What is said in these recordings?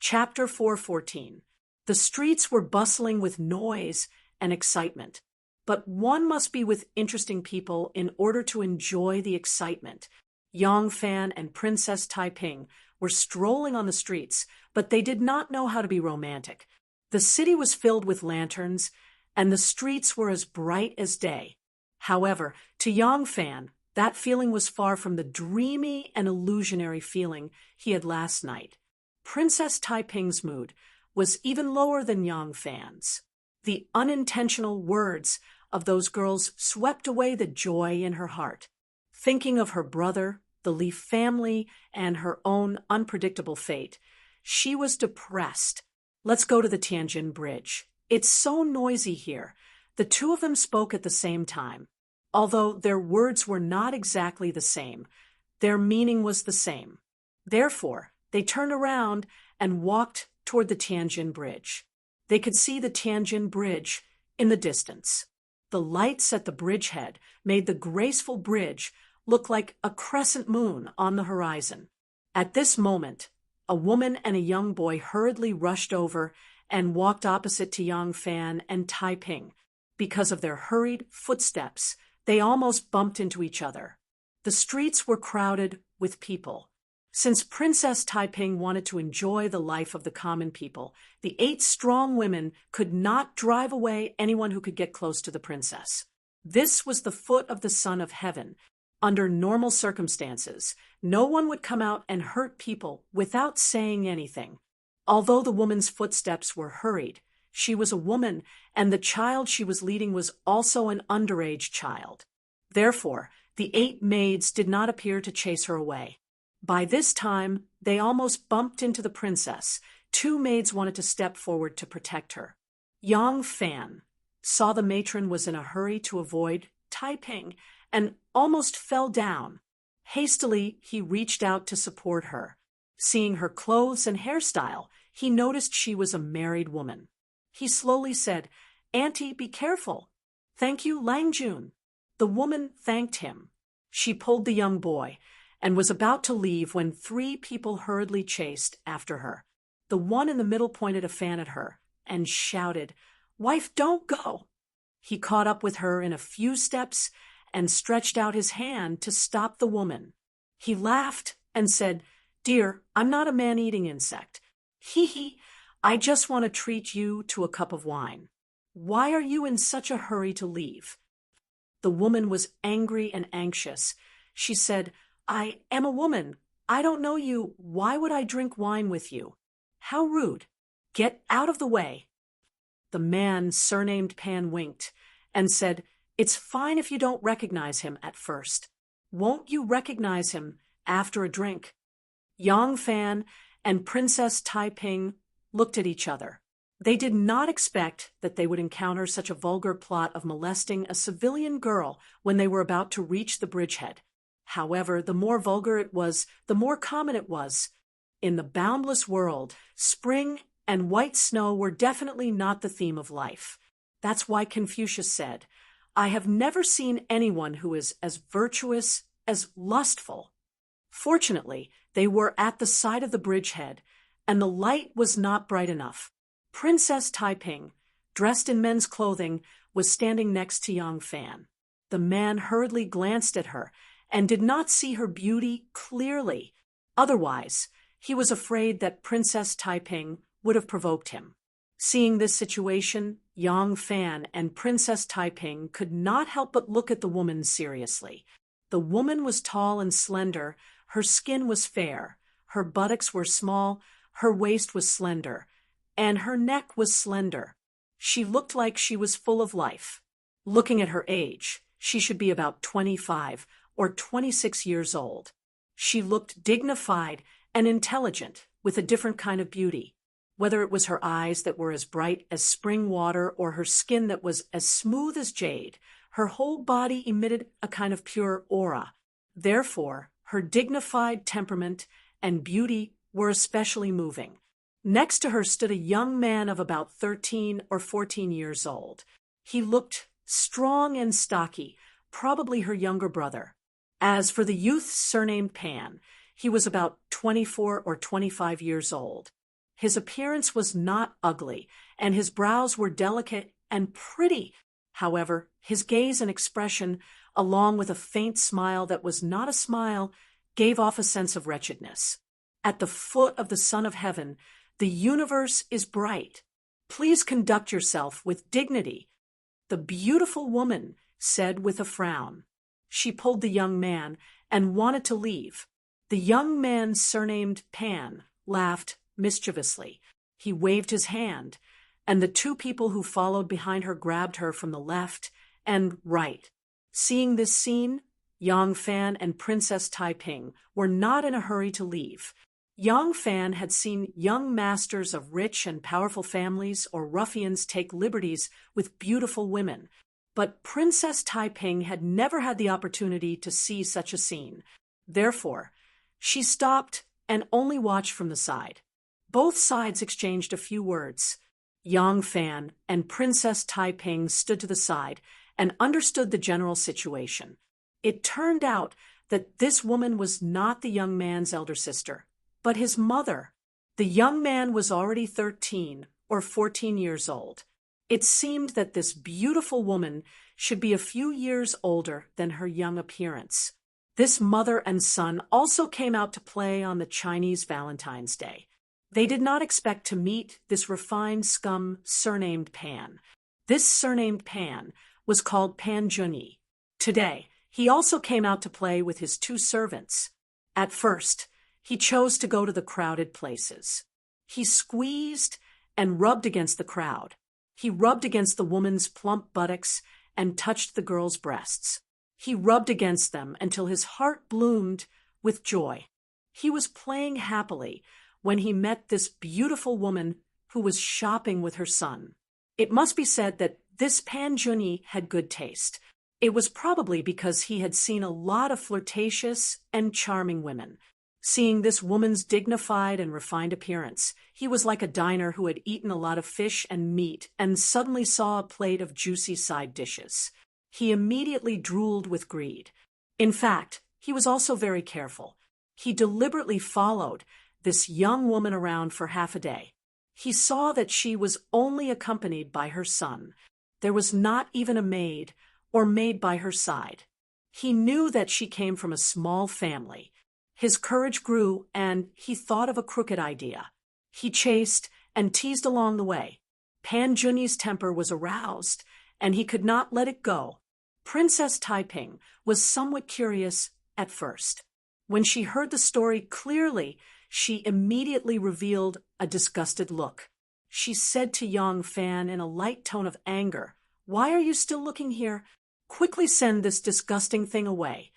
Chapter 414. The streets were bustling with noise and excitement. But one must be with interesting people in order to enjoy the excitement. Yang Fan and Princess Taiping were strolling on the streets, but they did not know how to be romantic. The city was filled with lanterns, and the streets were as bright as day. However, to Yang Fan, that feeling was far from the dreamy and illusionary feeling he had last night. Princess Taiping's mood was even lower than Yang Fan's. The unintentional words of those girls swept away the joy in her heart. Thinking of her brother, the Li family, and her own unpredictable fate, she was depressed. Let's go to the Tianjin Bridge. It's so noisy here. The two of them spoke at the same time. Although their words were not exactly the same, their meaning was the same. Therefore, they turned around and walked toward the Tianjin Bridge. They could see the Tianjin Bridge in the distance. The lights at the bridgehead made the graceful bridge look like a crescent moon on the horizon. At this moment, a woman and a young boy hurriedly rushed over and walked opposite to Yang Fan and Taiping. Because of their hurried footsteps, they almost bumped into each other. The streets were crowded with people. Since Princess Taiping wanted to enjoy the life of the common people, the 8 strong women could not drive away anyone who could get close to the princess. This was the foot of the Son of Heaven. Under normal circumstances, no one would come out and hurt people without saying anything. Although the woman's footsteps were hurried, she was a woman, and the child she was leading was also an underage child. Therefore, the 8 maids did not appear to chase her away. By this time, they almost bumped into the princess. 2 maids wanted to step forward to protect her. Yang Fan saw the matron was in a hurry to avoid Taiping and almost fell down. Hastily, he reached out to support her. Seeing her clothes and hairstyle, he noticed she was a married woman. He slowly said, "Auntie, be careful." "Thank you, Langjun." The woman thanked him. She pulled the young boy and was about to leave when 3 people hurriedly chased after her. The one in the middle pointed a fan at her and shouted, "Wife, don't go!" He caught up with her in a few steps and stretched out his hand to stop the woman. He laughed and said, "Dear, I'm not a man-eating insect. Hee, I just want to treat you to a cup of wine. Why are you in such a hurry to leave?" The woman was angry and anxious. She said, "I am a woman. I don't know you. Why would I drink wine with you? How rude. Get out of the way." The man, surnamed Pan, winked and said, "It's fine if you don't recognize him at first. Won't you recognize him after a drink?" Yang Fan and Princess Taiping looked at each other. They did not expect that they would encounter such a vulgar plot of molesting a civilian girl when they were about to reach the bridgehead. However, the more vulgar it was, the more common it was. In the boundless world, spring and white snow were definitely not the theme of life. That's why Confucius said, "I have never seen anyone who is as virtuous as lustful." Fortunately, they were at the side of the bridgehead, and the light was not bright enough. Princess Taiping, dressed in men's clothing, was standing next to Yang Fan. The man hurriedly glanced at her and did not see her beauty clearly. Otherwise, he was afraid that Princess Taiping would have provoked him. Seeing this situation, Yang Fan and Princess Taiping could not help but look at the woman seriously. The woman was tall and slender, her skin was fair, her buttocks were small, her waist was slender, and her neck was slender. She looked like she was full of life. Looking at her age, she should be about 25 or 26 years old. She looked dignified and intelligent, with a different kind of beauty. Whether it was her eyes that were as bright as spring water or her skin that was as smooth as jade, her whole body emitted a kind of pure aura. Therefore, her dignified temperament and beauty were especially moving. Next to her stood a young man of about 13 or 14 years old. He looked strong and stocky, probably her younger brother. As for the youth surnamed Pan, he was about 24 or 25 years old. His appearance was not ugly, and his brows were delicate and pretty. However, his gaze and expression, along with a faint smile that was not a smile, gave off a sense of wretchedness. At the foot of the Son of Heaven, the universe is bright. Please conduct yourself with dignity, the beautiful woman said with a frown. She pulled the young man and wanted to leave. The young man, surnamed Pan, laughed mischievously. He waved his hand, and the two people who followed behind her grabbed her from the left and right. Seeing this scene, Yang Fan and Princess Taiping were not in a hurry to leave. Yang Fan had seen young masters of rich and powerful families or ruffians take liberties with beautiful women, but Princess Taiping had never had the opportunity to see such a scene. Therefore, she stopped and only watched from the side. Both sides exchanged a few words. Yang Fan and Princess Taiping stood to the side and understood the general situation. It turned out that this woman was not the young man's elder sister, but his mother. The young man was already 13 or 14 years old. It seemed that this beautiful woman should be a few years older than her young appearance. This mother and son also came out to play on the Chinese Valentine's Day. They did not expect to meet this refined scum surnamed Pan. This surnamed Pan was called Pan Junyi. Today, he also came out to play with his two servants. At first, he chose to go to the crowded places. He squeezed and rubbed against the crowd. He rubbed against the woman's plump buttocks and touched the girl's breasts. He rubbed against them until his heart bloomed with joy. He was playing happily when he met this beautiful woman who was shopping with her son. It must be said that this Pan Junyi had good taste. It was probably because he had seen a lot of flirtatious and charming women. Seeing this woman's dignified and refined appearance, he was like a diner who had eaten a lot of fish and meat and suddenly saw a plate of juicy side dishes. He immediately drooled with greed. In fact, he was also very careful. He deliberately followed this young woman around for half a day. He saw that she was only accompanied by her son. There was not even a maid or maid by her side. He knew that she came from a small family. His courage grew, and he thought of a crooked idea. He chased and teased along the way. Pan Junyi's temper was aroused, and he could not let it go. Princess Taiping was somewhat curious at first. When she heard the story clearly, she immediately revealed a disgusted look. She said to Yang Fan in a light tone of anger, "Why are you still looking here? Quickly send this disgusting thing away."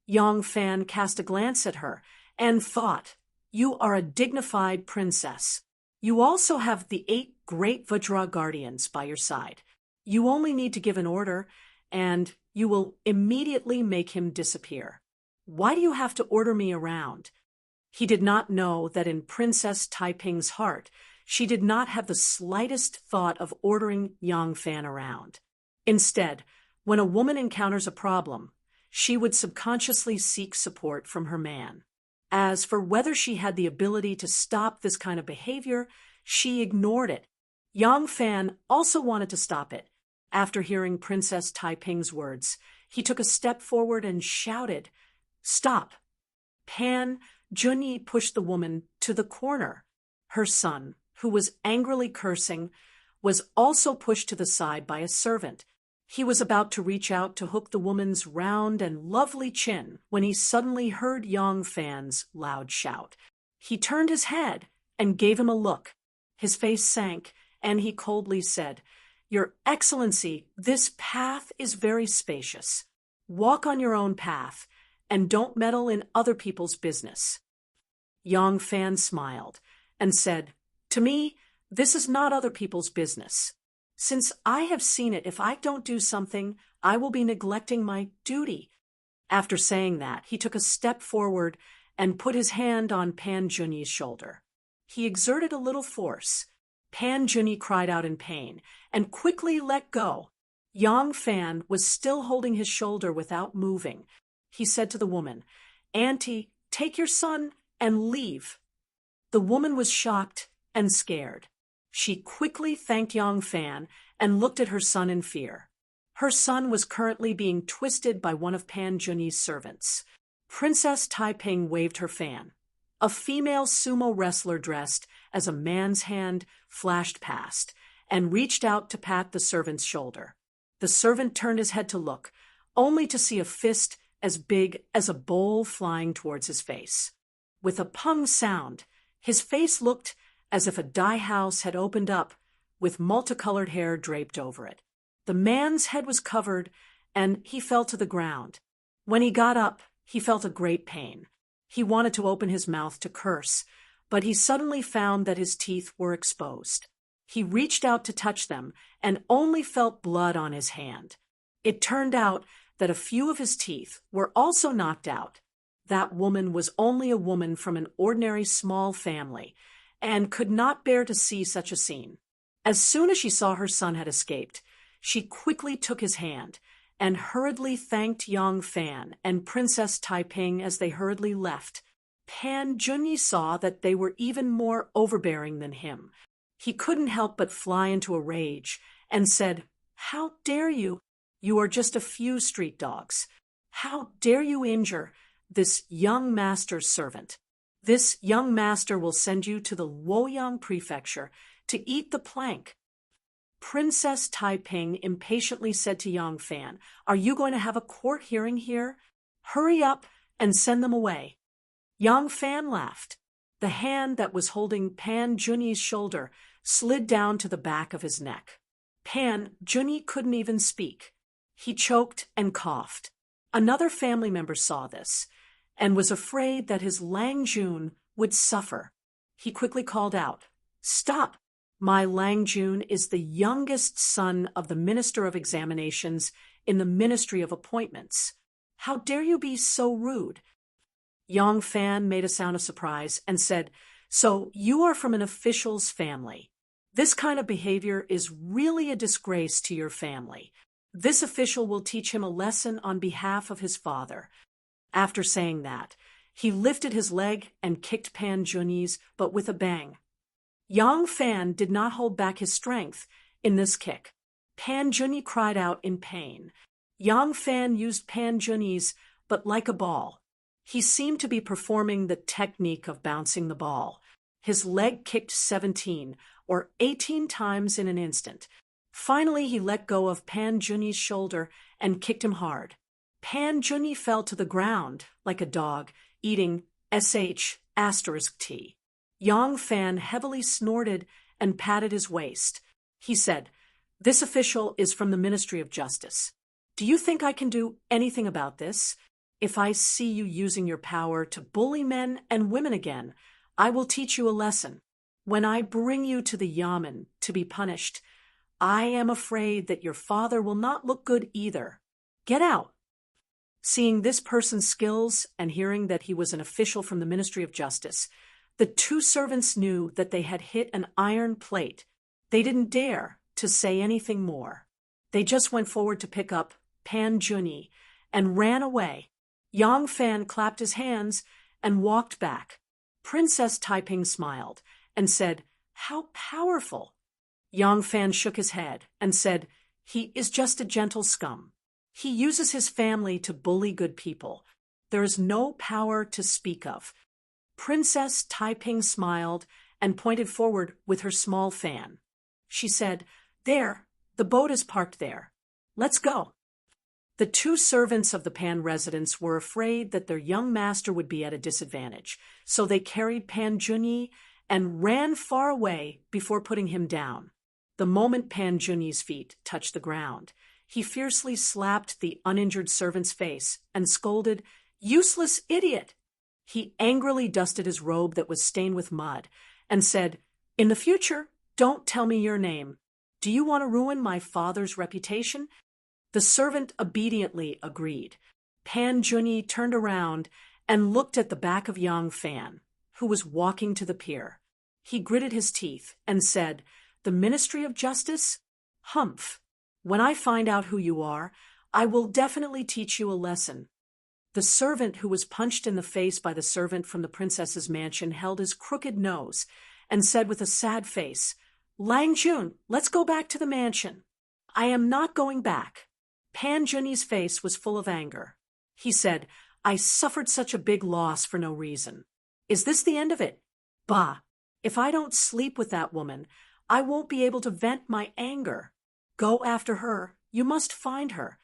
Yang Fan cast a glance at her and thought, "You are a dignified princess. You also have the 8 great Vajra guardians by your side. You only need to give an order, and you will immediately make him disappear. Why do you have to order me around?" He did not know that in Princess Taiping's heart, she did not have the slightest thought of ordering Yang Fan around. Instead, when a woman encounters a problem, she would subconsciously seek support from her man. As for whether she had the ability to stop this kind of behavior, she ignored it. Yang Fan also wanted to stop it. After hearing Princess Taiping's words, he took a step forward and shouted, "Stop!" Pan Junyi pushed the woman to the corner. Her son, who was angrily cursing, was also pushed to the side by a servant. He was about to reach out to hook the woman's round and lovely chin when he suddenly heard Yang Fan's loud shout. He turned his head and gave him a look. His face sank, and he coldly said, "Your Excellency, this path is very spacious. Walk on your own path, and don't meddle in other people's business." Yang Fan smiled and said, "To me, this is not other people's business. Since I have seen it, if I don't do something, I will be neglecting my duty." After saying that, he took a step forward and put his hand on Pan Junyi's shoulder. He exerted a little force. Pan Junyi cried out in pain and quickly let go. Yang Fan was still holding his shoulder without moving. He said to the woman, "Auntie, take your son and leave." The woman was shocked and scared. She quickly thanked Yang Fan and looked at her son in fear. Her son was currently being twisted by one of Pan Junyi's servants. Princess Taiping waved her fan. A female sumo wrestler dressed as a man's hand flashed past and reached out to pat the servant's shoulder. The servant turned his head to look, only to see a fist as big as a bowl flying towards his face. With a pung sound, his face looked as if a dye house had opened up with multicolored hair draped over it. The man's head was covered, and he fell to the ground. When he got up, he felt a great pain. He wanted to open his mouth to curse, but he suddenly found that his teeth were exposed. He reached out to touch them and only felt blood on his hand. It turned out that a few of his teeth were also knocked out. That woman was only a woman from an ordinary small family and could not bear to see such a scene. As soon as she saw her son had escaped, she quickly took his hand and hurriedly thanked Yang Fan and Princess Taiping as they hurriedly left. Pan Junyi saw that they were even more overbearing than him. He couldn't help but fly into a rage and said, "How dare you? You are just a few street dogs. How dare you injure this young master's servant? This young master will send you to the Luoyang prefecture to eat the plank." Princess Taiping impatiently said to Yang Fan, "Are you going to have a court hearing here? Hurry up and send them away." Yang Fan laughed. The hand that was holding Pan Junyi's shoulder slid down to the back of his neck. Pan Junyi couldn't even speak. He choked and coughed. Another family member saw this and was afraid that his Lang Jun would suffer. He quickly called out, "Stop! My Lang Jun is the youngest son of the Minister of Examinations in the Ministry of Appointments. How dare you be so rude?" Yang Fan made a sound of surprise and said, "So you are from an official's family. This kind of behavior is really a disgrace to your family. This official will teach him a lesson on behalf of his father." After saying that, he lifted his leg and kicked Pan Junyi's, but with a bang. Yang Fan did not hold back his strength in this kick. Pan Junyi cried out in pain. Yang Fan used Pan Junyi's, but like a ball. He seemed to be performing the technique of bouncing the ball. His leg kicked 17 or 18 times in an instant. Finally, he let go of Pan Junyi's shoulder and kicked him hard. Pan Junyi fell to the ground like a dog eating **T. Yang Fan heavily snorted and patted his waist. He said, "This official is from the Ministry of Justice. Do you think I can do anything about this? If I see you using your power to bully men and women again, I will teach you a lesson. When I bring you to the yamen to be punished, I am afraid that your father will not look good either. Get out." Seeing this person's skills and hearing that he was an official from the Ministry of Justice, the two servants knew that they had hit an iron plate. They didn't dare to say anything more. They just went forward to pick up Pan Junyi and ran away. Yang Fan clapped his hands and walked back. Princess Taiping smiled and said, "How powerful." Yang Fan shook his head and said, "He is just a gentle scum. He uses his family to bully good people. There is no power to speak of." Princess Taiping smiled and pointed forward with her small fan. She said, "There, the boat is parked there. Let's go." The two servants of the Pan residence were afraid that their young master would be at a disadvantage, so they carried Pan Junyi and ran far away before putting him down. The moment Pan Junyi's feet touched the ground, he fiercely slapped the uninjured servant's face and scolded, "Useless idiot!" He angrily dusted his robe that was stained with mud and said, "In the future, don't tell me your name. Do you want to ruin my father's reputation?" The servant obediently agreed. Pan Junyi turned around and looked at the back of Yang Fan, who was walking to the pier. He gritted his teeth and said, "The Ministry of Justice? Humph! When I find out who you are, I will definitely teach you a lesson." The servant who was punched in the face by the servant from the princess's mansion held his crooked nose and said with a sad face, "Lang Jun, let's go back to the mansion." "I am not going back." Pan Junyi's face was full of anger. He said, "I suffered such a big loss for no reason. Is this the end of it? Bah! If I don't sleep with that woman, I won't be able to vent my anger. Go after her. You must find her."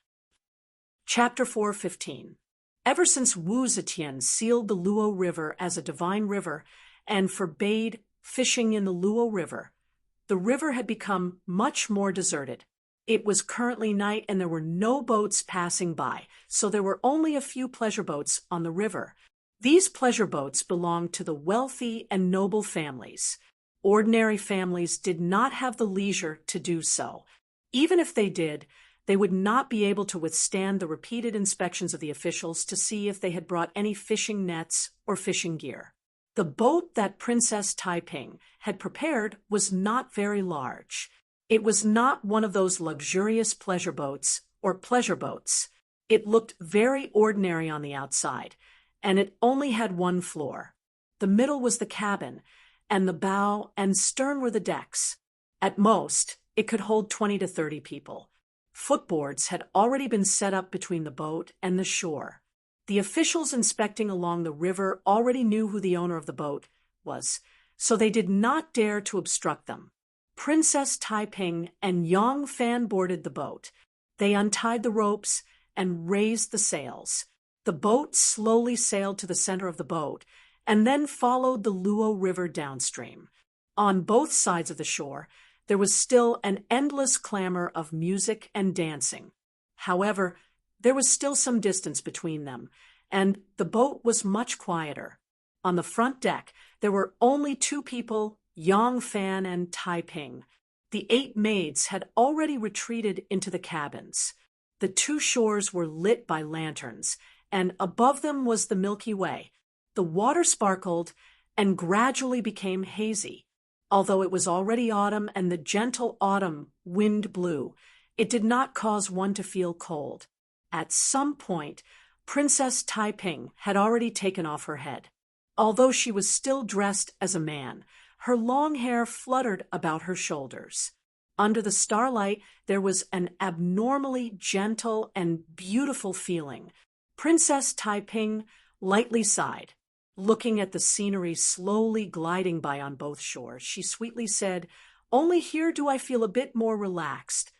Chapter 4:15. Ever since Wu Zetian sealed the Luo River as a divine river and forbade fishing in the Luo River, the river had become much more deserted. It was currently night and there were no boats passing by, so there were only a few pleasure boats on the river. These pleasure boats belonged to the wealthy and noble families. Ordinary families did not have the leisure to do so. Even if they did, they would not be able to withstand the repeated inspections of the officials to see if they had brought any fishing nets or fishing gear. The boat that Princess Taiping had prepared was not very large. It was not one of those luxurious pleasure boats or pleasure boats. It looked very ordinary on the outside, and it only had one floor. The middle was the cabin, and the bow and stern were the decks. At most, it could hold 20 to 30 people. Footboards had already been set up between the boat and the shore. The officials inspecting along the river already knew who the owner of the boat was, so they did not dare to obstruct them. Princess Taiping and Yang Fan boarded the boat. They untied the ropes and raised the sails. The boat slowly sailed to the center of the boat and then followed the Luo River downstream. On both sides of the shore, there was still an endless clamor of music and dancing. However, there was still some distance between them, and the boat was much quieter. On the front deck, there were only two people, Yang Fan and Taiping. The 8 maids had already retreated into the cabins. The two shores were lit by lanterns, and above them was the Milky Way. The water sparkled and gradually became hazy. Although it was already autumn and the gentle autumn wind blew, it did not cause one to feel cold. At some point, Princess Taiping had already taken off her head. Although she was still dressed as a man, her long hair fluttered about her shoulders. Under the starlight, there was an abnormally gentle and beautiful feeling. Princess Taiping lightly sighed. Looking at the scenery slowly gliding by on both shores, she sweetly said, "Only here do I feel a bit more relaxed."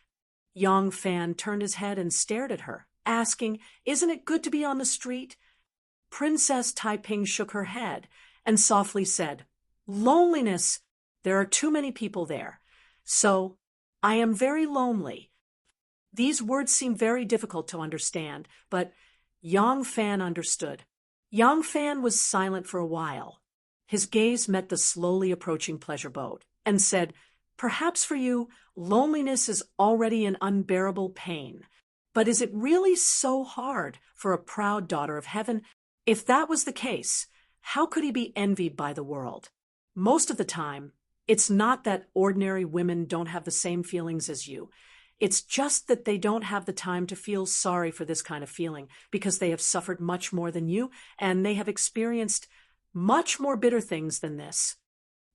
Yang Fan turned his head and stared at her, asking, "Isn't it good to be on the street?" Princess Taiping shook her head and softly said, "Loneliness. There are too many people there. So, I am very lonely." These words seemed very difficult to understand, but Yang Fan understood. Yang Fan was silent for a while. His gaze met the slowly approaching pleasure boat and said, "Perhaps for you, loneliness is already an unbearable pain. But is it really so hard for a proud daughter of heaven? If that was the case, how could he be envied by the world? Most of the time, it's not that ordinary women don't have the same feelings as you. It's just that they don't have the time to feel sorry for this kind of feeling because they have suffered much more than you and they have experienced much more bitter things than this."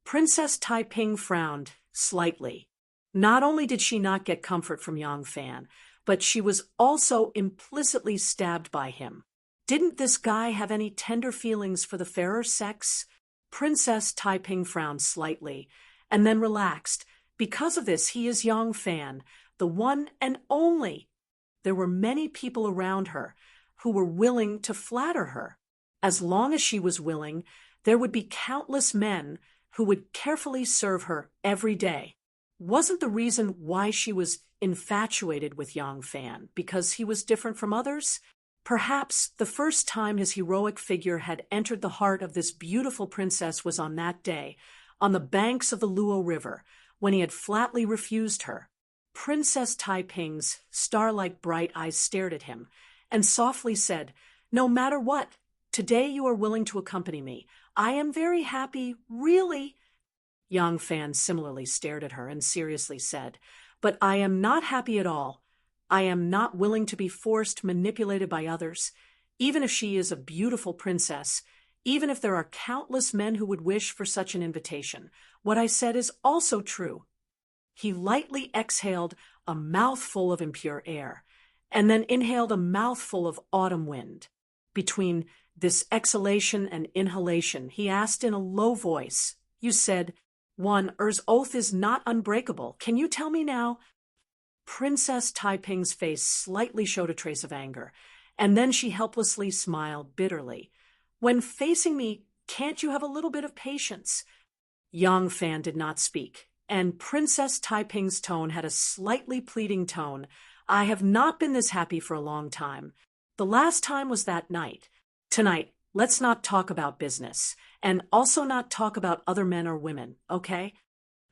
Princess Taiping frowned slightly. Not only did she not get comfort from Yang Fan, but she was also implicitly stabbed by him. Didn't this guy have any tender feelings for the fairer sex? Princess Taiping frowned slightly and then relaxed. Because of this, he is Yang Fan, the one and only. There were many people around her who were willing to flatter her. As long as she was willing, there would be countless men who would carefully serve her every day. Wasn't the reason why she was infatuated with Yang Fan because he was different from others? Perhaps the first time his heroic figure had entered the heart of this beautiful princess was on that day, on the banks of the Luo River, when he had flatly refused her. Princess Taiping's star-like bright eyes stared at him and softly said, "No matter what, today you are willing to accompany me. I am very happy, really." Yang Fan similarly stared at her and seriously said, "But I am not happy at all. I am not willing to be forced, manipulated by others. Even if she is a beautiful princess, even if there are countless men who would wish for such an invitation. What I said is also true." He lightly exhaled a mouthful of impure air, and then inhaled a mouthful of autumn wind. Between this exhalation and inhalation, he asked in a low voice, "You said, 1's oath is not unbreakable. Can you tell me now?" Princess Taiping's face slightly showed a trace of anger, and then she helplessly smiled bitterly. "When facing me, can't you have a little bit of patience?" Yang Fan did not speak, and Princess Taiping's tone had a slightly pleading tone. "I have not been this happy for a long time. The last time was that night. Tonight, let's not talk about business, and also not talk about other men or women, okay?"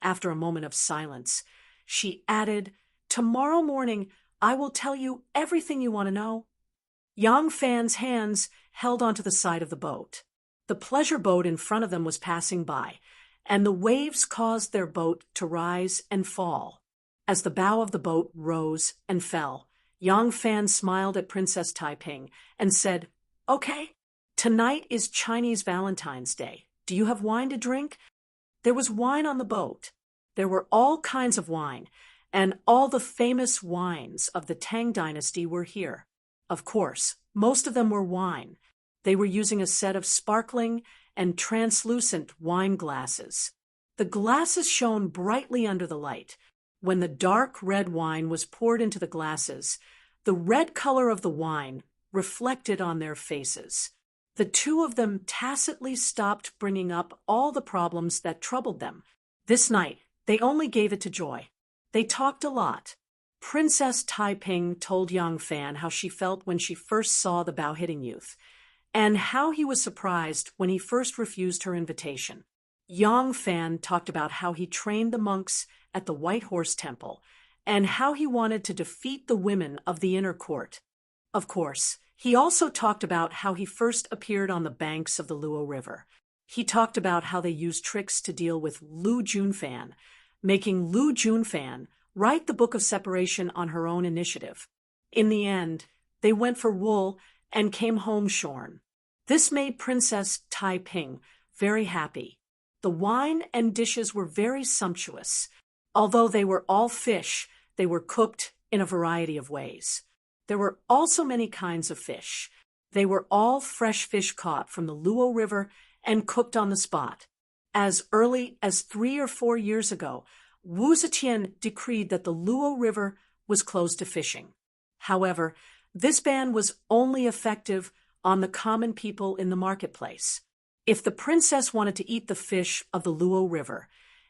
After a moment of silence, she added, "Tomorrow morning, I will tell you everything you want to know." Yang Fan's hands held onto the side of the boat. The pleasure boat in front of them was passing by, and the waves caused their boat to rise and fall. As the bow of the boat rose and fell, Yang Fan smiled at Princess Taiping and said, "Okay, tonight is Chinese Valentine's Day. Do you have wine to drink?" There was wine on the boat. There were all kinds of wine, and all the famous wines of the Tang Dynasty were here. Of course, most of them were wine. They were using a set of sparkling and translucent wine glasses. The glasses shone brightly under the light. When the dark red wine was poured into the glasses, the red color of the wine reflected on their faces. The two of them tacitly stopped bringing up all the problems that troubled them. This night, they only gave it to joy. They talked a lot. Princess Taiping told Yang Fan how she felt when she first saw the bow-hitting youth, and how he was surprised when he first refused her invitation. Yang Fan talked about how he trained the monks at the White Horse Temple, and how he wanted to defeat the women of the inner court. Of course, he also talked about how he first appeared on the banks of the Luo River. He talked about how they used tricks to deal with Lu Junfan, making Lu Junfan write the Book of Separation on her own initiative. In the end, they went for wool and came home shorn. This made Princess Taiping very happy. The wine and dishes were very sumptuous. Although they were all fish, they were cooked in a variety of ways. There were also many kinds of fish. They were all fresh fish caught from the Luo River and cooked on the spot. As early as 3 or 4 years ago, Wu Zetian decreed that the Luo River was closed to fishing. However, this ban was only effective on the common people in the marketplace. If the princess wanted to eat the fish of the Luo River,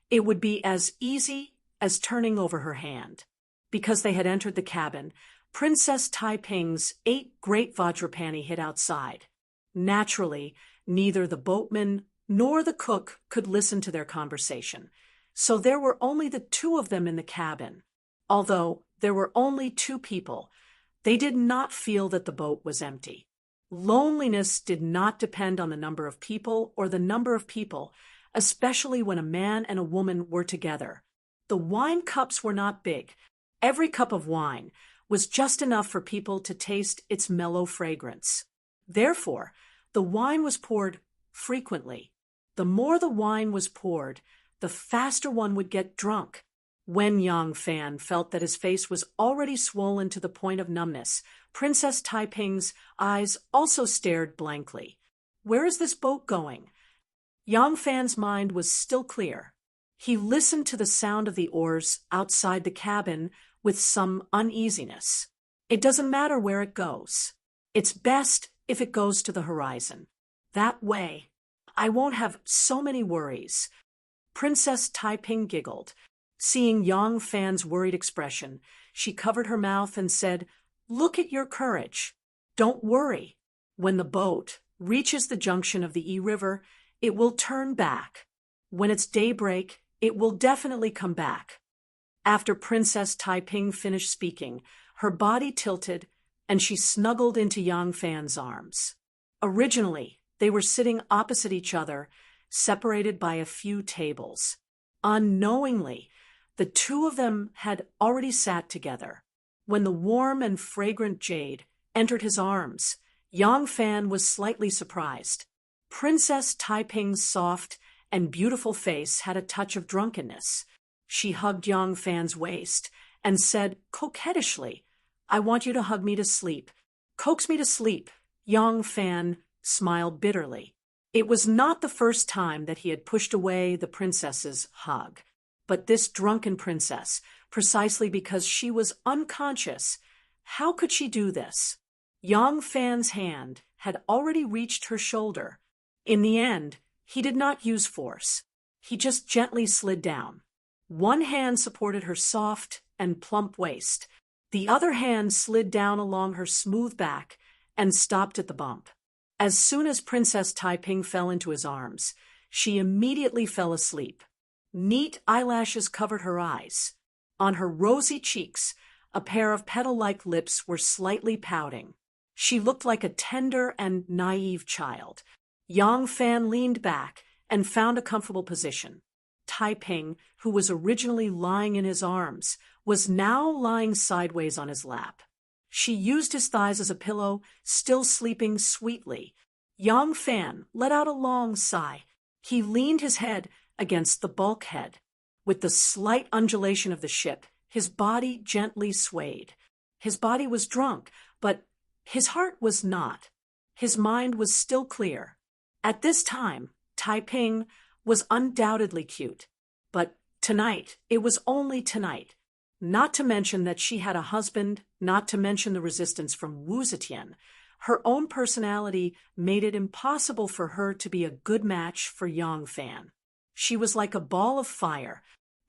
it would be as easy as turning over her hand. Because they had entered the cabin, Princess Taiping's 8 great Vajrapani hid outside. Naturally, neither the boatman nor the cook could listen to their conversation, so there were only the 2 of them in the cabin. Although there were only 2 people, they did not feel that the boat was empty. Loneliness did not depend on the number of people or the number of people, especially when a man and a woman were together. The wine cups were not big. Every cup of wine was just enough for people to taste its mellow fragrance. Therefore, the wine was poured frequently. The more the wine was poured, the faster one would get drunk. When Yang Fan felt that his face was already swollen to the point of numbness, Princess Taiping's eyes also stared blankly. Where is this boat going? Yang Fan's mind was still clear. He listened to the sound of the oars outside the cabin with some uneasiness. It doesn't matter where it goes. It's best if it goes to the horizon. That way, I won't have so many worries. Princess Taiping giggled. Seeing Yang Fan's worried expression, she covered her mouth and said, "Look at your courage. Don't worry. When the boat reaches the junction of the Yi River, it will turn back. When it's daybreak, it will definitely come back." After Princess Taiping finished speaking, her body tilted and she snuggled into Yang Fan's arms. Originally, they were sitting opposite each other, separated by a few tables. Unknowingly, the 2 of them had already sat together. When the warm and fragrant jade entered his arms, Yang Fan was slightly surprised. Princess Taiping's soft and beautiful face had a touch of drunkenness. She hugged Yang Fan's waist and said coquettishly, "I want you to hug me to sleep. Coax me to sleep." Yang Fan smiled bitterly. It was not the first time that he had pushed away the princess's hug, but this drunken princess, precisely because she was unconscious, how could she do this? Yang Fan's hand had already reached her shoulder. In the end, he did not use force. He just gently slid down. One hand supported her soft and plump waist. The other hand slid down along her smooth back and stopped at the bump. As soon as Princess Taiping fell into his arms, she immediately fell asleep. Neat eyelashes covered her eyes. On her rosy cheeks, a pair of petal-like lips were slightly pouting. She looked like a tender and naive child. Yang Fan leaned back and found a comfortable position. Taiping, who was originally lying in his arms, was now lying sideways on his lap. She used his thighs as a pillow, still sleeping sweetly. Yang Fan let out a long sigh. He leaned his head against the bulkhead. With the slight undulation of the ship, his body gently swayed. His body was drunk, but his heart was not. His mind was still clear. At this time, Taiping was undoubtedly cute. But tonight, it was only tonight. Not to mention that she had a husband, not to mention the resistance from Wu Zetian. Her own personality made it impossible for her to be a good match for Yang Fan. She was like a ball of fire.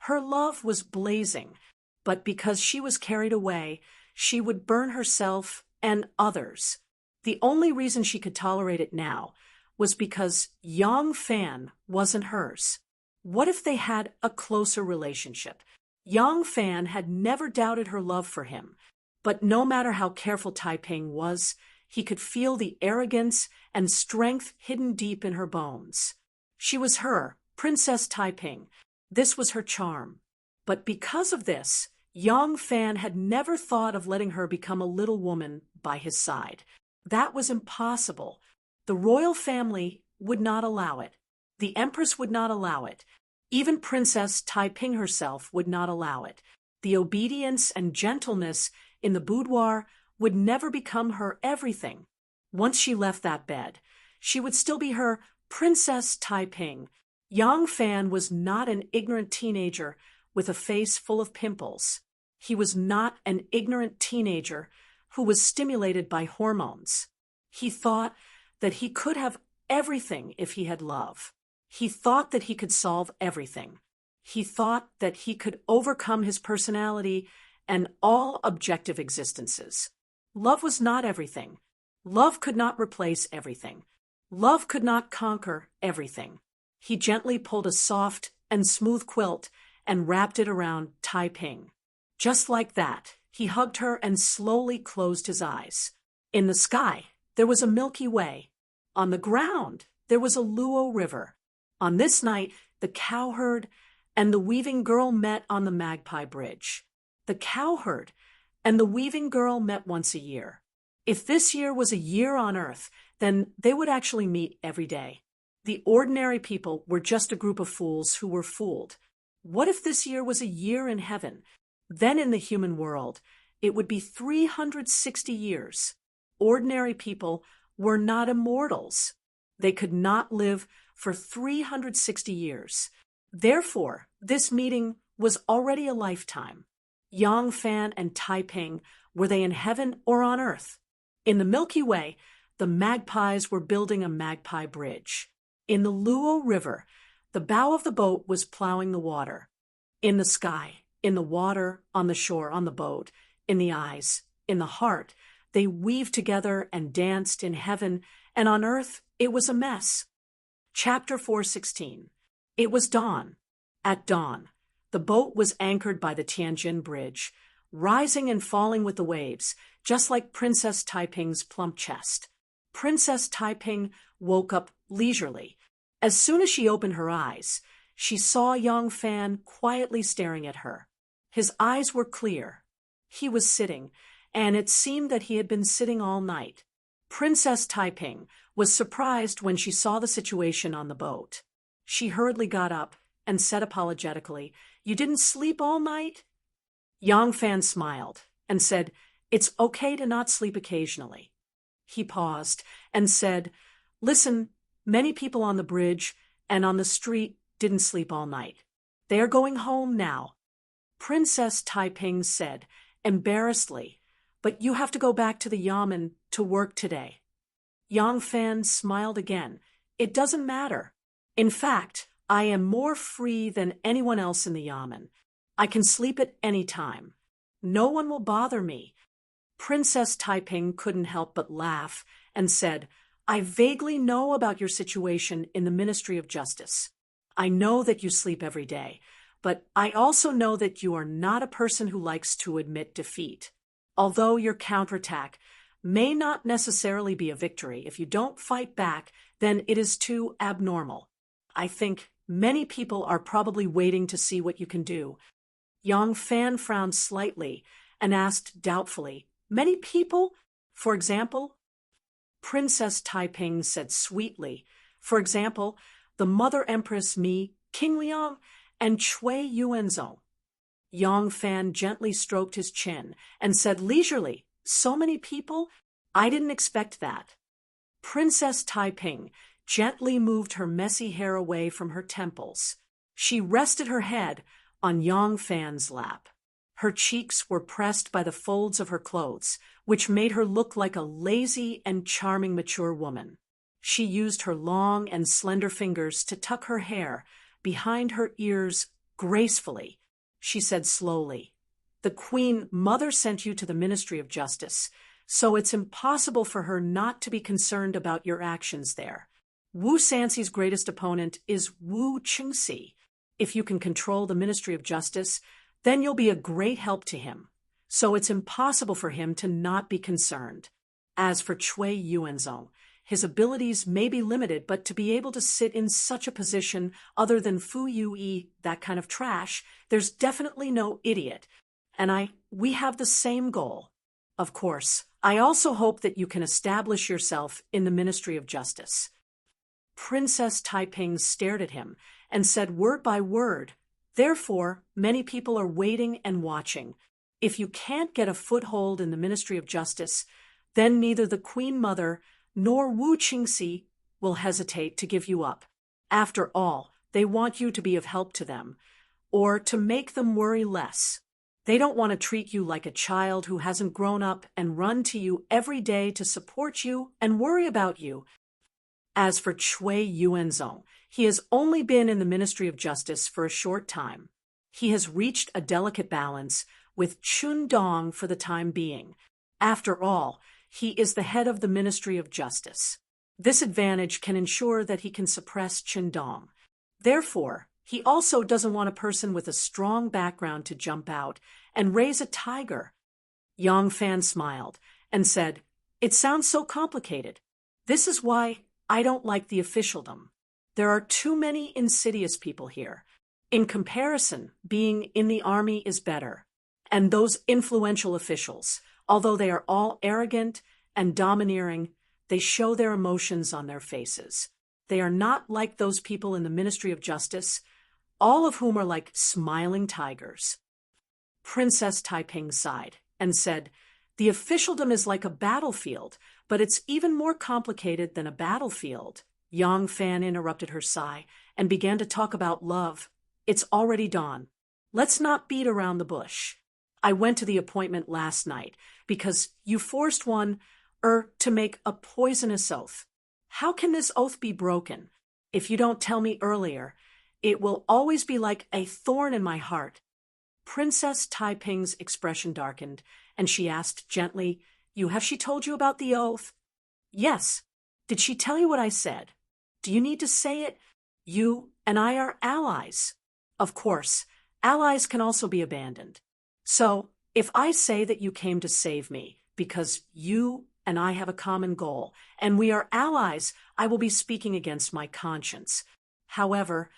Her love was blazing, but because she was carried away, she would burn herself and others. The only reason she could tolerate it now was because Yang Fan wasn't hers. What if they had a closer relationship? Yang Fan had never doubted her love for him, but no matter how careful Taiping was, he could feel the arrogance and strength hidden deep in her bones. She was her, Princess Taiping. This was her charm. But because of this, Yang Fan had never thought of letting her become a little woman by his side. That was impossible. The royal family would not allow it. The Empress would not allow it. Even Princess Taiping herself would not allow it. The obedience and gentleness in the boudoir would never become her everything. Once she left that bed, she would still be her Princess Taiping. Yang Fan was not an ignorant teenager with a face full of pimples. He was not an ignorant teenager who was stimulated by hormones. He thought that he could have everything if he had love. He thought that he could solve everything. He thought that he could overcome his personality and all objective existences. Love was not everything. Love could not replace everything. Love could not conquer everything. He gently pulled a soft and smooth quilt and wrapped it around Taiping. Just like that, he hugged her and slowly closed his eyes. In the sky, there was a Milky Way. On the ground, there was a Luo River. On this night, the cowherd and the weaving girl met on the Magpie Bridge. The cowherd and the weaving girl met once a year. If this year was a year on Earth, then they would actually meet every day. The ordinary people were just a group of fools who were fooled. What if this year was a year in heaven? Then in the human world, it would be 360 years. Ordinary people were not immortals. They could not live for 360 years. Therefore, this meeting was already a lifetime. Yang Fan and Taiping, were they in heaven or on earth? In the Milky Way, the magpies were building a magpie bridge. In the Luo River, the bow of the boat was plowing the water. In the sky, in the water, on the shore, on the boat, in the eyes, in the heart, they weaved together and danced in heaven, and on earth it was a mess. Chapter 416. It was dawn. At dawn, the boat was anchored by the Tianjin Bridge, rising and falling with the waves, just like Princess Taiping's plump chest. Princess Taiping woke up leisurely. As soon as she opened her eyes, she saw Yang Fan quietly staring at her. His eyes were clear. He was sitting, and it seemed that he had been sitting all night. Princess Taiping was surprised when she saw the situation on the boat. She hurriedly got up and said apologetically, "You didn't sleep all night?" Yang Fan smiled and said, "It's okay to not sleep occasionally." He paused and said, "Listen, many people on the bridge and on the street didn't sleep all night. They are going home now." Princess Taiping said, embarrassedly, "But you have to go back to the yamen to work today." Yang Fan smiled again. "It doesn't matter. In fact, I am more free than anyone else in the yamen. I can sleep at any time. No one will bother me." Princess Taiping couldn't help but laugh and said, "I vaguely know about your situation in the Ministry of Justice. I know that you sleep every day, but I also know that you are not a person who likes to admit defeat. Although your counterattack may not necessarily be a victory, if you don't fight back, then it is too abnormal. I think many people are probably waiting to see what you can do." Yang Fan frowned slightly and asked doubtfully, "Many people? For example?" Princess Taiping said sweetly, "For example, the Mother Empress Mi, King Liang, and Cui Yuanzhong." Yang Fan gently stroked his chin and said leisurely, "So many people? I didn't expect that." Princess Taiping gently moved her messy hair away from her temples. She rested her head on Yang Fan's lap. Her cheeks were pressed by the folds of her clothes, which made her look like a lazy and charming mature woman. She used her long and slender fingers to tuck her hair behind her ears gracefully. She said slowly, "The Queen Mother sent you to the Ministry of Justice, so it's impossible for her not to be concerned about your actions there. Wu Sanxi's greatest opponent is Wu Qingxi. If you can control the Ministry of Justice, then you'll be a great help to him. So it's impossible for him to not be concerned. As for Cui Yuanzhong, his abilities may be limited, but to be able to sit in such a position other than Fu Yue, that kind of trash, there's definitely no idiot. And we have the same goal. Of course, I also hope that you can establish yourself in the Ministry of Justice." Princess Taiping stared at him and said word by word, "Therefore, many people are waiting and watching. If you can't get a foothold in the Ministry of Justice, then neither the Queen Mother nor Wu Qingxi will hesitate to give you up. After all, they want you to be of help to them, or to make them worry less. They don't want to treat you like a child who hasn't grown up and run to you every day to support you and worry about you. As for Cui Yuanzhong, he has only been in the Ministry of Justice for a short time. He has reached a delicate balance with Chun Dong for the time being. After all, he is the head of the Ministry of Justice. This advantage can ensure that he can suppress Chun Dong. Therefore, he also doesn't want a person with a strong background to jump out and raise a tiger." Yang Fan smiled and said, "It sounds so complicated. This is why I don't like the officialdom. There are too many insidious people here. In comparison, being in the army is better. And those influential officials, although they are all arrogant and domineering, they show their emotions on their faces. They are not like those people in the Ministry of Justice, all of whom are like smiling tigers." Princess Taiping sighed and said, "The officialdom is like a battlefield, but it's even more complicated than a battlefield." Yang Fan interrupted her sigh and began to talk about love. "It's already dawn. Let's not beat around the bush. I went to the appointment last night because you forced to make a poisonous oath. How can this oath be broken? If you don't tell me earlier, it will always be like a thorn in my heart." Princess Taiping's expression darkened, and she asked gently, Has she told you about the oath?" "Yes. Did she tell you what I said? Do you need to say it? You and I are allies." "Of course, allies can also be abandoned. So, if I say that you came to save me because you and I have a common goal, and we are allies, I will be speaking against my conscience. However,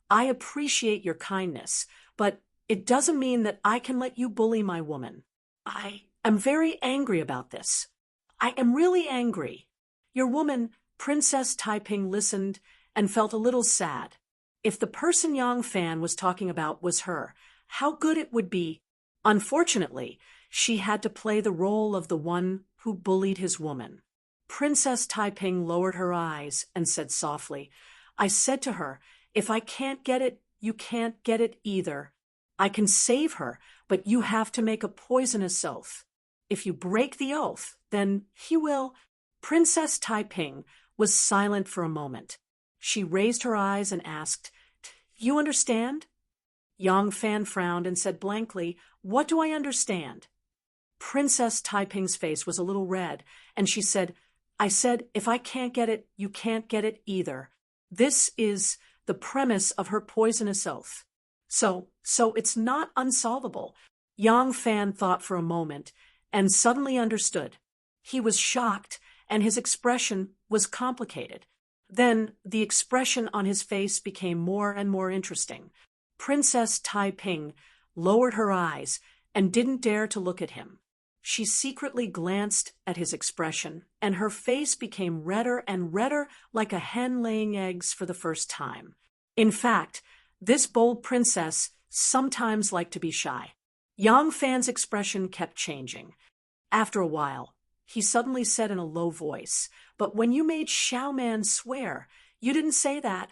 I appreciate your kindness, but it doesn't mean that I can let you bully my woman. I am very angry about this. I am really angry. Your woman, Princess Taiping, listened and felt a little sad. If the person Yang Fan was talking about was her, how good it would be. Unfortunately, she had to play the role of the one who bullied his woman. Princess Taiping lowered her eyes and said softly, I said to her, if I can't get it, you can't get it either. I can save her, but you have to make a poisonous oath. If you break the oath, then he will. Princess Taiping was silent for a moment. She raised her eyes and asked, You understand? Yang Fan frowned and said blankly, What do I understand? Princess Taiping's face was a little red, and she said, I said, if I can't get it, you can't get it either. This is the premise of her poisonous oath. So it's not unsolvable. Yang Fan thought for a moment and suddenly understood. He was shocked, and his expression was complicated. Then the expression on his face became more and more interesting. Princess Taiping lowered her eyes and didn't dare to look at him. She secretly glanced at his expression, and her face became redder and redder like a hen laying eggs for the first time. In fact, this bold princess sometimes liked to be shy. Yang Fan's expression kept changing. After a while, he suddenly said in a low voice, But when you made Xiao Man swear, you didn't say that.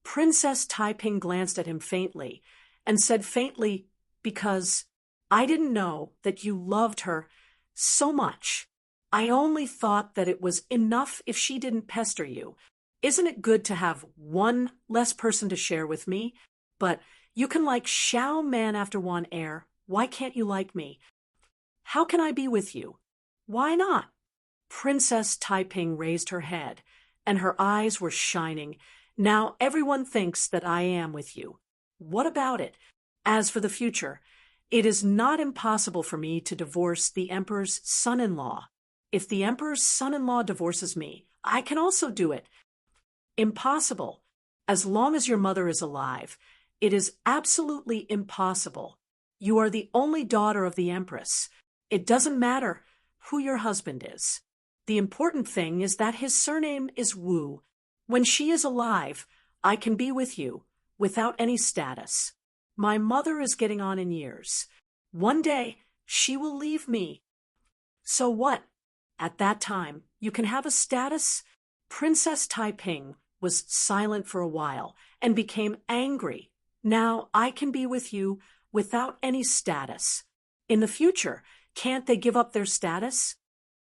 Princess Taiping glanced at him faintly and said faintly, Because I didn't know that you loved her so much. I only thought that it was enough if she didn't pester you. Isn't it good to have one less person to share with me? But you can like Xiao Man after one air. Why can't you like me? How can I be with you? Why not? Princess Taiping raised her head, and her eyes were shining. Now everyone thinks that I am with you. What about it? As for the future, it is not impossible for me to divorce the emperor's son-in-law. If the emperor's son-in-law divorces me, I can also do it. Impossible. As long as your mother is alive, it is absolutely impossible. You are the only daughter of the empress. It doesn't matter who your husband is. The important thing is that his surname is Wu. When she is alive, I can be with you without any status. My mother is getting on in years. One day, she will leave me. So what? At that time, you can have a status? Princess Taiping was silent for a while and became angry. Now I can be with you without any status. In the future, can't they give up their status?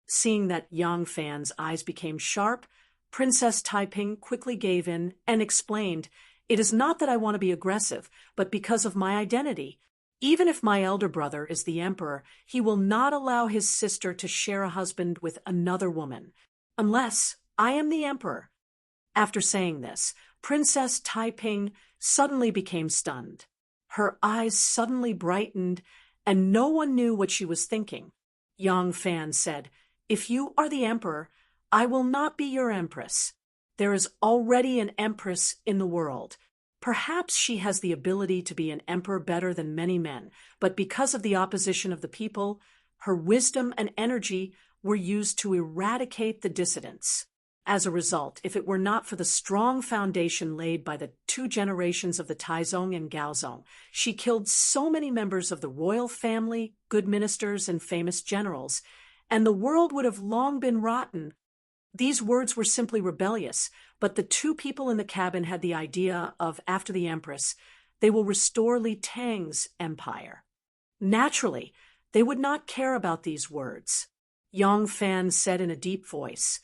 Seeing that Yang Fan's eyes became sharp, Princess Taiping quickly gave in and explained, It is not that I want to be aggressive, but because of my identity. Even if my elder brother is the emperor, he will not allow his sister to share a husband with another woman, unless I am the emperor. After saying this, Princess Taiping suddenly became stunned. Her eyes suddenly brightened, and no one knew what she was thinking. Yang Fan said, If you are the emperor, I will not be your empress. There is already an empress in the world. Perhaps she has the ability to be an emperor better than many men, but because of the opposition of the people, her wisdom and energy were used to eradicate the dissidents. As a result, if it were not for the strong foundation laid by the 2 generations of the Taizong and Gaozong, she killed so many members of the royal family, good ministers, and famous generals, and the world would have long been rotten. These words were simply rebellious, but the 2 people in the cabin had the idea of, after the empress, they will restore Li Tang's empire. Naturally, they would not care about these words. Yang Fan said in a deep voice,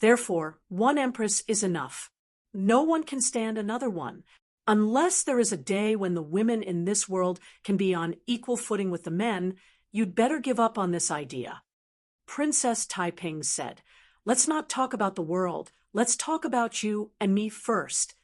Therefore, one empress is enough. No one can stand another one. Unless there is a day when the women in this world can be on equal footing with the men, you'd better give up on this idea. Princess Taiping said, Let's not talk about the world. Let's talk about you and me first.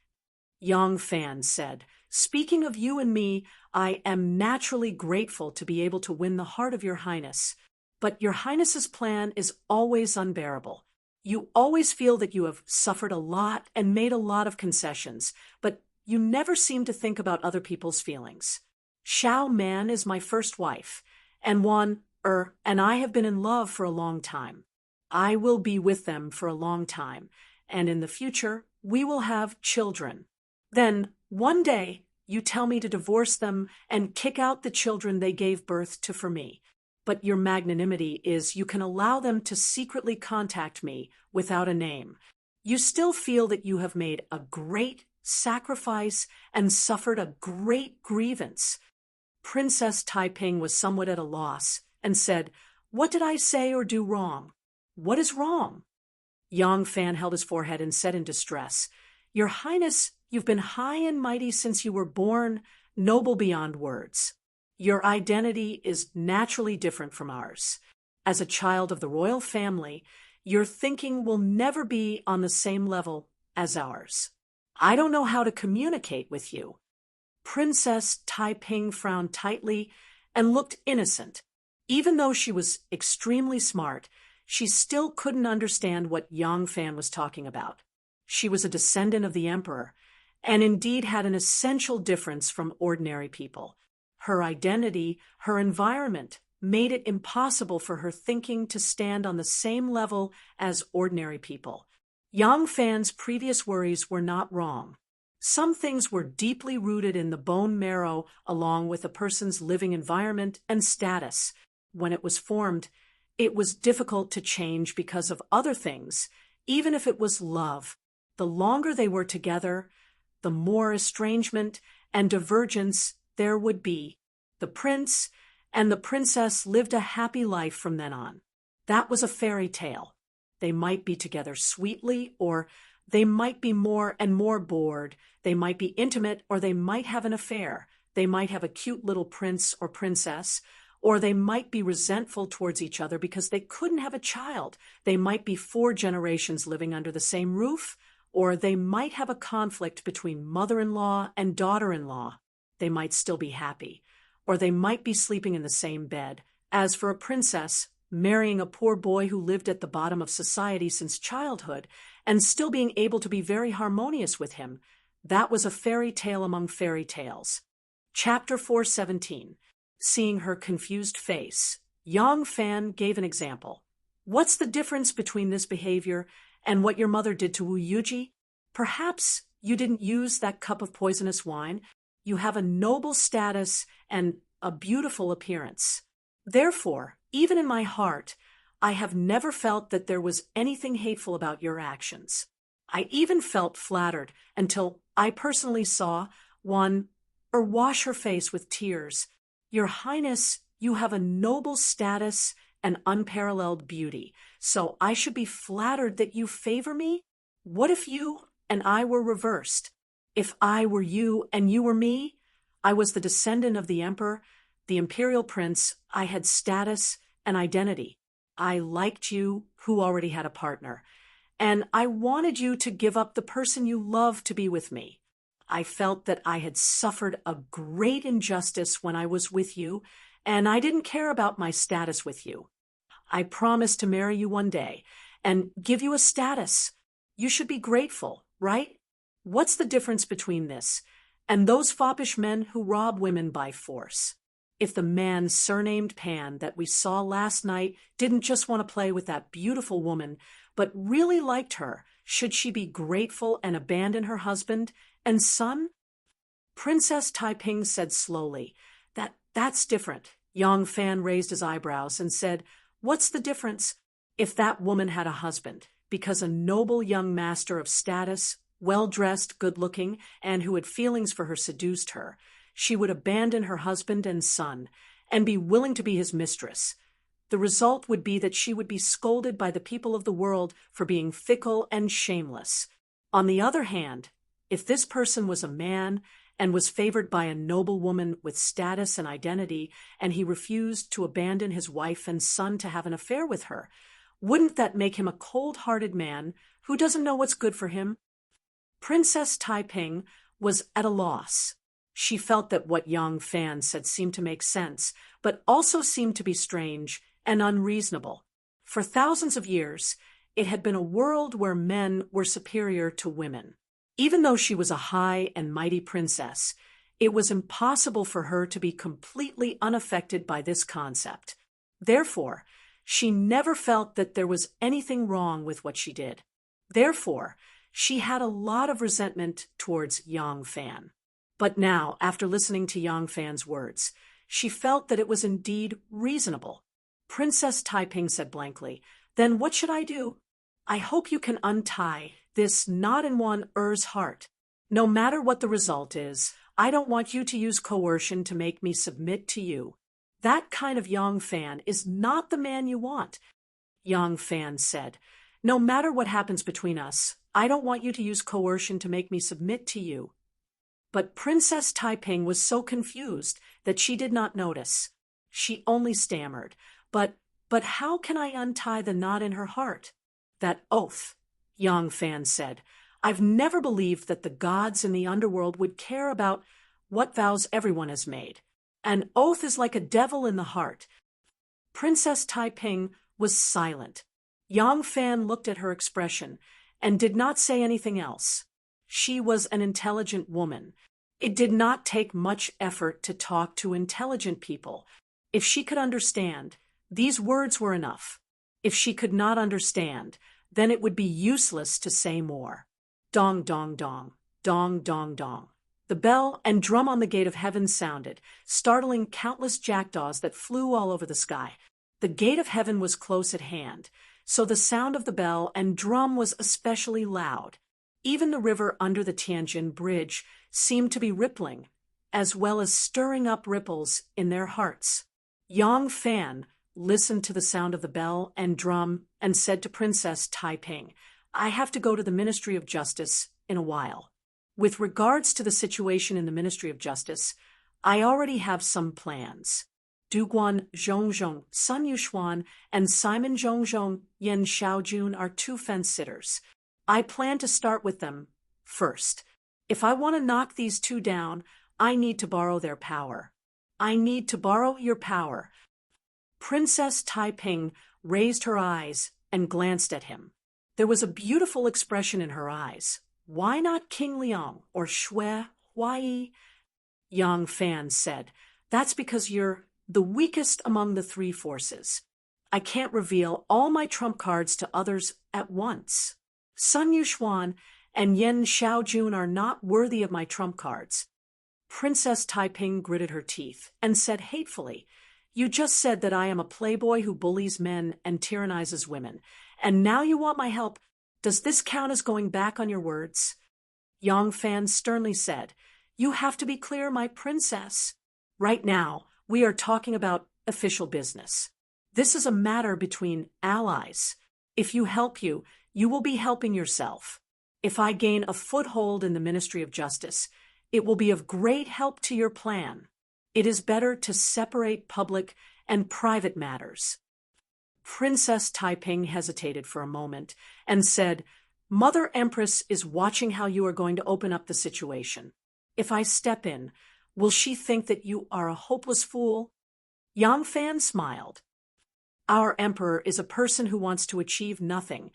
Yang Fan said, Speaking of you and me, I am naturally grateful to be able to win the heart of your highness. But your highness's plan is always unbearable. You always feel that you have suffered a lot and made a lot of concessions, but you never seem to think about other people's feelings. Xiao Man is my first wife, and I have been in love for a long time. I will be with them for a long time, and in the future, we will have children. Then, one day, you tell me to divorce them and kick out the children they gave birth to for me. But your magnanimity is you can allow them to secretly contact me without a name. You still feel that you have made a great sacrifice and suffered a great grievance. Princess Taiping was somewhat at a loss and said, "What did I say or do wrong? What is wrong?" Yang Fan held his forehead and said in distress, "Your Highness, you've been high and mighty since you were born, noble beyond words. Your identity is naturally different from ours. As a child of the royal family, your thinking will never be on the same level as ours. I don't know how to communicate with you." Princess Taiping frowned tightly and looked innocent. Even though she was extremely smart, she still couldn't understand what Yang Fan was talking about. She was a descendant of the emperor, and indeed had an essential difference from ordinary people. Her identity, her environment, made it impossible for her thinking to stand on the same level as ordinary people. Yang Fan's previous worries were not wrong. Some things were deeply rooted in the bone marrow along with a person's living environment and status. When it was formed, it was difficult to change because of other things, even if it was love. The longer they were together, the more estrangement and divergence there would be. The prince and the princess lived a happy life from then on. That was a fairy tale. They might be together sweetly, or they might be more and more bored. They might be intimate, or they might have an affair. They might have a cute little prince or princess, or they might be resentful towards each other because they couldn't have a child. They might be 4 generations living under the same roof, or they might have a conflict between mother-in-law and daughter-in-law. They might still be happy, or they might be sleeping in the same bed. As for a princess, marrying a poor boy who lived at the bottom of society since childhood and still being able to be very harmonious with him, that was a fairy tale among fairy tales. Chapter 417. Seeing her confused face, Yang Fan gave an example. "What's the difference between this behavior and what your mother did to Wu Yuji? Perhaps you didn't use that cup of poisonous wine. You have a noble status and a beautiful appearance. Therefore, even in my heart, I have never felt that there was anything hateful about your actions. I even felt flattered until I personally saw one wash her face with tears. Your Highness, you have a noble status and unparalleled beauty, so I should be flattered that you favor me? What if you and I were reversed? If I were you and you were me, I was the descendant of the emperor, the imperial prince, I had status and identity. I liked you, who already had a partner, and I wanted you to give up the person you love to be with me. I felt that I had suffered a great injustice when I was with you, and I didn't care about my status with you. I promised to marry you one day and give you a status. You should be grateful, right? What's the difference between this and those foppish men who rob women by force? If the man surnamed Pan that we saw last night didn't just want to play with that beautiful woman, but really liked her, should she be grateful and abandon her husband and son?" Princess Taiping said slowly, That's different." Yang Fan raised his eyebrows and said, "What's the difference? If that woman had a husband, because a noble young master of status, well-dressed, good-looking, and who had feelings for her seduced her, she would abandon her husband and son and be willing to be his mistress. The result would be that she would be scolded by the people of the world for being fickle and shameless. On the other hand, if this person was a man and was favored by a noble woman with status and identity, and he refused to abandon his wife and son to have an affair with her, wouldn't that make him a cold-hearted man who doesn't know what's good for him?" Princess Taiping was at a loss. She felt that what Yang Fan said seemed to make sense, but also seemed to be strange and unreasonable. For thousands of years, it had been a world where men were superior to women. Even though she was a high and mighty princess, it was impossible for her to be completely unaffected by this concept. Therefore, She never felt that there was anything wrong with what she did. Therefore, she had a lot of resentment towards Yang Fan. But now, after listening to Yang Fan's words, she felt that it was indeed reasonable. Princess Taiping said blankly, "Then what should I do? I hope you can untie this knot in one Er's heart. No matter what the result is, I don't want you to use coercion to make me submit to you. That kind of Yang Fan is not the man you want." Yang Fan said, "No matter what happens between us, I don't want you to use coercion to make me submit to you." But Princess Taiping was so confused that she did not notice. She only stammered, But how can I untie the knot in her heart?" "That oath," Yang Fan said. "I've never believed that the gods in the underworld would care about what vows everyone has made. An oath is like a devil in the heart." Princess Taiping was silent. Yang Fan looked at her expression and did not say anything else. She was an intelligent woman. It did not take much effort to talk to intelligent people. If she could understand, these words were enough. If she could not understand, then it would be useless to say more. Dong, dong, dong, dong, dong, dong. The bell and drum on the gate of heaven sounded, startling countless jackdaws that flew all over the sky. The gate of heaven was close at hand, so the sound of the bell and drum was especially loud. Even the river under the Tianjin Bridge seemed to be rippling, as well as stirring up ripples in their hearts. Yang Fan listened to the sound of the bell and drum and said to Princess Taiping, "I have to go to the Ministry of Justice in a while. With regards to the situation in the Ministry of Justice, I already have some plans. Duguan Zhongzhong, Sun Yuxuan, and Simon Zhongzhong Yen Xiaojun are 2 fence-sitters. I plan to start with them first. If I want to knock these 2 down, I need to borrow their power. I need to borrow your power." Princess Taiping raised her eyes and glanced at him. There was a beautiful expression in her eyes. "Why not King Liang or Shui Huai?" Yang Fan said, "That's because you're the weakest among the 3 forces. I can't reveal all my trump cards to others at once. Sun Yuxuan and Yen Xiaojun are not worthy of my trump cards." Princess Taiping gritted her teeth and said hatefully, "You just said that I am a playboy who bullies men and tyrannizes women, and now you want my help. Does this count as going back on your words?" Yang Fan sternly said, "You have to be clear, my princess. Right now, we are talking about official business. This is a matter between allies. If you help you will be helping yourself. If I gain a foothold in the Ministry of Justice, it will be of great help to your plan. It is better to separate public and private matters." Princess Taiping hesitated for a moment and said, "Mother Empress is watching how you are going to open up the situation. If I step in, will she think that you are a hopeless fool?" Yang Fan smiled. "Our emperor is a person who wants to achieve nothing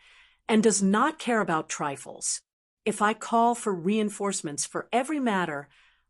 and does not care about trifles. If I call for reinforcements for every matter,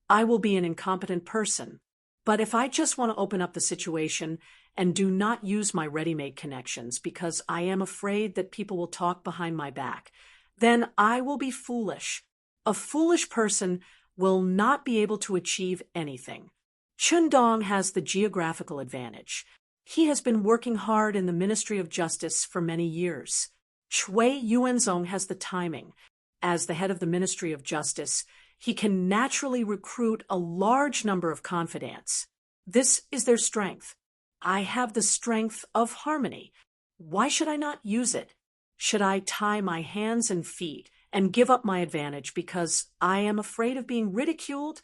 I will be an incompetent person. But if I just want to open up the situation and do not use my ready-made connections because I am afraid that people will talk behind my back, then I will be foolish. A foolish person will not be able to achieve anything. Chundong has the geographical advantage. He has been working hard in the Ministry of Justice for many years. Chui Yuanzong has the timing. As the head of the Ministry of Justice, he can naturally recruit a large number of confidants. This is their strength. I have the strength of harmony. Why should I not use it? Should I tie my hands and feet and give up my advantage because I am afraid of being ridiculed?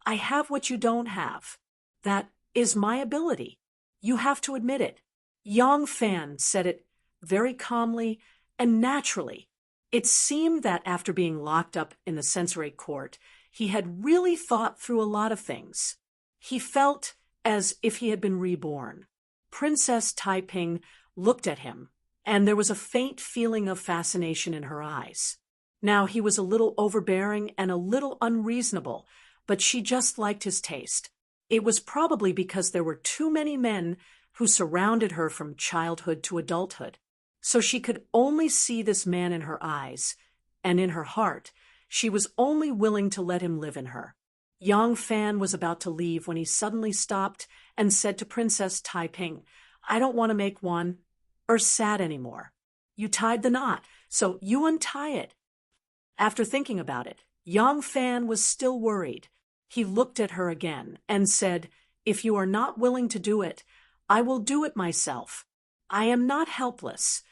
I have what you don't have. That is my ability. You have to admit it." Yang Fan said it very calmly and naturally. It seemed that after being locked up in the sensory court, he had really thought through a lot of things. He felt as if he had been reborn. Princess Taiping looked at him, and there was a faint feeling of fascination in her eyes. Now he was a little overbearing and a little unreasonable, but she just liked his taste. It was probably because there were too many men who surrounded her from childhood to adulthood. So she could only see this man in her eyes, and in her heart, she was only willing to let him live in her. Yang Fan was about to leave when he suddenly stopped and said to Princess Taiping, "I don't want to make one sad anymore. You tied the knot, so you untie it." After thinking about it, Yang Fan was still worried. He looked at her again and said, "If you are not willing to do it, I will do it myself. I am not helpless.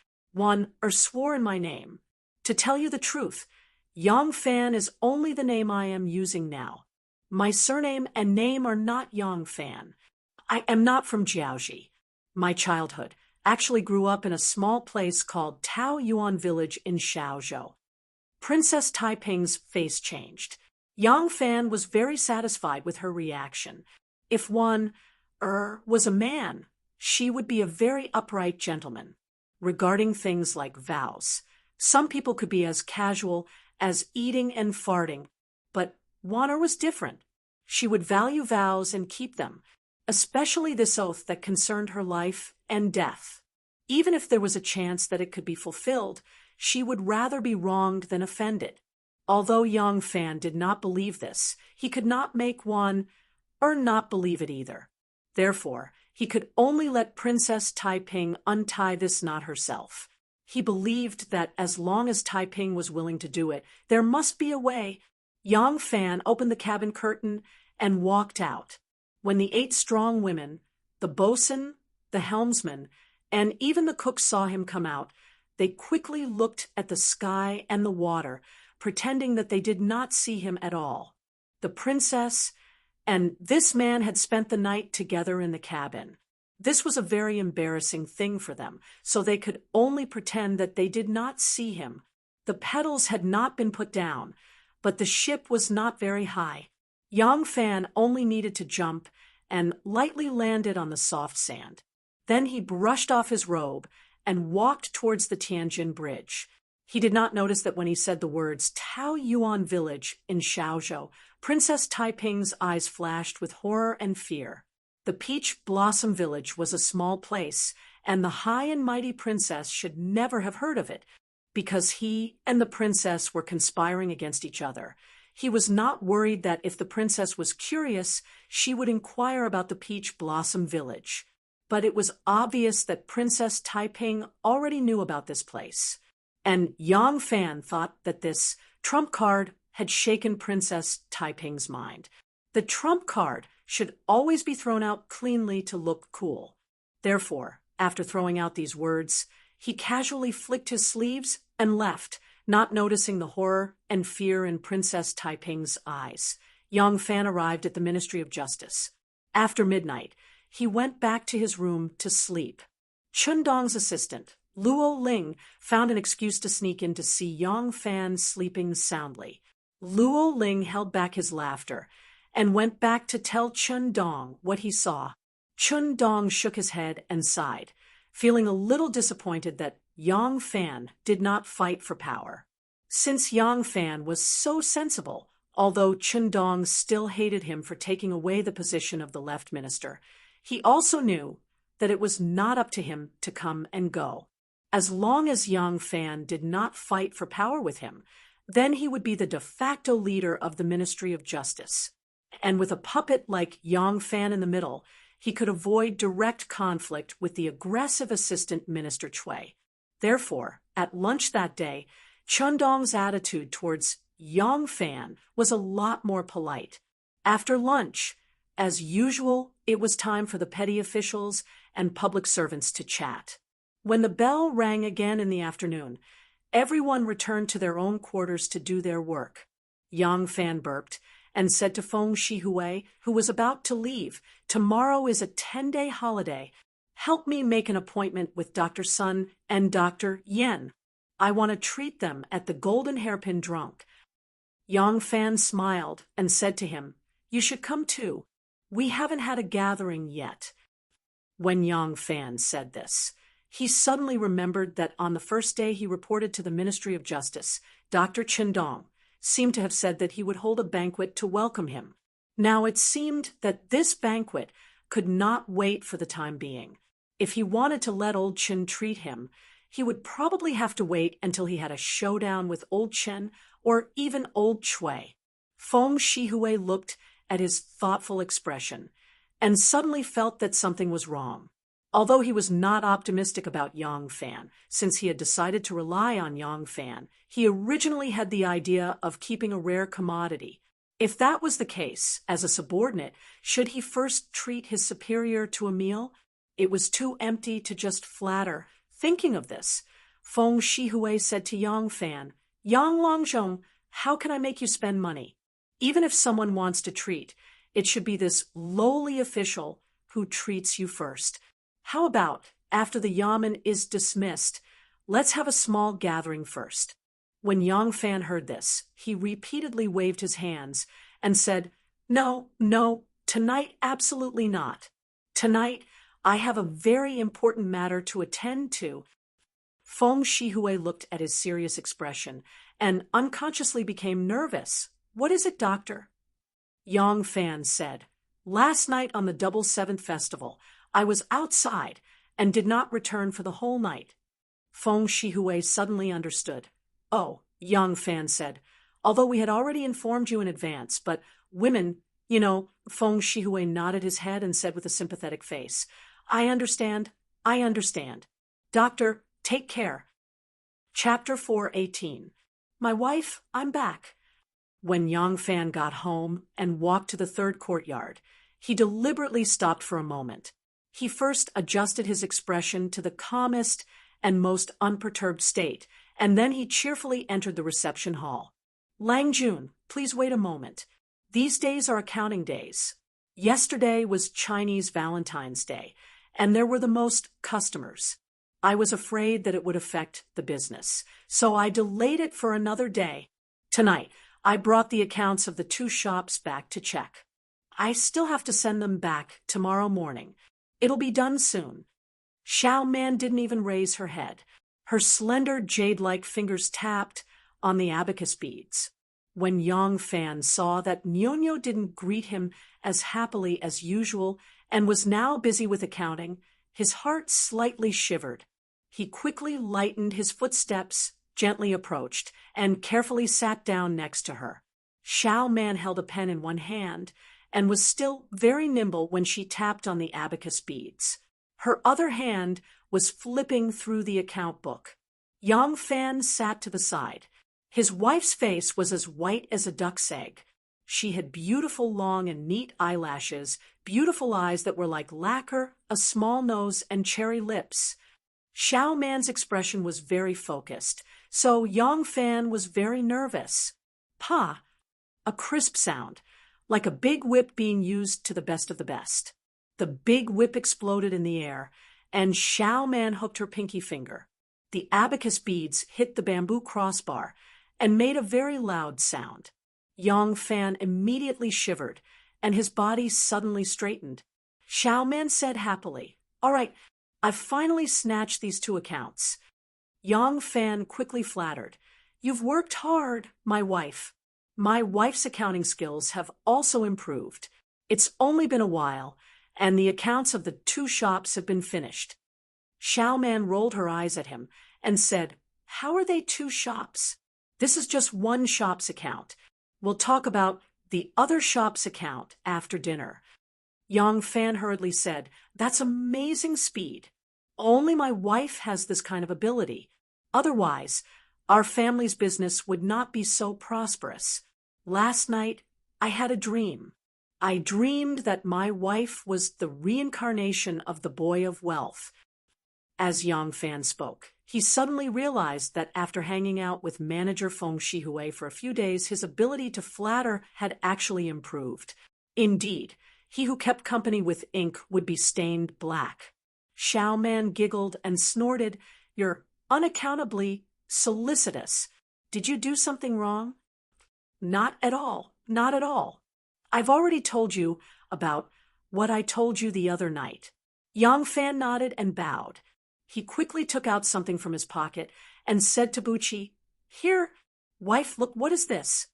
Swore in my name. To tell you the truth, Yang Fan is only the name I am using now. My surname and name are not Yang Fan. I am not from Jiaoji. My childhood actually grew up in a small place called Taoyuan Village in Shaozhou." Princess Taiping's face changed. Yang Fan was very satisfied with her reaction. If one was a man, she would be a very upright gentleman. Regarding things like vows, some people could be as casual as eating and farting, but Wanner was different. She would value vows and keep them, especially this oath that concerned her life and death. Even if there was a chance that it could be fulfilled, she would rather be wronged than offended. Although Yang Fan did not believe this, he could not make one not believe it either. Therefore, he could only let Princess Taiping untie this knot herself. He believed that as long as Taiping was willing to do it, there must be a way. Yang Fan opened the cabin curtain and walked out. When the 8 strong women, the bosun, the helmsman, and even the cook saw him come out, they quickly looked at the sky and the water, pretending that they did not see him at all. The princess and this man had spent the night together in the cabin. This was a very embarrassing thing for them, so they could only pretend that they did not see him. The pedals had not been put down, but the ship was not very high. Yang Fan only needed to jump and lightly landed on the soft sand. Then he brushed off his robe and walked towards the Tianjin Bridge. He did not notice that when he said the words Taoyuan Village in Shaozhou, Princess Taiping's eyes flashed with horror and fear. The Peach Blossom Village was a small place, and the high and mighty princess should never have heard of it, because he and the princess were conspiring against each other. He was not worried that if the princess was curious, she would inquire about the Peach Blossom Village. But it was obvious that Princess Taiping already knew about this place. And Yang Fan thought that this trump card had shaken Princess Taiping's mind. The trump card should always be thrown out cleanly to look cool. Therefore, after throwing out these words, he casually flicked his sleeves and left, not noticing the horror and fear in Princess Taiping's eyes. Yang Fan arrived at the Ministry of Justice. After midnight, he went back to his room to sleep. Chun Dong's assistant, Luo Ling, found an excuse to sneak in to see Yang Fan sleeping soundly. Luo Ling held back his laughter and went back to tell Chun Dong what he saw. Chun Dong shook his head and sighed, feeling a little disappointed that Yang Fan did not fight for power. Since Yang Fan was so sensible, although Chun Dong still hated him for taking away the position of the left minister, he also knew that it was not up to him to come and go. As long as Yang Fan did not fight for power with him, then he would be the de facto leader of the Ministry of Justice. And with a puppet like Yang Fan in the middle, he could avoid direct conflict with the aggressive assistant Minister Cui. Therefore, at lunch that day, Chun Dong's attitude towards Yang Fan was a lot more polite. After lunch, as usual, it was time for the petty officials and public servants to chat. When the bell rang again in the afternoon, everyone returned to their own quarters to do their work. Yang Fan burped and said to Feng Shihui, who was about to leave, "Tomorrow is a 10-day holiday. Help me make an appointment with Dr. Sun and Dr. Yen. I want to treat them at the Golden Hairpin Drunk." Yang Fan smiled and said to him, "You should come too. We haven't had a gathering yet." When Yang Fan said this, he suddenly remembered that on the first day he reported to the Ministry of Justice, Dr. Chun Dong seemed to have said that he would hold a banquet to welcome him. Now it seemed that this banquet could not wait for the time being. If he wanted to let old Chen treat him, he would probably have to wait until he had a showdown with old Chen or even old Chui. Feng Shihui looked at his thoughtful expression and suddenly felt that something was wrong. Although he was not optimistic about Yang Fan, since he had decided to rely on Yang Fan, he originally had the idea of keeping a rare commodity. If that was the case, as a subordinate, should he first treat his superior to a meal? It was too empty to just flatter. Thinking of this, Feng Shihui said to Yang Fan, "Yang Longzhong, how can I make you spend money? Even if someone wants to treat, it should be this lowly official who treats you first. How about, after the yamen is dismissed, let's have a small gathering first?" When Yang Fan heard this, he repeatedly waved his hands and said, "No, no, tonight absolutely not. Tonight I have a very important matter to attend to." Feng Shihui looked at his serious expression and unconsciously became nervous. "What is it, doctor?" Yang Fan said, "Last night on the Double Seventh Festival, I was outside and did not return for the whole night." Feng Shihui suddenly understood. "Oh," Yang Fan said, "although we had already informed you in advance, but women, you know," Feng Shihui nodded his head and said with a sympathetic face, I understand. Doctor, take care." Chapter 4:18. My wife, I'm back. When Yang Fan got home and walked to the third courtyard, he deliberately stopped for a moment. He first adjusted his expression to the calmest and most unperturbed state, and then he cheerfully entered the reception hall. "Lang Jun, please wait a moment. These days are accounting days. Yesterday was Chinese Valentine's Day, and there were the most customers. I was afraid that it would affect the business, so I delayed it for another day. Tonight, I brought the accounts of the 2 shops back to check. I still have to send them back tomorrow morning. It'll be done soon." Xiao Man didn't even raise her head. Her slender jade-like fingers tapped on the abacus beads. When Yang Fan saw that Nyonyo didn't greet him as happily as usual and was now busy with accounting, his heart slightly shivered. He quickly lightened his footsteps, gently approached, and carefully sat down next to her. Xiao Man held a pen in one hand and was still very nimble when she tapped on the abacus beads. Her other hand was flipping through the account book. Yang Fan sat to the side. His wife's face was as white as a duck's egg. She had beautiful long and neat eyelashes, beautiful eyes that were like lacquer, a small nose, and cherry lips. Xiao Man's expression was very focused, so Yang Fan was very nervous. Pa! A crisp sound, like a big whip being used to the best of the best. The big whip exploded in the air, and Xiao Man hooked her pinky finger. The abacus beads hit the bamboo crossbar and made a very loud sound. Yang Fan immediately shivered, and his body suddenly straightened. Xiao Man said happily, "All right, I've finally snatched these 2 accounts." Yang Fan quickly flattered, "You've worked hard, my wife. My wife's accounting skills have also improved. It's only been a while, and the accounts of the 2 shops have been finished." Xiao Man rolled her eyes at him and said, "How are they 2 shops? This is just 1 shop's account. We'll talk about the other shop's account after dinner." Yang Fan hurriedly said, "That's amazing speed. Only my wife has this kind of ability. Otherwise, our family's business would not be so prosperous. Last night, I had a dream. I dreamed that my wife was the reincarnation of the boy of wealth." As Yang Fan spoke, he suddenly realized that after hanging out with manager Feng Shihui for a few days, his ability to flatter had actually improved. Indeed, he who kept company with ink would be stained black. Xiao Man giggled and snorted, "You're unaccountably solicitous. Did you do something wrong?" "Not at all, not at all. I've already told you about what I told you the other night." Yang Fan nodded and bowed. He quickly took out something from his pocket and said to Buchi, "Here, wife, look, what is this?"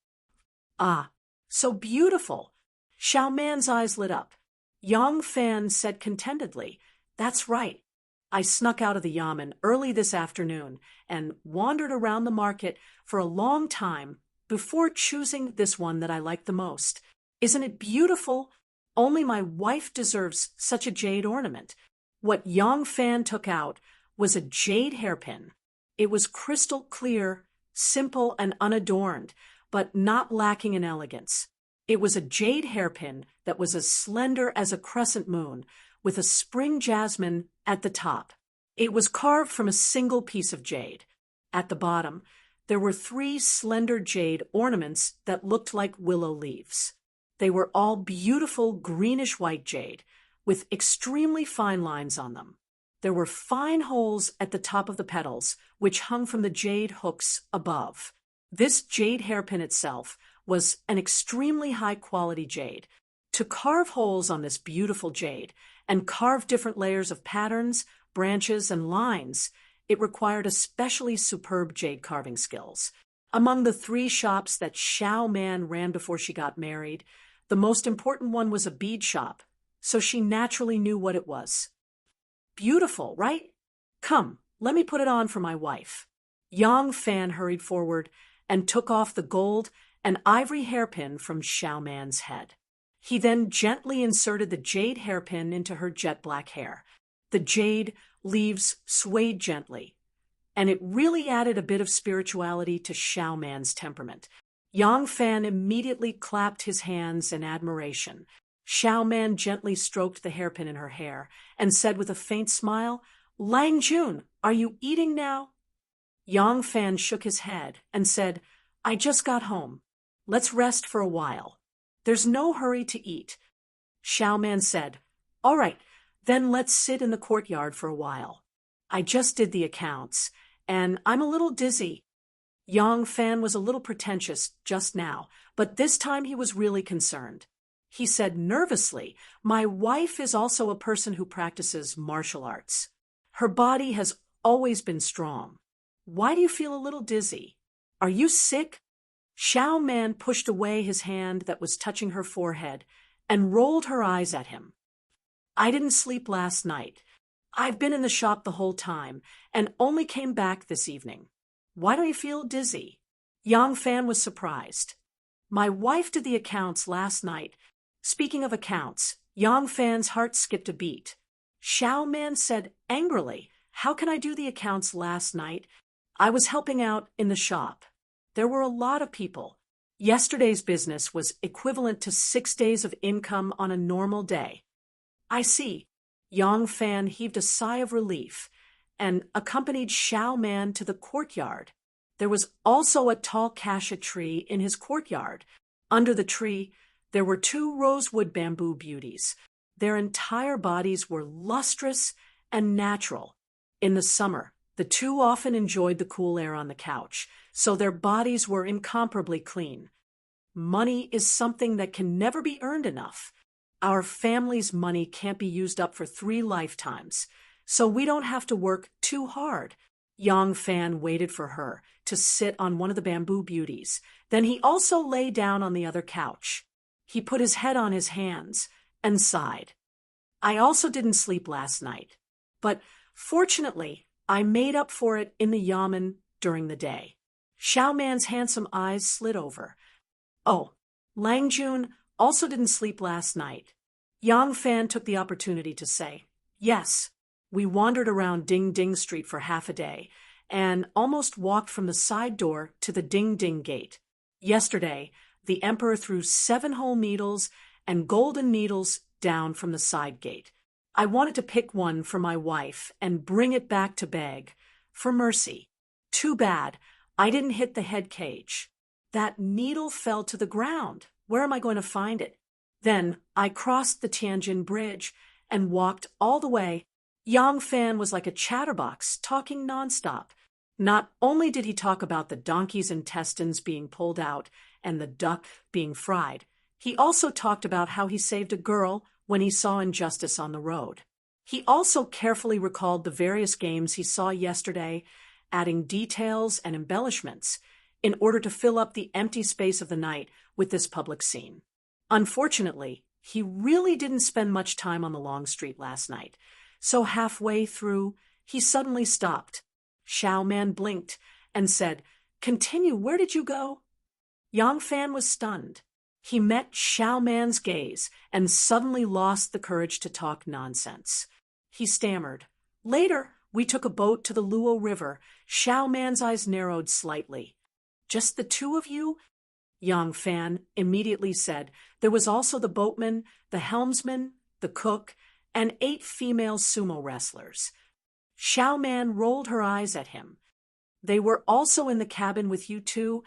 "Ah, so beautiful." Xiao Man's eyes lit up. Yang Fan said contentedly, "That's right. I snuck out of the yamen early this afternoon and wandered around the market for a long time before choosing this one that I like the most. Isn't it beautiful? Only my wife deserves such a jade ornament. What Yang Fan took out was a jade hairpin. It was crystal clear, simple and unadorned, but not lacking in elegance. It was a jade hairpin that was as slender as a crescent moon, with a spring jasmine at the top. It was carved from a single piece of jade. At the bottom, there were 3 slender jade ornaments that looked like willow leaves. They were all beautiful greenish-white jade, with extremely fine lines on them. There were fine holes at the top of the petals, which hung from the jade hooks above. This jade hairpin itself was an extremely high-quality jade. To carve holes on this beautiful jade and carve different layers of patterns, branches, and lines, it required especially superb jade carving skills. Among the 3 shops that Xiao Man ran before she got married, the most important one was a bead shop, so she naturally knew what it was. Beautiful, right? Come, let me put it on for my wife. Yang Fan hurried forward and took off the gold and ivory hairpin from Xiao Man's head. He then gently inserted the jade hairpin into her jet black hair. The jade leaves swayed gently, and it really added a bit of spirituality to Xiao Man's temperament. Yang Fan immediately clapped his hands in admiration. Xiao Man gently stroked the hairpin in her hair and said with a faint smile, "Lang Jun, are you eating now?" Yang Fan shook his head and said, "I just got home. Let's rest for a while. There's no hurry to eat." Xiao Man said, "All right, then let's sit in the courtyard for a while. I just did the accounts, and I'm a little dizzy." Yang Fan was a little pretentious just now, but this time he was really concerned. He said nervously, "My wife is also a person who practices martial arts. Her body has always been strong. Why do you feel a little dizzy? Are you sick?" Xiao Man pushed away his hand that was touching her forehead and rolled her eyes at him. "I didn't sleep last night. I've been in the shop the whole time and only came back this evening. Why don't you feel dizzy?" Yang Fan was surprised. "My wife did the accounts last night." Speaking of accounts, Yang Fan's heart skipped a beat. Xiao Man said angrily, "How can I do the accounts last night? I was helping out in the shop. There were a lot of people. Yesterday's business was equivalent to 6 days of income on a normal day." "I see." Yang Fan heaved a sigh of relief and accompanied Xiao Man to the courtyard. There was also a tall cassia tree in his courtyard. Under the tree, there were 2 rosewood bamboo beauties. Their entire bodies were lustrous and natural. In the summer, the 2 often enjoyed the cool air on the couch, so their bodies were incomparably clean. Money is something that can never be earned enough. Our family's money can't be used up for 3 lifetimes, so we don't have to work too hard. Yang Fan waited for her to sit on one of the bamboo beauties. Then he also lay down on the other couch. He put his head on his hands and sighed. "I also didn't sleep last night, but fortunately, I made up for it in the yamen during the day." Xiao Man's handsome eyes slid over. "Oh, Lang Jun also didn't sleep last night." Yang Fan took the opportunity to say, "Yes, we wandered around Ding Ding Street for half a day and almost walked from the side door to the Ding Ding Gate. Yesterday, the emperor threw 7 whole needles and golden needles down from the side gate. I wanted to pick one for my wife and bring it back to beg for mercy. Too bad I didn't hit the head cage. That needle fell to the ground. Where am I going to find it? Then I crossed the Tianjin Bridge and walked all the way." Yang Fan was like a chatterbox, talking nonstop. Not only did he talk about the donkey's intestines being pulled out and the duck being fried, he also talked about how he saved a girl when he saw injustice on the road. He also carefully recalled the various games he saw yesterday, adding details and embellishments in order to fill up the empty space of the night with this public scene. Unfortunately, he really didn't spend much time on the long street last night. so halfway through, he suddenly stopped. Xiao Man blinked and said, "Continue, where did you go?" Yang Fan was stunned. He met Xiao Man's gaze and suddenly lost the courage to talk nonsense. He stammered, "Later, we took a boat to the Luo River." Xiao Man's eyes narrowed slightly. "Just the two of you?" Yang Fan immediately said. "There was also the boatman, the helmsman, the cook, and 8 female sumo wrestlers." Xiao Man rolled her eyes at him. "They were also in the cabin with you too?"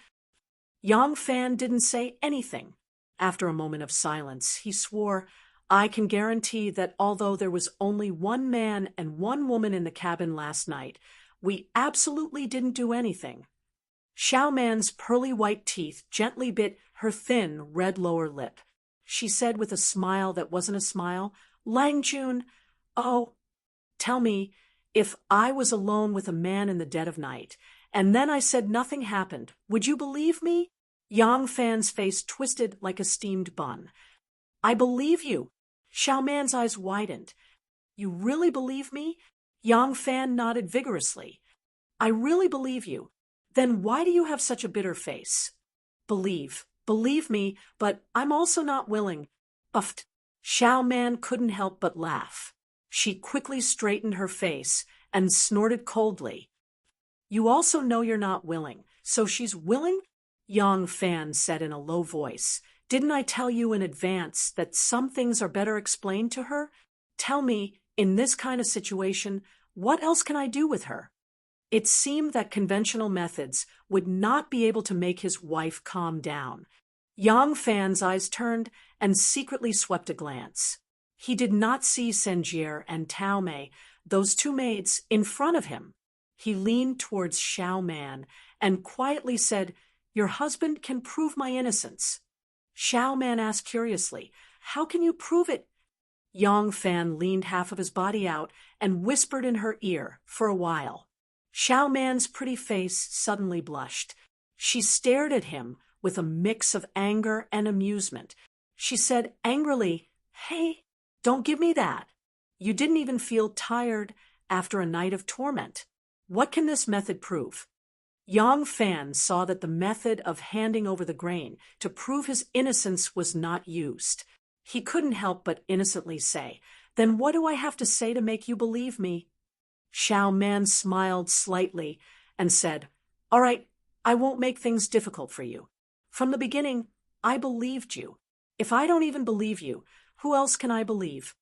Yang Fan didn't say anything. After a moment of silence, he swore, "I can guarantee that although there was only 1 man and 1 woman in the cabin last night, we absolutely didn't do anything." Xiao Man's pearly white teeth gently bit her thin, red lower lip. She said with a smile that wasn't a smile, "Lang Jun, oh, tell me, if I was alone with a man in the dead of night, and then I said nothing happened, would you believe me?" Yang Fan's face twisted like a steamed bun. "I believe you." Xiao Man's eyes widened. "You really believe me?" Yang Fan nodded vigorously. "I really believe you. Then why do you have such a bitter face?" Believe me, but I'm also not willing." Uffed. Xiao Man couldn't help but laugh. She quickly straightened her face and snorted coldly. "You also know you're not willing, so she's willing?" Yang Fan said in a low voice. "Didn't I tell you in advance that some things are better explained to her? Tell me, in this kind of situation, what else can I do with her?" It seemed that conventional methods would not be able to make his wife calm down. Yang Fan's eyes turned and secretly swept a glance. He did not see Senjier and Tao Mei, those 2 maids, in front of him. He leaned towards Xiao Man and quietly said, "Your husband can prove my innocence." Xiao Man asked curiously, "How can you prove it?" Yang Fan leaned half of his body out and whispered in her ear for a while. Xiao Man's pretty face suddenly blushed. She stared at him with a mix of anger and amusement. She said angrily, "Hey, don't give me that. You didn't even feel tired after a night of torment. What can this method prove?" Yang Fan saw that the method of handing over the grain to prove his innocence was not used. He couldn't help but innocently say, "Then what do I have to say to make you believe me?" Xiao Man smiled slightly and said, "All right, I won't make things difficult for you. From the beginning, I believed you. If I don't even believe you, who else can I believe?"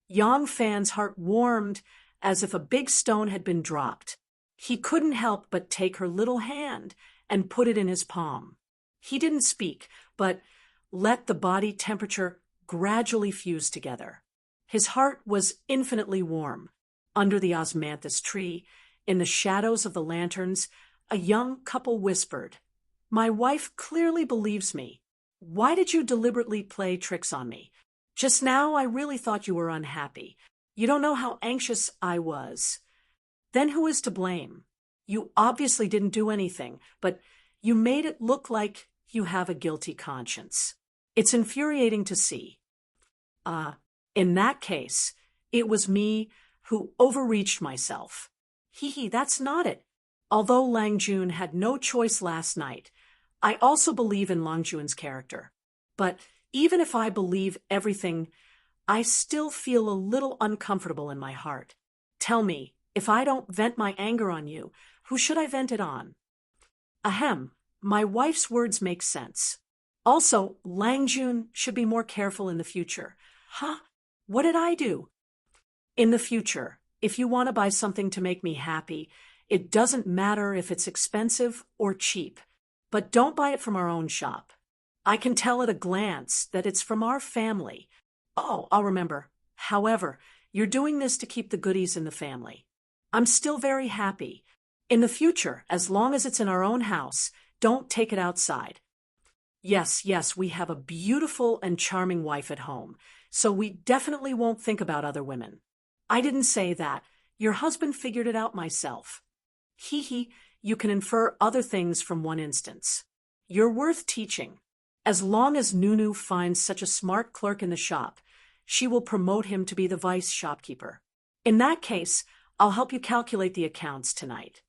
Yang Fan's heart warmed as if a big stone had been dropped. He couldn't help but take her little hand and put it in his palm. He didn't speak, but let the body temperature gradually fuse together. His heart was infinitely warm. Under the osmanthus tree, in the shadows of the lanterns, a young couple whispered, "My wife clearly believes me. Why did you deliberately play tricks on me? Just now I really thought you were unhappy. You don't know how anxious I was. Then who is to blame? You obviously didn't do anything, but you made it look like you have a guilty conscience. It's infuriating to see." In that case, it was me who overreached myself. That's not it. Although Lang Jun had no choice last night, I also believe in Lang Jun's character. But even if I believe everything, I still feel a little uncomfortable in my heart. Tell me, if I don't vent my anger on you, who should I vent it on? Ahem, my wife's words make sense. Also, Lang Jun should be more careful in the future. Huh? What did I do? In the future, if you want to buy something to make me happy, it doesn't matter if it's expensive or cheap. But don't buy it from our own shop. I can tell at a glance that it's from our family. Oh, I'll remember. However, you're doing this to keep the goodies in the family. I'm still very happy. In the future, as long as it's in our own house, don't take it outside. Yes, we have a beautiful and charming wife at home, so we definitely won't think about other women. I didn't say that. Your husband figured it out myself. You can infer other things from one instance. You're worth teaching. As long as Nunu finds such a smart clerk in the shop, she will promote him to be the vice shopkeeper. In that case, I'll help you calculate the accounts tonight.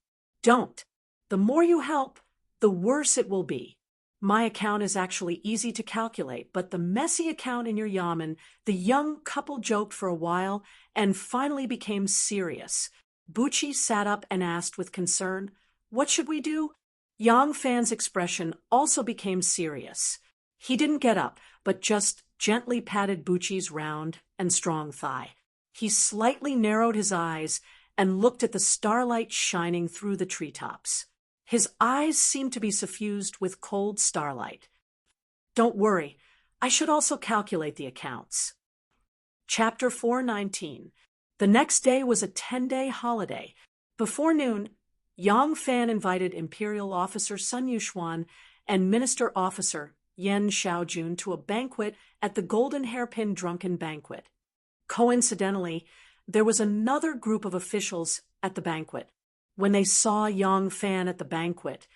Don't. The more you help, the worse it will be. My account is actually easy to calculate, but the messy account in your yamen, the young couple joked for a while and finally became serious. Bucci sat up and asked with concern, "What should we do?" Yang Fan's expression also became serious. He didn't get up, but just gently patted Bucci's round and strong thigh. He slightly narrowed his eyes and looked at the starlight shining through the treetops. His eyes seemed to be suffused with cold starlight. "Don't worry, I should also calculate the accounts." Chapter 419. The next day was a 10-day holiday. Before noon, Yang Fan invited Imperial Officer Sun Yuxuan and Minister Officer Yen Xiaojun to a banquet at the Golden Hairpin Drunken Banquet. Coincidentally, there was another group of officials at the banquet. When they saw Yang Fan at the banquet,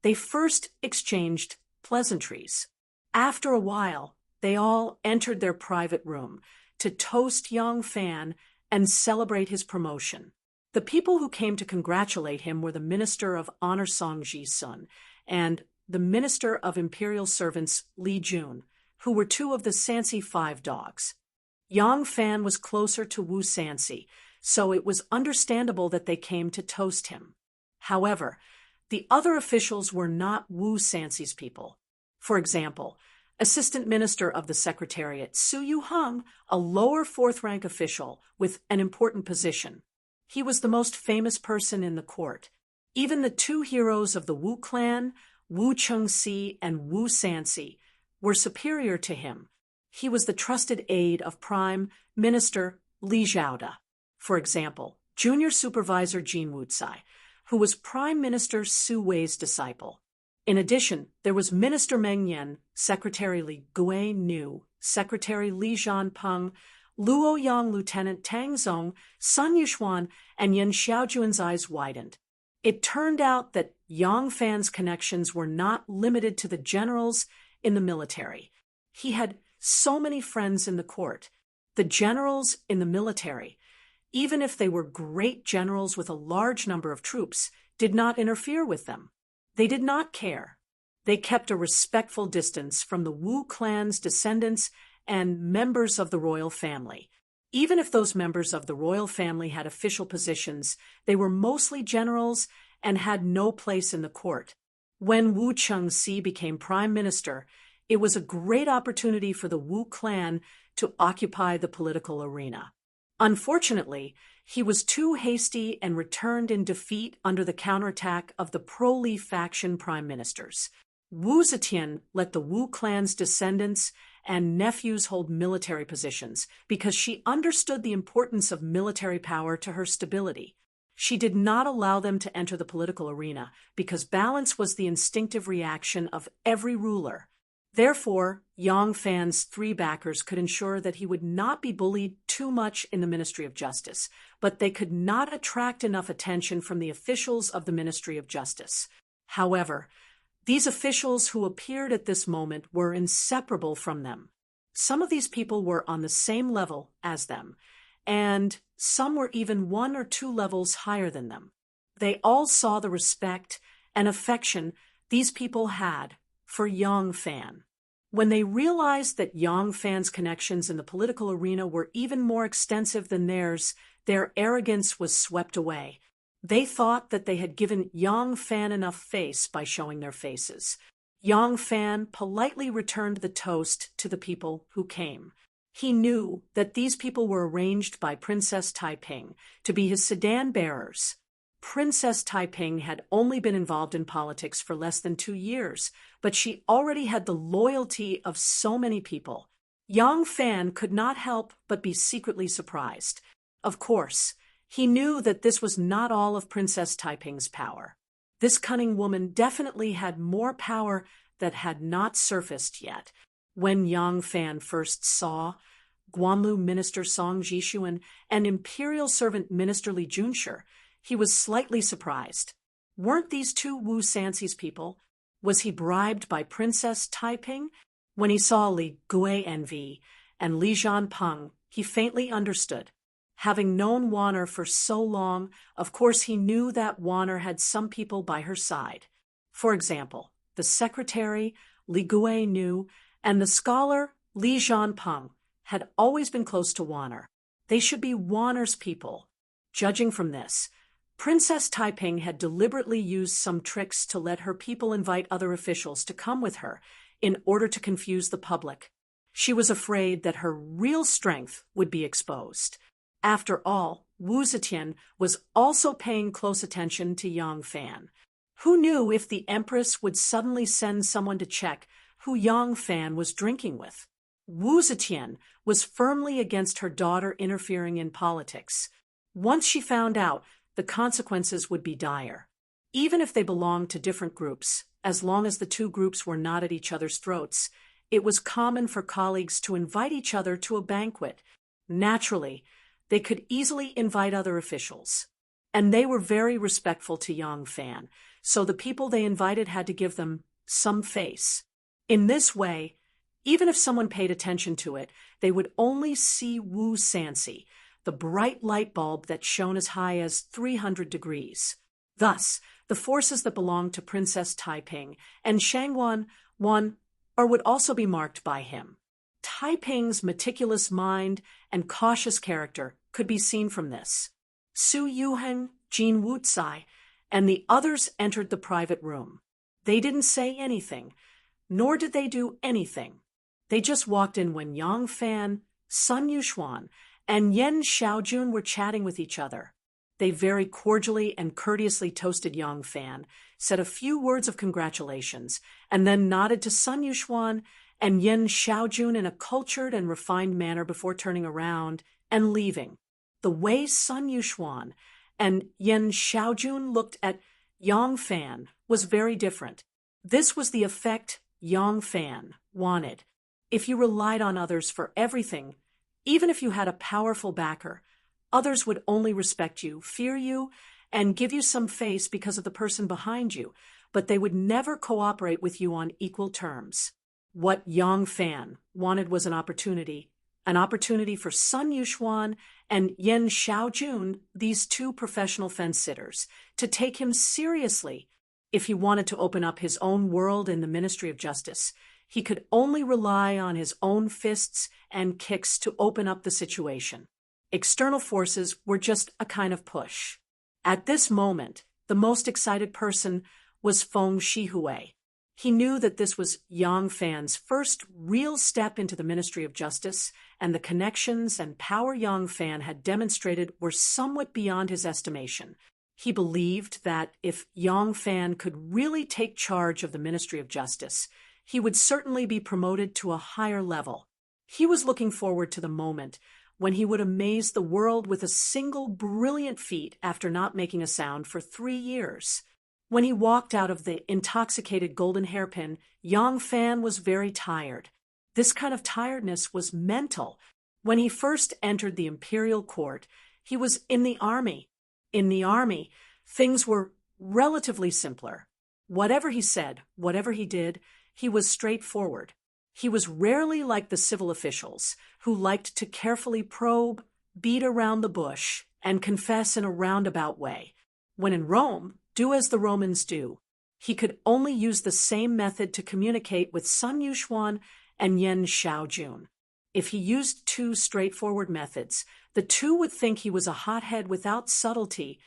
they first exchanged pleasantries. After a while, they all entered their private room to toast Yang Fan and celebrate his promotion. The people who came to congratulate him were the Minister of Honor Song Ji-sun and the Minister of Imperial Servants Li Jun, who were two of the Sansi 5 dogs. Yang Fan was closer to Wu Sansi, so it was understandable that they came to toast him. However, the other officials were not Wu Sansi's people. For example, Assistant Minister of the Secretariat Su Yu-hung, a lower fourth-rank official with an important position. He was the most famous person in the court. Even the two heroes of the Wu clan, Wu Chengxi and Wu Sansi, were superior to him. He was the trusted aide of Prime Minister Li Zhaoda. For example, Junior Supervisor Jin Wucai, who was Prime Minister Su Wei's disciple. In addition, there was Minister Meng Yan, Secretary Li Gui Nu, Secretary Li Zhanpeng, Luo Yang, Lieutenant Tang Zong, Sun Yuxuan, and Yen Xiaojun's eyes widened. It turned out that Yang Fan's connections were not limited to the generals in the military. He had so many friends in the court. The generals in the military, even if they were great generals with a large number of troops, did not interfere with them. They did not care. They kept a respectful distance from the Wu clan's descendants and members of the royal family. Even if those members of the royal family had official positions, they were mostly generals and had no place in the court. When Wu Chengxi became prime minister, it was a great opportunity for the Wu clan to occupy the political arena. Unfortunately, he was too hasty and returned in defeat under the counterattack of the pro-Li faction prime ministers. Wu Zetian let the Wu clan's descendants and nephews hold military positions because she understood the importance of military power to her stability. She did not allow them to enter the political arena because balance was the instinctive reaction of every ruler. Therefore, Yang Fan's 3 backers could ensure that he would not be bullied too much in the Ministry of Justice, but they could not attract enough attention from the officials of the Ministry of Justice. However, these officials who appeared at this moment were inseparable from them. Some of these people were on the same level as them, and some were even 1 or 2 levels higher than them. They all saw the respect and affection these people had for Yang Fan. When they realized that Yang Fan's connections in the political arena were even more extensive than theirs, their arrogance was swept away. They thought that they had given Yang Fan enough face by showing their faces. Yang Fan politely returned the toast to the people who came. He knew that these people were arranged by Princess Taiping to be his sedan bearers. Princess Taiping had only been involved in politics for less than 2 years, but she already had the loyalty of so many people. Yang Fan could not help but be secretly surprised. Of course, he knew that this was not all of Princess Taiping's power. This cunning woman definitely had more power that had not surfaced yet. When Yang Fan first saw Guanlu Minister Song Jishuan and Imperial Servant Minister Li Junshi, he was slightly surprised. Weren't these 2 Wu Sansi's people? Was he bribed by Princess Taiping? When he saw Li Gui Envy and Li Zhanpeng, he faintly understood. Having known Wanner for so long, of course he knew that Wanner had some people by her side. For example, the secretary, Li Gui knew, and the scholar, Li Jianpeng, had always been close to Wanner. They should be Wanner's people. Judging from this, Princess Taiping had deliberately used some tricks to let her people invite other officials to come with her in order to confuse the public. She was afraid that her real strength would be exposed. After all, Wu Zetian was also paying close attention to Yang Fan. Who knew if the Empress would suddenly send someone to check who Yang Fan was drinking with? Wu Zetian was firmly against her daughter interfering in politics. Once she found out, the consequences would be dire. Even if they belonged to different groups, as long as the two groups were not at each other's throats, it was common for colleagues to invite each other to a banquet. Naturally, they could easily invite other officials. And they were very respectful to Yang Fan, so the people they invited had to give them some face. In this way, even if someone paid attention to it, they would only see Wu Sansi, the bright light bulb that shone as high as 300 degrees. Thus, the forces that belonged to Princess Taiping and Shangwan would also be marked by him. Taiping's meticulous mind and cautious character could be seen from this. Su Yuheng, Jin Wucai, and the others entered the private room. They didn't say anything, nor did they do anything. They just walked in when Yang Fan, Sun Yuxuan, and Yen Xiaojun were chatting with each other. They very cordially and courteously toasted Yang Fan, said a few words of congratulations, and then nodded to Sun Yuxuan and Yen Xiaojun in a cultured and refined manner before turning around and leaving. The way Sun Yuxuan and Yen Xiaojun looked at Yang Fan was very different. This was the effect Yang Fan wanted. If you relied on others for everything, even if you had a powerful backer, others would only respect you, fear you, and give you some face because of the person behind you, but they would never cooperate with you on equal terms. What Yang Fan wanted was an opportunity for Sun Yuxuan and Yen Xiaojun, these two professional fence-sitters, to take him seriously. If he wanted to open up his own world in the Ministry of Justice, he could only rely on his own fists and kicks to open up the situation. External forces were just a kind of push. At this moment, the most excited person was Feng Shihui. He knew that this was Yang Fan's first real step into the Ministry of Justice, and the connections and power Yang Fan had demonstrated were somewhat beyond his estimation. He believed that if Yang Fan could really take charge of the Ministry of Justice, he would certainly be promoted to a higher level. He was looking forward to the moment when he would amaze the world with a single brilliant feat after not making a sound for 3 years. When he walked out of the intoxicated golden hairpin, Yang Fan was very tired. This kind of tiredness was mental. When he first entered the imperial court, he was in the army. In the army, things were relatively simpler. Whatever he said, whatever he did, he was straightforward. He was rarely like the civil officials, who liked to carefully probe, beat around the bush, and confess in a roundabout way. When in Rome, do as the Romans do. He could only use the same method to communicate with Sun Yuxuan and Yen Xiaojun. If he used two straightforward methods, the two would think he was a hothead without subtlety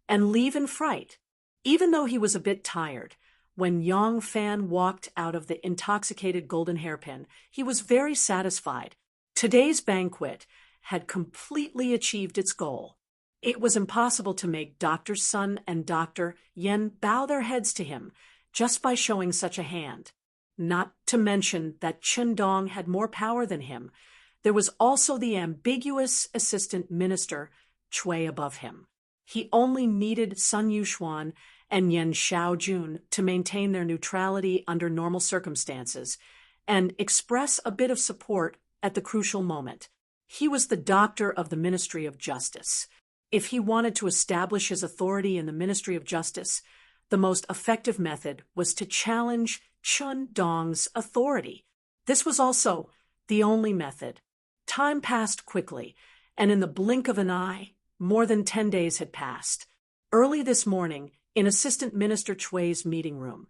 and leave in fright. Even though he was a bit tired, when Yang Fan walked out of the intoxicated golden hairpin, he was very satisfied. Today's banquet had completely achieved its goal. It was impossible to make Dr. Sun and Dr. Yen bow their heads to him just by showing such a hand. Not to mention that Chen Dong had more power than him. There was also the ambiguous assistant minister, Cui, above him. He only needed Sun Yuxuan and Yen Xiaojun to maintain their neutrality under normal circumstances and express a bit of support at the crucial moment. He was the doctor of the Ministry of Justice. If he wanted to establish his authority in the Ministry of Justice, the most effective method was to challenge Chen Dong's authority. This was also the only method. Time passed quickly, and in the blink of an eye, more than 10 days had passed. Early this morning, in Assistant Minister Chui's meeting room,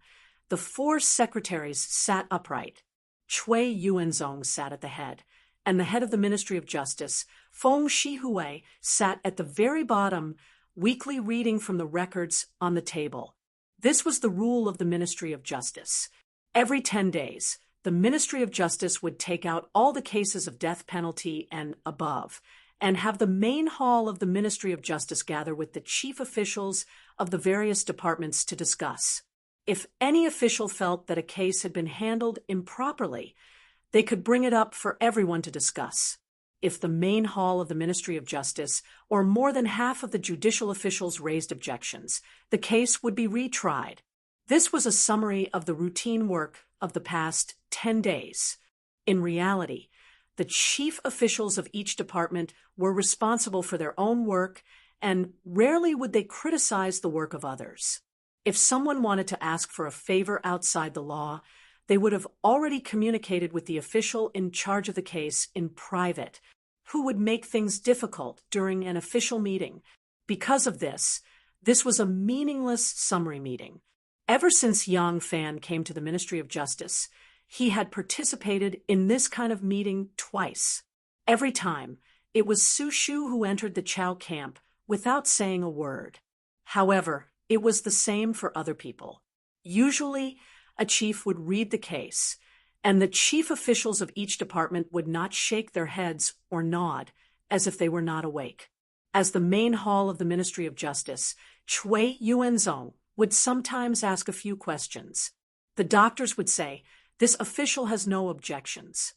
the 4 secretaries sat upright. Chui Yuanzong sat at the head, and the head of the Ministry of Justice, Feng Shihui, sat at the very bottom, weekly reading from the records on the table. This was the rule of the Ministry of Justice. Every 10 days, the Ministry of Justice would take out all the cases of death penalty and above, and have the main hall of the Ministry of Justice gather with the chief officials of the various departments to discuss. If any official felt that a case had been handled improperly, they could bring it up for everyone to discuss. If the main hall of the Ministry of Justice, or more than half of the judicial officials, raised objections, the case would be retried. This was a summary of the routine work of the past 10 days. In reality, the chief officials of each department were responsible for their own work, and rarely would they criticize the work of others. If someone wanted to ask for a favor outside the law, they would have already communicated with the official in charge of the case in private, who would make things difficult during an official meeting. Because of this was a meaningless summary meeting. Ever since Yang Fan came to the Ministry of Justice, he had participated in this kind of meeting twice. Every time, it was Su Shu who entered the Chow camp without saying a word. However, it was the same for other people. Usually, a chief would read the case, and the chief officials of each department would not shake their heads or nod as if they were not awake. As the main hall of the Ministry of Justice, Chui Yuanzong would sometimes ask a few questions. The doctors would say, "This official has no objections."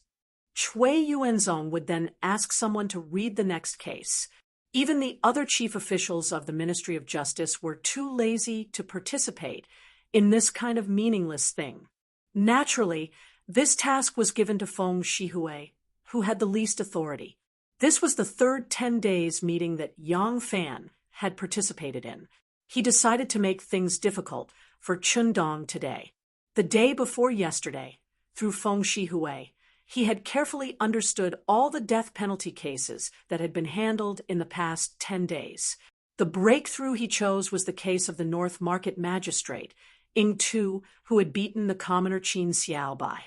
Chui Yuanzong would then ask someone to read the next case. Even the other chief officials of the Ministry of Justice were too lazy to participate in this kind of meaningless thing. Naturally, this task was given to Feng Shihui, who had the least authority. This was the third 10 days meeting that Yang Fan had participated in. He decided to make things difficult for Chundong today. The day before yesterday, through Feng Shihui, he had carefully understood all the death penalty cases that had been handled in the past 10 days. The breakthrough he chose was the case of the North Market magistrate, Ing Tu, who had beaten the commoner Qin Xiaobai.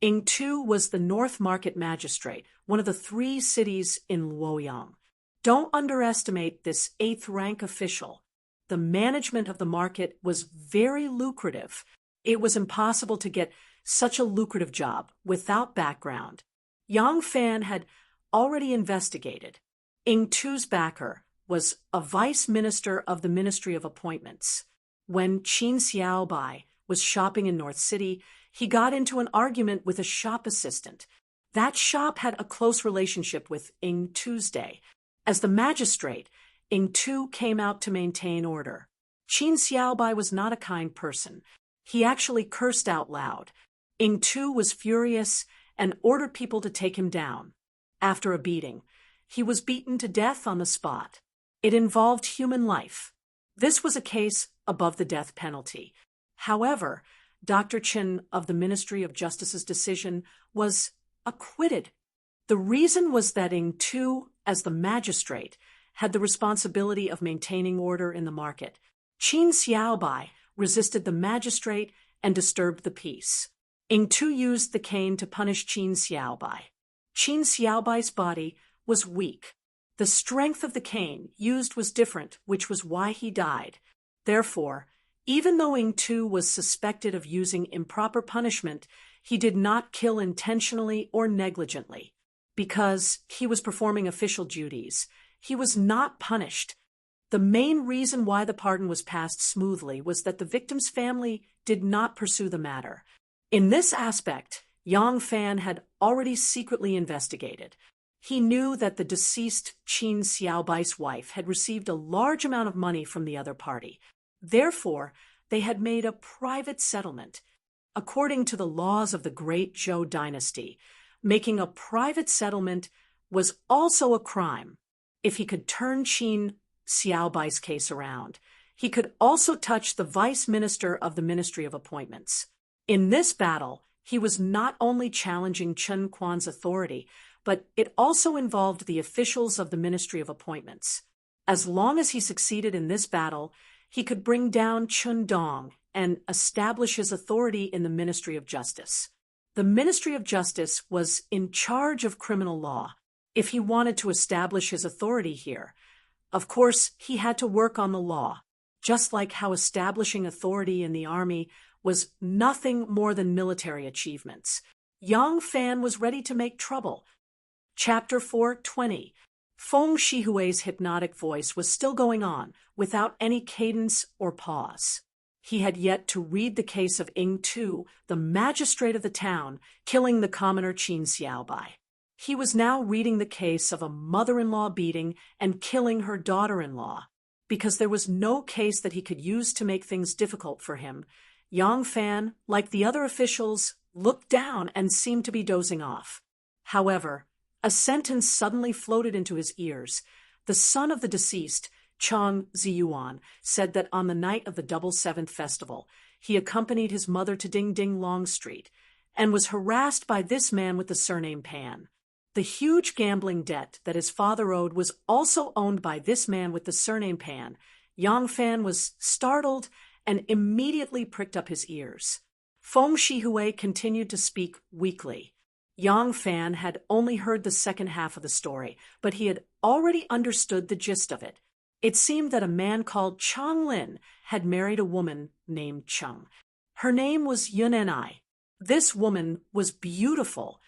Ing Tu was the North Market magistrate, one of the 3 cities in Luoyang. Don't underestimate this 8th-rank official. The management of the market was very lucrative. It was impossible to get such a lucrative job without background. Yang Fan had already investigated. Ing Tu's backer was a vice minister of the Ministry of Appointments. When Qin Xiaobai was shopping in North City, he got into an argument with a shop assistant. That shop had a close relationship with Ing Tu's day. As the magistrate, Ing Tu came out to maintain order. Qin Xiaobai was not a kind person. He actually cursed out loud. Ing Tu was furious and ordered people to take him down. After a beating, he was beaten to death on the spot. It involved human life. This was a case above the death penalty. However, Dr. Chen of the Ministry of Justice's decision was acquitted. The reason was that Ing Tu, as the magistrate, had the responsibility of maintaining order in the market. Qin Xiaobai resisted the magistrate and disturbed the peace. Ing Tu used the cane to punish Qin Xiaobai. Qin Xiaobai's body was weak. The strength of the cane used was different, which was why he died. Therefore, even though Ing Tu was suspected of using improper punishment, he did not kill intentionally or negligently. Because he was performing official duties, he was not punished. The main reason why the pardon was passed smoothly was that the victim's family did not pursue the matter. In this aspect, Yang Fan had already secretly investigated. He knew that the deceased Qin Xiaobai's wife had received a large amount of money from the other party. Therefore, they had made a private settlement. According to the laws of the Great Zhou dynasty, making a private settlement was also a crime. If he could turn Qin Xiaobai's case around, he could also touch the vice minister of the Ministry of Appointments. In this battle, he was not only challenging Chen Quan's authority, but it also involved the officials of the Ministry of Appointments. As long as he succeeded in this battle, he could bring down Chun Dong and establish his authority in the Ministry of Justice. The Ministry of Justice was in charge of criminal law. If he wanted to establish his authority here, of course, he had to work on the law, just like how establishing authority in the army was nothing more than military achievements. Yang Fan was ready to make trouble. Chapter 4:20. Feng Shihui's hypnotic voice was still going on, without any cadence or pause. He had yet to read the case of Ing Tu, the magistrate of the town, killing the commoner Qin Xiaobai. He was now reading the case of a mother-in-law beating and killing her daughter-in-law. Because there was no case that he could use to make things difficult for him, Yang Fan, like the other officials, looked down and seemed to be dozing off. However, a sentence suddenly floated into his ears. The son of the deceased, Chang Ziyuan, said that on the night of the Double Seventh Festival, he accompanied his mother to Ding Ding Long Street and was harassed by this man with the surname Pan. The huge gambling debt that his father owed was also owned by this man with the surname Pan. Yang Fan was startled and immediately pricked up his ears. Feng Shihui continued to speak weakly. Yang Fan had only heard the second half of the story, but he had already understood the gist of it. It seemed that a man called Chang Lin had married a woman named Cheng. Her name was Yunenai. This woman was beautiful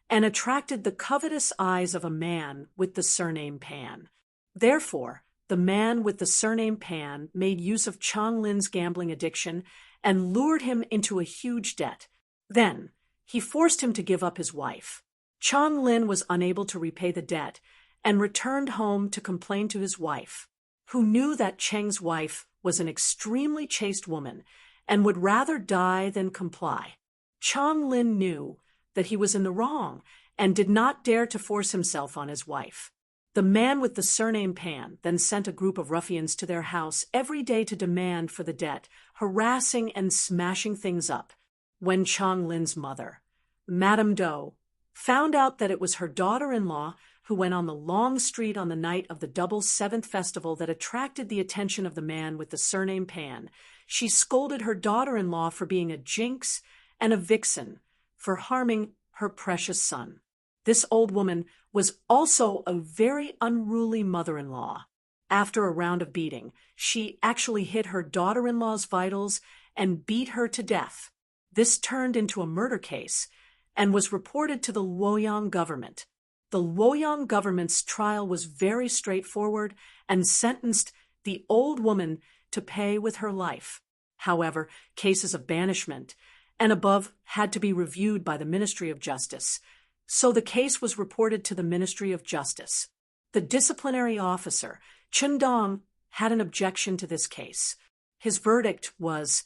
and attracted the covetous eyes of a man with the surname Pan. Therefore, the man with the surname Pan made use of Chang Lin's gambling addiction and lured him into a huge debt. Then, he forced him to give up his wife. Chang Lin was unable to repay the debt and returned home to complain to his wife, who knew that Cheng's wife was an extremely chaste woman and would rather die than comply. Chang Lin knew that he was in the wrong and did not dare to force himself on his wife. The man with the surname Pan then sent a group of ruffians to their house every day to demand for the debt, harassing and smashing things up. When Chang Lin's mother, Madame Doe, found out that it was her daughter-in-law who went on the long street on the night of the Double Seventh Festival that attracted the attention of the man with the surname Pan, she scolded her daughter-in-law for being a jinx and a vixen, for harming her precious son. This old woman was also a very unruly mother-in-law. After a round of beating, she actually hit her daughter-in-law's vitals and beat her to death. This turned into a murder case and was reported to the Luoyang government. The Luoyang government's trial was very straightforward and sentenced the old woman to pay with her life. However, cases of banishment and above had to be reviewed by the Ministry of Justice, so the case was reported to the Ministry of Justice. The disciplinary officer, Chun Dong, had an objection to this case. His verdict was,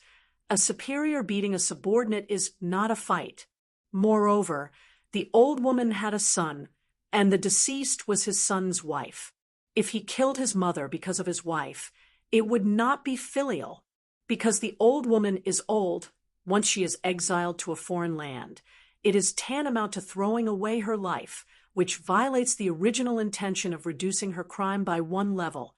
a superior beating a subordinate is not a fight. Moreover, the old woman had a son, and the deceased was his son's wife. If he killed his mother because of his wife, it would not be filial, because the old woman is old once she is exiled to a foreign land. It is tantamount to throwing away her life, which violates the original intention of reducing her crime by one level.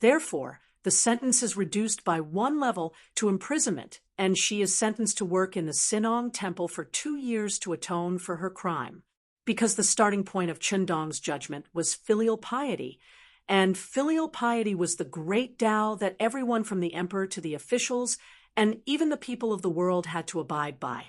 Therefore, the sentence is reduced by one level to imprisonment, and she is sentenced to work in the Sinong Temple for 2 years to atone for her crime. Because the starting point of Chun Dong's judgment was filial piety, and filial piety was the great Tao that everyone from the emperor to the officials and even the people of the world had to abide by.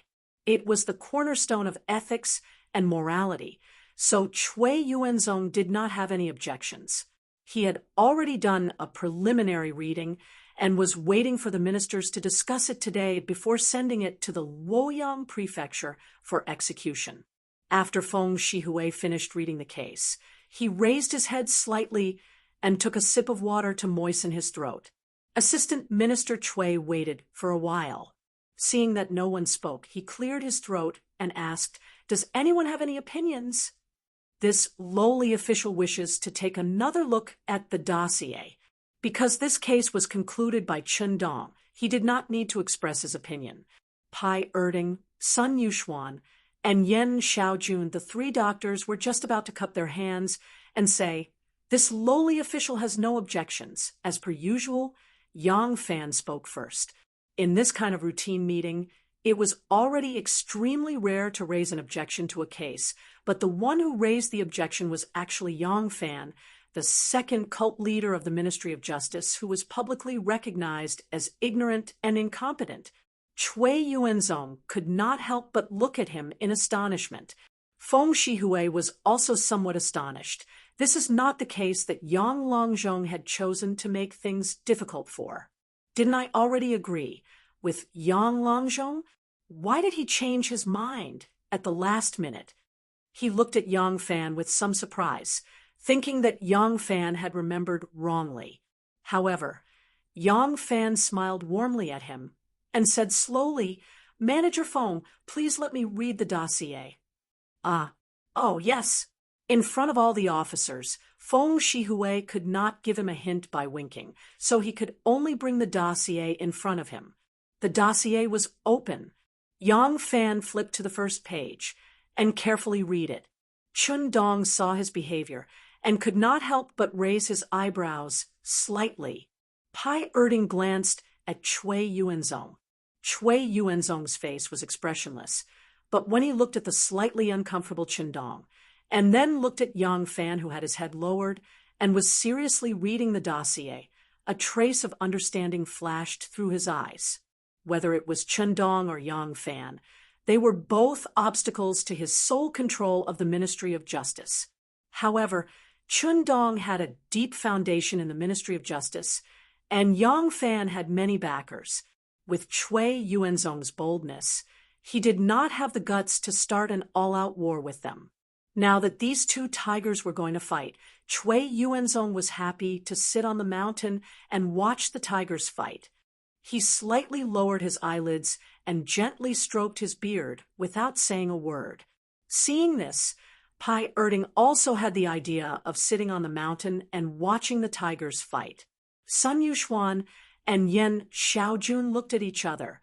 It was the cornerstone of ethics and morality, so Cui Yuanzong did not have any objections. He had already done a preliminary reading and was waiting for the ministers to discuss it today before sending it to the Luoyang prefecture for execution. After Feng Shihui finished reading the case, he raised his head slightly and took a sip of water to moisten his throat. Assistant Minister Cui waited for a while. Seeing that no one spoke, he cleared his throat and asked, "Does anyone have any opinions?" This lowly official wishes to take another look at the dossier. Because this case was concluded by Chun Dong, he did not need to express his opinion. Pai Erding, Sun Yuxuan, and Yen Xiaojun, the three doctors, were just about to cup their hands and say, "This lowly official has no objections." As per usual, Yang Fan spoke first. In this kind of routine meeting, it was already extremely rare to raise an objection to a case, but the one who raised the objection was actually Yang Fan, the second cult leader of the Ministry of Justice, who was publicly recognized as ignorant and incompetent. Cui Yuanzong could not help but look at him in astonishment. Feng Shihui was also somewhat astonished. This is not the case that Yang Longzhong had chosen to make things difficult for. Didn't I already agree? With Yang Longzhong? Why did he change his mind at the last minute? He looked at Yang Fan with some surprise, thinking that Yang Fan had remembered wrongly. However, Yang Fan smiled warmly at him and said slowly, "Manager Feng, please let me read the dossier." Oh, yes. In front of all the officers, Feng Shihui could not give him a hint by winking, so he could only bring the dossier in front of him. The dossier was open. Yang Fan flipped to the first page and carefully read it. Chun Dong saw his behavior and could not help but raise his eyebrows slightly. Pai Erding glanced at Cui Yuanzong. Cui Yuanzong's face was expressionless, but when he looked at the slightly uncomfortable Chun Dong, and then looked at Yang Fan, who had his head lowered and was seriously reading the dossier, a trace of understanding flashed through his eyes. Whether it was Chun Dong or Yang Fan, they were both obstacles to his sole control of the Ministry of Justice. However, Chun Dong had a deep foundation in the Ministry of Justice, and Yang Fan had many backers. With Cui Yuanzong's boldness, he did not have the guts to start an all-out war with them. Now that these two tigers were going to fight, Cui Yuanzong was happy to sit on the mountain and watch the tigers fight. He slightly lowered his eyelids and gently stroked his beard without saying a word. Seeing this, Pai Erding also had the idea of sitting on the mountain and watching the tigers fight. Sun Yuxuan and Yen Xiaojun looked at each other.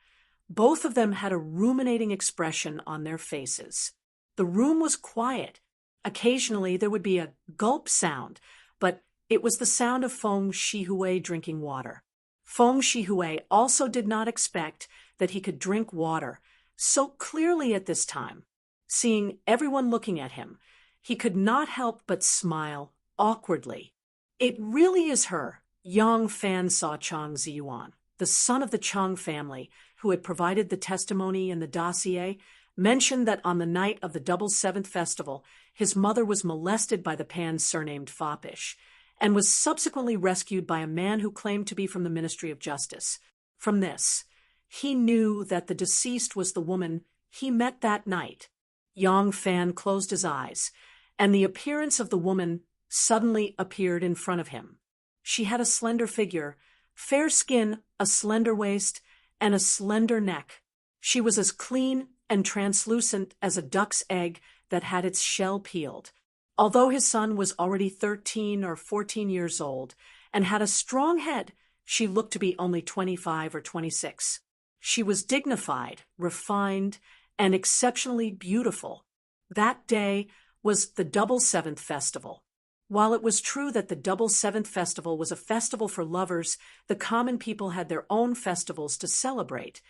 Both of them had a ruminating expression on their faces. The room was quiet. Occasionally there would be a gulp sound, but it was the sound of Feng Shihui drinking water. Feng Shihui also did not expect that he could drink water so clearly at this time. Seeing everyone looking at him, he could not help but smile awkwardly. "It really is her." Yang Fan saw Chang Ziyuan, the son of the Chang family, who had provided the testimony in the dossier, mentioned that on the night of the Double Seventh Festival, his mother was molested by the Pan surnamed Foppish, and was subsequently rescued by a man who claimed to be from the Ministry of Justice. From this, he knew that the deceased was the woman he met that night. Yang Fan closed his eyes, and the appearance of the woman suddenly appeared in front of him. She had a slender figure, fair skin, a slender waist, and a slender neck. She was as clean and translucent as a duck's egg that had its shell peeled. Although his son was already 13 or 14 years old and had a strong head, she looked to be only 25 or 26. She was dignified, refined, and exceptionally beautiful. That day was the Double Seventh Festival. While it was true that the Double Seventh Festival was a festival for lovers, the common people had their own festivals to celebrate,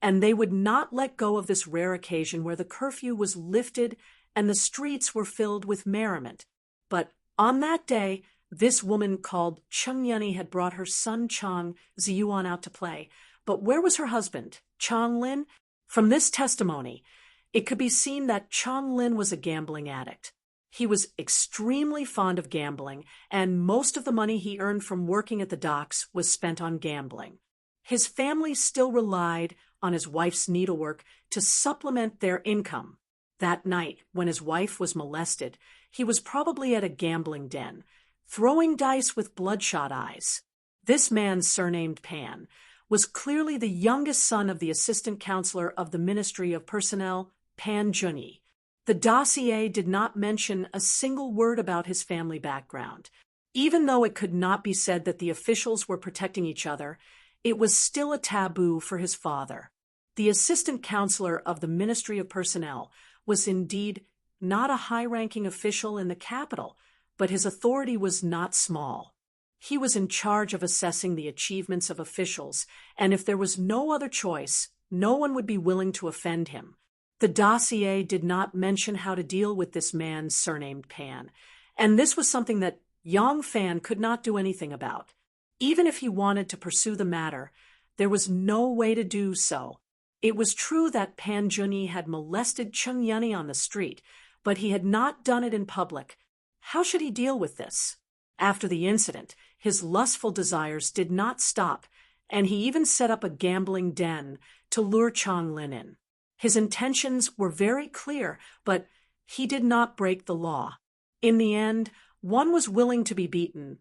and they would not let go of this rare occasion where the curfew was lifted and the streets were filled with merriment. But on that day, this woman called Cheng Yunny had brought her son Chang Ziyuan out to play. But where was her husband, Chang Lin? From this testimony, it could be seen that Chang Lin was a gambling addict. He was extremely fond of gambling, and most of the money he earned from working at the docks was spent on gambling. His family still relied on his wife's needlework to supplement their income. That night, when his wife was molested, he was probably at a gambling den, throwing dice with bloodshot eyes. This man, surnamed Pan, was clearly the youngest son of the assistant counselor of the Ministry of Personnel, Pan Junyi. The dossier did not mention a single word about his family background. Even though it could not be said that the officials were protecting each other, it was still a taboo for his father. The assistant counselor of the Ministry of Personnel was indeed not a high-ranking official in the capital, but his authority was not small. He was in charge of assessing the achievements of officials, and if there was no other choice, no one would be willing to offend him. The dossier did not mention how to deal with this man surnamed Pan, and this was something that Yang Fan could not do anything about. Even if he wanted to pursue the matter, there was no way to do so. It was true that Pan Junyi had molested Chung Yunny on the street, but he had not done it in public. How should he deal with this? After the incident, his lustful desires did not stop, and he even set up a gambling den to lure Chang Lin in. His intentions were very clear, but he did not break the law. In the end, one was willing to be beaten,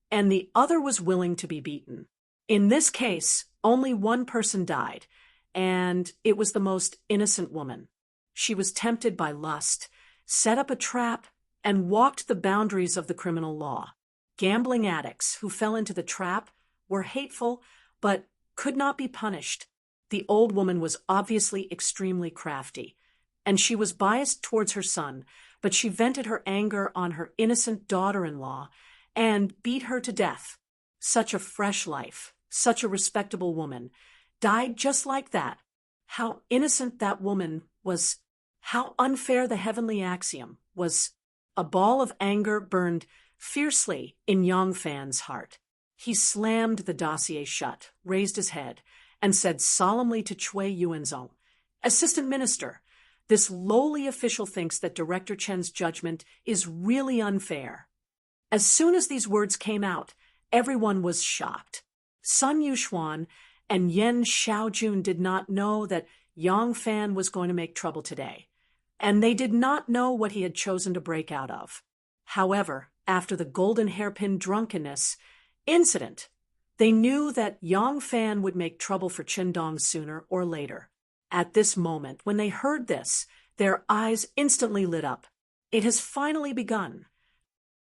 and the other was willing to be beaten. In this case, only one person died, and it was the most innocent woman. She was tempted by lust, set up a trap, and walked the boundaries of the criminal law. Gambling addicts who fell into the trap were hateful, but could not be punished. The old woman was obviously extremely crafty, and she was biased towards her son, but she vented her anger on her innocent daughter-in-law and beat her to death. Such a fresh life, such a respectable woman, died just like that. How innocent that woman was, how unfair the heavenly axiom was. A ball of anger burned fiercely in Yang Fan's heart. He slammed the dossier shut, raised his head, and said solemnly to Cui Yuanzong, "Assistant Minister, this lowly official thinks that Director Chen's judgment is really unfair." As soon as these words came out, everyone was shocked. Sun Yuxuan and Yen Xiaojun did not know that Yang Fan was going to make trouble today, and they did not know what he had chosen to break out of. However, after the golden hairpin drunkenness incident, they knew that Yang Fan would make trouble for Qindong sooner or later. At this moment, when they heard this, their eyes instantly lit up. It has finally begun.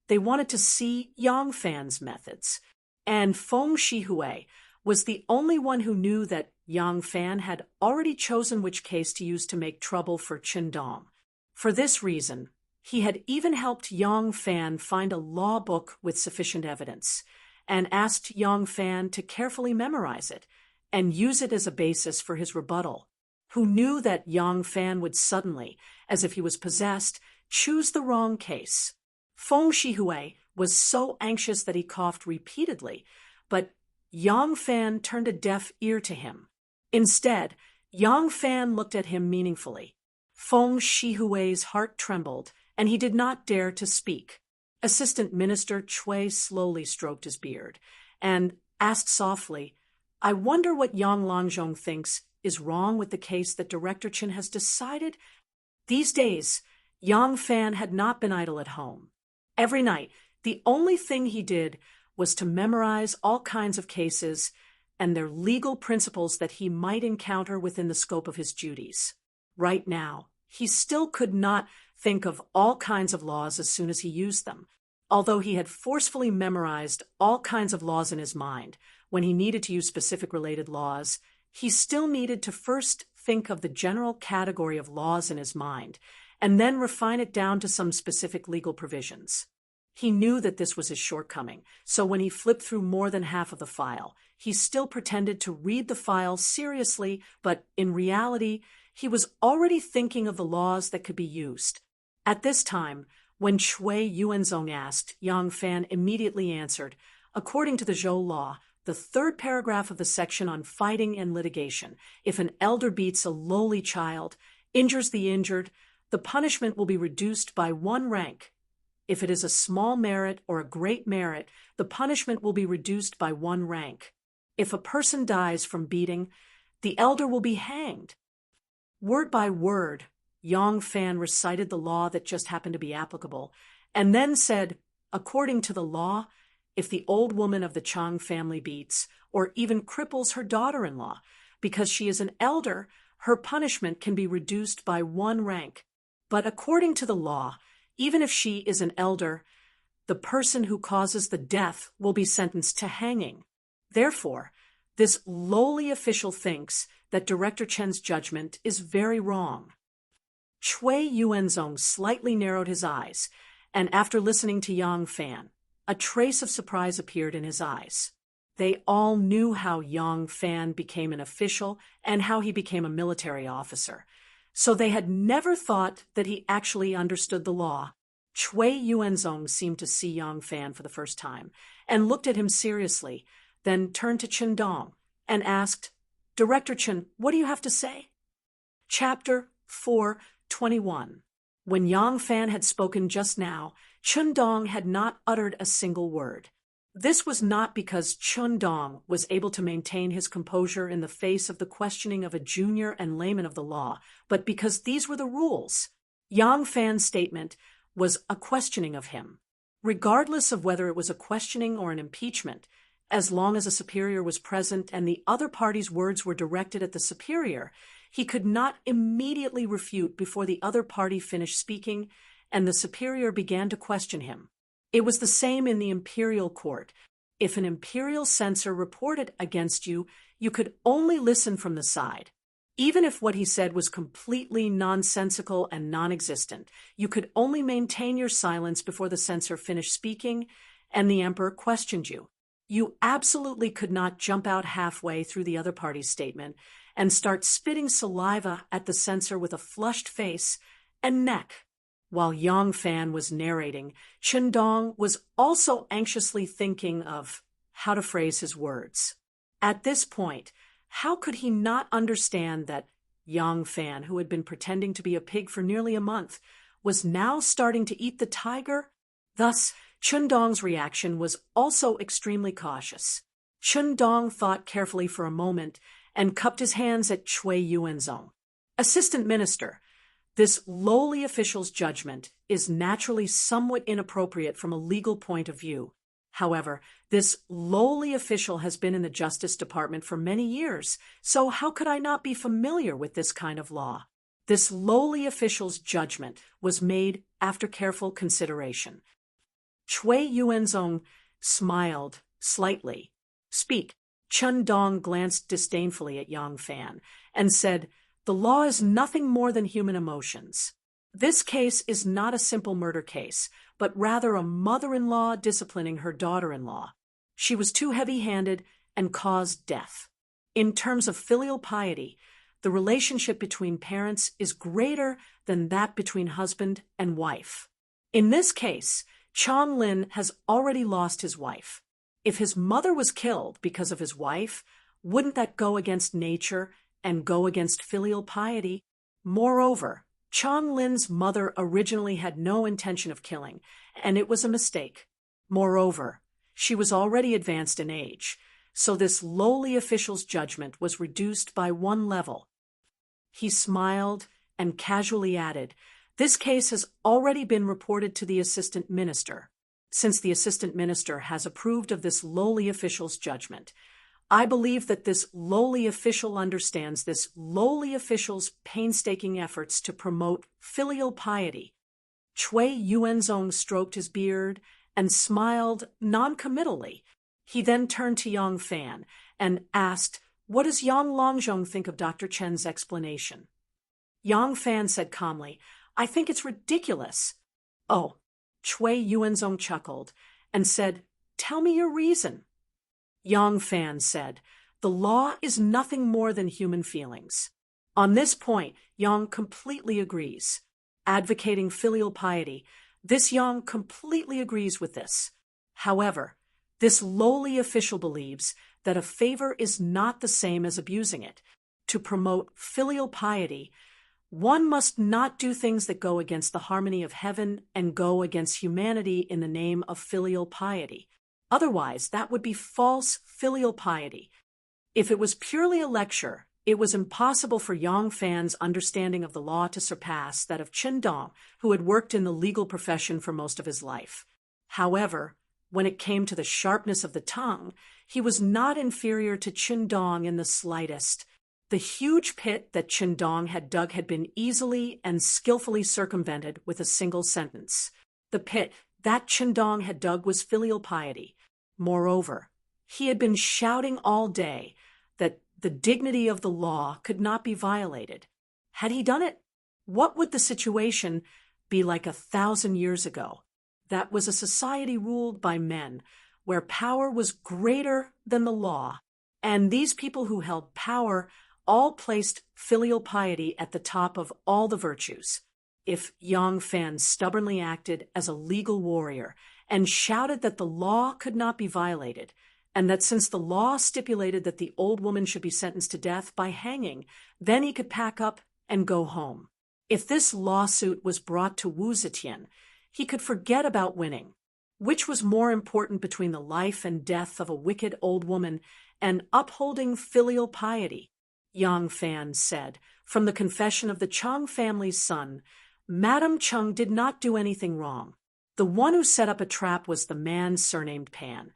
They wanted to see Yang Fan's methods, and Feng Shihui was the only one who knew that Yang Fan had already chosen which case to use to make trouble for Qindong. For this reason, he had even helped Yang Fan find a law book with sufficient evidence, and asked Yang Fan to carefully memorize it and use it as a basis for his rebuttal. Who knew that Yang Fan would suddenly, as if he was possessed, choose the wrong case. Feng Shihui was so anxious that he coughed repeatedly, but Yang Fan turned a deaf ear to him. Instead, Yang Fan looked at him meaningfully. Feng Shihui's heart trembled, and he did not dare to speak. Assistant Minister Cui slowly stroked his beard and asked softly, "I wonder what Yang Langzhong thinks is wrong with the case that Director Chen has decided?" These days, Yang Fan had not been idle at home. Every night, the only thing he did was to memorize all kinds of cases and their legal principles that he might encounter within the scope of his duties. Right now, he still could not think of all kinds of laws as soon as he used them. Although he had forcefully memorized all kinds of laws in his mind, when he needed to use specific related laws, he still needed to first think of the general category of laws in his mind, and then refine it down to some specific legal provisions. He knew that this was his shortcoming, so when he flipped through more than half of the file, he still pretended to read the file seriously, but in reality, he was already thinking of the laws that could be used. At this time, when Cui Yuanzong asked, Yang Fan immediately answered, according to the Zhou law, the third paragraph of the section on fighting and litigation, if an elder beats a lowly child, injures the injured, the punishment will be reduced by 1 rank. If it is a small merit or a great merit, the punishment will be reduced by 1 rank. If a person dies from beating, the elder will be hanged. Word by word, Yang Fan recited the law that just happened to be applicable, and then said, according to the law, if the old woman of the Chang family beats, or even cripples her daughter-in-law, because she is an elder, her punishment can be reduced by 1 rank. But according to the law, even if she is an elder, the person who causes the death will be sentenced to hanging. Therefore, this lowly official thinks that Director Chen's judgment is very wrong. Chui Yuanzong slightly narrowed his eyes, and after listening to Yang Fan, a trace of surprise appeared in his eyes. They all knew how Yang Fan became an official and how he became a military officer, so they had never thought that he actually understood the law. Chui Yuanzong seemed to see Yang Fan for the first time and looked at him seriously, then turned to Chen Dong and asked, "Director Chen, what do you have to say?" Chapter 4:21. When Yang Fan had spoken just now, Chen Dong had not uttered a single word. This was not because Chen Dong was able to maintain his composure in the face of the questioning of a junior and layman of the law, but because these were the rules. Yang Fan's statement was a questioning of him. Regardless of whether it was a questioning or an impeachment, as long as a superior was present and the other party's words were directed at the superior, he could not immediately refute before the other party finished speaking and the superior began to question him. It was the same in the imperial court. If an imperial censor reported against you, you could only listen from the side. Even if what he said was completely nonsensical and non-existent, you could only maintain your silence before the censor finished speaking and the emperor questioned you. You absolutely could not jump out halfway through the other party's statement and start spitting saliva at the censor with a flushed face and neck. While Yang Fan was narrating, Chen Dong was also anxiously thinking of how to phrase his words. At this point, how could he not understand that Yang Fan, who had been pretending to be a pig for nearly a month, was now starting to eat the tiger? Thus, Chen Dong's reaction was also extremely cautious. Chen Dong thought carefully for a moment and cupped his hands at Chui Yuanzong. "Assistant Minister, this lowly official's judgment is naturally somewhat inappropriate from a legal point of view. However, this lowly official has been in the Justice Department for many years, so how could I not be familiar with this kind of law? This lowly official's judgment was made after careful consideration." Chui Yuanzong smiled slightly. "Speak." Chen Dong glanced disdainfully at Yang Fan and said, "The law is nothing more than human emotions. This case is not a simple murder case, but rather a mother-in-law disciplining her daughter-in-law. She was too heavy-handed and caused death. In terms of filial piety, the relationship between parents is greater than that between husband and wife. In this case, Chong Lin has already lost his wife. If his mother was killed because of his wife, wouldn't that go against nature and go against filial piety? Moreover, Chong Lin's mother originally had no intention of killing, and it was a mistake. Moreover, she was already advanced in age, so this lowly official's judgment was reduced by one level." He smiled and casually added, "This case has already been reported to the assistant minister. Since the assistant minister has approved of this lowly official's judgment, I believe that this lowly official understands this lowly official's painstaking efforts to promote filial piety." Chui Yuanzong stroked his beard and smiled noncommittally. He then turned to Yang Fan and asked, "What does Yang Longzhong think of Dr. Chen's explanation?" Yang Fan said calmly, "I think it's ridiculous." "Oh," Chui Yuanzong chuckled and said, "Tell me your reason." Yang Fan said, "The law is nothing more than human feelings." On this point, Yang completely agrees. Advocating filial piety, this Yang completely agrees with this. However, this lowly official believes that a favor is not the same as abusing it. To promote filial piety, one must not do things that go against the harmony of heaven and go against humanity in the name of filial piety. Otherwise, that would be false filial piety. If it was purely a lecture, it was impossible for Yang Fan's understanding of the law to surpass that of Chen Dong, who had worked in the legal profession for most of his life. However, when it came to the sharpness of the tongue, he was not inferior to Chen Dong in the slightest. The huge pit that Chen Dong had dug had been easily and skillfully circumvented with a single sentence. The pit that Chen Dong had dug was filial piety. Moreover, he had been shouting all day that the dignity of the law could not be violated. Had he done it? What would the situation be like 1,000 years ago? That was a society ruled by men, where power was greater than the law, and these people who held power all placed filial piety at the top of all the virtues. If Yang Fan stubbornly acted as a legal warrior and shouted that the law could not be violated, and that since the law stipulated that the old woman should be sentenced to death by hanging, then he could pack up and go home. If this lawsuit was brought to Wu Zetian, he could forget about winning. Which was more important between the life and death of a wicked old woman and upholding filial piety? Yang Fan said, from the confession of the Cheng family's son, Madame Cheng did not do anything wrong. The one who set up a trap was the man surnamed Pan,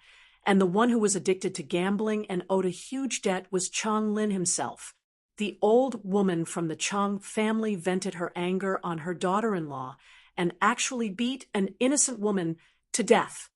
and the one who was addicted to gambling and owed a huge debt was Cheng Lin himself. The old woman from the Cheng family vented her anger on her daughter-in-law and actually beat an innocent woman to death.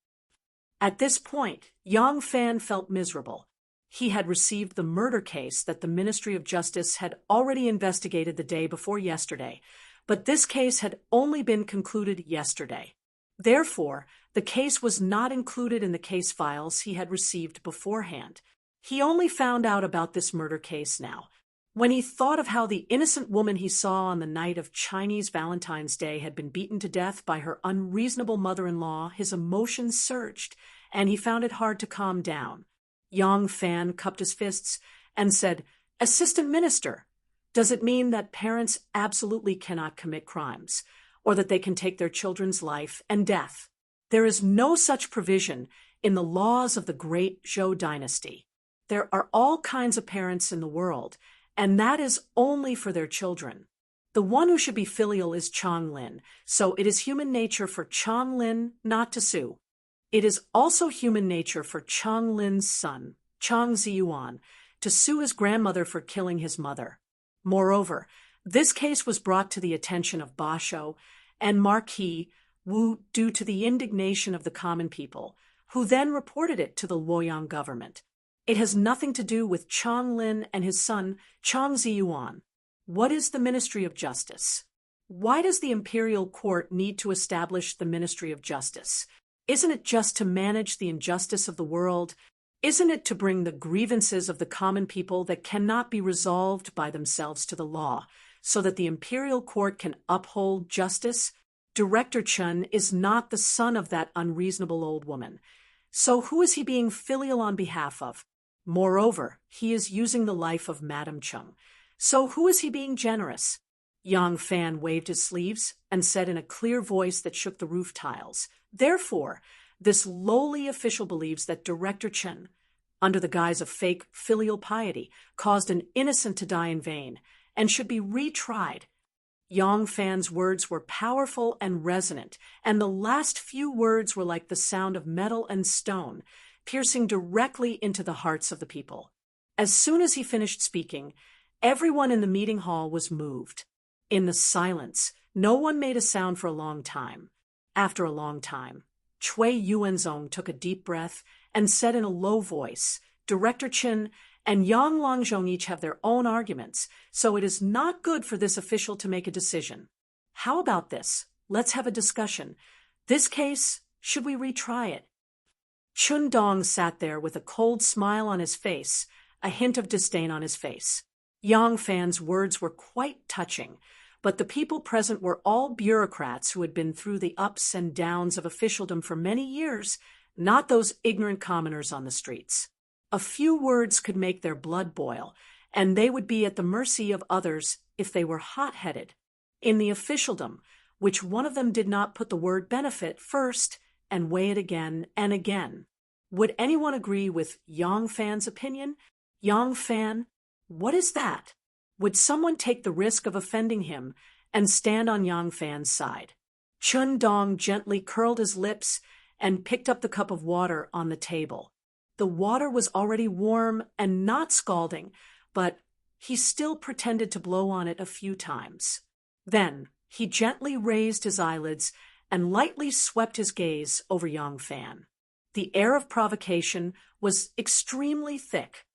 At this point, Yang Fan felt miserable. He had received the murder case that the Ministry of Justice had already investigated the day before yesterday, but this case had only been concluded yesterday. Therefore, the case was not included in the case files he had received beforehand. He only found out about this murder case now. When he thought of how the innocent woman he saw on the night of Chinese Valentine's Day had been beaten to death by her unreasonable mother-in-law, his emotions surged, and he found it hard to calm down. Yang Fan cupped his fists and said, "Assistant Minister, does it mean that parents absolutely cannot commit crimes, or that they can take their children's life and death? There is no such provision in the laws of the great Zhou dynasty. There are all kinds of parents in the world, and that is only for their children. The one who should be filial is Cheng Lin, so it is human nature for Cheng Lin not to sue. It is also human nature for Cheng Lin's son, Cheng Ziyuan, to sue his grandmother for killing his mother. Moreover, this case was brought to the attention of Basho and Marquis Wu due to the indignation of the common people, who then reported it to the Luoyang government. It has nothing to do with Cheng Lin and his son, Cheng Ziyuan. What is the Ministry of Justice? Why does the imperial court need to establish the Ministry of Justice? Isn't it just to manage the injustice of the world? Isn't it to bring the grievances of the common people that cannot be resolved by themselves to the law, so that the imperial court can uphold justice? Director Chen is not the son of that unreasonable old woman. So who is he being filial on behalf of? Moreover, he is using the life of Madame Cheng. So who is he being generous? Yang Fan waved his sleeves and said in a clear voice that shook the roof tiles, "Therefore, this lowly official believes that Director Chen, under the guise of fake filial piety, caused an innocent to die in vain and should be retried." Yang Fan's words were powerful and resonant, and the last few words were like the sound of metal and stone, piercing directly into the hearts of the people. As soon as he finished speaking, everyone in the meeting hall was moved. In the silence, no one made a sound for a long time. After a long time, Cui Yuanzong took a deep breath and said in a low voice, "Director Chen and Yang Longzhong each have their own arguments, so it is not good for this official to make a decision. How about this? Let's have a discussion. This case, should we retry it?" Chun Dong sat there with a cold smile on his face, a hint of disdain on his face. Yang Fan's words were quite touching, but the people present were all bureaucrats who had been through the ups and downs of officialdom for many years, not those ignorant commoners on the streets. A few words could make their blood boil, and they would be at the mercy of others if they were hot-headed. In the officialdom, which one of them did not put the word benefit first and weigh it again and again? Would anyone agree with Yang Fan's opinion? Yang Fan, what is that? Would someone take the risk of offending him and stand on Yang Fan's side? Chun Dong gently curled his lips and picked up the cup of water on the table. The water was already warm and not scalding, but he still pretended to blow on it a few times. Then he gently raised his eyelids and lightly swept his gaze over Yang Fan. The air of provocation was extremely thick.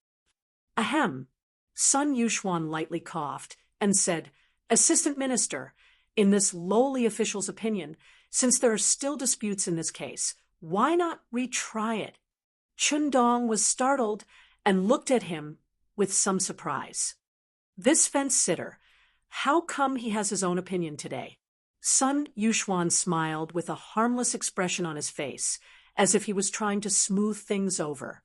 "Ahem." Sun Yuxuan lightly coughed and said, Assistant Minister, in this lowly official's opinion, since there are still disputes in this case, why not retry it? Chun-dong was startled and looked at him with some surprise. This fence-sitter, how come he has his own opinion today? Sun Yuxuan smiled with a harmless expression on his face, as if he was trying to smooth things over.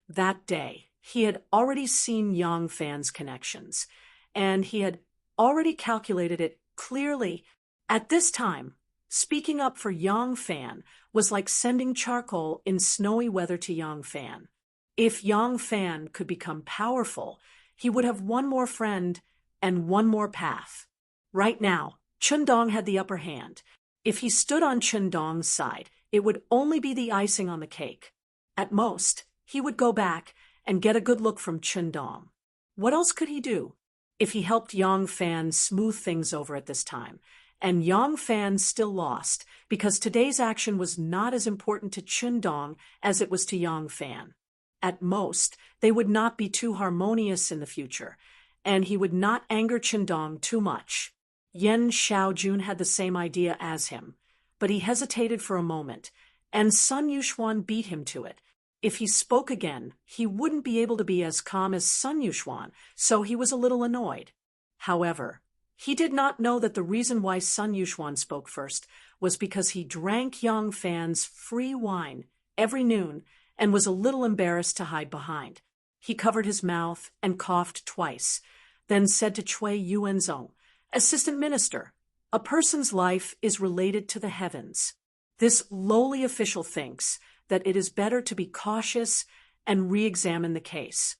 That day, he had already seen Yang Fan's connections, and he had already calculated it clearly. At this time, speaking up for Yang Fan was like sending charcoal in snowy weather to Yang Fan. If Yang Fan could become powerful, he would have one more friend and one more path. Right now, Chun-dong had the upper hand. If he stood on Chun-dong's side, it would only be the icing on the cake. At most, he would go back and get a good look from Chun-dong. What else could he do? If he helped Yang Fan smooth things over at this time, and Yang Fan still lost because today's action was not as important to Chun-dong as it was to Yang Fan. At most, they would not be too harmonious in the future, and he would not anger Chun-dong too much. Yen Xiaojun had the same idea as him, but he hesitated for a moment, and Sun Yuxuan beat him to it. If he spoke again, he wouldn't be able to be as calm as Sun Yuxuan, so he was a little annoyed. However, he did not know that the reason why Sun Yuxuan spoke first was because he drank Yang Fan's free wine every noon and was a little embarrassed to hide behind. He covered his mouth and coughed twice, then said to Cui Yuanzong, Assistant Minister, a person's life is related to the heavens. This lowly official thinks that it is better to be cautious and re-examine the case.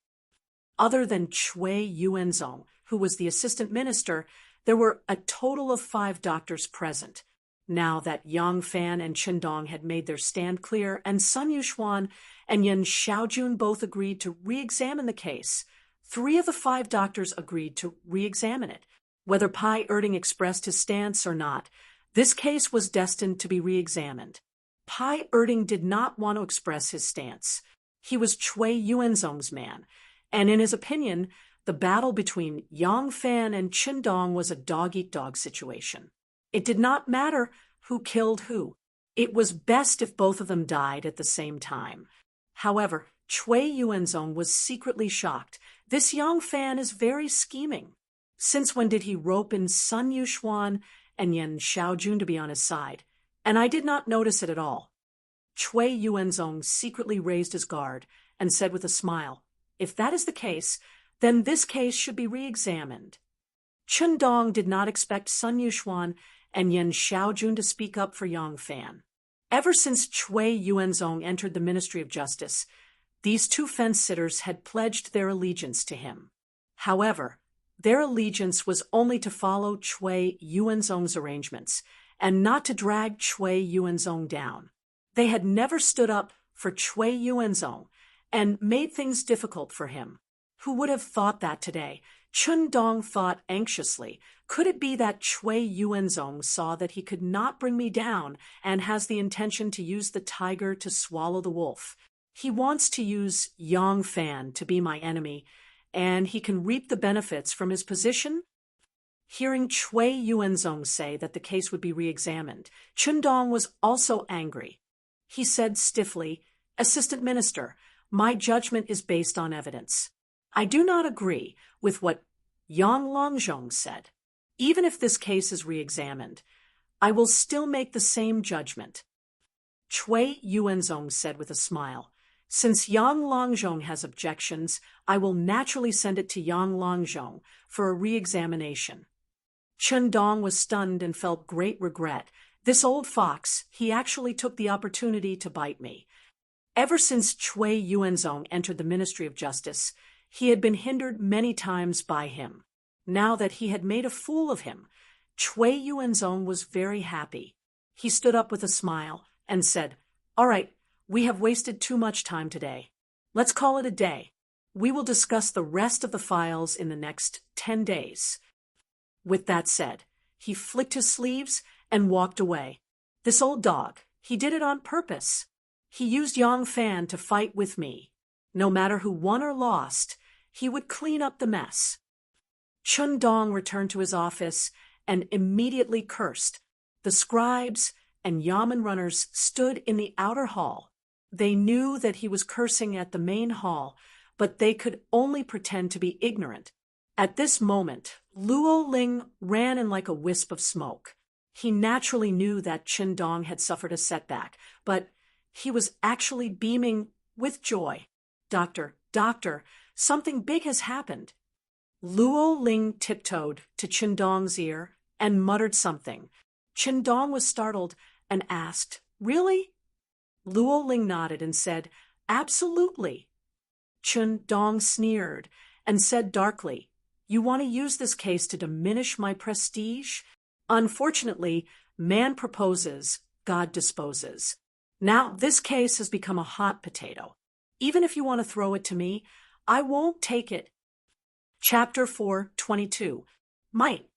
Other than Cui Yuanzong, who was the assistant minister, there were a total of 5 doctors present. Now that Yang Fan and Chun-dong had made their stand clear, and Sun Yuxuan and Yen Xiaojun both agreed to re-examine the case, 3 of the 5 doctors agreed to re-examine it. Whether Pai Erding expressed his stance or not, this case was destined to be re-examined. Pai Erding did not want to express his stance. He was Cui Yuanzong's man, and in his opinion, the battle between Yang Fan and Chun-dong was a dog-eat-dog situation. It did not matter who killed who. It was best if both of them died at the same time. However, Cui Yuanzong was secretly shocked. This Yang Fan is very scheming. Since when did he rope in Sun Yuxuan and Yen Xiaojun to be on his side? And I did not notice it at all. Cui Yuanzong secretly raised his guard and said with a smile, If that is the case, then this case should be re-examined. Chun-dong did not expect Sun Yuxuan and Yen Xiaojun to speak up for Yang Fan. Ever since Cui Yuanzong entered the Ministry of Justice, these 2 fence-sitters had pledged their allegiance to him. However, their allegiance was only to follow Cui Yuanzong's arrangements and not to drag Cui Yuanzong down. They had never stood up for Cui Yuanzong and made things difficult for him. Who would have thought that today? Chun-dong thought anxiously, could it be that Cui Yuanzong saw that he could not bring me down and has the intention to use the tiger to swallow the wolf? He wants to use Yang Fan to be my enemy, and he can reap the benefits from his position? Hearing Cui Yuanzong say that the case would be re-examined, Chun-dong was also angry. He said stiffly, Assistant Minister, my judgment is based on evidence. I do not agree with what Yang Longzhong said. Even if this case is re-examined, I will still make the same judgment. Cui Yuanzong said with a smile, Since Yang Longzhong has objections, I will naturally send it to Yang Longzhong for a re-examination. Chun-dong was stunned and felt great regret. This old fox, he actually took the opportunity to bite me. Ever since Cui Yuanzong entered the Ministry of Justice, he had been hindered many times by him. Now that he had made a fool of him, Cui Yuanzong was very happy. He stood up with a smile and said, All right, we have wasted too much time today. Let's call it a day. We will discuss the rest of the files in the next 10 days. With that said, he flicked his sleeves and walked away. This old dog, he did it on purpose. He used Yang Fan to fight with me. No matter who won or lost, he would clean up the mess. Chun Dong returned to his office and immediately cursed. The scribes and yamen runners stood in the outer hall. They knew that he was cursing at the main hall, but they could only pretend to be ignorant. At this moment, Luo Ling ran in like a wisp of smoke. He naturally knew that Chun Dong had suffered a setback, but he was actually beaming with joy. Doctor, something big has happened. Luo Ling tiptoed to Chun Dong's ear and muttered something. Chun Dong was startled and asked, "Really?" Luo Ling nodded and said, "Absolutely." Chun Dong sneered and said darkly, "You want to use this case to diminish my prestige? Unfortunately, man proposes, God disposes. Now this case has become a hot potato. Even if you want to throw it to me, I won't take it." Chapter 4:22. Might.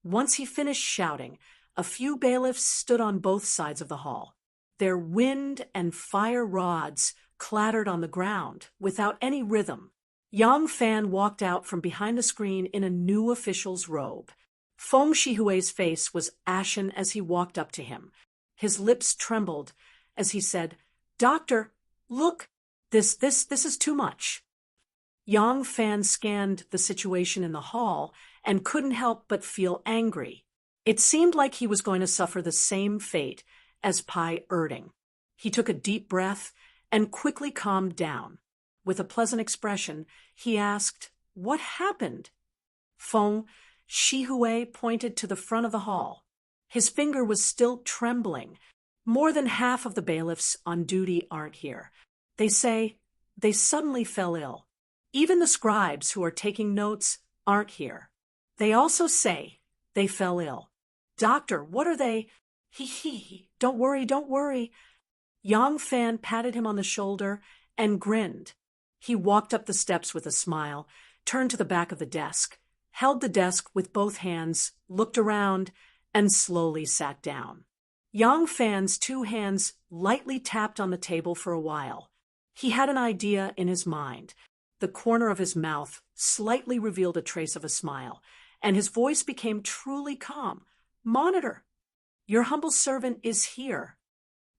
Once he finished shouting, a few bailiffs stood on both sides of the hall. Their wind and fire rods clattered on the ground without any rhythm. Yang Fan walked out from behind the screen in a new official's robe. Feng Shihui's face was ashen as he walked up to him. His lips trembled as he said, "Doctor, look, this is too much." Yang Fan scanned the situation in the hall and couldn't help but feel angry. It seemed like he was going to suffer the same fate as Pai Erding. He took a deep breath and quickly calmed down. With a pleasant expression, he asked, "What happened?" Feng Shihui pointed to the front of the hall. His finger was still trembling. "More than half of the bailiffs on duty aren't here. They say they suddenly fell ill. Even the scribes who are taking notes aren't here. They also say they fell ill. Doctor, what are they? Don't worry. Yang Fan patted him on the shoulder and grinned. He walked up the steps with a smile, turned to the back of the desk, held the desk with both hands, looked around, and slowly sat down. Yang Fan's two hands lightly tapped on the table for a while. He had an idea in his mind. The corner of his mouth slightly revealed a trace of a smile, and his voice became truly calm. "Monitor, your humble servant is here."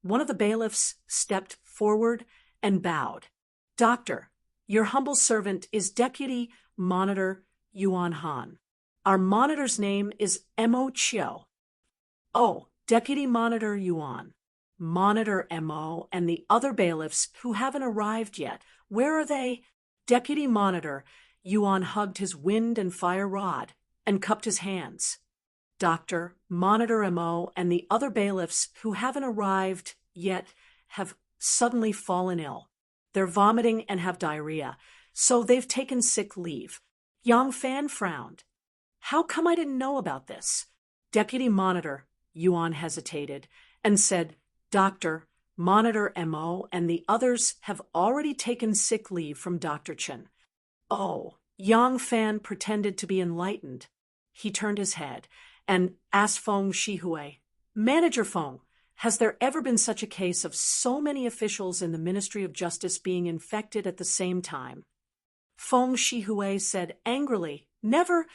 One of the bailiffs stepped forward and bowed. "Doctor, your humble servant is Deputy Monitor Yuan Han. Our monitor's name is Mo Chiu." "Oh, Deputy Monitor Yuan, Monitor Mo, and the other bailiffs who haven't arrived yet. Where are they?" Deputy Monitor Yuan hugged his wind and fire rod and cupped his hands. "Doctor, Monitor Mo, and the other bailiffs who haven't arrived yet have suddenly fallen ill. They're vomiting and have diarrhea, so they've taken sick leave." Yang Fan frowned. "How come I didn't know about this?" Deputy Monitor Yuan hesitated and said, "Doctor, Monitor Mo, and the others have already taken sick leave from Dr. Chen." "Oh." Yang Fan pretended to be enlightened. He turned his head and asked Feng Shihui, "Manager Feng, has there ever been such a case of so many officials in the Ministry of Justice being infected at the same time?" Feng Shihui said angrily, "Never."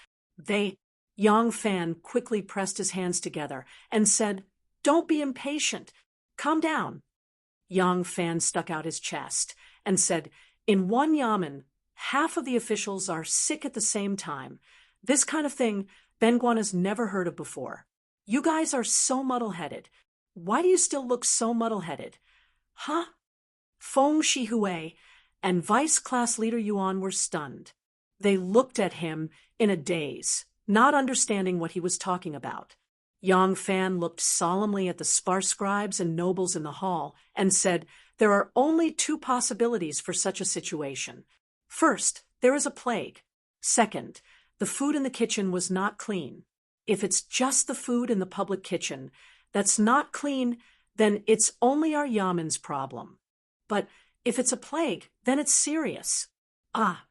Yang Fan quickly pressed his hands together and said, "Don't be impatient. Calm down." Yang Fan stuck out his chest and said, "In one yamen, half of the officials are sick at the same time. This kind of thing Benguan has never heard of before. You guys are so muddle-headed. Why do you still look so muddle-headed?" "Huh?" Feng Shihui and Vice Class Leader Yuan were stunned. They looked at him in a daze, not understanding what he was talking about. Yang Fan looked solemnly at the sparse scribes and nobles in the hall and said, "There are only two possibilities for such a situation. First, there is a plague. Second, the food in the kitchen was not clean. If it's just the food in the public kitchen that's not clean, then it's only our yamen's problem. But if it's a plague, then it's serious." "Ah."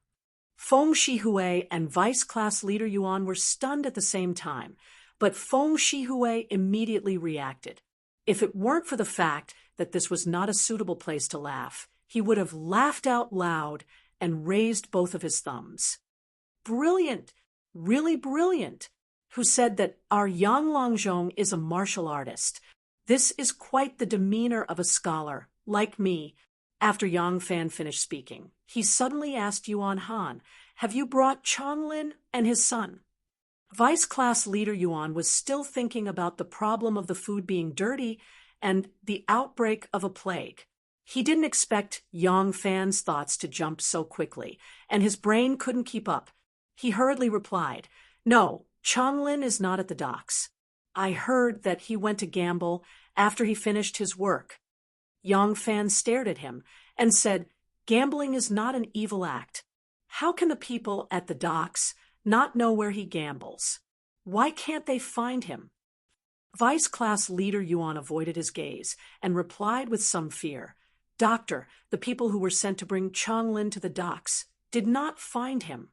Feng Shihui and Vice Class Leader Yuan were stunned at the same time, but Feng Shihui immediately reacted. If it weren't for the fact that this was not a suitable place to laugh, he would have laughed out loud and raised both of his thumbs. brilliant, really brilliant, who said that our Yang Longzhong is a martial artist. This is quite the demeanor of a scholar, like me. After Yang Fan finished speaking, he suddenly asked Yuan Han, "Have you brought Chonglin and his son?" Vice Class Leader Yuan was still thinking about the problem of the food being dirty and the outbreak of a plague. He didn't expect Yang Fan's thoughts to jump so quickly, and his brain couldn't keep up. He hurriedly replied, "No, Chonglin is not at the docks. I heard that he went to gamble after he finished his work." Yang Fan stared at him and said, "Gambling is not an evil act. How can the people at the docks not know where he gambles? Why can't they find him?" Vice Class Leader Yuan avoided his gaze and replied with some fear, "Doctor, the people who were sent to bring Chonglin to the docks did not find him."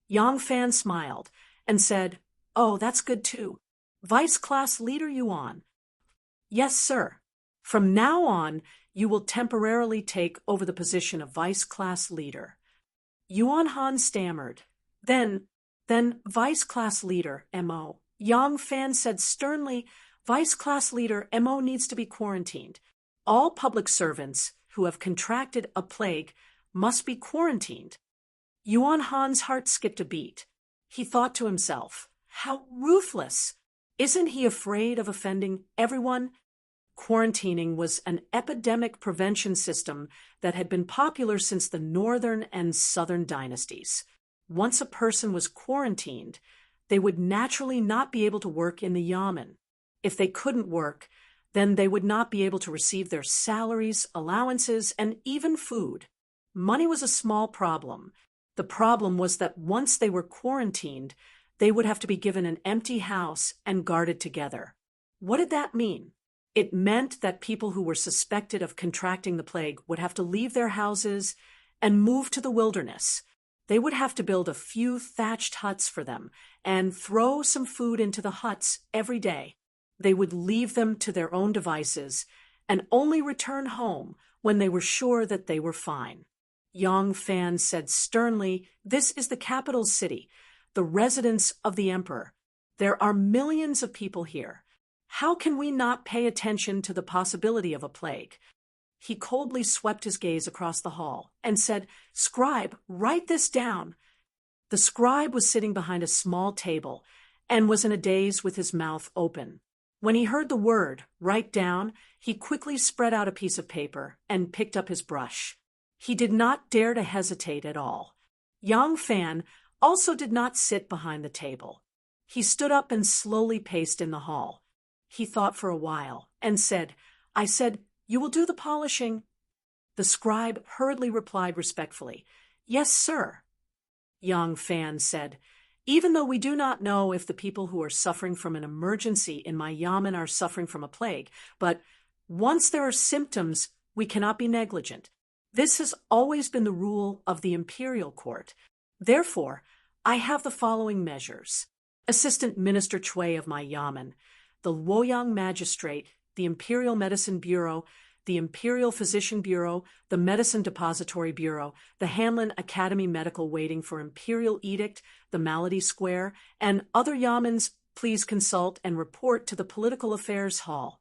Yang Fan smiled and said, "Oh, that's good too. Vice Class Leader Yuan." "Yes, sir. From now on, you will temporarily take over the position of Vice Class Leader." Yuan Han stammered. Then Vice Class Leader M.O. Yang Fan said sternly, "Vice Class Leader M.O. needs to be quarantined. All public servants who have contracted a plague must be quarantined." Yuan Han's heart skipped a beat. He thought to himself, "How ruthless! Isn't he afraid of offending everyone?" Quarantining was an epidemic prevention system that had been popular since the Northern and Southern dynasties. Once a person was quarantined, they would naturally not be able to work in the yamen. If they couldn't work, then they would not be able to receive their salaries, allowances, and even food. Money was a small problem. The problem was that once they were quarantined, they would have to be given an empty house and guarded together. What did that mean? It meant that people who were suspected of contracting the plague would have to leave their houses and move to the wilderness. They would have to build a few thatched huts for them and throw some food into the huts every day. They would leave them to their own devices and only return home when they were sure that they were fine. Yang Fan said sternly, "This is the capital city, the residence of the emperor. There are millions of people here. How can we not pay attention to the possibility of a plague?" He coldly swept his gaze across the hall and said, "Scribe, write this down." The scribe was sitting behind a small table and was in a daze with his mouth open. When he heard the word, "write down," he quickly spread out a piece of paper and picked up his brush. He did not dare to hesitate at all. Yang Fan also did not sit behind the table. He stood up and slowly paced in the hall. He thought for a while and said, "I said, you will do the polishing." The scribe hurriedly replied respectfully, "Yes, sir." Yang Fan said, "Even though we do not know if the people who are suffering from an emergency in my yamen are suffering from a plague, but once there are symptoms, we cannot be negligent. This has always been the rule of the imperial court. Therefore, I have the following measures. Assistant Minister Chui of my yamen, the Luoyang Magistrate, the Imperial Medicine Bureau, the Imperial Physician Bureau, the Medicine Depository Bureau, the Hanlin Academy Medical waiting for Imperial Edict, the Malady Square, and other yamens, please consult and report to the Political Affairs Hall."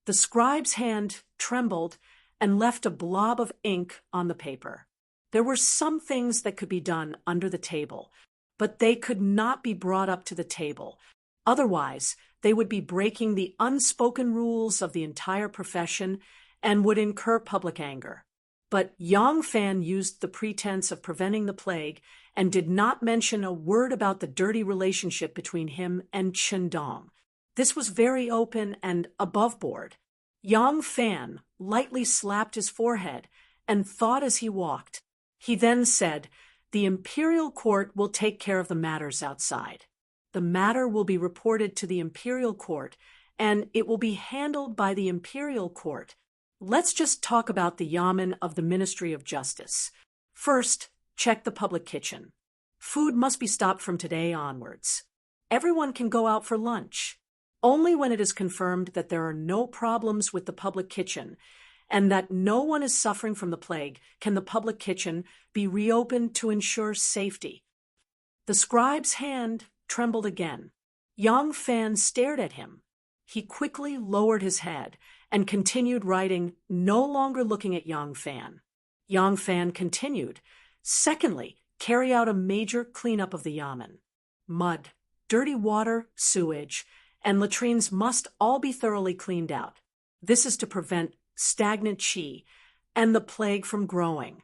The scribe's hand trembled and left a blob of ink on the paper. There were some things that could be done under the table, but they could not be brought up to the table. Otherwise, they would be breaking the unspoken rules of the entire profession and would incur public anger. But Yang Fan used the pretense of preventing the plague and did not mention a word about the dirty relationship between him and Chen Dong. This was very open and above board. Yang Fan lightly slapped his forehead and thought as he walked. He then said, "The imperial court will take care of the matters outside. The matter will be reported to the imperial court, and it will be handled by the imperial court. Let's just talk about the yamen of the Ministry of Justice. First, check the public kitchen. Food must be stopped from today onwards. Everyone can go out for lunch. Only when it is confirmed that there are no problems with the public kitchen and that no one is suffering from the plague can the public kitchen be reopened to ensure safety. The scribe's hand trembled again. Yang Fan stared at him. He quickly lowered his head and continued writing, no longer looking at Yang Fan. Yang Fan continued, "Secondly, carry out a major cleanup of the yamen. Mud, dirty water, sewage, and latrines must all be thoroughly cleaned out. This is to prevent stagnant qi and the plague from growing.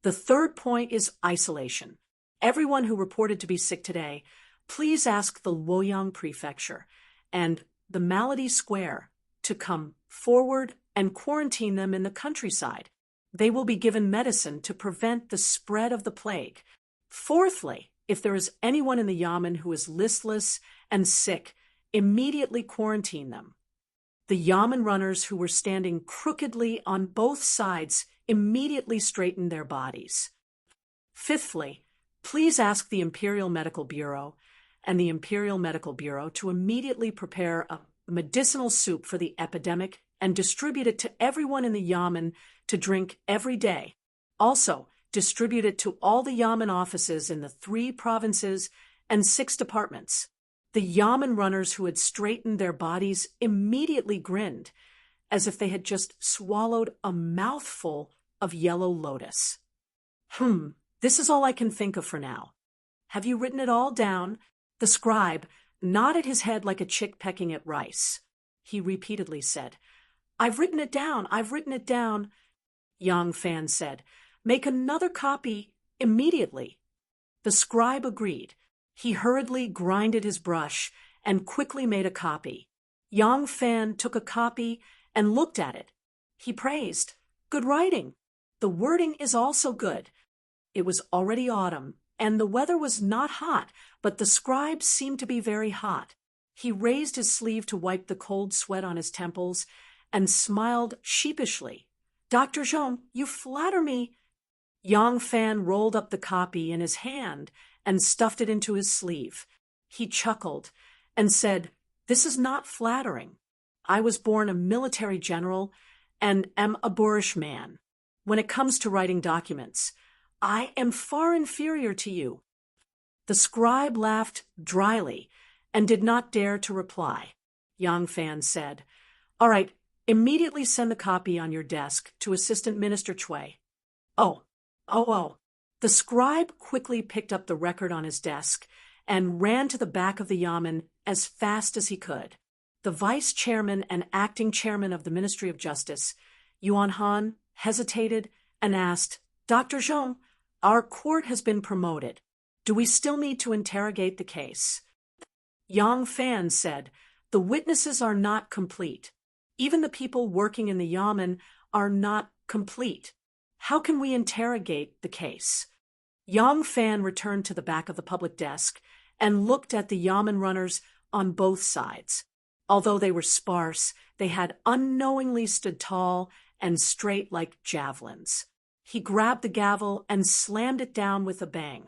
The third point is isolation. Everyone who reported to be sick today, please ask the Luoyang Prefecture and the Malady Square to come forward and quarantine them in the countryside. They will be given medicine to prevent the spread of the plague. Fourthly, if there is anyone in the yamen who is listless and sick, immediately quarantine them. The yamen runners who were standing crookedly on both sides immediately straightened their bodies. Fifthly, please ask the Imperial Medical Bureau and the Imperial Medical Bureau to immediately prepare a medicinal soup for the epidemic and distribute it to everyone in the yamen to drink every day. Also, distribute it to all the yamen offices in the 3 provinces and 6 departments. The yamen runners who had straightened their bodies immediately grinned, as if they had just swallowed a mouthful of yellow lotus. This is all I can think of for now. Have you written it all down? The scribe nodded his head like a chick pecking at rice. He repeatedly said, I've written it down. Yang Fan said, make another copy immediately. The scribe agreed. He hurriedly grinded his brush and quickly made a copy. Yang Fan took a copy and looked at it. He praised, good writing. The wording is also good. It was already autumn, and the weather was not hot, but the scribe seemed to be very hot. He raised his sleeve to wipe the cold sweat on his temples and smiled sheepishly. Dr. Zhong, you flatter me. Yang Fan rolled up the copy in his hand and stuffed it into his sleeve. He chuckled and said, this is not flattering. I was born a military general and am a boorish man. When it comes to writing documents, I am far inferior to you. The scribe laughed dryly and did not dare to reply. Yang Fan said, all right, immediately send the copy on your desk to Assistant Minister Cui. Oh. The scribe quickly picked up the record on his desk and ran to the back of the yamen as fast as he could. The vice chairman and acting chairman of the Ministry of Justice, Yuan Han, hesitated and asked, Dr. Zhong, our court has been promoted. Do we still need to interrogate the case? Yang Fan said, the witnesses are not complete. Even the people working in the yamen are not complete. How can we interrogate the case? Yang Fan returned to the back of the public desk and looked at the yamen runners on both sides. Although they were sparse, they had unknowingly stood tall and straight like javelins. He grabbed the gavel and slammed it down with a bang.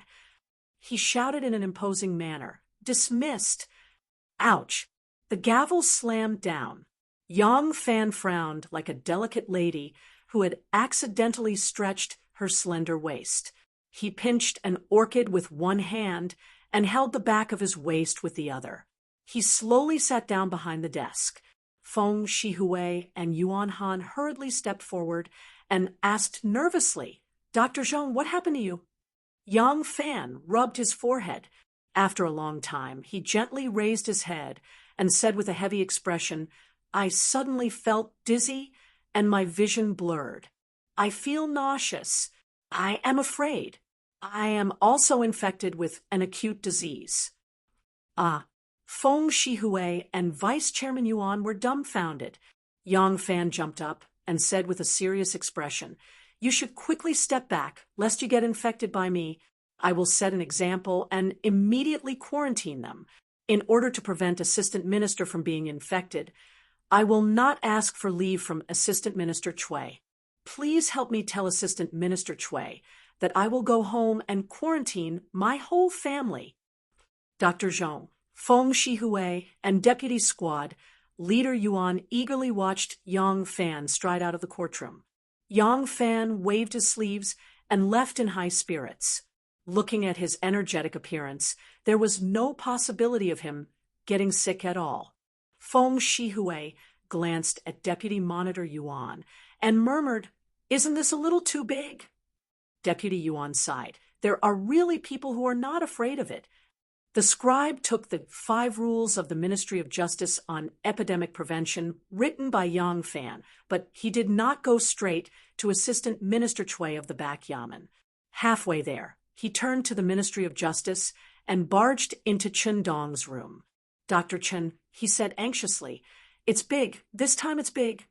He shouted in an imposing manner, dismissed. Ouch! The gavel slammed down. Yang Fan frowned like a delicate lady who had accidentally stretched her slender waist. He pinched an orchid with one hand and held the back of his waist with the other. He slowly sat down behind the desk. Feng Shihui and Yuan Han hurriedly stepped forward and asked nervously, Dr. Zhong, what happened to you? Yang Fan rubbed his forehead. After a long time, he gently raised his head and said with a heavy expression, I suddenly felt dizzy and my vision blurred. I feel nauseous. I am afraid. I am also infected with an acute disease. Feng Shihui and Vice Chairman Yuan were dumbfounded. Yang Fan jumped up and said with a serious expression, you should quickly step back, lest you get infected by me. I will set an example and immediately quarantine them. In order to prevent Assistant Minister from being infected, I will not ask for leave from Assistant Minister Cui. Please help me tell Assistant Minister Cui that I will go home and quarantine my whole family. Dr. Zhong, Feng Shihui, and Deputy Squad, Leader Yuan eagerly watched Yang Fan stride out of the courtroom. Yang Fan waved his sleeves and left in high spirits. Looking at his energetic appearance, there was no possibility of him getting sick at all. Feng Shihui glanced at Deputy Monitor Yuan and murmured, "Isn't this a little too big?" Deputy Yuan sighed. "There are really people who are not afraid of it." The scribe took the 5 rules of the Ministry of Justice on epidemic prevention written by Yang Fan, but he did not go straight to Assistant Minister Chui of the back yamen. Halfway there, he turned to the Ministry of Justice and barged into Chen Dong's room. "Dr. Chen," he said anxiously, "it's big. This time it's big."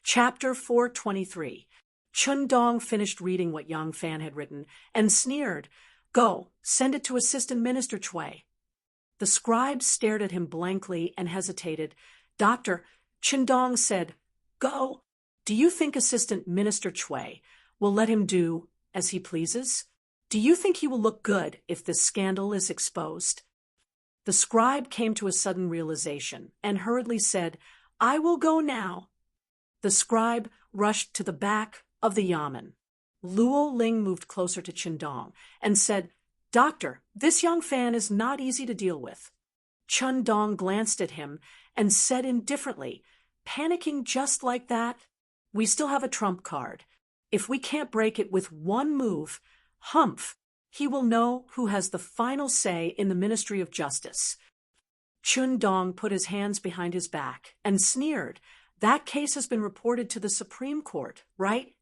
Chapter 423. Chen Dong finished reading what Yang Fan had written and sneered, "Go, send it to Assistant Minister Chui." The scribe stared at him blankly and hesitated. "Doctor," Chen Dong said, "go. Do you think Assistant Minister Chui will let him do as he pleases? Do you think he will look good if this scandal is exposed?" The scribe came to a sudden realization and hurriedly said, "I will go now." The scribe rushed to the back of the yamen. Luo Ling moved closer to Chen Dong and said, "Doctor, this young fan is not easy to deal with." Chen Dong glanced at him and said indifferently, "Panicking just like that? We still have a trump card. If we can't break it with one move, humph, he will know who has the final say in the Ministry of Justice." Chen Dong put his hands behind his back and sneered, "That case has been reported to the Supreme Court, right?"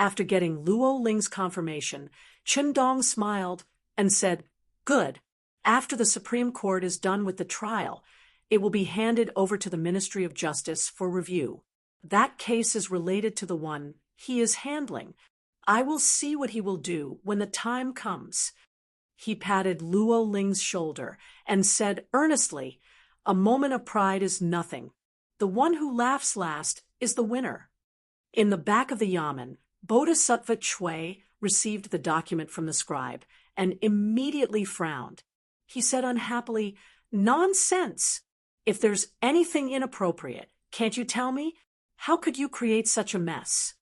After getting Luo Ling's confirmation, Chen Dong smiled and said, "Good. After the Supreme Court is done with the trial, it will be handed over to the Ministry of Justice for review. That case is related to the one he is handling. I will see what he will do when the time comes." He patted Luo Ling's shoulder and said earnestly, "A moment of pride is nothing. The one who laughs last is the winner." In the back of the yamen, Bodhisattva Chui received the document from the scribe and immediately frowned. He said unhappily, "Nonsense! If there's anything inappropriate, can't you tell me? How could you create such a mess?"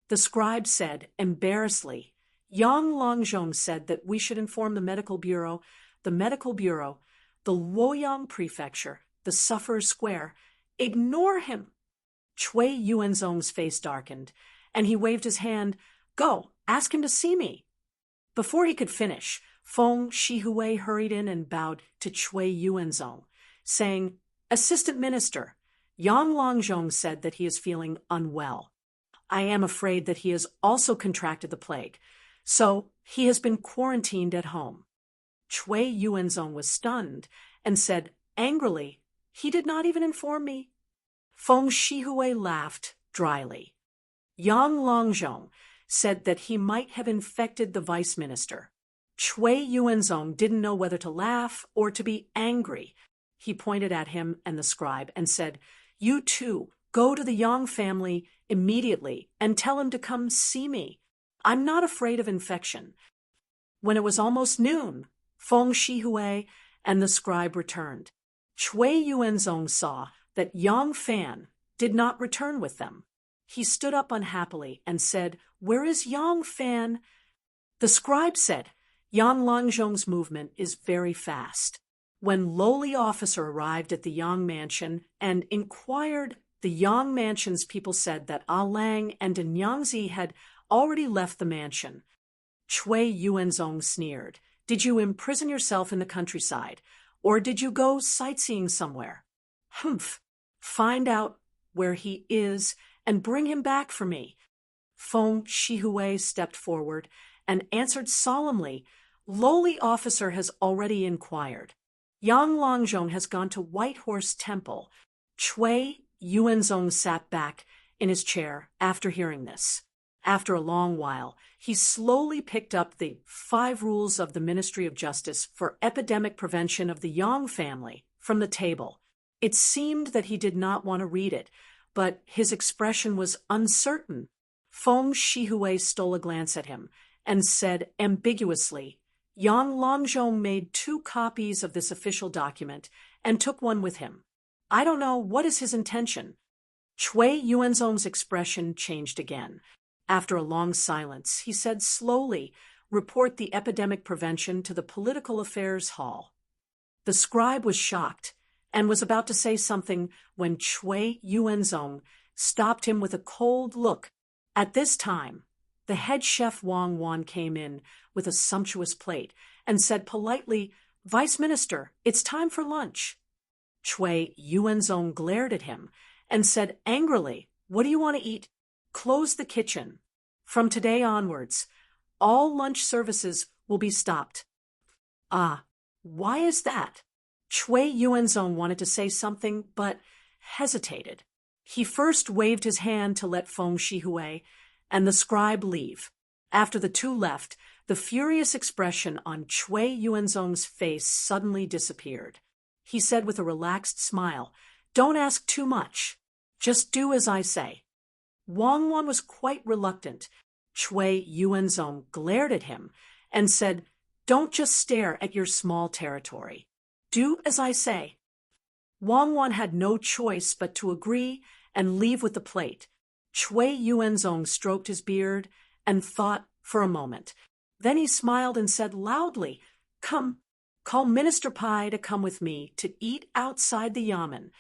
The scribe said embarrassedly, "Yang Longzhong said that we should inform the medical bureau, the Luoyang prefecture, the Sufferer's Square. Ignore him." Chui Yuanzong's face darkened, and he waved his hand. "Go, ask him to see me." Before he could finish, Feng Shihui hurried in and bowed to Chui Yuanzong, saying, "Assistant Minister, Yang Longzhong said that he is feeling unwell. I am afraid that he has also contracted the plague, so he has been quarantined at home." Chui Yuanzong was stunned and said angrily, "He did not even inform me." Feng Shihui laughed dryly. Yang Longzhong said that he might have infected the vice minister. Chui Yuanzong didn't know whether to laugh or to be angry. He pointed at him and the scribe and said, "You two, go to the Yang family immediately and tell him to come see me. I'm not afraid of infection." When it was almost noon, Feng Shihui and the scribe returned. Chui Yuanzong saw that Yang Fan did not return with them. He stood up unhappily and said, "Where is Yang Fan?" The scribe said, "Yang Longzhong's movement is very fast." When lowly officer arrived at the Yang mansion and inquired, the Yang mansion's people said that Ah Lang and Nyangzi had already left the mansion. Chui Yuanzong sneered, "Did you imprison yourself in the countryside, or did you go sightseeing somewhere?" "Humph! Find out where he is and bring him back for me." Feng Shihui stepped forward and answered solemnly, "Lowly officer has already inquired. Yang Longzhong has gone to White Horse Temple." Chui Yuanzong sat back in his chair after hearing this. After a long while, he slowly picked up the 5 rules of the Ministry of Justice for epidemic prevention of the Yang family from the table. It seemed that he did not want to read it, but his expression was uncertain. Feng Shihui stole a glance at him and said ambiguously, "Yang Longzhong made 2 copies of this official document and took one with him. I don't know what is his intention." Chui Yuanzong's expression changed again. After a long silence, he said slowly, report the epidemic prevention to the Political Affairs Hall. The scribe was shocked and was about to say something when Cui Yuanzong stopped him with a cold look. At this time, the head chef Wang Wan came in with a sumptuous plate and said politely, "Vice Minister, it's time for lunch." Cui Yuanzong glared at him and said angrily, "What do you want to eat? Close the kitchen. From today onwards, all lunch services will be stopped." "Ah, why is that?" Cui Yuanzong wanted to say something, but hesitated. He first waved his hand to let Feng Shihui and the scribe leave. After the two left, the furious expression on Cui Yuanzong's face suddenly disappeared. He said with a relaxed smile, "Don't ask too much. Just do as I say." Wang Wan was quite reluctant. Cui Yuanzong glared at him and said, "Don't just stare at your small territory. Do as I say." Wang Wan had no choice but to agree and leave with the plate. Cui Yuanzong stroked his beard and thought for a moment. Then he smiled and said loudly, "Come, call Minister Pai to come with me to eat outside the yamen."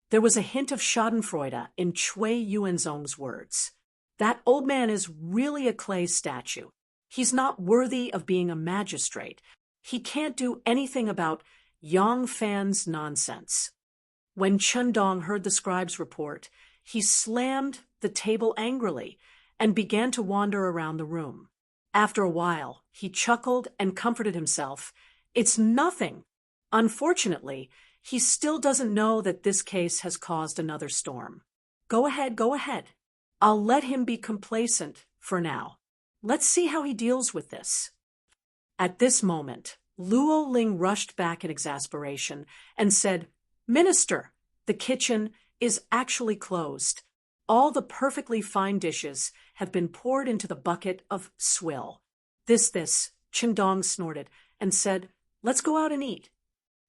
There was a hint of schadenfreude in Cui Yuanzong's words. That old man is really a clay statue. He's not worthy of being a magistrate. He can't do anything about Yang Fan's nonsense. When Chen Dong heard the scribe's report, he slammed the table angrily and began to wander around the room. After a while, he chuckled and comforted himself. "It's nothing. Unfortunately, he still doesn't know that this case has caused another storm. Go ahead, go ahead. I'll let him be complacent for now. Let's see how he deals with this." At this moment, Luo Ling rushed back in exasperation and said, "Minister, the kitchen is actually closed. All the perfectly fine dishes have been poured into the bucket of swill." This, Qingdong snorted and said, "Let's go out and eat."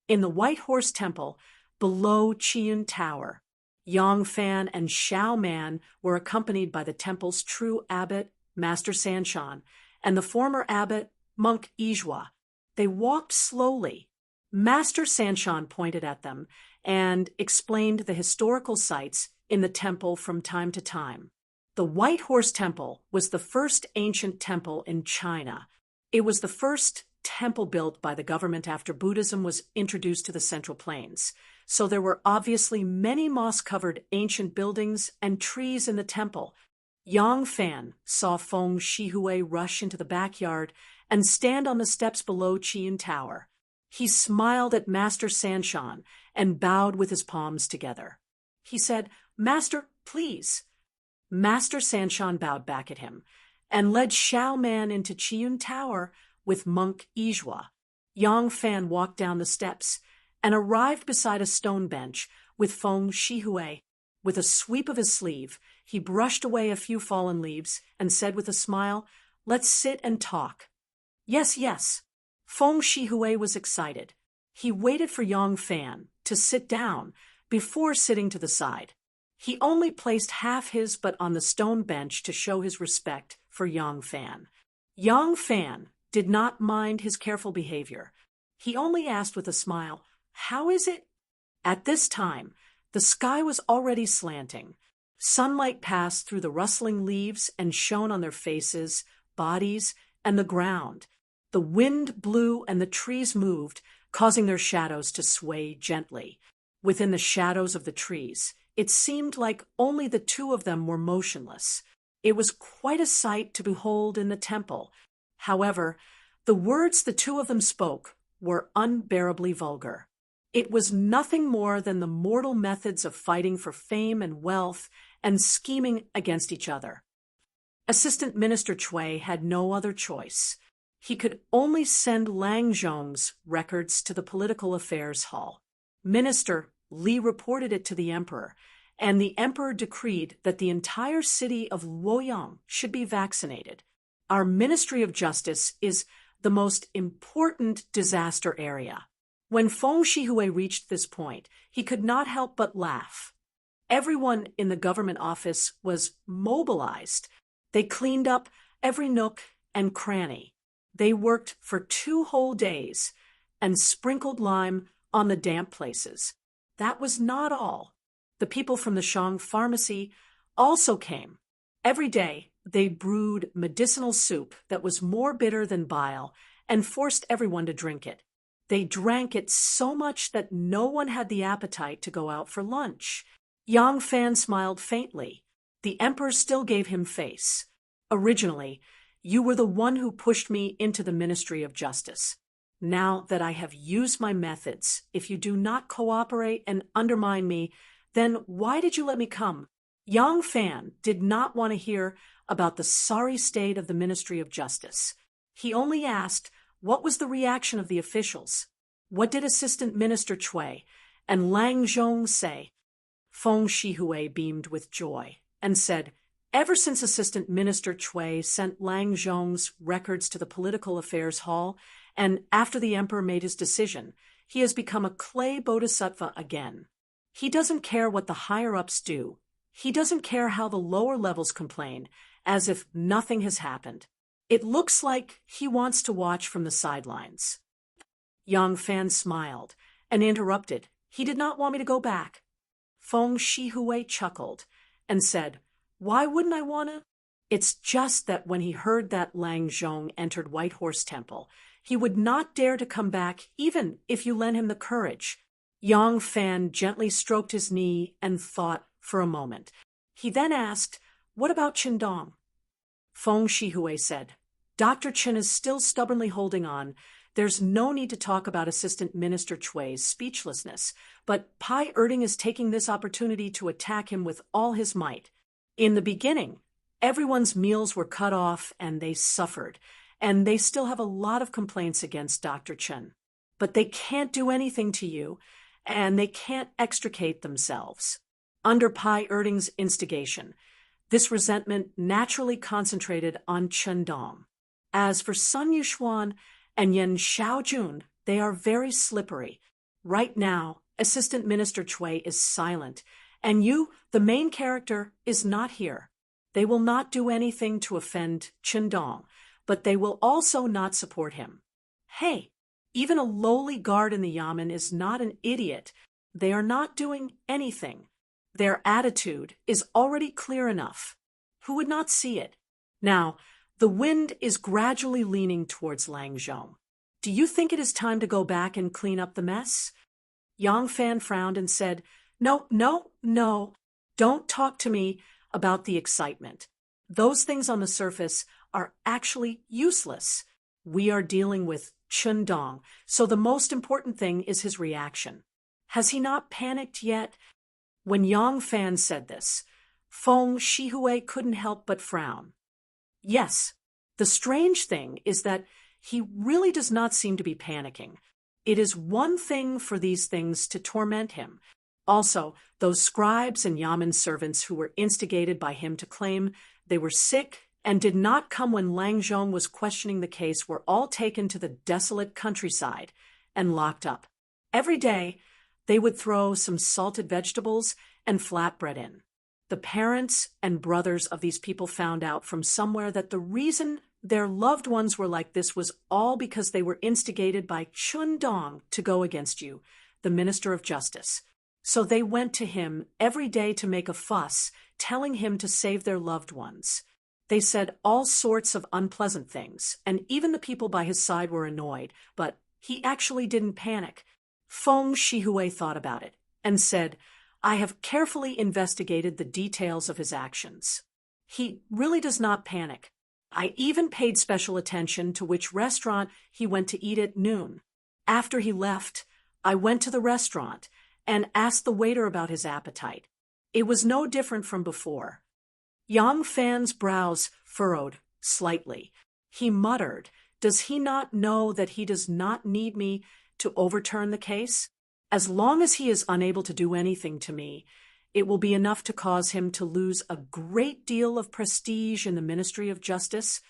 In the White Horse Temple, below Qiyun Tower, Yang Fan and Xiao Man were accompanied by the temple's true abbot, Master Sanshan, and the former abbot, Monk Yizhua. They walked slowly. Master Sanshan pointed at them and explained the historical sites in the temple from time to time. The White Horse Temple was the first ancient temple in China. It was the first temple built by the government after Buddhism was introduced to the Central Plains. So there were obviously many moss-covered ancient buildings and trees in the temple. Yang Fan saw Feng Shihui rush into the backyard and stand on the steps below Qiyun Tower. He smiled at Master Sanshan and bowed with his palms together. He said, "Master, please." Master Sanshan bowed back at him and led Xiao Man into Qiyun Tower with Monk Yizhua. Yang Fan walked down the steps and arrived beside a stone bench with Feng Shihui. With a sweep of his sleeve, he brushed away a few fallen leaves and said with a smile, "Let's sit and talk." "Yes, yes." Feng Shihui was excited. He waited for Yang Fan to sit down before sitting to the side. He only placed half his butt on the stone bench to show his respect for Yang Fan. Yang Fan did not mind his careful behavior. He only asked with a smile, "How is it?" At this time, the sky was already slanting. Sunlight passed through the rustling leaves and shone on their faces, bodies, and the ground. The wind blew and the trees moved, causing their shadows to sway gently. Within the shadows of the trees, it seemed like only the two of them were motionless. It was quite a sight to behold in the temple. However, the words the two of them spoke were unbearably vulgar. It was nothing more than the mortal methods of fighting for fame and wealth and scheming against each other. Assistant Minister Cui had no other choice. He could only send Lang Zhong's records to the Political Affairs Hall. Minister Li reported it to the emperor, and the emperor decreed that the entire city of Luoyang should be vaccinated. Our Ministry of Justice is the most important disaster area. When Feng Shihui reached this point, he could not help but laugh. Everyone in the government office was mobilized. They cleaned up every nook and cranny. They worked for 2 whole days and sprinkled lime on the damp places. That was not all. The people from the Shang pharmacy also came. Every day, they brewed medicinal soup that was more bitter than bile and forced everyone to drink it. They drank it so much that no one had the appetite to go out for lunch. Yang Fan smiled faintly. The emperor still gave him face. Originally, you were the one who pushed me into the Ministry of Justice. Now that I have used my methods, if you do not cooperate and undermine me, then why did you let me come? Yang Fan did not want to hear about the sorry state of the Ministry of Justice. He only asked, what was the reaction of the officials? What did Assistant Minister Cui and Lang Zhong say? Feng Shihui beamed with joy and said, ever since Assistant Minister Cui sent Lang Zhong's records to the Political Affairs Hall, and after the emperor made his decision, he has become a clay bodhisattva again. He doesn't care what the higher-ups do. He doesn't care how the lower levels complain, as if nothing has happened. It looks like he wants to watch from the sidelines. Yang Fan smiled and interrupted. He did not want me to go back. Feng Shihui chuckled and said, why wouldn't I want to? It's just that when he heard that Lang Zhong entered White Horse Temple, he would not dare to come back even if you lent him the courage. Yang Fan gently stroked his knee and thought for a moment. He then asked, what about Qindong? Feng Shihui said, Dr. Chen is still stubbornly holding on. There's no need to talk about Assistant Minister Cui's speechlessness, but Pai Erding is taking this opportunity to attack him with all his might. In the beginning, everyone's meals were cut off and they suffered, and they still have a lot of complaints against Dr. Chen. But they can't do anything to you, and they can't extricate themselves. Under Pai Erding's instigation, this resentment naturally concentrated on Qindong. As for Sun Yuxuan and Yan Xiaojun, they are very slippery. Right now, Assistant Minister Cui is silent, and you, the main character, is not here. They will not do anything to offend Qindong, but they will also not support him. Hey, even a lowly guard in the Yamen is not an idiot. They are not doing anything. Their attitude is already clear enough. Who would not see it? Now, the wind is gradually leaning towards Lang Zhong. Do you think it is time to go back and clean up the mess? Yang Fan frowned and said, No. Don't talk to me about the excitement. Those things on the surface are actually useless. We are dealing with Qindong, so the most important thing is his reaction. Has he not panicked yet? When Yang Fan said this, Feng Shihui couldn't help but frown. Yes, the strange thing is that he really does not seem to be panicking. It is one thing for these things to torment him. Also, those scribes and Yamen servants who were instigated by him to claim they were sick and did not come when Lang Zhong was questioning the case were all taken to the desolate countryside and locked up. Every day, they would throw some salted vegetables and flatbread in. The parents and brothers of these people found out from somewhere that the reason their loved ones were like this was all because they were instigated by Qindong to go against you, the Minister of Justice. So they went to him every day to make a fuss, telling him to save their loved ones. They said all sorts of unpleasant things, and even the people by his side were annoyed, but he actually didn't panic. Feng Shihui thought about it and said, I have carefully investigated the details of his actions. He really does not panic. I even paid special attention to which restaurant he went to eat at noon. After he left, I went to the restaurant and asked the waiter about his appetite. It was no different from before. Yang Fan's brows furrowed slightly. He muttered, Does he not know that he does not need me to overturn the case? As long as he is unable to do anything to me, it will be enough to cause him to lose a great deal of prestige in the Ministry of Justice.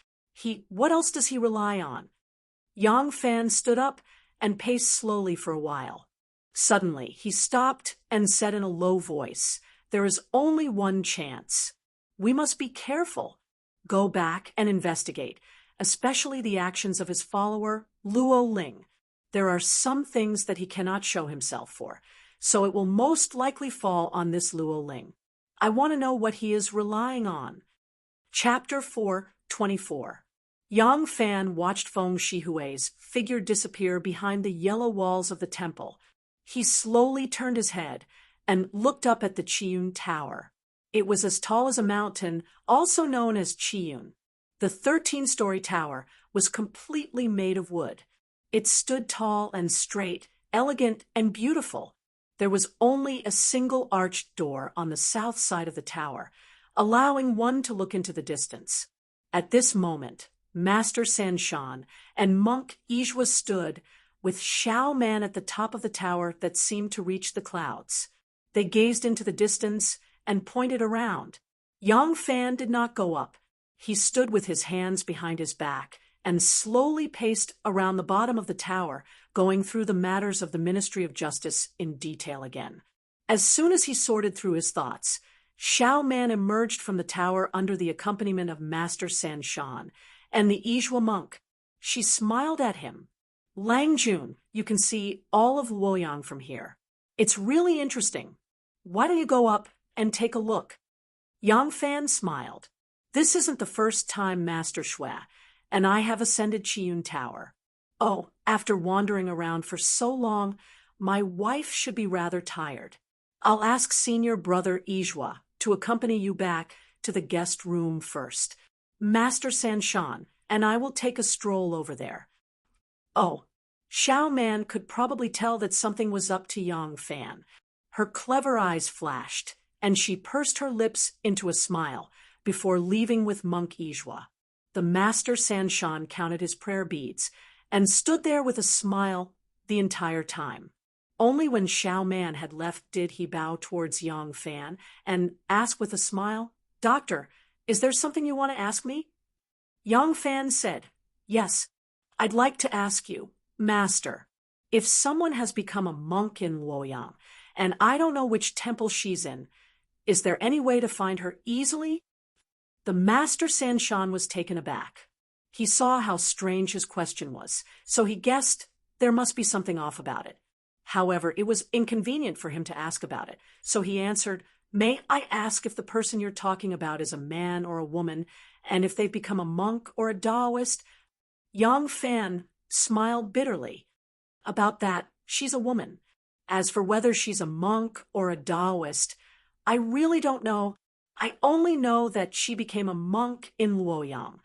What else does he rely on? Yang Fan stood up and paced slowly for a while. Suddenly, he stopped and said in a low voice, There is only one chance. We must be careful. Go back and investigate. especially the actions of his follower, Luo Ling. There are some things that he cannot show himself for, so it will most likely fall on this Luo Ling. I want to know what he is relying on. Chapter 4:24. Yang Fan watched Feng Shihui's figure disappear behind the yellow walls of the temple. He slowly turned his head and looked up at the Qiyun Tower. It was as tall as a mountain, also known as Qiyun. The 13-story tower was completely made of wood. It stood tall and straight, elegant and beautiful. There was only a single arched door on the south side of the tower, allowing one to look into the distance. At this moment, Master Sanshan and Monk Ijwa stood, with Xiao Man at the top of the tower that seemed to reach the clouds. They gazed into the distance and pointed around. Yang Fan did not go up. He stood with his hands behind his back and slowly paced around the bottom of the tower, going through the matters of the Ministry of Justice in detail again. As soon as he sorted through his thoughts, Xiao Man emerged from the tower under the accompaniment of Master Sanshan and the Ijwa monk. She smiled at him. Lang Jun, you can see all of Luoyang from here. It's really interesting. Why don't you go up and take a look? Yang Fan smiled. This isn't the first time, Master Shui, and I have ascended Qiyun Tower. Oh, after wandering around for so long, my wife should be rather tired. I'll ask Senior Brother Ijwa to accompany you back to the guest room first. Master Sanshan and I will take a stroll over there. Oh, Xiao Man could probably tell that something was up to Yang Fan. Her clever eyes flashed, and she pursed her lips into a smile before leaving with Monk Ijwa. The Master Sanshan counted his prayer beads and stood there with a smile the entire time. Only when Xiao Man had left did he bow towards Yang Fan and ask with a smile, "Doctor, is there something you want to ask me?" Yang Fan said, "Yes, I'd like to ask you, Master, if someone has become a monk in Luoyang, and I don't know which temple she's in, is there any way to find her easily?" The Master Sanshan was taken aback. He saw how strange his question was, so he guessed there must be something off about it. However, it was inconvenient for him to ask about it, so he answered, "May I ask if the person you're talking about is a man or a woman, and if they've become a monk or a Taoist?" Yang Fan smiled bitterly. "About that, she's a woman. As for whether she's a monk or a Taoist, I really don't know. I only know that she became a monk in Luoyang."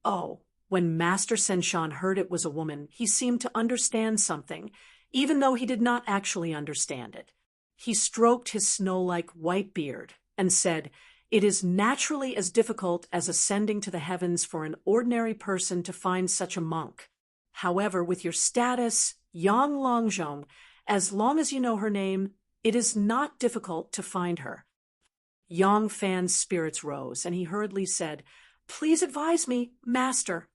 Oh, when Master Sanshan heard it was a woman, he seemed to understand something, even though he did not actually understand it. He stroked his snow-like white beard and said, "It is naturally as difficult as ascending to the heavens for an ordinary person to find such a monk. However, with your status, Yang Longzhong, as long as you know her name, it is not difficult to find her." Yang Fan's spirits rose, and he hurriedly said, "Please advise me, Master."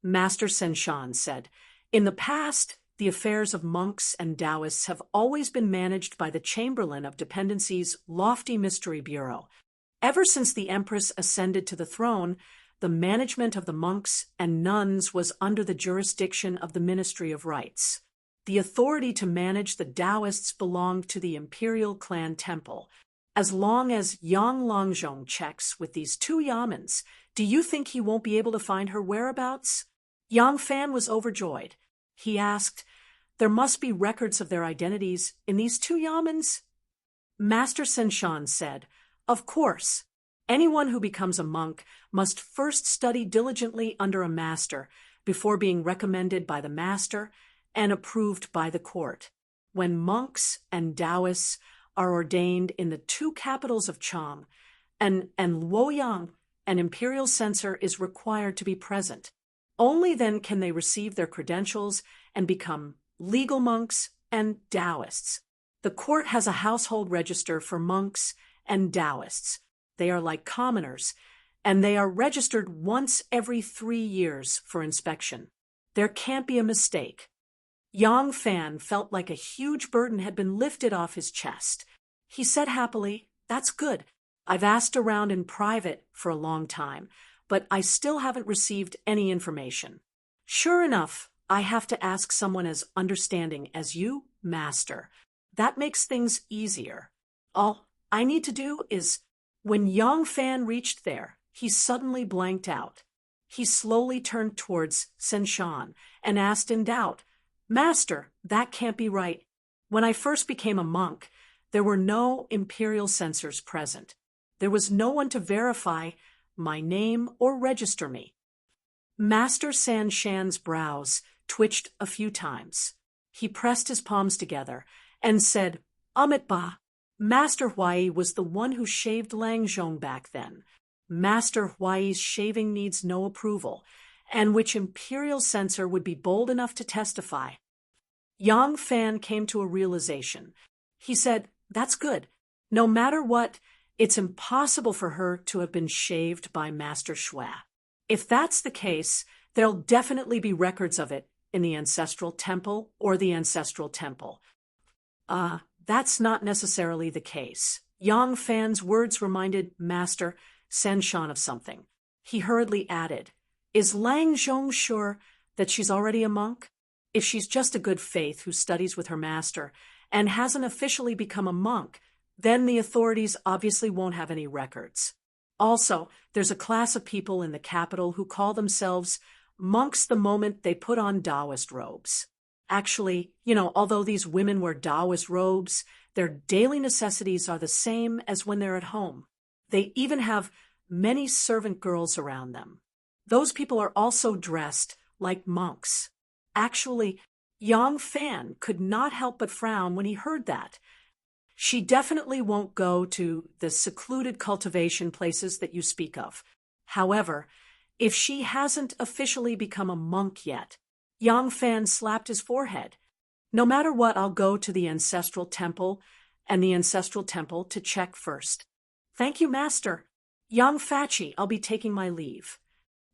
Master Sanshan said, "In the past, the affairs of monks and Taoists have always been managed by the Chamberlain of Dependency's lofty mystery bureau. Ever since the Empress ascended to the throne, the management of the monks and nuns was under the jurisdiction of the Ministry of Rites. The authority to manage the Taoists belonged to the Imperial Clan Temple. As long as Yang Longzhong checks with these two yamens, do you think he won't be able to find her whereabouts?" Yang Fan was overjoyed. He asked, "There must be records of their identities in these two yamens?" Master Sanshan said, "Of course. Anyone who becomes a monk must first study diligently under a master before being recommended by the master and approved by the court. When monks and Taoists are ordained in the two capitals of Chang, and Luoyang, an imperial censor is required to be present. Only then can they receive their credentials and become legal monks and Taoists. The court has a household register for monks and Taoists. They are like commoners, and they are registered once every 3 years for inspection. There can't be a mistake." Yang Fan felt like a huge burden had been lifted off his chest. He said happily, "That's good. I've asked around in private for a long time, but I still haven't received any information. Sure enough, I have to ask someone as understanding as you, Master. That makes things easier. All I need to do is... When Yang Fan reached there, he suddenly blanked out. He slowly turned towards Senshan and asked in doubt, Master, that can't be right. When I first became a monk, there were no imperial censors present. There was no one to verify my name or register me. Master Sanshan's brows twitched a few times. He pressed his palms together and said, Amitba. Master Huai was the one who shaved Langzhong back then. Master Huai's shaving needs no approval, and which imperial censor would be bold enough to testify? Yang Fan came to a realization. He said, That's good. No matter what, it's impossible for her to have been shaved by Master Shui. If that's the case, there'll definitely be records of it in the ancestral temple or the ancestral temple. That's not necessarily the case. Yang Fan's words reminded Master Sanshan of something. He hurriedly added, Is Lang Zhong sure that she's already a monk? If she's just a good faith who studies with her master and hasn't officially become a monk, then the authorities obviously won't have any records. Also, there's a class of people in the capital who call themselves monks the moment they put on Taoist robes. Actually, although these women wear Taoist robes, their daily necessities are the same as when they're at home. They even have many servant girls around them. Those people are also dressed like monks. Actually, Yang Fan could not help but frown when he heard that. She definitely won't go to the secluded cultivation places that you speak of. However, if she hasn't officially become a monk yet, Yang Fan slapped his forehead. No matter what, I'll go to the ancestral temple and the ancestral temple to check first. Thank you, Master. Yang Fachi, I'll be taking my leave.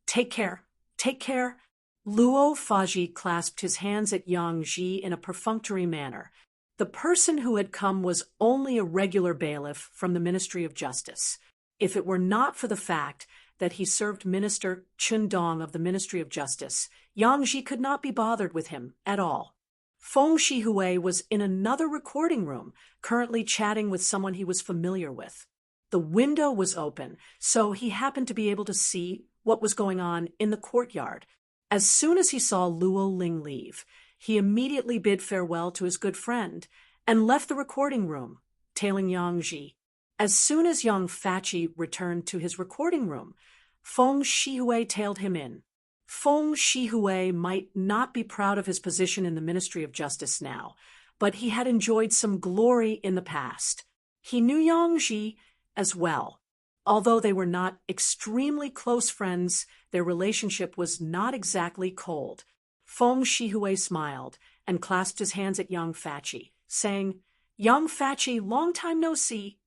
Take care. Take care. Luo Faji clasped his hands at Yang Ji in a perfunctory manner. The person who had come was only a regular bailiff from the Ministry of Justice. If it were not for the fact that he served Minister Chun Dong of the Ministry of Justice, Yang Ji could not be bothered with him at all. Feng Shihui was in another recording room, currently chatting with someone he was familiar with. The window was open, so he happened to be able to see what was going on in the courtyard. As soon as he saw Luo Ling leave, he immediately bid farewell to his good friend and left the recording room, tailing Yang Ji. As soon as Yang Fachi returned to his recording room, Feng Shihui tailed him in. Feng Shihui might not be proud of his position in the Ministry of Justice now, but he had enjoyed some glory in the past. He knew Yang Ji as well. Although they were not extremely close friends, their relationship was not exactly cold. Feng Shihui smiled and clasped his hands at Yang Fachi, saying, Yang Fachi, long time no see.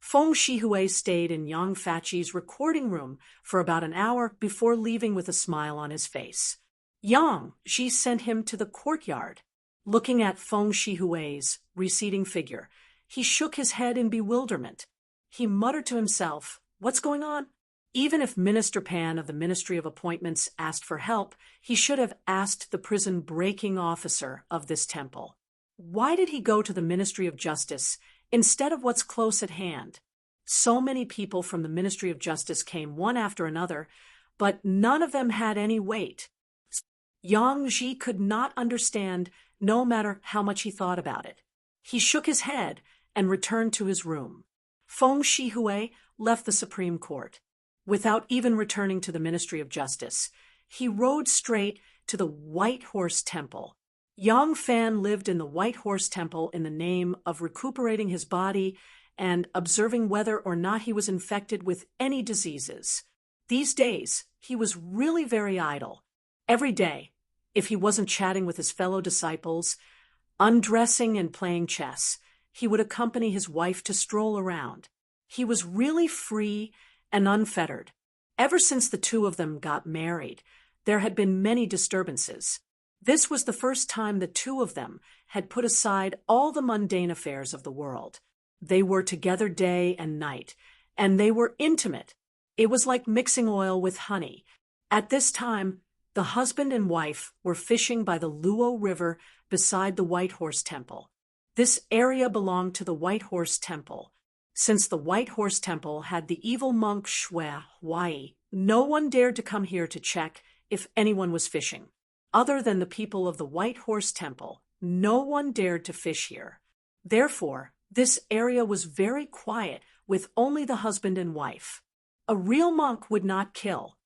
Feng Shihui stayed in Yang Fachi's recording room for about an hour before leaving with a smile on his face. Yang Ji sent him to the courtyard. Looking at Feng Shihui's receding figure, he shook his head in bewilderment. He muttered to himself, What's going on? Even if Minister Pan of the Ministry of Appointments asked for help, he should have asked the prison-breaking officer of this temple. Why did he go to the Ministry of Justice instead of what's close at hand? So many people from the Ministry of Justice came one after another, but none of them had any weight. Yang Ji could not understand, no matter how much he thought about it. He shook his head and returned to his room. Feng Shihui left the Supreme Court. Without even returning to the Ministry of Justice, he rode straight to the White Horse Temple. Yang Fan lived in the White Horse Temple in the name of recuperating his body and observing whether or not he was infected with any diseases. These days, he was really very idle. Every day, if he wasn't chatting with his fellow disciples, undressing and playing chess, he would accompany his wife to stroll around. He was really free and unfettered. Ever since the two of them got married, there had been many disturbances. This was the first time the two of them had put aside all the mundane affairs of the world. They were together day and night, and they were intimate. It was like mixing oil with honey. At this time, the husband and wife were fishing by the Luo River beside the White Horse Temple. This area belonged to the White Horse Temple. Since the White Horse Temple had the evil monk Shui Huai, no one dared to come here to check if anyone was fishing. Other than the people of the White Horse Temple, no one dared to fish here. Therefore, this area was very quiet, with only the husband and wife. A real monk would not kill.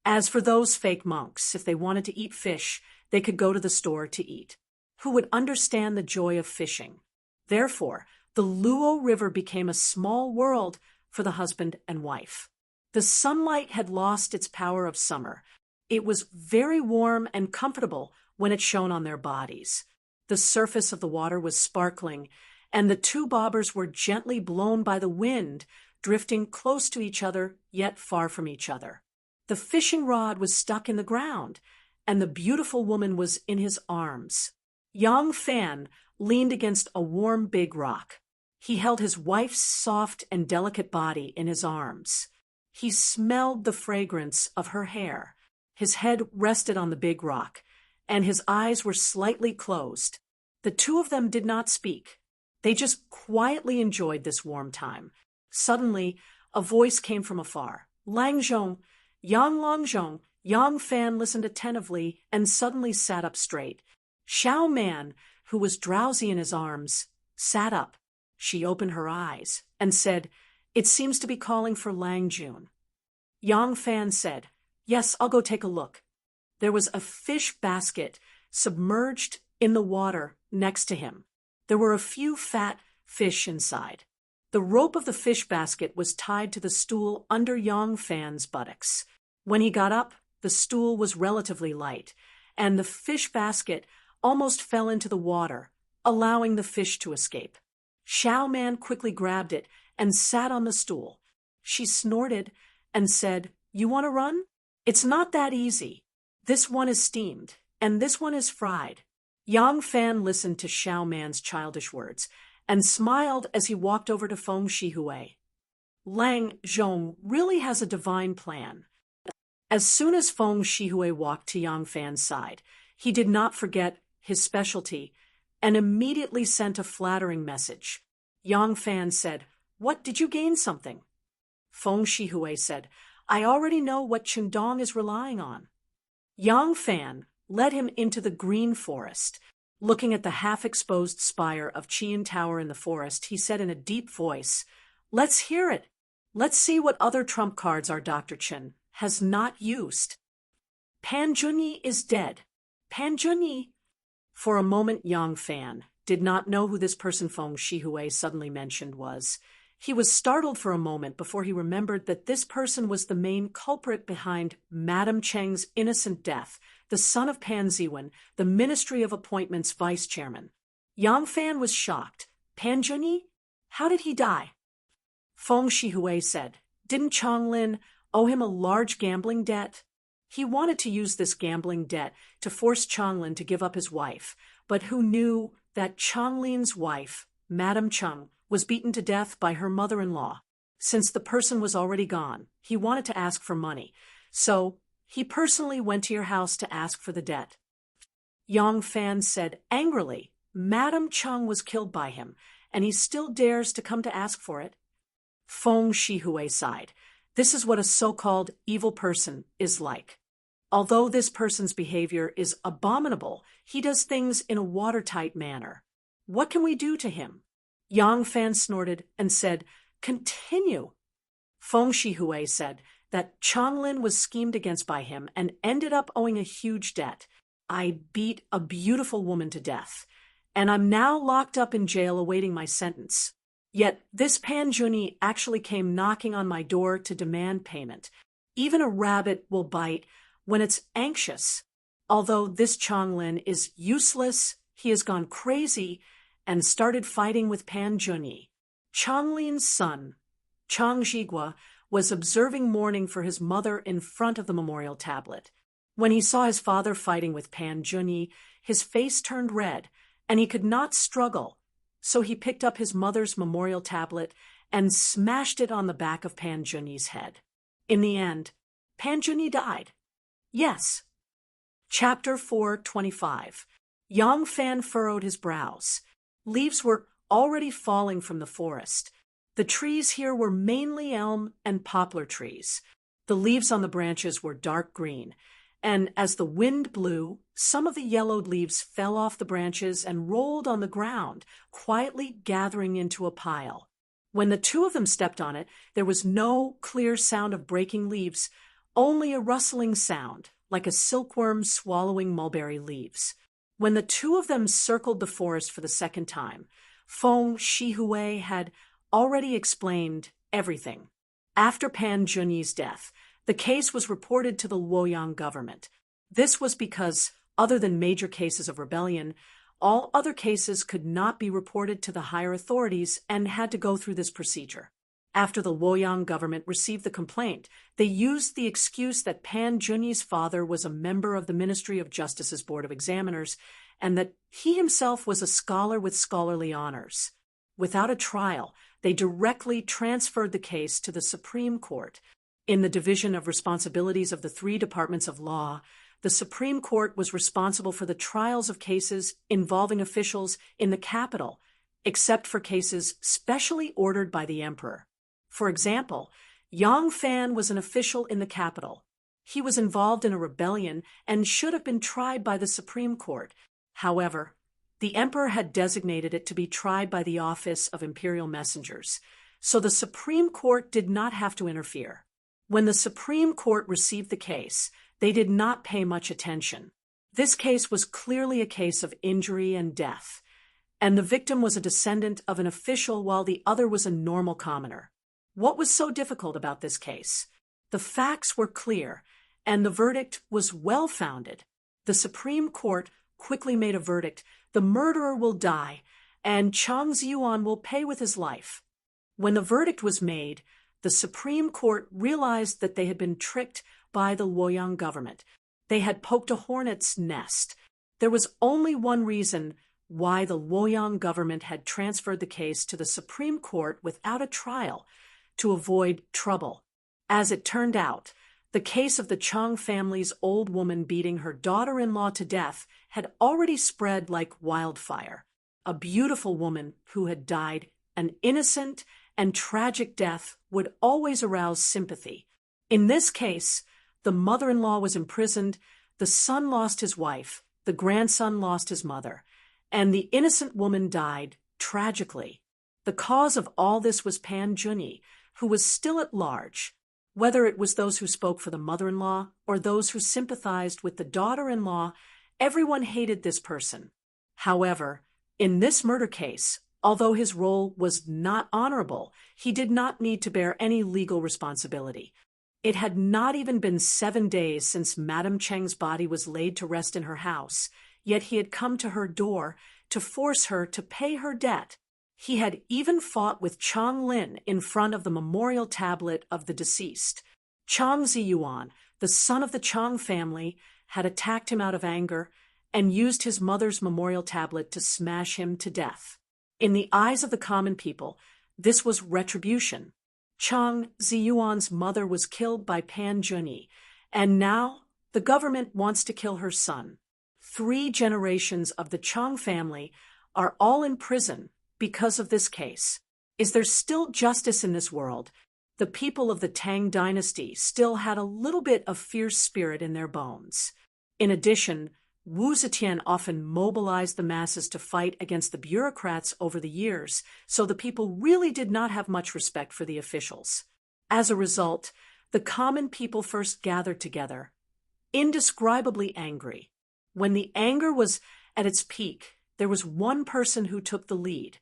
As for those fake monks, if they wanted to eat fish, they could go to the store to eat. Who would understand the joy of fishing? Therefore, the Luo River became a small world for the husband and wife. The sunlight had lost its power of summer. It was very warm and comfortable when it shone on their bodies. The surface of the water was sparkling, and the two bobbers were gently blown by the wind, drifting close to each other, yet far from each other. The fishing rod was stuck in the ground, and the beautiful woman was in his arms. Yang Fan leaned against a warm big rock. He held his wife's soft and delicate body in his arms. He smelled the fragrance of her hair. His head rested on the big rock, and his eyes were slightly closed. The two of them did not speak. They just quietly enjoyed this warm time. Suddenly, a voice came from afar. Lang Zhong, Yang Lang Zhong. Yang Fan listened attentively and suddenly sat up straight. Xiao Man, who was drowsy in his arms, sat up. She opened her eyes and said, "It seems to be calling for Lang Jun." Yang Fan said, "Yes, I'll go take a look." There was a fish basket submerged in the water next to him. There were a few fat fish inside. The rope of the fish basket was tied to the stool under Yang Fan's buttocks. When he got up, the stool was relatively light, and the fish basket almost fell into the water, allowing the fish to escape. Xiao Man quickly grabbed it and sat on the stool. She snorted and said, "You want to run? It's not that easy. This one is steamed, and this one is fried." Yang Fan listened to Xiao Man's childish words and smiled as he walked over to Feng Shihui. Lang Zhong really has a divine plan. As soon as Feng Shihui walked to Yang Fan's side, he did not forget his specialty and immediately sent a flattering message. Yang Fan said, "What, did you gain something?" Feng Shihui said, "I already know what Qingdong is relying on." Yang Fan led him into the green forest. Looking at the half-exposed spire of Qian Tower in the forest, he said in a deep voice, "Let's hear it. Let's see what other trump cards our Dr. Chen has not used." Pan Junyi is dead. Pan Junyi. For a moment, Yang Fan did not know who this person Feng Shihui suddenly mentioned was. He was startled for a moment before he remembered that this person was the main culprit behind Madame Cheng's innocent death, the son of Pan Ziwen, the Ministry of Appointments vice-chairman. Yang Fan was shocked. Pan Junyi? How did he die? Feng Shihui said, "Didn't Changlin owe him a large gambling debt?" He wanted to use this gambling debt to force Changlin to give up his wife, but who knew that Changlin's wife, Madame Cheng, was beaten to death by her mother-in-law. Since the person was already gone, he wanted to ask for money, so he personally went to your house to ask for the debt. Yang Fan said angrily, "Madame Cheng was killed by him, and he still dares to come to ask for it." Feng Shihui sighed. This is what a so-called evil person is like. Although this person's behavior is abominable, he does things in a watertight manner. What can we do to him? Yang Fan snorted and said, "Continue." Feng Shihui said that Changlin was schemed against by him and ended up owing a huge debt. "I beat a beautiful woman to death, and I'm now locked up in jail awaiting my sentence. Yet this Pan Junyi actually came knocking on my door to demand payment. Even a rabbit will bite when it's anxious. Although this Changlin is useless, he has gone crazy and started fighting with Pan Junyi." Changlin's son, Chang Zhigua, was observing mourning for his mother in front of the memorial tablet. When he saw his father fighting with Pan Junyi, his face turned red, and he could not struggle, so he picked up his mother's memorial tablet and smashed it on the back of Pan Junyi's head. In the end, Pan Junyi died. Yes. Chapter 4:25. Yang Fan furrowed his brows. Leaves were already falling from the forest. The trees here were mainly elm and poplar trees. The leaves on the branches were dark green, and as the wind blew, some of the yellowed leaves fell off the branches and rolled on the ground, quietly gathering into a pile. When the two of them stepped on it, there was no clear sound of breaking leaves, only a rustling sound, like a silkworm swallowing mulberry leaves. When the two of them circled the forest for the second time, Feng Shihui had already explained everything. After Pan Junyi's death, the case was reported to the Luoyang government. This was because, other than major cases of rebellion, all other cases could not be reported to the higher authorities and had to go through this procedure. After the Luoyang government received the complaint, they used the excuse that Pan Junyi's father was a member of the Ministry of Justice's Board of Examiners and that he himself was a scholar with scholarly honors. Without a trial, they directly transferred the case to the Supreme Court. In the division of responsibilities of the three departments of law, the Supreme Court was responsible for the trials of cases involving officials in the capital, except for cases specially ordered by the emperor. For example, Yang Fan was an official in the capital. He was involved in a rebellion and should have been tried by the Supreme Court. However, the emperor had designated it to be tried by the office of imperial messengers, so the Supreme Court did not have to interfere. When the Supreme Court received the case, they did not pay much attention. This case was clearly a case of injury and death, and the victim was a descendant of an official while the other was a normal commoner. What was so difficult about this case? The facts were clear, and the verdict was well-founded. The Supreme Court quickly made a verdict: the murderer will die, and Chang Ziyuan will pay with his life. When the verdict was made, the Supreme Court realized that they had been tricked by the Luoyang government. They had poked a hornet's nest. There was only one reason why the Luoyang government had transferred the case to the Supreme Court without a trial: to avoid trouble. As it turned out, the case of the Chang family's old woman beating her daughter-in-law to death had already spread like wildfire. A beautiful woman who had died an innocent and tragic death would always arouse sympathy. In this case, the mother-in-law was imprisoned, the son lost his wife, the grandson lost his mother, and the innocent woman died tragically. The cause of all this was Pan Junyi, who was still at large. Whether it was those who spoke for the mother-in-law or those who sympathized with the daughter-in-law, everyone hated this person. However, in this murder case, although his role was not honorable, he did not need to bear any legal responsibility. It had not even been 7 days since Madame Cheng's body was laid to rest in her house, yet he had come to her door to force her to pay her debt. He had even fought with Chang Lin in front of the memorial tablet of the deceased. Chang Ziyuan, the son of the Chang family, had attacked him out of anger and used his mother's memorial tablet to smash him to death. In the eyes of the common people, this was retribution. Chang Ziyuan's mother was killed by Pan Junyi, and now the government wants to kill her son. 3 generations of the Chang family are all in prison because of this case. Is there still justice in this world? The people of the Tang dynasty still had a little bit of fierce spirit in their bones. In addition, Wu Zetian often mobilized the masses to fight against the bureaucrats over the years, so the people really did not have much respect for the officials. As a result, the common people first gathered together, indescribably angry. When the anger was at its peak, there was one person who took the lead.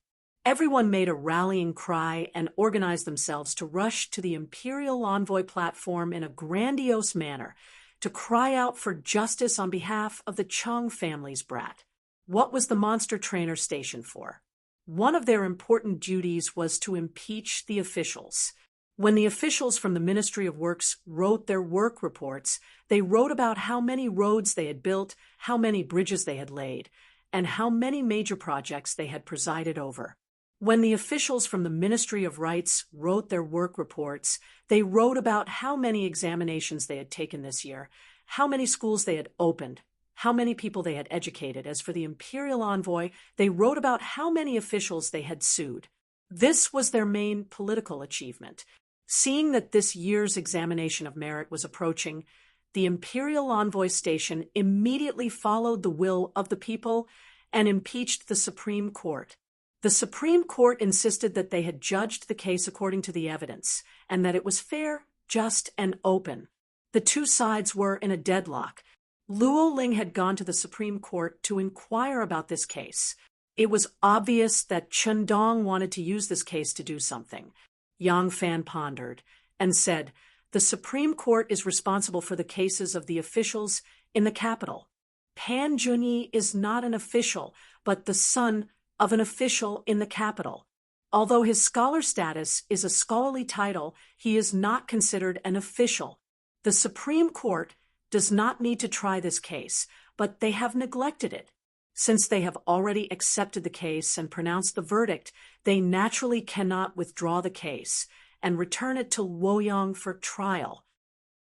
Everyone made a rallying cry and organized themselves to rush to the imperial envoy platform in a grandiose manner, to cry out for justice on behalf of the Chang family's brat. What was the monster trainer stationed for? One of their important duties was to impeach the officials. When the officials from the Ministry of Works wrote their work reports, they wrote about how many roads they had built, how many bridges they had laid, and how many major projects they had presided over. When the officials from the Ministry of Rights wrote their work reports, they wrote about how many examinations they had taken this year, how many schools they had opened, how many people they had educated. As for the imperial envoy, they wrote about how many officials they had sued. This was their main political achievement. Seeing that this year's examination of merit was approaching, the imperial envoy station immediately followed the will of the people and impeached the Supreme Court. The Supreme Court insisted that they had judged the case according to the evidence, and that it was fair, just, and open. The two sides were in a deadlock. Luo Ling had gone to the Supreme Court to inquire about this case. It was obvious that Chen Dong wanted to use this case to do something. Yang Fan pondered and said, "The Supreme Court is responsible for the cases of the officials in the capital. Pan Junyi is not an official, but the son of an official in the capital. Although his scholar status is a scholarly title, he is not considered an official. The Supreme Court does not need to try this case, but they have neglected it. Since they have already accepted the case and pronounced the verdict, they naturally cannot withdraw the case and return it to Luoyang for trial."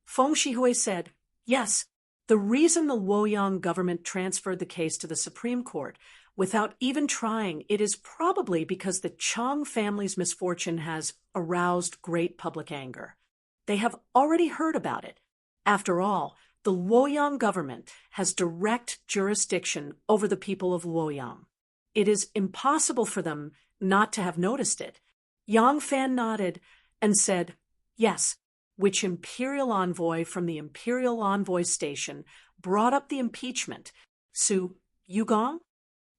Feng Shihui said, "Yes, the reason the Luoyang government transferred the case to the Supreme Court without even trying it is probably because the Chang family's misfortune has aroused great public anger. They have already heard about it. After all, the Luoyang government has direct jurisdiction over the people of Luoyang. It is impossible for them not to have noticed it." Yang Fan nodded and said, "Yes, which imperial envoy from the imperial envoy station brought up the impeachment? Su Yugong?"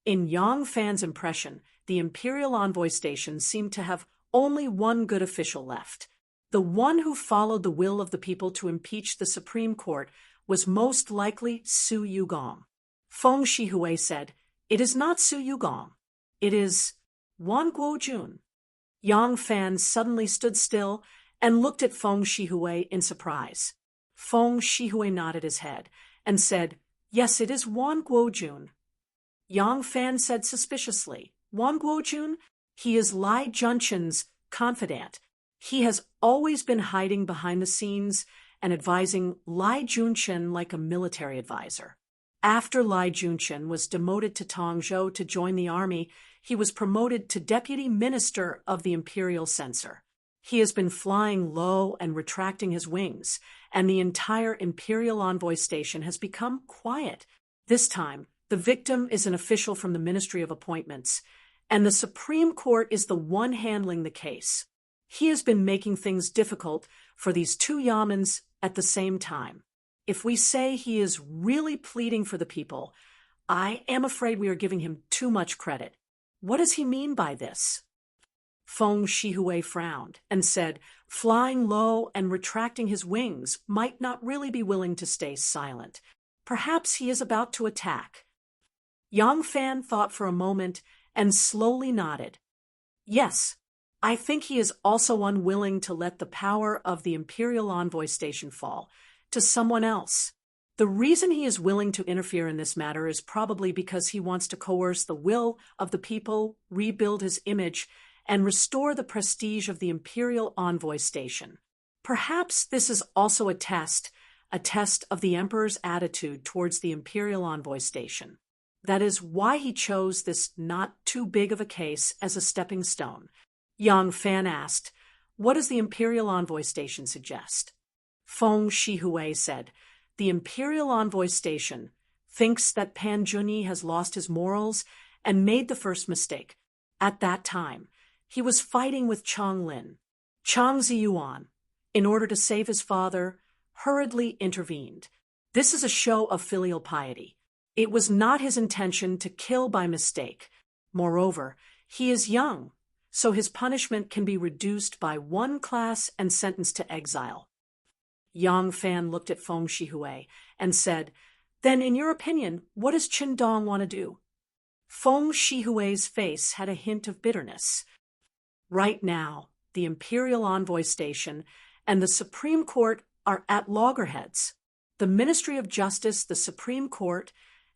In Yang Fan's impression, the imperial envoy station seemed to have only one good official left. The one who followed the will of the people to impeach the Supreme Court was most likely Su Yugong. Feng Shihui said, "It is not Su Yugong. It is Wan Guojun." Yang Fan suddenly stood still and looked at Feng Shihui in surprise. Feng Shihui nodded his head and said, "Yes, it is Wan Guojun." Yang Fan said suspiciously, "Wan Guojun? He is Lai Junchen's confidant. He has always been hiding behind the scenes and advising Lai Junchen like a military advisor. After Lai Junchen was demoted to Tongzhou to join the army, he was promoted to deputy minister of the imperial censor. He has been flying low and retracting his wings, and the entire imperial envoy station has become quiet. This time, the victim is an official from the Ministry of Appointments, and the Supreme Court is the one handling the case. He has been making things difficult for these two yamens at the same time. If we say he is really pleading for the people, I am afraid we are giving him too much credit. What does he mean by this?" Feng Shihui frowned and said, "Flying low and retracting his wings might not really be willing to stay silent. Perhaps he is about to attack." Yang Fan thought for a moment and slowly nodded. "Yes, I think he is also unwilling to let the power of the imperial envoy station fall to someone else. The reason he is willing to interfere in this matter is probably because he wants to coerce the will of the people, rebuild his image, and restore the prestige of the imperial envoy station. Perhaps this is also a test of the emperor's attitude towards the imperial envoy station. That is why he chose this not too big of a case as a stepping stone." Yang Fan asked, "What does the imperial envoy station suggest?" Feng Shihui said, "The imperial envoy station thinks that Pan Junyi has lost his morals and made the first mistake. At that time, he was fighting with Chang Lin. Chang Ziyuan, in order to save his father, hurriedly intervened. This is a show of filial piety. It was not his intention to kill by mistake. Moreover, he is young, so his punishment can be reduced by one class and sentenced to exile." Yang Fan looked at Feng Shihui and said, "Then, in your opinion, what does Qin Dong want to do?" Feng Shihui's face had a hint of bitterness. "Right now, the imperial envoy station and the Supreme Court are at loggerheads. The Ministry of Justice, the Supreme Court,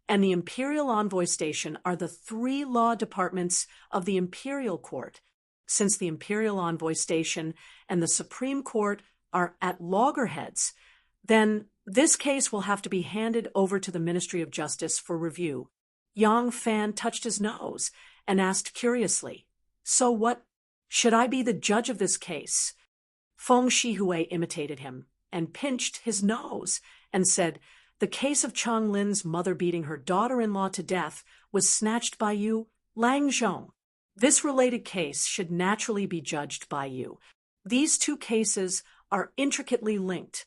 and the Imperial Envoy Station are the three law departments of the Imperial Court. Since the Imperial Envoy Station and the Supreme Court are at loggerheads, then this case will have to be handed over to the Ministry of Justice for review. Yang Fan touched his nose and asked curiously, "So what? Should I be the judge of this case?" Feng Shihui imitated him and pinched his nose and said, "The case of Chang Lin's mother beating her daughter-in-law to death was snatched by you, Lang Zhong. This related case should naturally be judged by you. These two cases are intricately linked."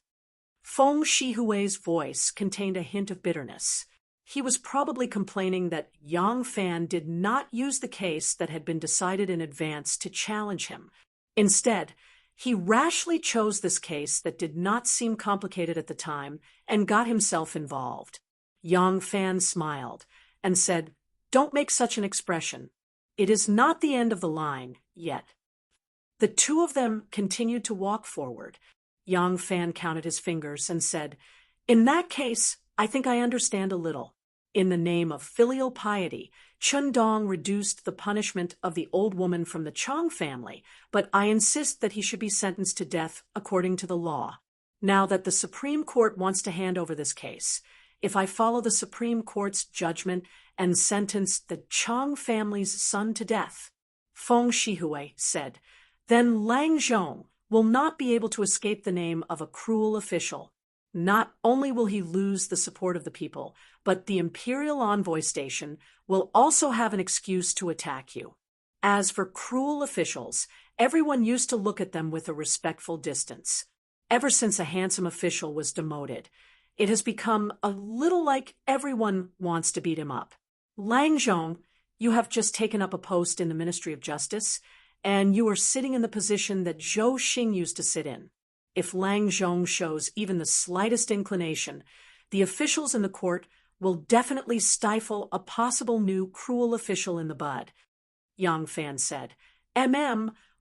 Feng Shihui's voice contained a hint of bitterness. He was probably complaining that Yang Fan did not use the case that had been decided in advance to challenge him. Instead, he rashly chose this case that did not seem complicated at the time and got himself involved. Yang Fan smiled and said, "Don't make such an expression. It is not the end of the line yet." The two of them continued to walk forward. Yang Fan counted his fingers and said, "In that case, I think I understand a little. In the name of filial piety, Chun Dong reduced the punishment of the old woman from the Chang family, but I insist that he should be sentenced to death according to the law. Now that the Supreme Court wants to hand over this case, if I follow the Supreme Court's judgment and sentence the Chang family's son to death," Feng Shihui said, "then Lang Zhong will not be able to escape the name of a cruel official. Not only will he lose the support of the people, but the Imperial Envoy Station will also have an excuse to attack you. As for cruel officials, everyone used to look at them with a respectful distance. Ever since a handsome official was demoted, it has become a little like everyone wants to beat him up. Lang Zhong, you have just taken up a post in the Ministry of Justice, and you are sitting in the position that Zhou Xing used to sit in. If Lang Zhong shows even the slightest inclination, the officials in the court will definitely stifle a possible new cruel official in the bud." Yang Fan said,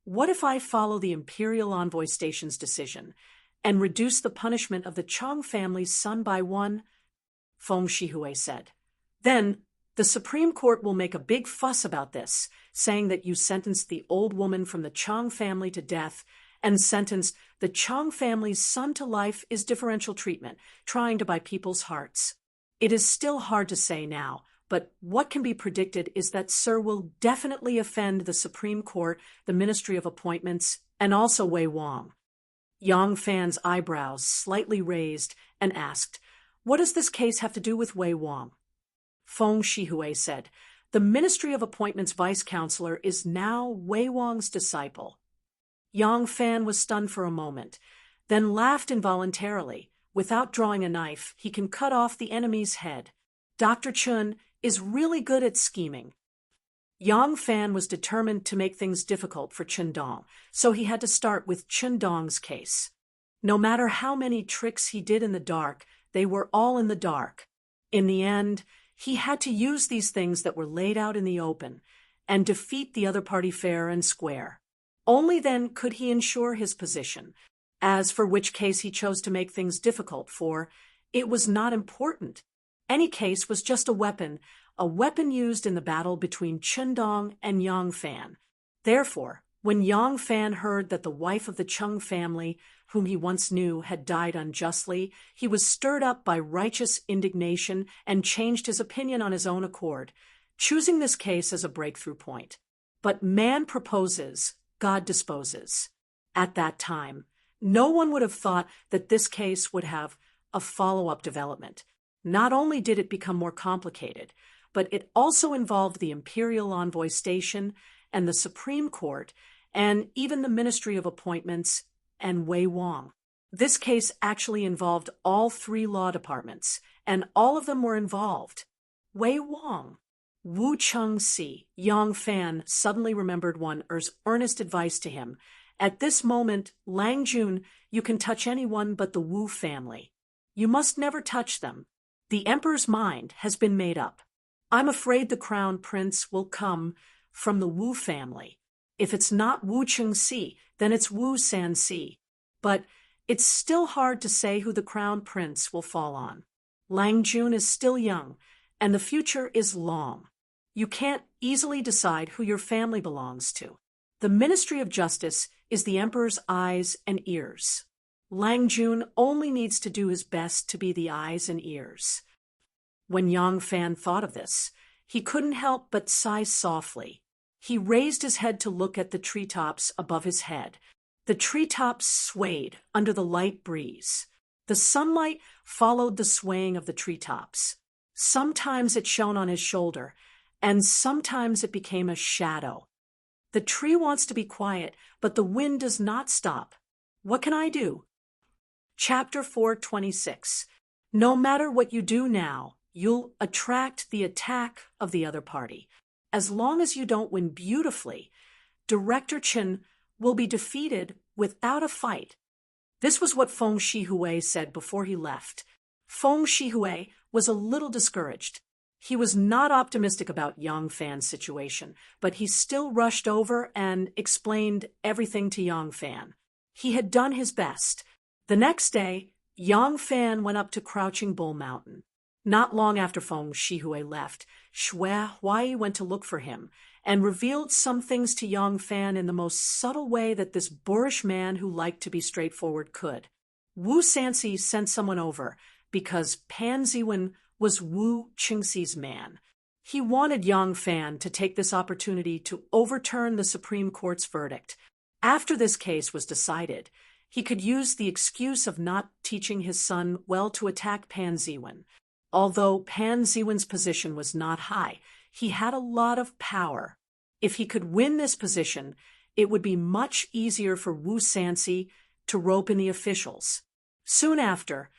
What if I follow the Imperial Envoy Station's decision and reduce the punishment of the Chang family's son by one?" Feng Shihui said. "Then the Supreme Court will make a big fuss about this, saying that you sentenced the old woman from the Chang family to death and sentenced the Chang family's son to life is differential treatment, trying to buy people's hearts. It is still hard to say now, but what can be predicted is that Sir will definitely offend the Supreme Court, the Ministry of Appointments, and also Wei Wang." Yang Fan's eyebrows slightly raised and asked, "What does this case have to do with Wei Wang?" Feng Shihui said, "The Ministry of Appointments Vice Chancellor is now Wei Wang's disciple." Yang Fan was stunned for a moment, then laughed involuntarily. Without drawing a knife, he can cut off the enemy's head. Dr. Chun is really good at scheming. Yang Fan was determined to make things difficult for Chun Dong, so he had to start with Chun Dong's case. No matter how many tricks he did in the dark, they were all in the dark. In the end, he had to use these things that were laid out in the open and defeat the other party fair and square. Only then could he ensure his position. As for which case he chose to make things difficult for, it was not important. Any case was just a weapon used in the battle between Chun Dong and Yang Fan. Therefore, when Yang Fan heard that the wife of the Chung family, whom he once knew, had died unjustly, he was stirred up by righteous indignation and changed his opinion on his own accord, choosing this case as a breakthrough point. But man proposes, God disposes. At that time, no one would have thought that this case would have a follow-up development. Not only did it become more complicated, but it also involved the Imperial Envoy Station and the Supreme Court and even the Ministry of Appointments and Wei Wang. This case actually involved all three law departments, and all of them were involved. Wei Wang. Wu Cheng-si, Yang Fan suddenly remembered one earnest advice to him. At this moment, Lang Jun, you can touch anyone but the Wu family. You must never touch them. The emperor's mind has been made up. I'm afraid the crown prince will come from the Wu family. If it's not Wu Cheng-si, then it's Wu San-si. But it's still hard to say who the crown prince will fall on. Lang Jun is still young, and the future is long. You can't easily decide who your family belongs to. The Ministry of Justice is the emperor's eyes and ears. Lang Jun only needs to do his best to be the eyes and ears. When Yang Fan thought of this, he couldn't help but sigh softly. He raised his head to look at the treetops above his head. The treetops swayed under the light breeze. The sunlight followed the swaying of the treetops. Sometimes it shone on his shoulder, and sometimes it became a shadow. The tree wants to be quiet, but the wind does not stop. What can I do? Chapter 426. No matter what you do now, you'll attract the attack of the other party. As long as you don't win beautifully, Director Chen will be defeated without a fight. This was what Feng Shihui said before he left. Feng Shihui was a little discouraged. He was not optimistic about Yang Fan's situation, but he still rushed over and explained everything to Yang Fan. He had done his best. The next day, Yang Fan went up to Crouching Bull Mountain. Not long after Feng Shihui left, Xue Huai went to look for him and revealed some things to Yang Fan in the most subtle way that this boorish man who liked to be straightforward could. Wu Sanxi sent someone over because Pan Ziwen was Wu Qingxi's man. He wanted Yang Fan to take this opportunity to overturn the Supreme Court's verdict. After this case was decided, he could use the excuse of not teaching his son well to attack Pan Ziwen. Although Pan Ziwen's position was not high, he had a lot of power. If he could win this position, it would be much easier for Wu Sanxi to rope in the officials. Soon after,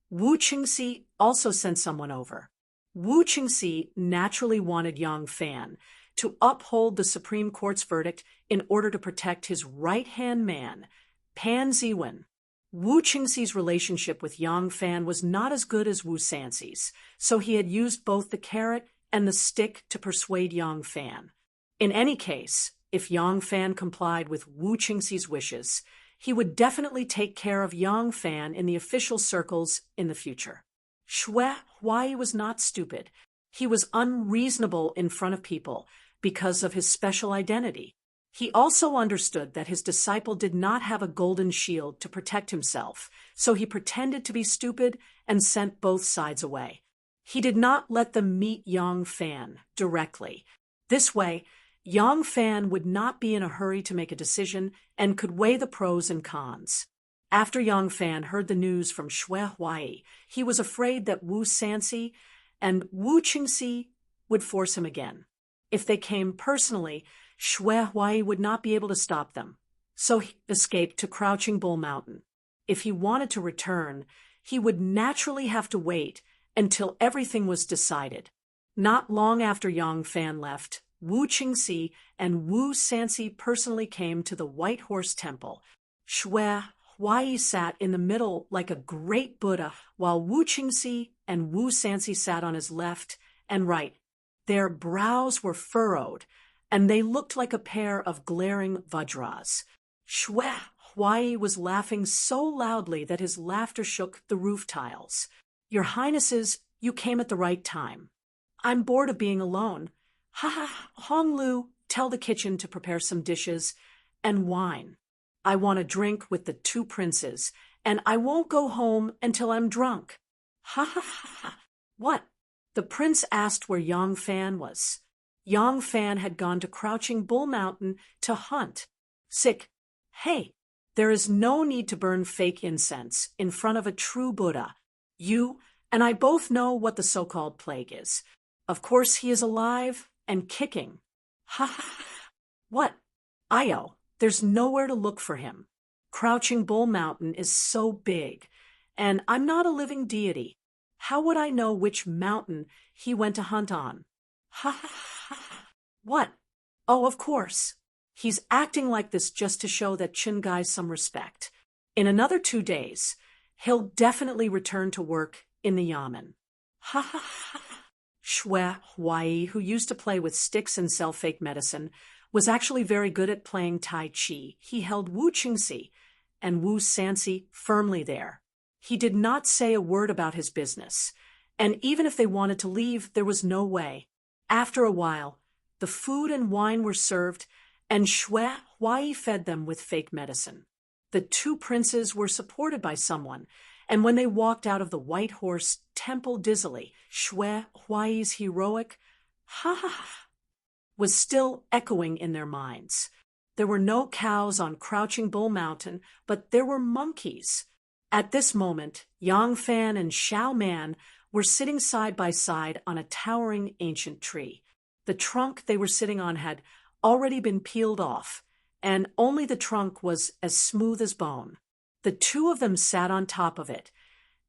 Wu Qingxi also sent someone over. Wu Qingxi naturally wanted Yang Fan to uphold the Supreme Court's verdict in order to protect his right-hand man, Pan Ziwen. Wu Qingxi's relationship with Yang Fan was not as good as Wu Sanxi's, so he had used both the carrot and the stick to persuade Yang Fan. In any case, if Yang Fan complied with Wu Qingxi's wishes, he would definitely take care of Yang Fan in the official circles in the future. Xue Huai was not stupid. He was unreasonable in front of people because of his special identity. He also understood that his disciple did not have a golden shield to protect himself, so he pretended to be stupid and sent both sides away. He did not let them meet Yang Fan directly. This way, Yang Fan would not be in a hurry to make a decision and could weigh the pros and cons. After Yang Fan heard the news from Xue Huai, he was afraid that Wu Sanxi and Wu Qingxi would force him again. If they came personally, Xue Huai would not be able to stop them, so he escaped to Crouching Bull Mountain. If he wanted to return, he would naturally have to wait until everything was decided. Not long after Yang Fan left, Wu Qingxi and Wu Sanxi personally came to the White Horse Temple. Xue Huai sat in the middle like a great Buddha, while Wu Qingxi and Wu Sanxi sat on his left and right. Their brows were furrowed, and they looked like a pair of glaring vajras. Xue Huai was laughing so loudly that his laughter shook the roof tiles. Your Highnesses, you came at the right time. I'm bored of being alone. Ha ha, Honglu, tell the kitchen to prepare some dishes and wine. I want a drink with the two princes, and I won't go home until I'm drunk. Ha ha ha ha. What? The prince asked where Yang Fan was. Yang Fan had gone to Crouching Bull Mountain to hunt. Sick. Hey, there is no need to burn fake incense in front of a true Buddha. You and I both know what the so-called plague is. Of course he is alive and kicking. Ha ha. What? Io, there's nowhere to look for him. Crouching Bull Mountain is so big, and I'm not a living deity. How would I know which mountain he went to hunt on? Ha ha ha. What? Oh, of course. He's acting like this just to show that Chin Gai's some respect. In another 2 days, he'll definitely return to work in the yamen. Ha ha ha. Xue Huai, who used to play with sticks and sell fake medicine, was actually very good at playing Tai Chi. He held Wu Qingxi and Wu Sanxi firmly there. He did not say a word about his business, and even if they wanted to leave, there was no way. After a while, the food and wine were served, and Shui Huai fed them with fake medicine. The two princes were supported by someone, and when they walked out of the White Horse Temple dizzily, Shui Huai's heroic "ha ha ha" was still echoing in their minds. There were no cows on Crouching Bull Mountain, but there were monkeys. At this moment, Yang Fan and Xiao Man were sitting side by side on a towering ancient tree. The trunk they were sitting on had already been peeled off, and only the trunk was as smooth as bone. The two of them sat on top of it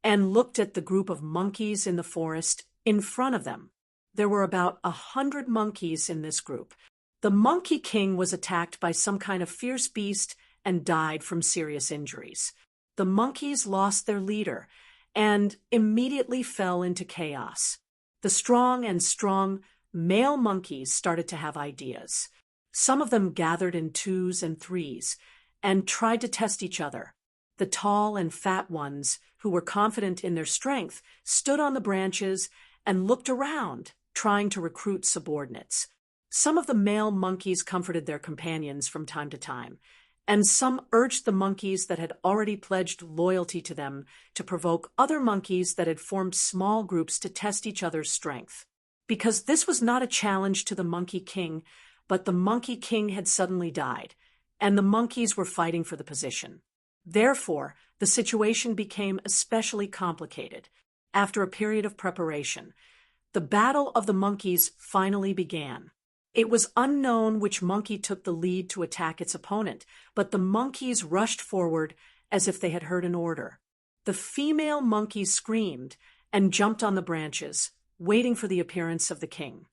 and looked at the group of monkeys in the forest in front of them. There were about 100 monkeys in this group. The Monkey King was attacked by some kind of fierce beast and died from serious injuries. The monkeys lost their leader and immediately fell into chaos. The strong male monkeys started to have ideas. Some of them gathered in twos and threes and tried to test each other. The tall and fat ones, who were confident in their strength, stood on the branches and looked around, trying to recruit subordinates. Some of the male monkeys comforted their companions from time to time, and some urged the monkeys that had already pledged loyalty to them to provoke other monkeys that had formed small groups to test each other's strength. Because this was not a challenge to the Monkey King, but the Monkey King had suddenly died, and the monkeys were fighting for the position. Therefore, the situation became especially complicated. After a period of preparation, the Battle of the Monkeys finally began. It was unknown which monkey took the lead to attack its opponent, but the monkeys rushed forward as if they had heard an order. The female monkey screamed and jumped on the branches, waiting for the appearance of the king.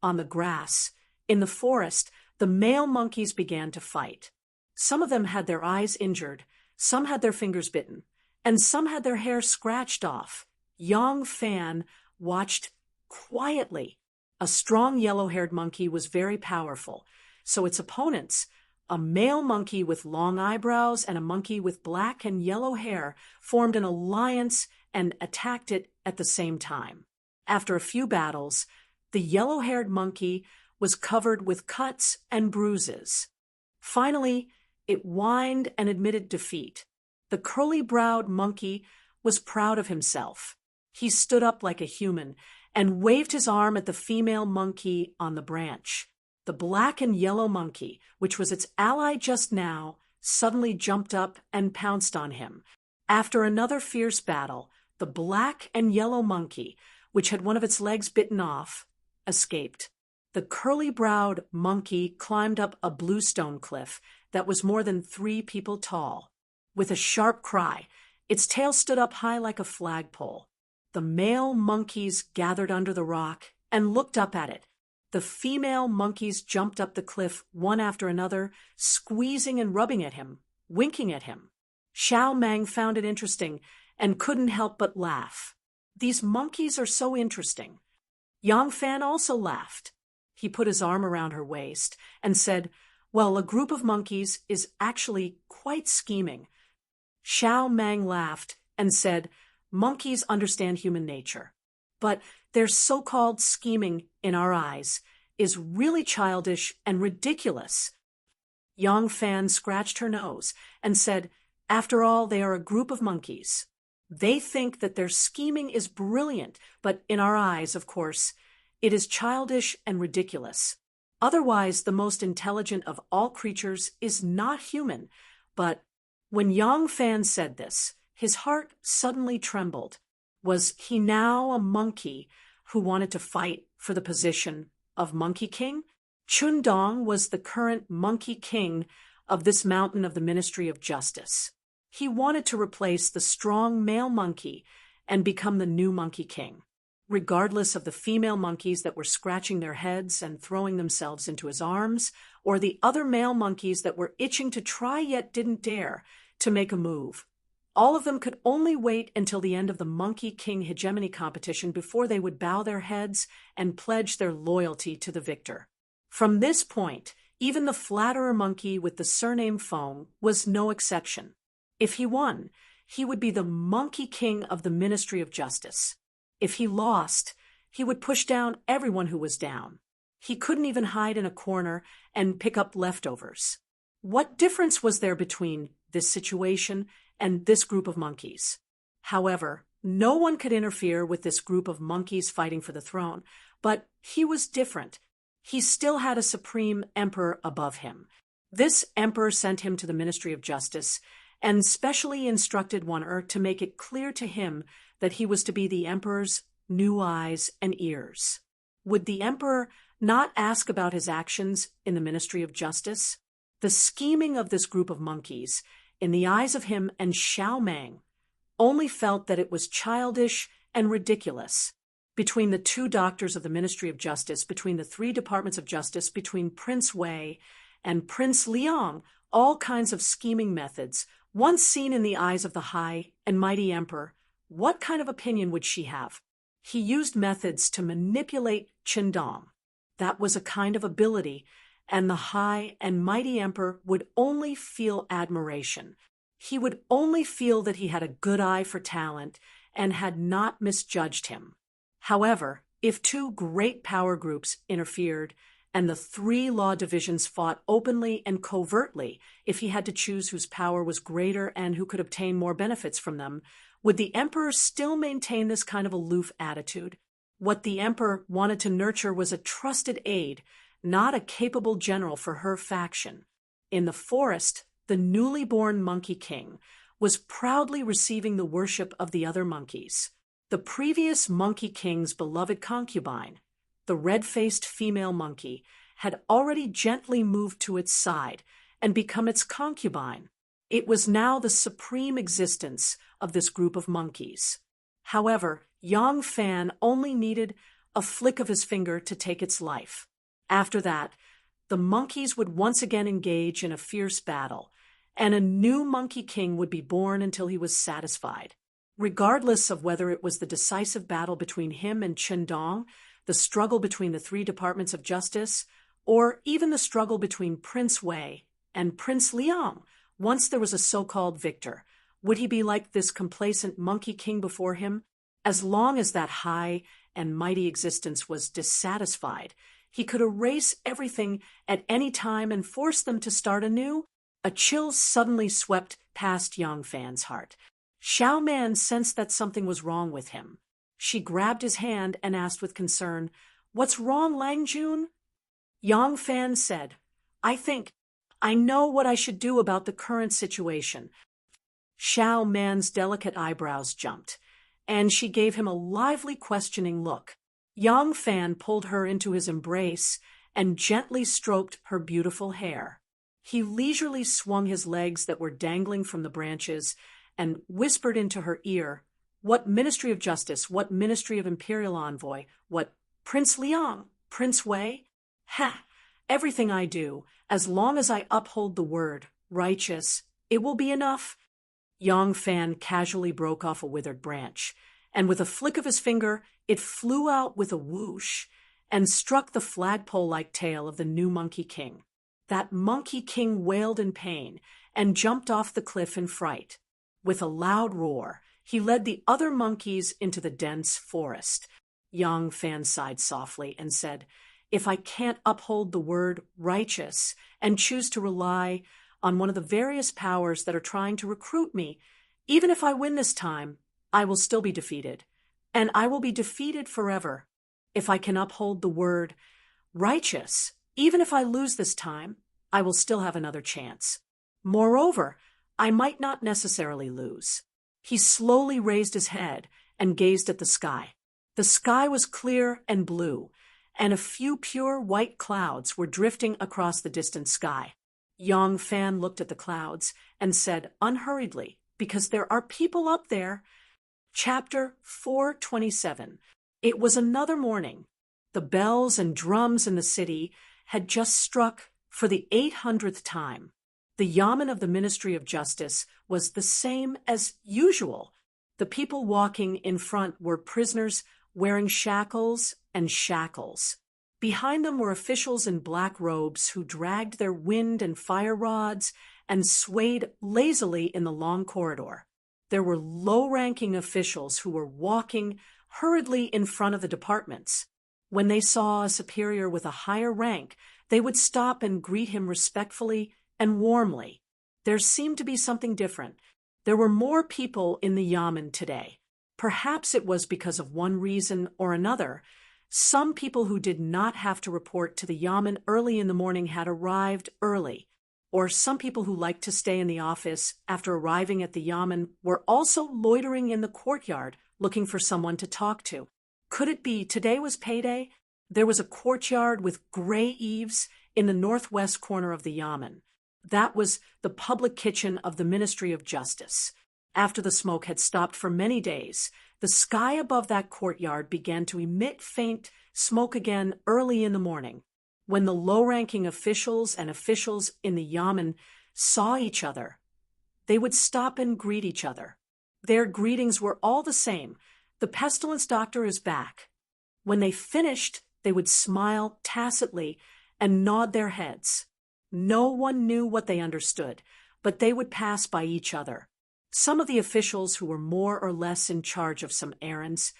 On the grass, in the forest, the male monkeys began to fight. Some of them had their eyes injured, some had their fingers bitten, and some had their hair scratched off. Yang Fan watched quietly. A strong yellow-haired monkey was very powerful, so its opponents, a male monkey with long eyebrows and a monkey with black and yellow hair, formed an alliance and attacked it at the same time. After a few battles, the yellow-haired monkey was covered with cuts and bruises. Finally, it whined and admitted defeat. The curly-browed monkey was proud of himself. He stood up like a human and waved his arm at the female monkey on the branch. The black and yellow monkey, which was its ally just now, suddenly jumped up and pounced on him. After another fierce battle, the black and yellow monkey, which had one of its legs bitten off, escaped. The curly-browed monkey climbed up a bluestone cliff that was more than 3 people tall. With a sharp cry, its tail stood up high like a flagpole. The male monkeys gathered under the rock and looked up at it. The female monkeys jumped up the cliff one after another, squeezing and rubbing at him, winking at him. Xiao Mang found it interesting and couldn't help but laugh. These monkeys are so interesting. Yang Fan also laughed. He put his arm around her waist and said, "Well, a group of monkeys is actually quite scheming." Xiao Mang laughed and said, "Monkeys understand human nature, but their so-called scheming, in our eyes, is really childish and ridiculous." Yang Fan scratched her nose and said, "After all, they are a group of monkeys. They think that their scheming is brilliant, but in our eyes, of course, it is childish and ridiculous. Otherwise, the most intelligent of all creatures is not human." But when Yang Fan said this, his heart suddenly trembled. Was he now a monkey who wanted to fight for the position of Monkey King? Chun Dong was the current Monkey King of this mountain of the Ministry of Justice. He wanted to replace the strong male monkey and become the new Monkey King. Regardless of the female monkeys that were scratching their heads and throwing themselves into his arms, or the other male monkeys that were itching to try yet didn't dare to make a move. All of them could only wait until the end of the Monkey King hegemony competition before they would bow their heads and pledge their loyalty to the victor. From this point, even the flatterer monkey with the surname Feng was no exception. If he won, he would be the Monkey King of the Ministry of Justice. If he lost, he would push down everyone who was down. He couldn't even hide in a corner and pick up leftovers. What difference was there between this situation and this group of monkeys? However, no one could interfere with this group of monkeys fighting for the throne, but he was different. He still had a supreme emperor above him. This emperor sent him to the Ministry of Justice and specially instructed One to make it clear to him that he was to be the emperor's new eyes and ears. Would the emperor not ask about his actions in the Ministry of Justice? The scheming of this group of monkeys, in the eyes of him and Xiao Mang, only felt that it was childish and ridiculous. Between the two doctors of the Ministry of Justice, between the three departments of justice, between Prince Wei and Prince Liang, all kinds of scheming methods, once seen in the eyes of the high and mighty emperor, what kind of opinion would she have? He used methods to manipulate Qindong. That was a kind of ability, and the high and mighty emperor would only feel admiration. He would only feel that he had a good eye for talent and had not misjudged him. However, if two great power groups interfered and the three law divisions fought openly and covertly, if he had to choose whose power was greater and who could obtain more benefits from them, would the emperor still maintain this kind of aloof attitude? What the emperor wanted to nurture was a trusted aide, not a capable general for her faction. In the forest, the newly born Monkey King was proudly receiving the worship of the other monkeys. The previous Monkey King's beloved concubine, the red-faced female monkey, had already gently moved to its side and become its concubine. It was now the supreme existence of this group of monkeys. However, Yang Fan only needed a flick of his finger to take its life. After that, the monkeys would once again engage in a fierce battle, and a new Monkey King would be born until he was satisfied. Regardless of whether it was the decisive battle between him and Qindong, the struggle between the three departments of justice, or even the struggle between Prince Wei and Prince Liang, once there was a so-called victor, would he be like this complacent Monkey King before him? As long as that high and mighty existence was dissatisfied, he could erase everything at any time and force them to start anew. A chill suddenly swept past Yang Fan's heart. Xiao Man sensed that something was wrong with him. She grabbed his hand and asked with concern, "What's wrong, Lang Jun?" Yang Fan said, I know what I should do about the current situation." Xiao Man's delicate eyebrows jumped, and she gave him a lively questioning look. Yang Fan pulled her into his embrace and gently stroked her beautiful hair. He leisurely swung his legs that were dangling from the branches and whispered into her ear, "What Ministry of Justice? What Ministry of Imperial Envoy? What Prince Liang? Prince Wei? Ha! Everything I do, as long as I uphold the word, righteous, it will be enough." Yang Fan casually broke off a withered branch, and with a flick of his finger, it flew out with a whoosh and struck the flagpole-like tail of the new Monkey King. That Monkey King wailed in pain and jumped off the cliff in fright. With a loud roar, he led the other monkeys into the dense forest. Yang Fan sighed softly and said, "If I can't uphold the word righteous and choose to rely on one of the various powers that are trying to recruit me, even if I win this time, I will still be defeated, and I will be defeated forever. If I can uphold the word righteous, even if I lose this time, I will still have another chance. Moreover, I might not necessarily lose." He slowly raised his head and gazed at the sky. The sky was clear and blue, and a few pure white clouds were drifting across the distant sky. Yang Fan looked at the clouds and said unhurriedly, "Because there are people up there." Chapter 427. It was another morning. The bells and drums in the city had just struck for the 800th time. The yamen of the Ministry of Justice was the same as usual. The people walking in front were prisoners wearing shackles and shackles. Behind them were officials in black robes who dragged their wind and fire rods and swayed lazily in the long corridor. There were low-ranking officials who were walking hurriedly in front of the departments. When they saw a superior with a higher rank, they would stop and greet him respectfully and warmly. There seemed to be something different. There were more people in the yamen today. Perhaps it was because of one reason or another. Some people who did not have to report to the yamen early in the morning had arrived early, or some people who liked to stay in the office after arriving at the yamen were also loitering in the courtyard looking for someone to talk to. Could it be today was payday? There was a courtyard with gray eaves in the northwest corner of the yamen. That was the public kitchen of the Ministry of Justice. After the smoke had stopped for many days, the sky above that courtyard began to emit faint smoke again early in the morning. When the low-ranking officials and officials in the yamen saw each other, they would stop and greet each other. Their greetings were all the same. The pestilence doctor is back. When they finished, they would smile tacitly and nod their heads. No one knew what they understood, but they would pass by each other. Some of the officials who were more or less in charge of some errands,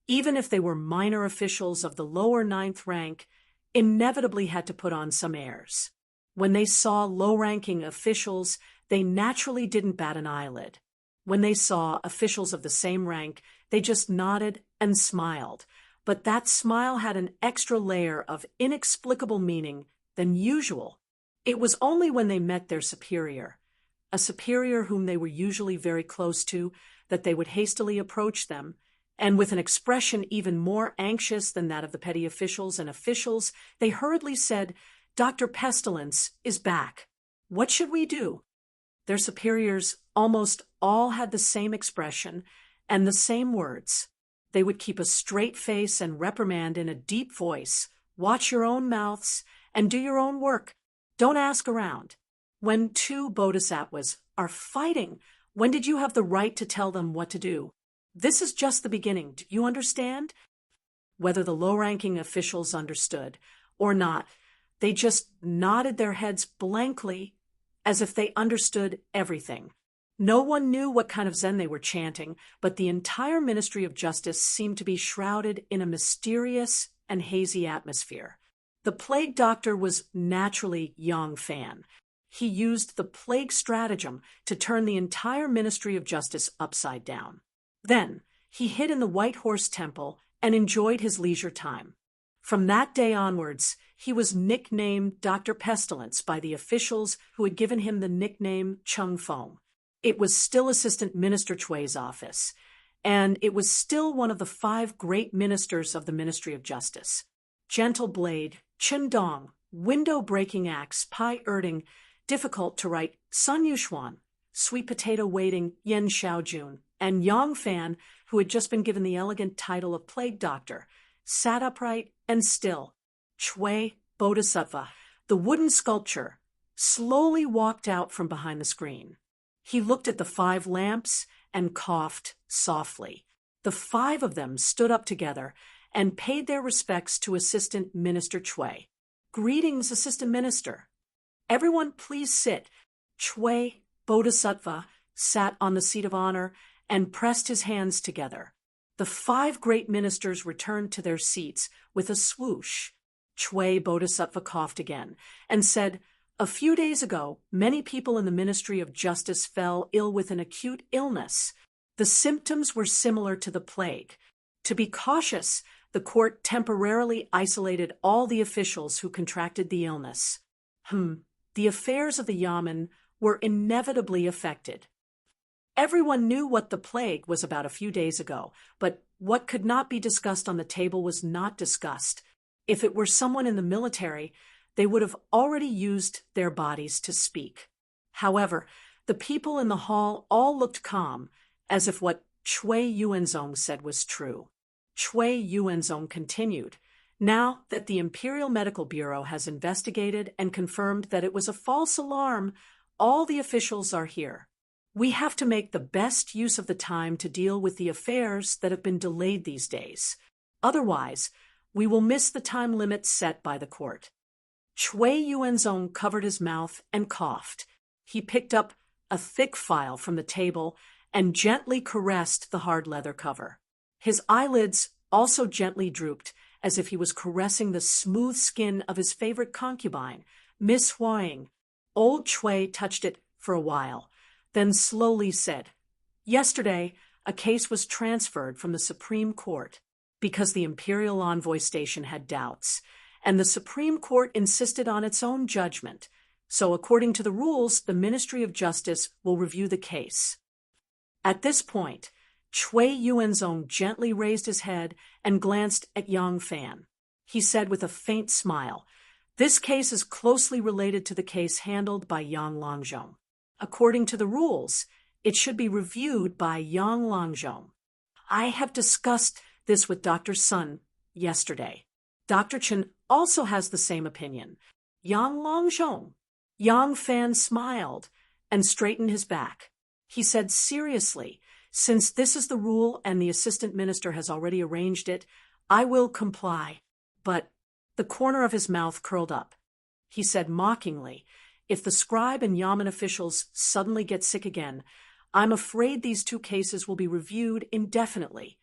even if they were minor officials of the lower ninth rank, inevitably had to put on some airs. When they saw low-ranking officials, they naturally didn't bat an eyelid. When they saw officials of the same rank, they just nodded and smiled. But that smile had an extra layer of inexplicable meaning than usual. It was only when they met their superior, a superior whom they were usually very close to, that they would hastily approach them, and with an expression even more anxious than that of the petty officials and officials, they hurriedly said, "Dr. Pestilence is back. What should we do?" Their superiors almost all had the same expression and the same words. They would keep a straight face and reprimand in a deep voice, "Watch your own mouths and do your own work. Don't ask around. When two bodhisattvas are fighting, when did you have the right to tell them what to do? This is just the beginning. Do you understand?" Whether the low-ranking officials understood or not, they just nodded their heads blankly as if they understood everything. No one knew what kind of Zen they were chanting, but the entire Ministry of Justice seemed to be shrouded in a mysterious and hazy atmosphere. The plague doctor was naturally Yang Fan. He used the plague stratagem to turn the entire Ministry of Justice upside down. Then he hid in the White Horse Temple and enjoyed his leisure time. From that day onwards, he was nicknamed Dr. Pestilence by the officials who had given him the nickname Chung Fong. It was still Assistant Minister Chui's office, and it was still one of the 5 great ministers of the Ministry of Justice. Gentle Blade, Chin Dong, window-breaking axe, Pai Erding, difficult to write, Sun Yuxuan, sweet potato waiting, Yen Xiaojun, and Yang Fan, who had just been given the elegant title of Plague Doctor, sat upright and still. Chui, Bodhisattva, the wooden sculpture, slowly walked out from behind the screen. He looked at the 5 lamps and coughed softly. The 5 of them stood up together and paid their respects to Assistant Minister Chui. "Greetings, Assistant Minister." "Everyone please sit." Chui, Bodhisattva, sat on the seat of honor and pressed his hands together. The 5 great ministers returned to their seats with a swoosh. Chui, Bodhisattva, coughed again and said, "A few days ago, many people in the Ministry of Justice fell ill with an acute illness. The symptoms were similar to the plague. To be cautious, the court temporarily isolated all the officials who contracted the illness. The affairs of the yamen were inevitably affected. Everyone knew what the plague was about a few days ago, but what could not be discussed on the table was not discussed. If it were someone in the military, they would have already used their bodies to speak. However, the people in the hall all looked calm, as if what Chui Yuanzong said was true. Chui Yuanzong continued, "Now that the Imperial Medical Bureau has investigated and confirmed that it was a false alarm, all the officials are here. We have to make the best use of the time to deal with the affairs that have been delayed these days. Otherwise, we will miss the time limit set by the court." Chui Yuanzong covered his mouth and coughed. He picked up a thick file from the table and gently caressed the hard leather cover. His eyelids also gently drooped, as if he was caressing the smooth skin of his favorite concubine, Miss Huang. Old Chui touched it for a while, then slowly said, "Yesterday, a case was transferred from the Supreme Court because the Imperial Envoy Station had doubts, and the Supreme Court insisted on its own judgment. So according to the rules, the Ministry of Justice will review the case." At this point, Chui Yuanzong gently raised his head and glanced at Yang Fan. He said with a faint smile, "This case is closely related to the case handled by Yang Langzhong. According to the rules, it should be reviewed by Yang Langzhong. I have discussed this with Dr. Sun yesterday. Dr. Chen also has the same opinion. Yang Langzhong." Yang Fan smiled and straightened his back. He said seriously, "Since this is the rule and the assistant minister has already arranged it, I will comply." But the corner of his mouth curled up. He said mockingly, "If the scribe and Yamen officials suddenly get sick again, I'm afraid these two cases will be reviewed indefinitely."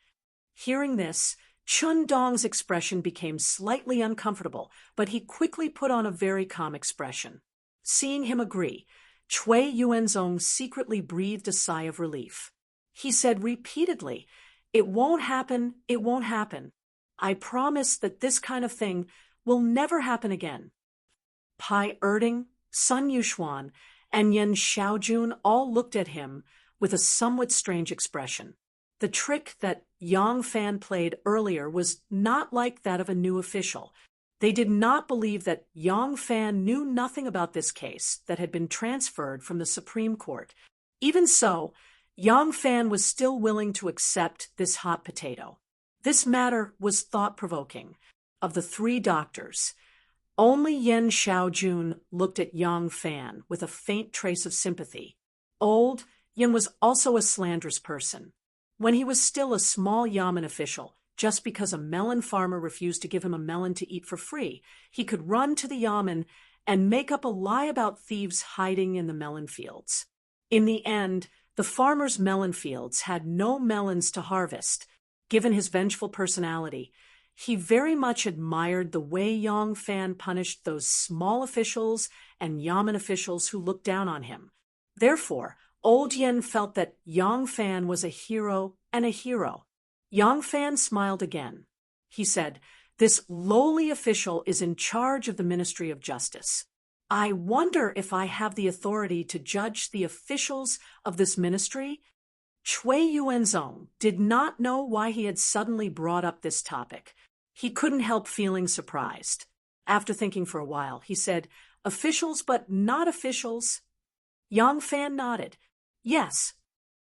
Hearing this, Chun Dong's expression became slightly uncomfortable, but he quickly put on a very calm expression. Seeing him agree, Chui Yuanzong secretly breathed a sigh of relief. He said repeatedly, "It won't happen, it won't happen. I promise that this kind of thing will never happen again." Pai Erding, Sun Yuxuan, and Yen Xiaojun all looked at him with a somewhat strange expression. The trick that Yang Fan played earlier was not like that of a new official. They did not believe that Yang Fan knew nothing about this case that had been transferred from the Supreme Court. Even so, Yang Fan was still willing to accept this hot potato. This matter was thought-provoking. Of the three doctors, only Yen Xiaojun looked at Yang Fan with a faint trace of sympathy. Old Yen was also a slanderous person. When he was still a small Yamen official, just because a melon farmer refused to give him a melon to eat for free, he could run to the Yamen and make up a lie about thieves hiding in the melon fields. In the end, the farmer's melon fields had no melons to harvest. Given his vengeful personality, he very much admired the way Yang Fan punished those small officials and Yamen officials who looked down on him. Therefore, Old Yen felt that Yang Fan was a hero and a hero. Yang Fan smiled again. He said, "This lowly official is in charge of the Ministry of Justice. I wonder if I have the authority to judge the officials of this ministry?" Chui Yuanzong did not know why he had suddenly brought up this topic. He couldn't help feeling surprised. After thinking for a while, he said, "Officials but not officials?" Yang Fan nodded. "Yes."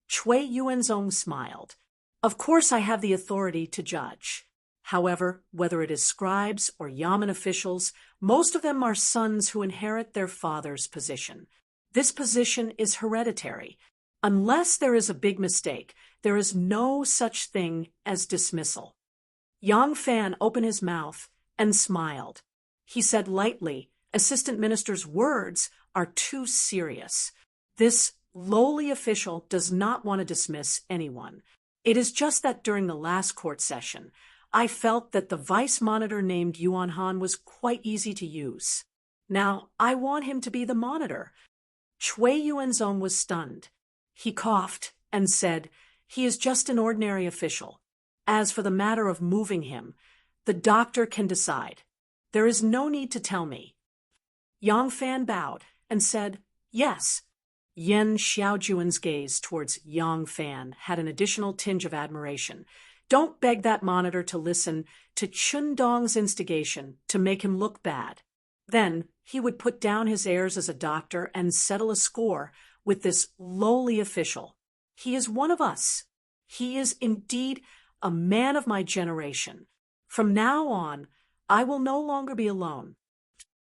Chui Yuanzong smiled. "Of course I have the authority to judge. However, whether it is scribes or Yamen officials, most of them are sons who inherit their father's position. This position is hereditary. Unless there is a big mistake, there is no such thing as dismissal." Yang Fan opened his mouth and smiled. He said lightly, "Assistant Minister's words are too serious. This lowly official does not want to dismiss anyone. It is just that during the last court session, I felt that the vice monitor named Yuan Han was quite easy to use. Now, I want him to be the monitor." Chui Yuanzong was stunned. He coughed and said, "He is just an ordinary official. As for the matter of moving him, the doctor can decide. There is no need to tell me." Yang Fan bowed and said, "Yes." Yen Xiaojuan's gaze towards Yang Fan had an additional tinge of admiration. Don't beg that monitor to listen to Chun Dong's instigation to make him look bad. Then he would put down his airs as a doctor and settle a score with this lowly official. He is one of us. He is indeed a man of my generation. From now on, I will no longer be alone."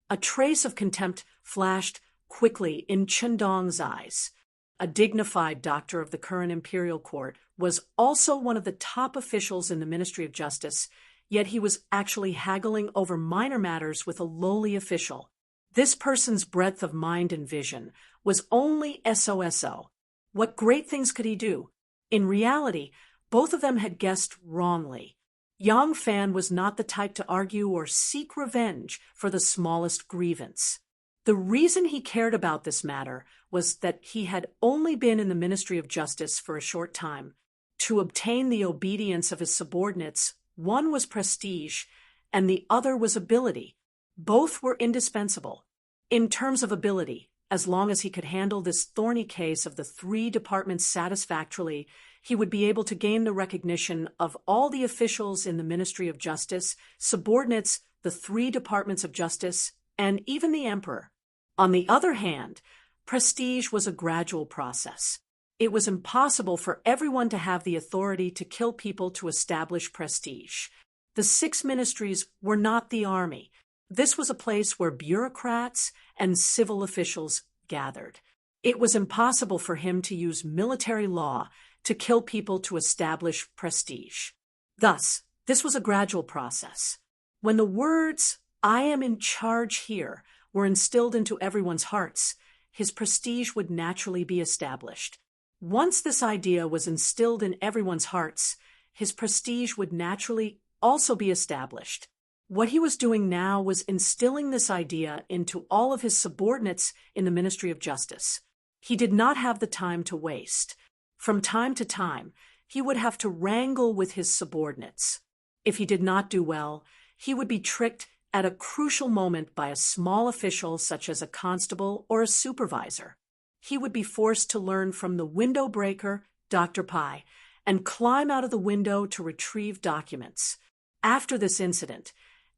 A trace of contempt flashed quickly in Chun Dong's eyes. A dignified doctor of the current imperial court was also one of the top officials in the Ministry of Justice, yet he was actually haggling over minor matters with a lowly official. This person's breadth of mind and vision was only SOSO. What great things could he do? In reality, Both of them had guessed wrongly. Yang Fan was not the type to argue or seek revenge for the smallest grievance. The reason he cared about this matter was that he had only been in the Ministry of Justice for a short time. To obtain the obedience of his subordinates, one was prestige and the other was ability. Both were indispensable. In terms of ability, as long as he could handle this thorny case of the three departments satisfactorily, he would be able to gain the recognition of all the officials in the Ministry of Justice, subordinates, the three departments of justice, and even the emperor. On the other hand, prestige was a gradual process. It was impossible for everyone to have the authority to kill people to establish prestige. The 6 ministries were not the army. This was a place where bureaucrats and civil officials gathered. It was impossible for him to use military law to kill people to establish prestige. Thus, this was a gradual process. When the words, "I am in charge here," were instilled into everyone's hearts, his prestige would naturally be established. Once this idea was instilled in everyone's hearts, his prestige would naturally also be established. What he was doing now was instilling this idea into all of his subordinates in the Ministry of Justice. He did not have the time to waste. From time to time, he would have to wrangle with his subordinates. If he did not do well, he would be tricked at a crucial moment by a small official such as a constable or a supervisor. He would be forced to learn from the window breaker, Dr. Pai, and climb out of the window to retrieve documents. After this incident,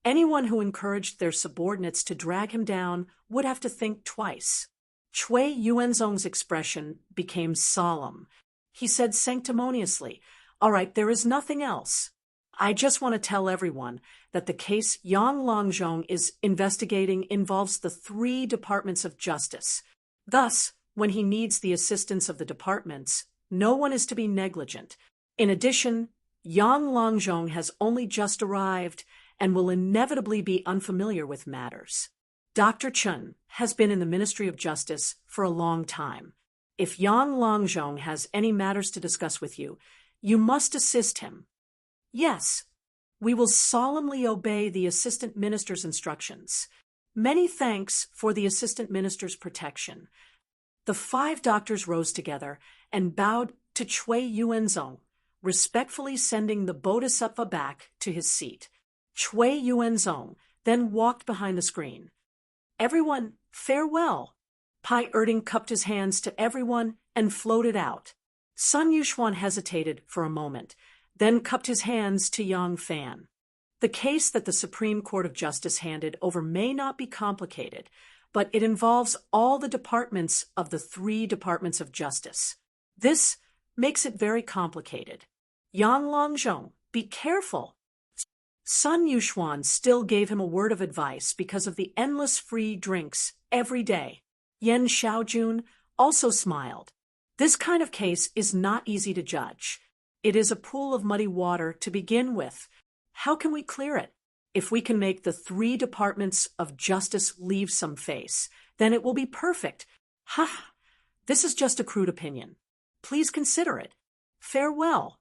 anyone who encouraged their subordinates to drag him down would have to think twice. Cui Yuanzong's expression became solemn. He said sanctimoniously, "All right, there is nothing else. I just want to tell everyone that the case Yang Longzhong is investigating involves the 3 departments of justice. Thus, when he needs the assistance of the departments, no one is to be negligent. In addition, Yang Longzhong has only just arrived and will inevitably be unfamiliar with matters. Dr. Chen has been in the Ministry of Justice for a long time. If Yang Longzhong has any matters to discuss with you, you must assist him." "Yes, we will solemnly obey the assistant minister's instructions. Many thanks for the assistant minister's protection." The 5 doctors rose together and bowed to Cui Yuanzong, respectfully sending the bodhisattva back to his seat. Cui Yuanzong then walked behind the screen. "Everyone, farewell." Pai Erding cupped his hands to everyone and floated out. Sun Yuxuan hesitated for a moment, then cupped his hands to Yang Fan. The case that the Supreme Court of Justice handed over may not be complicated, but it involves all the departments of the 3 departments of justice. This makes it very complicated. Yang Longzhong, be careful. Sun Yuxuan still gave him a word of advice because of the endless free drinks every day. Yan Xiaojun also smiled. This kind of case is not easy to judge. It is a pool of muddy water to begin with. How can we clear it? If we can make the 3 departments of justice leave some face, then it will be perfect. Ha! This is just a crude opinion. Please consider it. Farewell.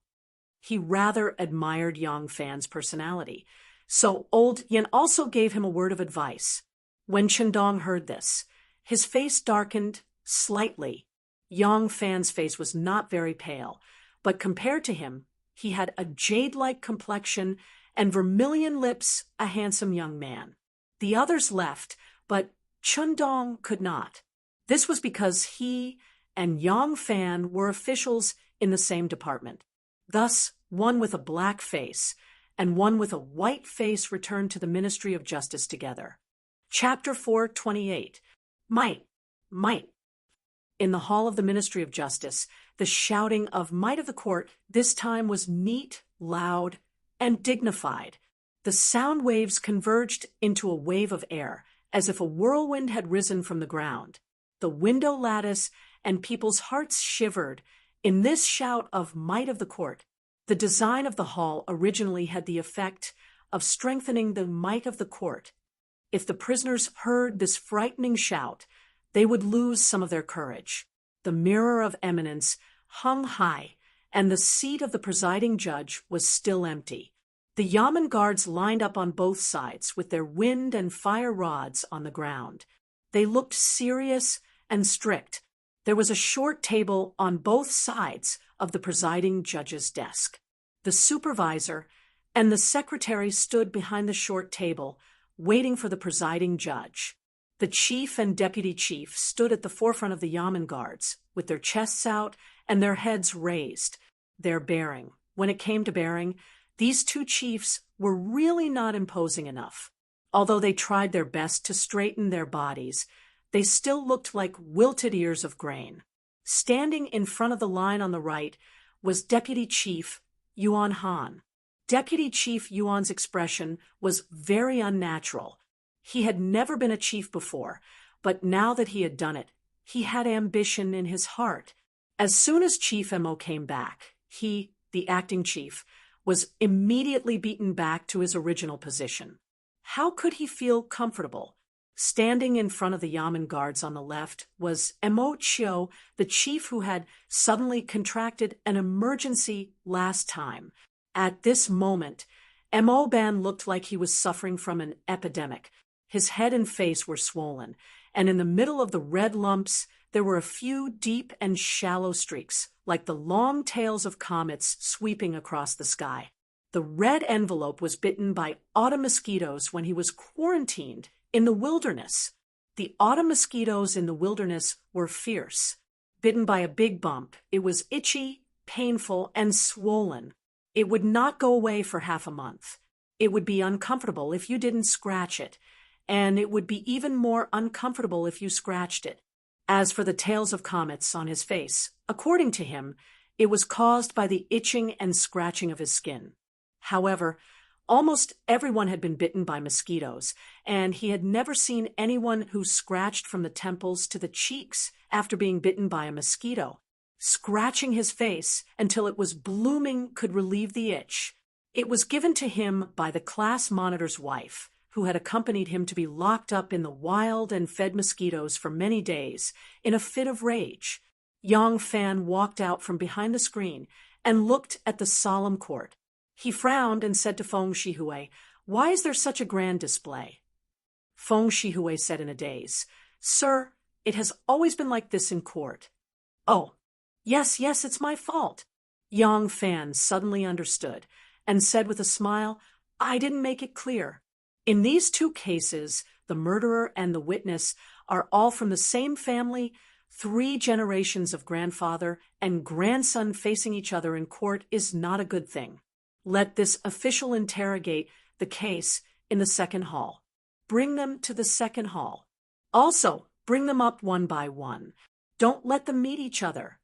He rather admired Yang Fan's personality, so old Yan also gave him a word of advice. When Chendong heard this, his face darkened slightly. Yang Fan's face was not very pale, but compared to him, he had a jade-like complexion and vermilion lips, a handsome young man. The others left, but Chendong could not. This was because he and Yang Fan were officials in the same department. Thus, one with a black face and one with a white face returned to the Ministry of Justice together. Chapter 428. Might, Might. In the hall of the Ministry of Justice, the shouting of Might of the Court this time was neat, loud, and dignified. The sound waves converged into a wave of air, as if a whirlwind had risen from the ground. The window lattice and people's hearts shivered in this shout of Might of the Court. The design of the hall originally had the effect of strengthening the might of the court. If the prisoners heard this frightening shout, they would lose some of their courage. The mirror of eminence hung high, and the seat of the presiding judge was still empty. The Yamen guards lined up on both sides with their wind and fire rods on the ground. They looked serious and strict. There was a short table on both sides of the presiding judge's desk. The supervisor and the secretary stood behind the short table, waiting for the presiding judge. The chief and deputy chief stood at the forefront of the Yamen guards, with their chests out and their heads raised. Their bearing. When it came to bearing, these two chiefs were really not imposing enough. Although they tried their best to straighten their bodies, they still looked like wilted ears of grain. Standing in front of the line on the right was Deputy Chief Yuan Han. Deputy Chief Yuan's expression was very unnatural. He had never been a chief before, but now that he had done it, he had ambition in his heart. As soon as Chief Mo came back, he, the acting chief, was immediately beaten back to his original position. How could he feel comfortable? Standing in front of the Yamen guards on the left was Mo Chio, the chief who had suddenly contracted an emergency last time. At this moment, Mo Ban looked like he was suffering from an epidemic. His head and face were swollen, and in the middle of the red lumps, there were a few deep and shallow streaks, like the long tails of comets sweeping across the sky. The red envelope was bitten by autumn mosquitoes when he was quarantined in the wilderness. The autumn mosquitoes in the wilderness were fierce. Bitten by a big bump, it was itchy, painful, and swollen. It would not go away for half a month. It would be uncomfortable if you didn't scratch it, and it would be even more uncomfortable if you scratched it. As for the tails of comets on his face, according to him, it was caused by the itching and scratching of his skin. However, almost everyone had been bitten by mosquitoes, and he had never seen anyone who scratched from the temples to the cheeks after being bitten by a mosquito. Scratching his face until it was blooming could relieve the itch. It was given to him by the class monitor's wife, who had accompanied him to be locked up in the wild and fed mosquitoes for many days, in a fit of rage. Yang Fan walked out from behind the screen and looked at the solemn court. He frowned and said to Feng Shihui, "Why is there such a grand display?" Feng Shihui said in a daze, "Sir, it has always been like this in court." "Oh, yes, it's my fault." Yang Fan suddenly understood and said with a smile, "I didn't make it clear. In these two cases, the murderer and the witness are all from the same family. 3 generations of grandfather and grandson facing each other in court is not a good thing. Let this official interrogate the case in the second hall. Bring them to the second hall. Also, bring them up one by one. Don't let them meet each other."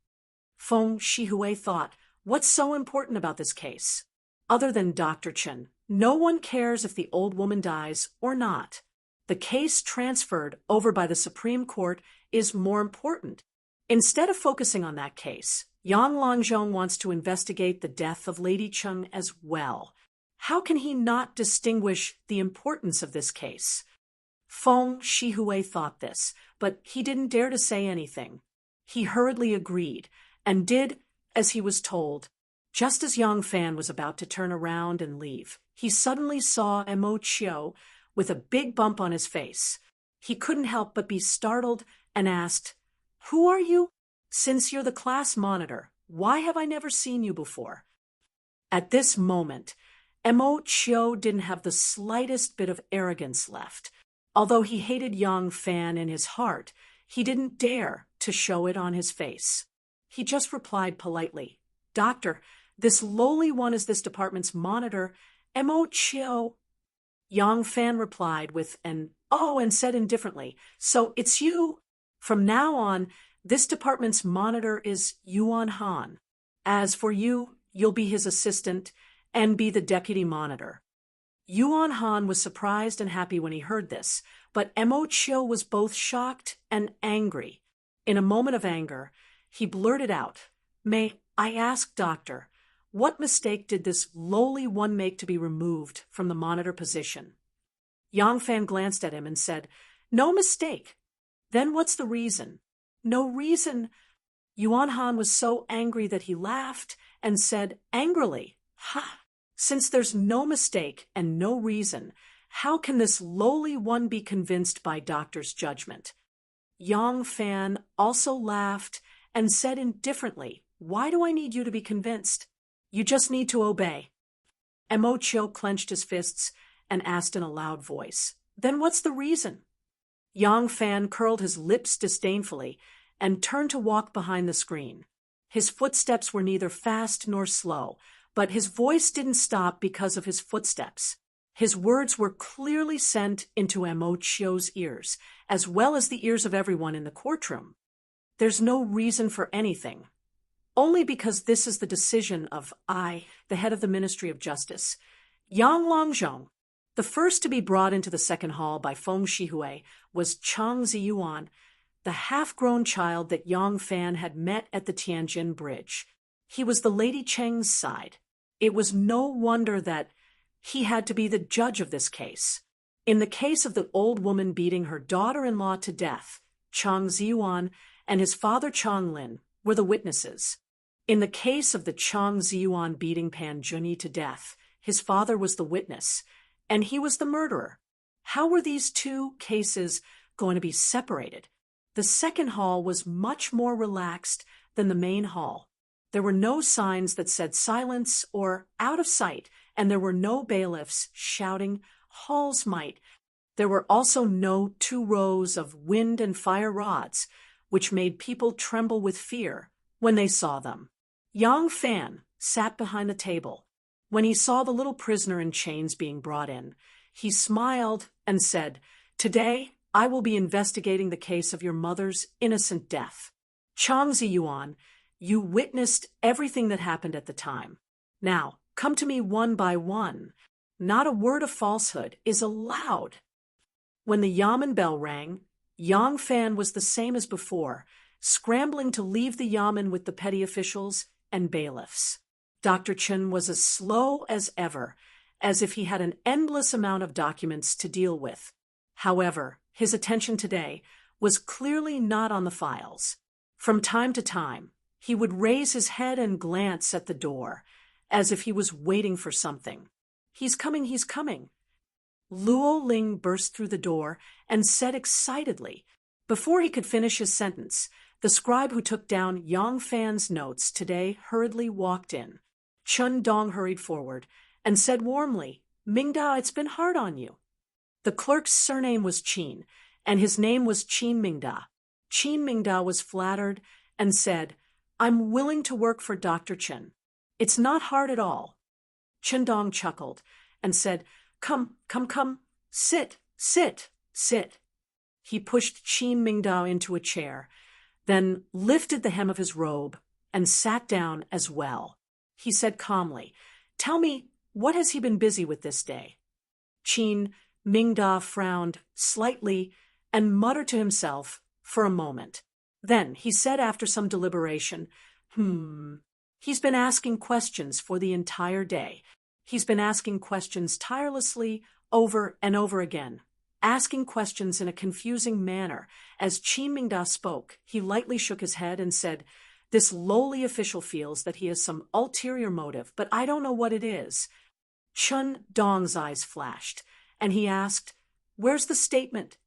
Feng Shihui thought, what's so important about this case? Other than Dr. Chen, no one cares if the old woman dies or not. The case transferred over by the Supreme Court is more important. Instead of focusing on that case, Yang Langzhong wants to investigate the death of Lady Cheng as well. How can he not distinguish the importance of this case? Feng Shihui thought this, but he didn't dare to say anything. He hurriedly agreed and did as he was told. Just as Yang Fan was about to turn around and leave, he suddenly saw Mo Chio with a big bump on his face. He couldn't help but be startled and asked, "Who are you? Since you're the class monitor, why have I never seen you before?" At this moment, Mo Chio didn't have the slightest bit of arrogance left. Although he hated Yang Fan in his heart, he didn't dare to show it on his face. He just replied politely, "Doctor, this lowly one is this department's monitor, Mo Chio." Yang Fan replied with an "oh" and said indifferently, "So it's you." From now on, this department's monitor is Yuan Han. As for you, you'll be his assistant and be the deputy monitor. Yuan Han was surprised and happy when he heard this, but Mo Chio was both shocked and angry. In a moment of anger, he blurted out, "May I ask, Doctor, what mistake did this lowly one make to be removed from the monitor position?" Yang Fan glanced at him and said, "No mistake." "Then what's the reason?" "No reason." Yuan Han was so angry that he laughed and said angrily, "Ha! Since there's no mistake and no reason, how can this lowly one be convinced by doctor's judgment?" Yang Fan also laughed and said indifferently, "Why do I need you to be convinced? You just need to obey." Mo Chiu clenched his fists and asked in a loud voice, "Then what's the reason?" Yang Fan curled his lips disdainfully and turned to walk behind the screen. His footsteps were neither fast nor slow, but his voice didn't stop because of his footsteps. His words were clearly sent into Mo Chiu's ears, as well as the ears of everyone in the courtroom. "There's no reason for anything. Only because this is the decision of I, the head of the Ministry of Justice, Yang Longzhong." The first to be brought into the second hall by Feng Shihui was Chang Ziyuan, the half-grown child that Yang Fan had met at the Tianjin Bridge. He was the Lady Cheng's side. It was no wonder that he had to be the judge of this case. In the case of the old woman beating her daughter-in-law to death, Chang Ziyuan and his father Chang Lin were the witnesses. In the case of the Chang Ziyuan beating Pan Junyi to death, his father was the witness, and he was the murderer. How were these two cases going to be separated? The second hall was much more relaxed than the main hall. There were no signs that said silence or out of sight, and there were no bailiffs shouting "Hall's might." There were also no 2 rows of wind and fire rods, which made people tremble with fear when they saw them. Yang Fan sat behind the table. When he saw the little prisoner in chains being brought in, he smiled and said, "Today, I will be investigating the case of your mother's innocent death. Chang Ziyuan, you witnessed everything that happened at the time. Now, come to me one by one. Not a word of falsehood is allowed." When the Yamen bell rang, Yang Fan was the same as before, scrambling to leave the Yamen with the petty officials and bailiffs. Dr. Chen was as slow as ever, as if he had an endless amount of documents to deal with. However, his attention today was clearly not on the files. From time to time, he would raise his head and glance at the door, as if he was waiting for something. "He's coming, he's coming." Luo Ling burst through the door and said excitedly. Before he could finish his sentence, the scribe who took down Yang Fan's notes today hurriedly walked in. Chun Dong hurried forward and said warmly, "Mingda, it's been hard on you." The clerk's surname was Qin, and his name was Qin Mingda. Qin Mingda was flattered and said, "I'm willing to work for Dr. Chen. It's not hard at all." Chen Dong chuckled and said, Come, sit, sit, sit." He pushed Qin Mingda into a chair, then lifted the hem of his robe and sat down as well. He said calmly, "Tell me, what has he been busy with this day?" Qin Mingda frowned slightly and muttered to himself for a moment. Then he said after some deliberation, He's been asking questions for the entire day. He's been asking questions tirelessly over and over again, asking questions in a confusing manner." As Qin Mingda spoke, he lightly shook his head and said, "This lowly official feels that he has some ulterior motive, but I don't know what it is." Chun Dong's eyes flashed, and he asked, "Where's the statement?"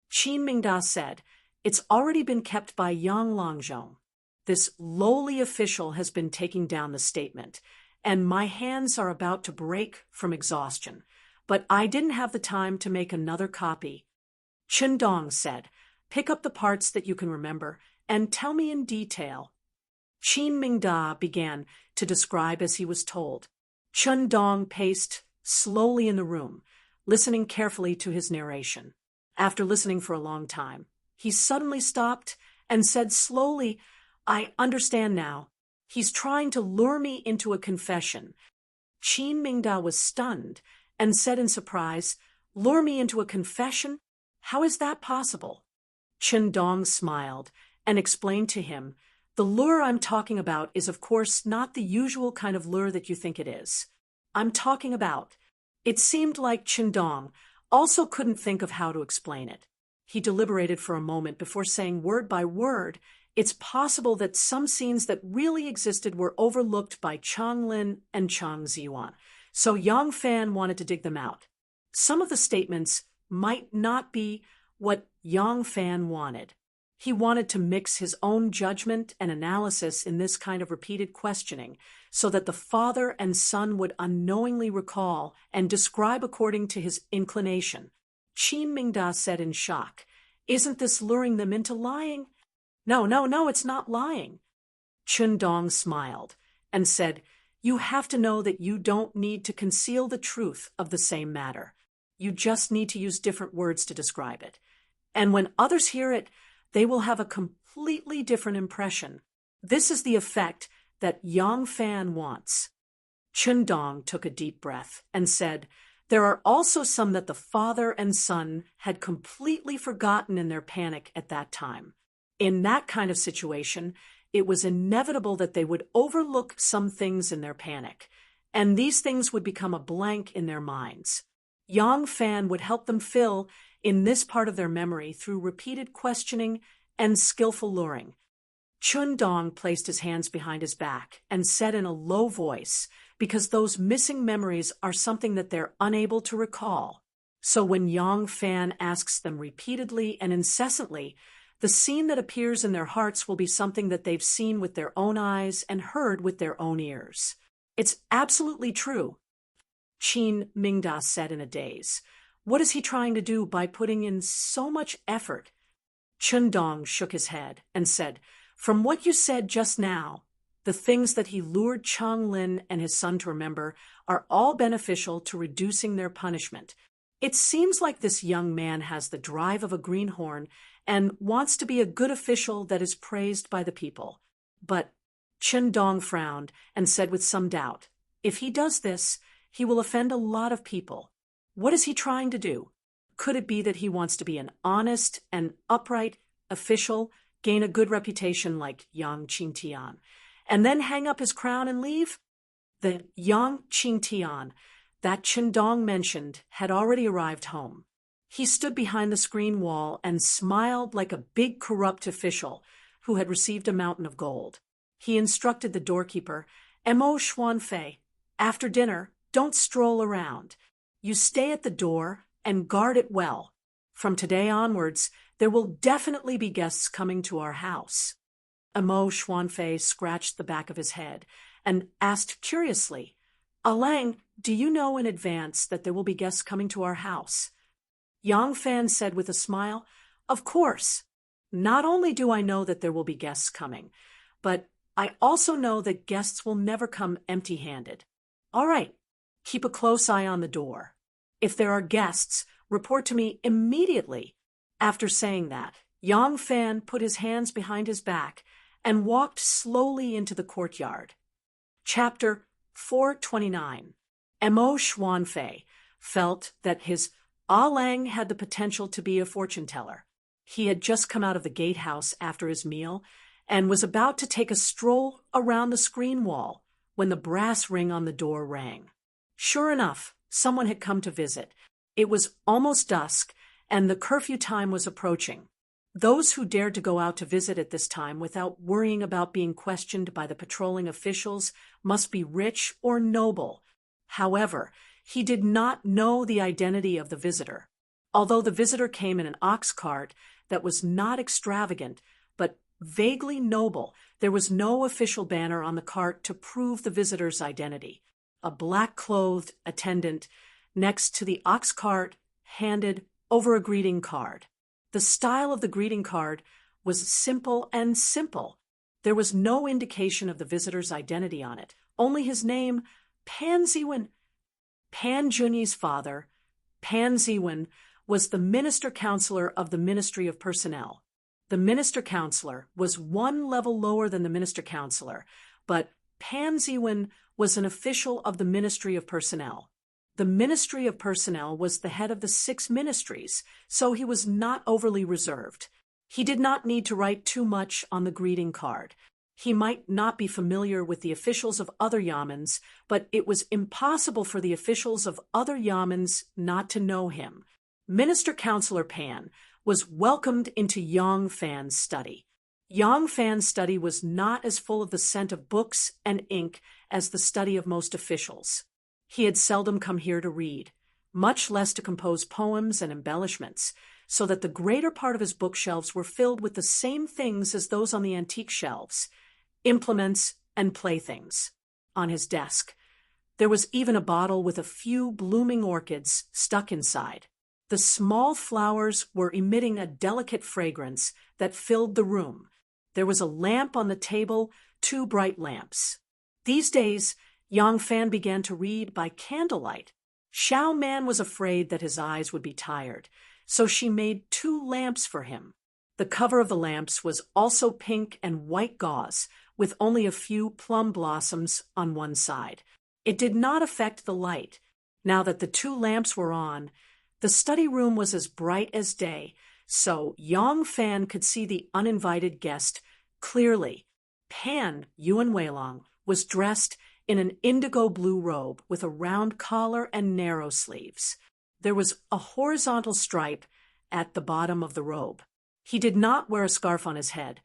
Qin Mingda said, "It's already been kept by Yang Longzhong. This lowly official has been taking down the statement, and my hands are about to break from exhaustion. But I didn't have the time to make another copy." Chun Dong said, "Pick up the parts that you can remember and tell me in detail." Qin Mingda began to describe as he was told. Chun Dong paced slowly in the room, listening carefully to his narration. After listening for a long time, he suddenly stopped and said slowly, "I understand now. He's trying to lure me into a confession." Qin Mingda was stunned and said in surprise, "Lure me into a confession? How is that possible?" Chun Dong smiled and explained to him, "The lure I'm talking about is of course not the usual kind of lure that you think it is. I'm talking about..." It seemed like Chun Dong also couldn't think of how to explain it. He deliberated for a moment before saying word by word it's possible that some scenes that really existed were overlooked by Chang Lin and Chang Ziyuan, so Yang Fan wanted to dig them out. Some of the statements might not be what Yang Fan wanted. He wanted to mix his own judgment and analysis in this kind of repeated questioning so that the father and son would unknowingly recall and describe according to his inclination. Qin Mingda said in shock, "Isn't this luring them into lying?" No, it's not lying." Chun Dong smiled and said, "You have to know that you don't need to conceal the truth of the same matter. You just need to use different words to describe it. And when others hear it, they will have a completely different impression. This is the effect that Yang Fan wants." Chun Dong took a deep breath and said, "There are also some that the father and son had completely forgotten in their panic at that time. In that kind of situation, it was inevitable that they would overlook some things in their panic, and these things would become a blank in their minds. Yang Fan would help them fill in this part of their memory through repeated questioning and skillful luring." Chun Dong placed his hands behind his back and said in a low voice, because those missing memories are something that they're unable to recall. So when Yang Fan asks them repeatedly and incessantly, the scene that appears in their hearts will be something that they've seen with their own eyes and heard with their own ears. It's absolutely true. Qin Mingda said in a daze. "What is he trying to do by putting in so much effort?" Chun Dong shook his head and said, "From what you said just now, the things that he lured Chang Lin and his son to remember are all beneficial to reducing their punishment. It seems like this young man has the drive of a greenhorn and wants to be a good official that is praised by the people." But Chun Dong frowned and said with some doubt, "If he does this, he will offend a lot of people. What is he trying to do? Could it be that he wants to be an honest and upright official, gain a good reputation like Yang Qingtian, and then hang up his crown and leave?" The Yang Qingtian that Chun Dong mentioned had already arrived home. He stood behind the screen wall and smiled like a big corrupt official who had received a mountain of gold. He instructed the doorkeeper, "Mo Xuanfei, after dinner, don't stroll around. You stay at the door and guard it well. From today onwards, there will definitely be guests coming to our house." Mo Xuanfei scratched the back of his head and asked curiously, "Alang, do you know in advance that there will be guests coming to our house?" Yang Fan said with a smile, "Of course. Not only do I know that there will be guests coming, but I also know that guests will never come empty-handed. All right, keep a close eye on the door. If there are guests, report to me immediately." After saying that, Yang Fan put his hands behind his back and walked slowly into the courtyard. Chapter 429. Mo Xuanfei felt that his Alang had the potential to be a fortune-teller. He had just come out of the gatehouse after his meal and was about to take a stroll around the screen wall when the brass ring on the door rang. Sure enough, someone had come to visit. It was almost dusk, and the curfew time was approaching. Those who dared to go out to visit at this time without worrying about being questioned by the patrolling officials must be rich or noble. However, he did not know the identity of the visitor. Although the visitor came in an ox cart that was not extravagant, but vaguely noble, there was no official banner on the cart to prove the visitor's identity. A black-clothed attendant next to the ox cart handed over a greeting card. The style of the greeting card was simple and simple. There was no indication of the visitor's identity on it, only his name, Pan Ziwen. Pan Junyi's father, Pan Ziwen, was the minister-counselor of the Ministry of Personnel. The minister-counselor was one level lower than the minister-counselor, but Pan Ziwen was an official of the Ministry of Personnel. The Ministry of Personnel was the head of the 6 ministries, so he was not overly reserved. He did not need to write too much on the greeting card. He might not be familiar with the officials of other yamens, but it was impossible for the officials of other yamens not to know him. Minister Counselor Pan was welcomed into Yang Fan's study. Yang Fan's study was not as full of the scent of books and ink as the study of most officials. He had seldom come here to read, much less to compose poems and embellishments, so that the greater part of his bookshelves were filled with the same things as those on the antique shelves, implements and playthings. On his desk, there was even a bottle with a few blooming orchids stuck inside. The small flowers were emitting a delicate fragrance that filled the room. There was a lamp on the table, 2 bright lamps. These days, Yang Fan began to read by candlelight. Xiao Man was afraid that his eyes would be tired, so she made 2 lamps for him. The cover of the lamps was also pink and white gauze, with only a few plum blossoms on one side. It did not affect the light. Now that the 2 lamps were on, the study room was as bright as day, so Yang Fan could see the uninvited guest clearly. Pan Yuan was dressed in an indigo blue robe with a round collar and narrow sleeves. There was a horizontal stripe at the bottom of the robe. He did not wear a scarf on his head,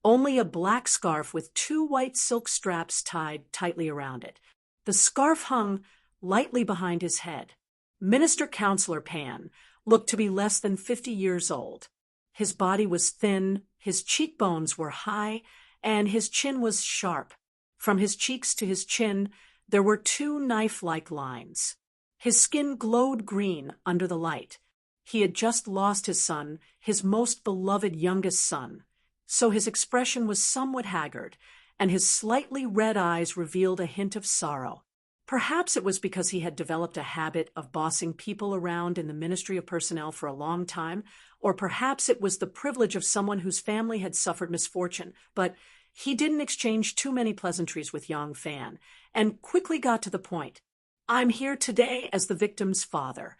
only a black scarf with 2 white silk straps tied tightly around it. The scarf hung lightly behind his head. Minister Counselor Pan looked to be less than 50 years old. His body was thin, his cheekbones were high, and his chin was sharp. From his cheeks to his chin, there were 2 knife-like lines. His skin glowed green under the light. He had just lost his son, his most beloved youngest son, so his expression was somewhat haggard, and his slightly red eyes revealed a hint of sorrow. Perhaps it was because he had developed a habit of bossing people around in the Ministry of Personnel for a long time, or perhaps it was the privilege of someone whose family had suffered misfortune, but he didn't exchange too many pleasantries with Yang Fan, and quickly got to the point. I'm here today as the victim's father.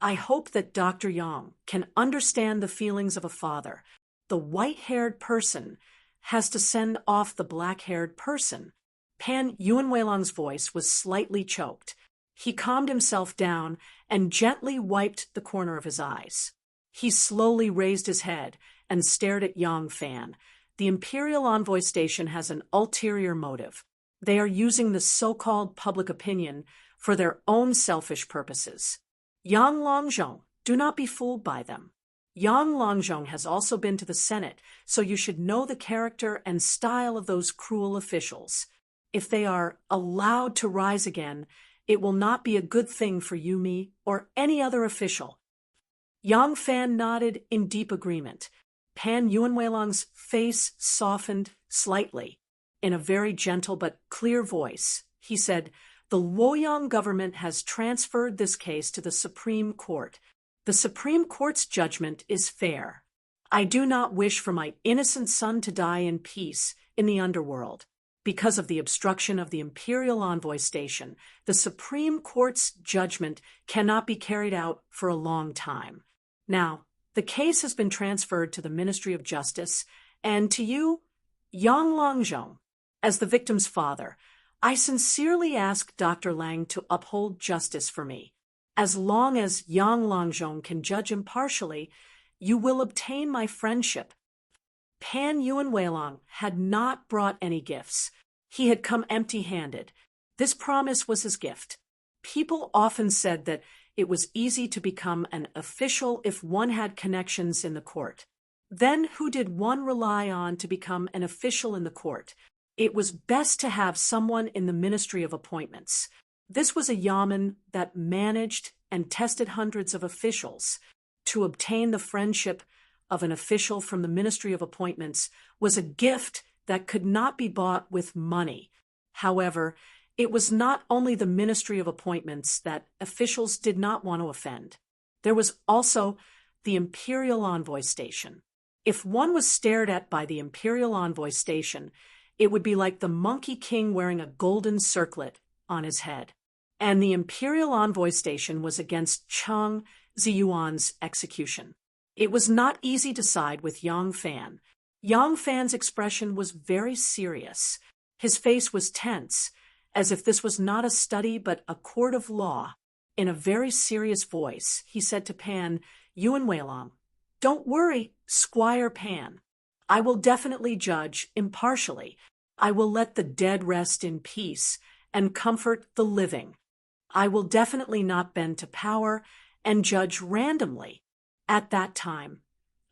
I hope that Dr. Yang can understand the feelings of a father. The white-haired person has to send off the black-haired person. Pan Yuanweilang's voice was slightly choked. He calmed himself down and gently wiped the corner of his eyes. He slowly raised his head and stared at Yang Fan. The Imperial Envoy Station has an ulterior motive. They are using the so-called public opinion for their own selfish purposes. Yang Longzhong, do not be fooled by them. Yang Longzhong has also been to the Senate, so you should know the character and style of those cruel officials. If they are allowed to rise again, it will not be a good thing for you, me, or any other official. Yang Fan nodded in deep agreement. Pan Yuanweilang's face softened slightly. In a very gentle but clear voice, he said, "The Luoyang government has transferred this case to the Supreme Court. The Supreme Court's judgment is fair. I do not wish for my innocent son to die in peace in the underworld. Because of the obstruction of the Imperial Envoy Station, the Supreme Court's judgment cannot be carried out for a long time. Now, the case has been transferred to the Ministry of Justice, and to you, Yang Longzhong, as the victim's father, I sincerely ask Dr. Lang to uphold justice for me. As long as Yang Longzhong can judge impartially, you will obtain my friendship." Pan Yuanweilang had not brought any gifts. He had come empty-handed. This promise was his gift. People often said that it was easy to become an official if one had connections in the court. Then who did one rely on to become an official in the court? It was best to have someone in the Ministry of Appointments. This was a yamen that managed and tested hundreds of officials. To obtain the friendship of an official from the Ministry of Appointments was a gift that could not be bought with money. However, it was not only the Ministry of Appointments that officials did not want to offend. There was also the Imperial Envoy Station. If one was stared at by the Imperial Envoy Station, it would be like the Monkey King wearing a golden circlet on his head. And the Imperial Envoy Station was against Chang Ziyuan's execution. It was not easy to side with Yang Fan. Yang Fan's expression was very serious. His face was tense, as if this was not a study but a court of law. In a very serious voice, he said to Pan Yuanweilang, "Don't worry, Squire Pan. I will definitely judge impartially. I will let the dead rest in peace and comfort the living. I will definitely not bend to power and judge randomly. At that time,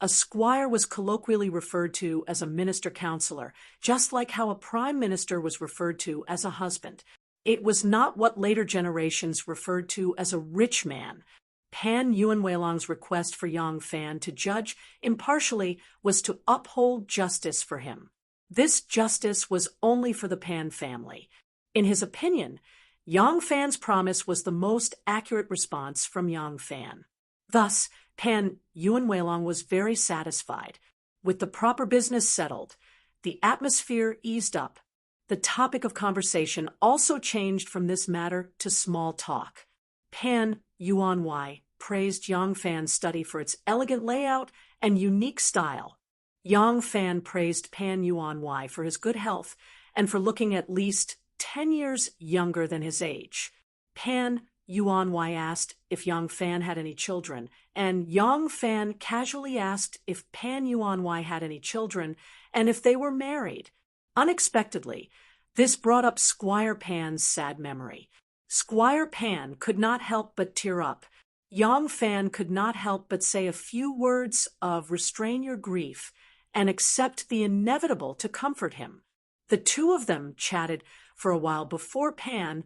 a squire was colloquially referred to as a minister-counselor, just like how a prime minister was referred to as a husband. It was not what later generations referred to as a rich man. Pan Yuanweilong's request for Yang Fan to judge impartially was to uphold justice for him. This justice was only for the Pan family. In his opinion, Yang Fan's promise was the most accurate response from Yang Fan. Thus, Pan Yuanweilong was very satisfied. With the proper business settled, the atmosphere eased up. The topic of conversation also changed from this matter to small talk. Pan Yuanwei praised Yang Fan's study for its elegant layout and unique style. Yang Fan praised Pan Yuanwei for his good health and for looking at least 10 years younger than his age. Pan Yuanwei asked if Yang Fan had any children, and Yang Fan casually asked if Pan Yuanwei had any children and if they were married. Unexpectedly, this brought up Squire Pan's sad memory. Squire Pan could not help but tear up. Yang Fan could not help but say a few words of restrain your grief and accept the inevitable to comfort him. The two of them chatted for a while before Pan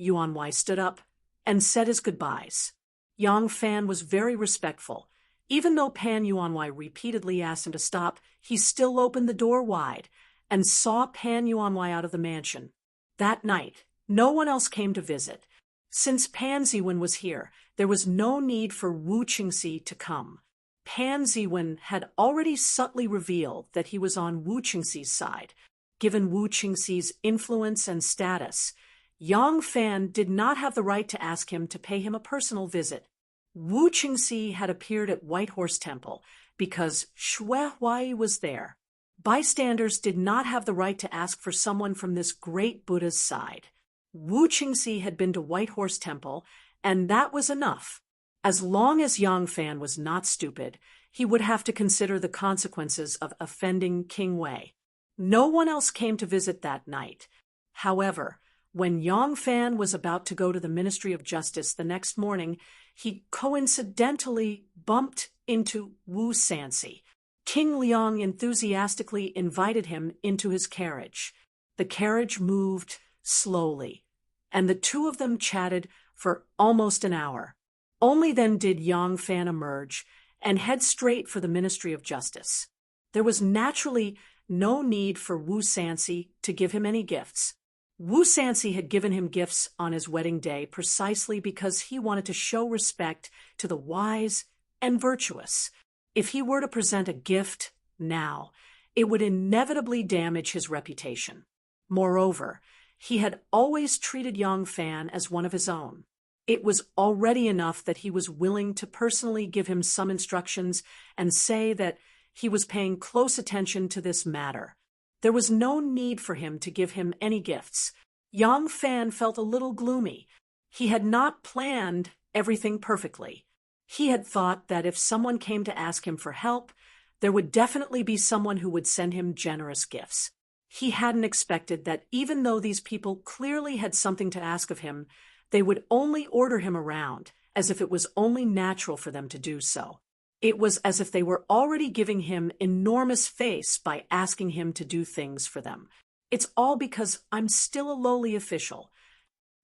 Yuanwei stood up and said his goodbyes. Yang Fan was very respectful. Even though Pan Yuanwei repeatedly asked him to stop, he still opened the door wide and saw Pan Yuanwei out of the mansion. That night, no one else came to visit. Since Pan Ziwen was here, there was no need for Wu Qingxi to come. Pan Ziwen had already subtly revealed that he was on Wu Qingxi's side. Given Wu Qingxi's influence and status, Yang Fan did not have the right to ask him to pay him a personal visit. Wu Qingxi had appeared at White Horse Temple because Xue Huai was there. Bystanders did not have the right to ask for someone from this great Buddha's side. Wu Qingxi had been to White Horse Temple, and that was enough. As long as Yang Fan was not stupid, he would have to consider the consequences of offending King Wei. No one else came to visit that night. However, when Yang Fan was about to go to the Ministry of Justice the next morning, he coincidentally bumped into Wu Sanxi. King Liang enthusiastically invited him into his carriage. The carriage moved slowly, and the two of them chatted for almost an hour. Only then did Yang Fan emerge and head straight for the Ministry of Justice. There was naturally no need for Wu Sanxi to give him any gifts. Wu Sanxi had given him gifts on his wedding day precisely because he wanted to show respect to the wise and virtuous. If he were to present a gift now, it would inevitably damage his reputation. Moreover, he had always treated Yang Fan as one of his own. It was already enough that he was willing to personally give him some instructions and say that he was paying close attention to this matter. There was no need for him to give him any gifts. Yang Fan felt a little gloomy. He had not planned everything perfectly. He had thought that if someone came to ask him for help, there would definitely be someone who would send him generous gifts. He hadn't expected that even though these people clearly had something to ask of him, they would only order him around, as if it was only natural for them to do so. It was as if they were already giving him enormous face by asking him to do things for them. It's all because I'm still a lowly official.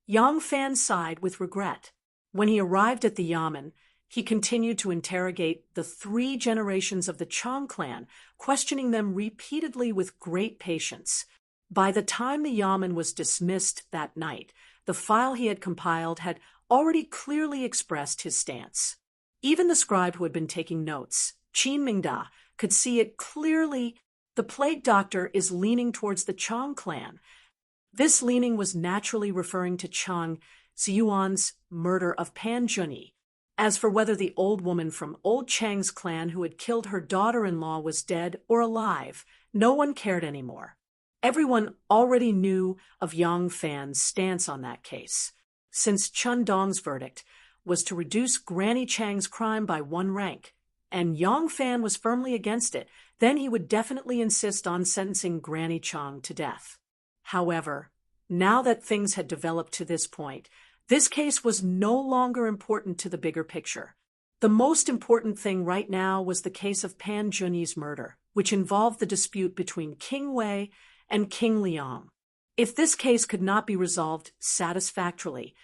Yang Fan sighed with regret. When he arrived at the Yamen, he continued to interrogate the 3 generations of the Chang clan, questioning them repeatedly with great patience. By the time the Yamen was dismissed that night, the file he had compiled had already clearly expressed his stance. Even the scribe who had been taking notes, Qin Mingda, could see it clearly. The plague doctor is leaning towards the Chang clan. This leaning was naturally referring to Chang Ziyuan's murder of Pan Junyi. As for whether the old woman from old Chang's clan who had killed her daughter-in-law was dead or alive, no one cared anymore. Everyone already knew of Yang Fan's stance on that case. Since Chun Dong's verdict was to reduce Granny Chang's crime by 1 rank, and Yang Fan was firmly against it, then he would definitely insist on sentencing Granny Chang to death. However, now that things had developed to this point, this case was no longer important to the bigger picture. The most important thing right now was the case of Pan Junyi's murder, which involved the dispute between King Wei and King Liang. If this case could not be resolved satisfactorily,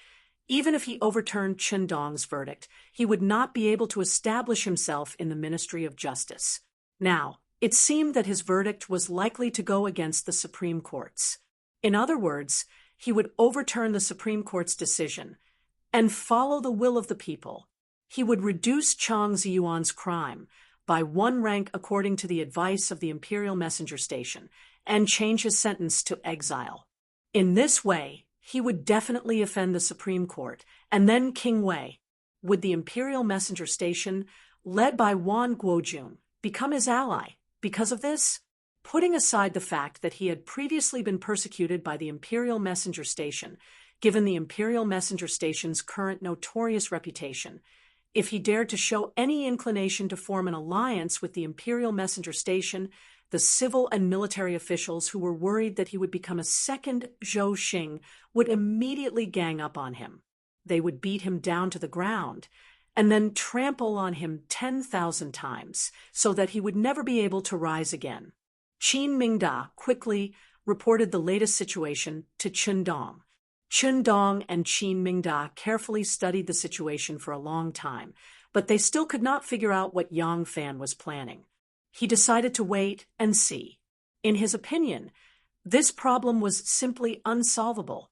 even if he overturned Chen Dong's verdict, he would not be able to establish himself in the Ministry of Justice. Now, it seemed that his verdict was likely to go against the Supreme Court's. In other words, he would overturn the Supreme Court's decision and follow the will of the people. He would reduce Chang Ziyuan's crime by 1 rank according to the advice of the Imperial Messenger Station and change his sentence to exile. In this way, he would definitely offend the Supreme Court, and then King Wei, would the Imperial Messenger Station, led by Wan Guojun, become his ally because of this? Putting aside the fact that he had previously been persecuted by the Imperial Messenger Station, given the Imperial Messenger Station's current notorious reputation, if he dared to show any inclination to form an alliance with the Imperial Messenger Station, the civil and military officials who were worried that he would become a second Zhou Xing would immediately gang up on him. They would beat him down to the ground and then trample on him 10,000 times so that he would never be able to rise again. Qin Mingda quickly reported the latest situation to Chen Dong. Chen Dong and Qin Mingda carefully studied the situation for a long time, but they still could not figure out what Yang Fan was planning. He decided to wait and see. In his opinion, this problem was simply unsolvable.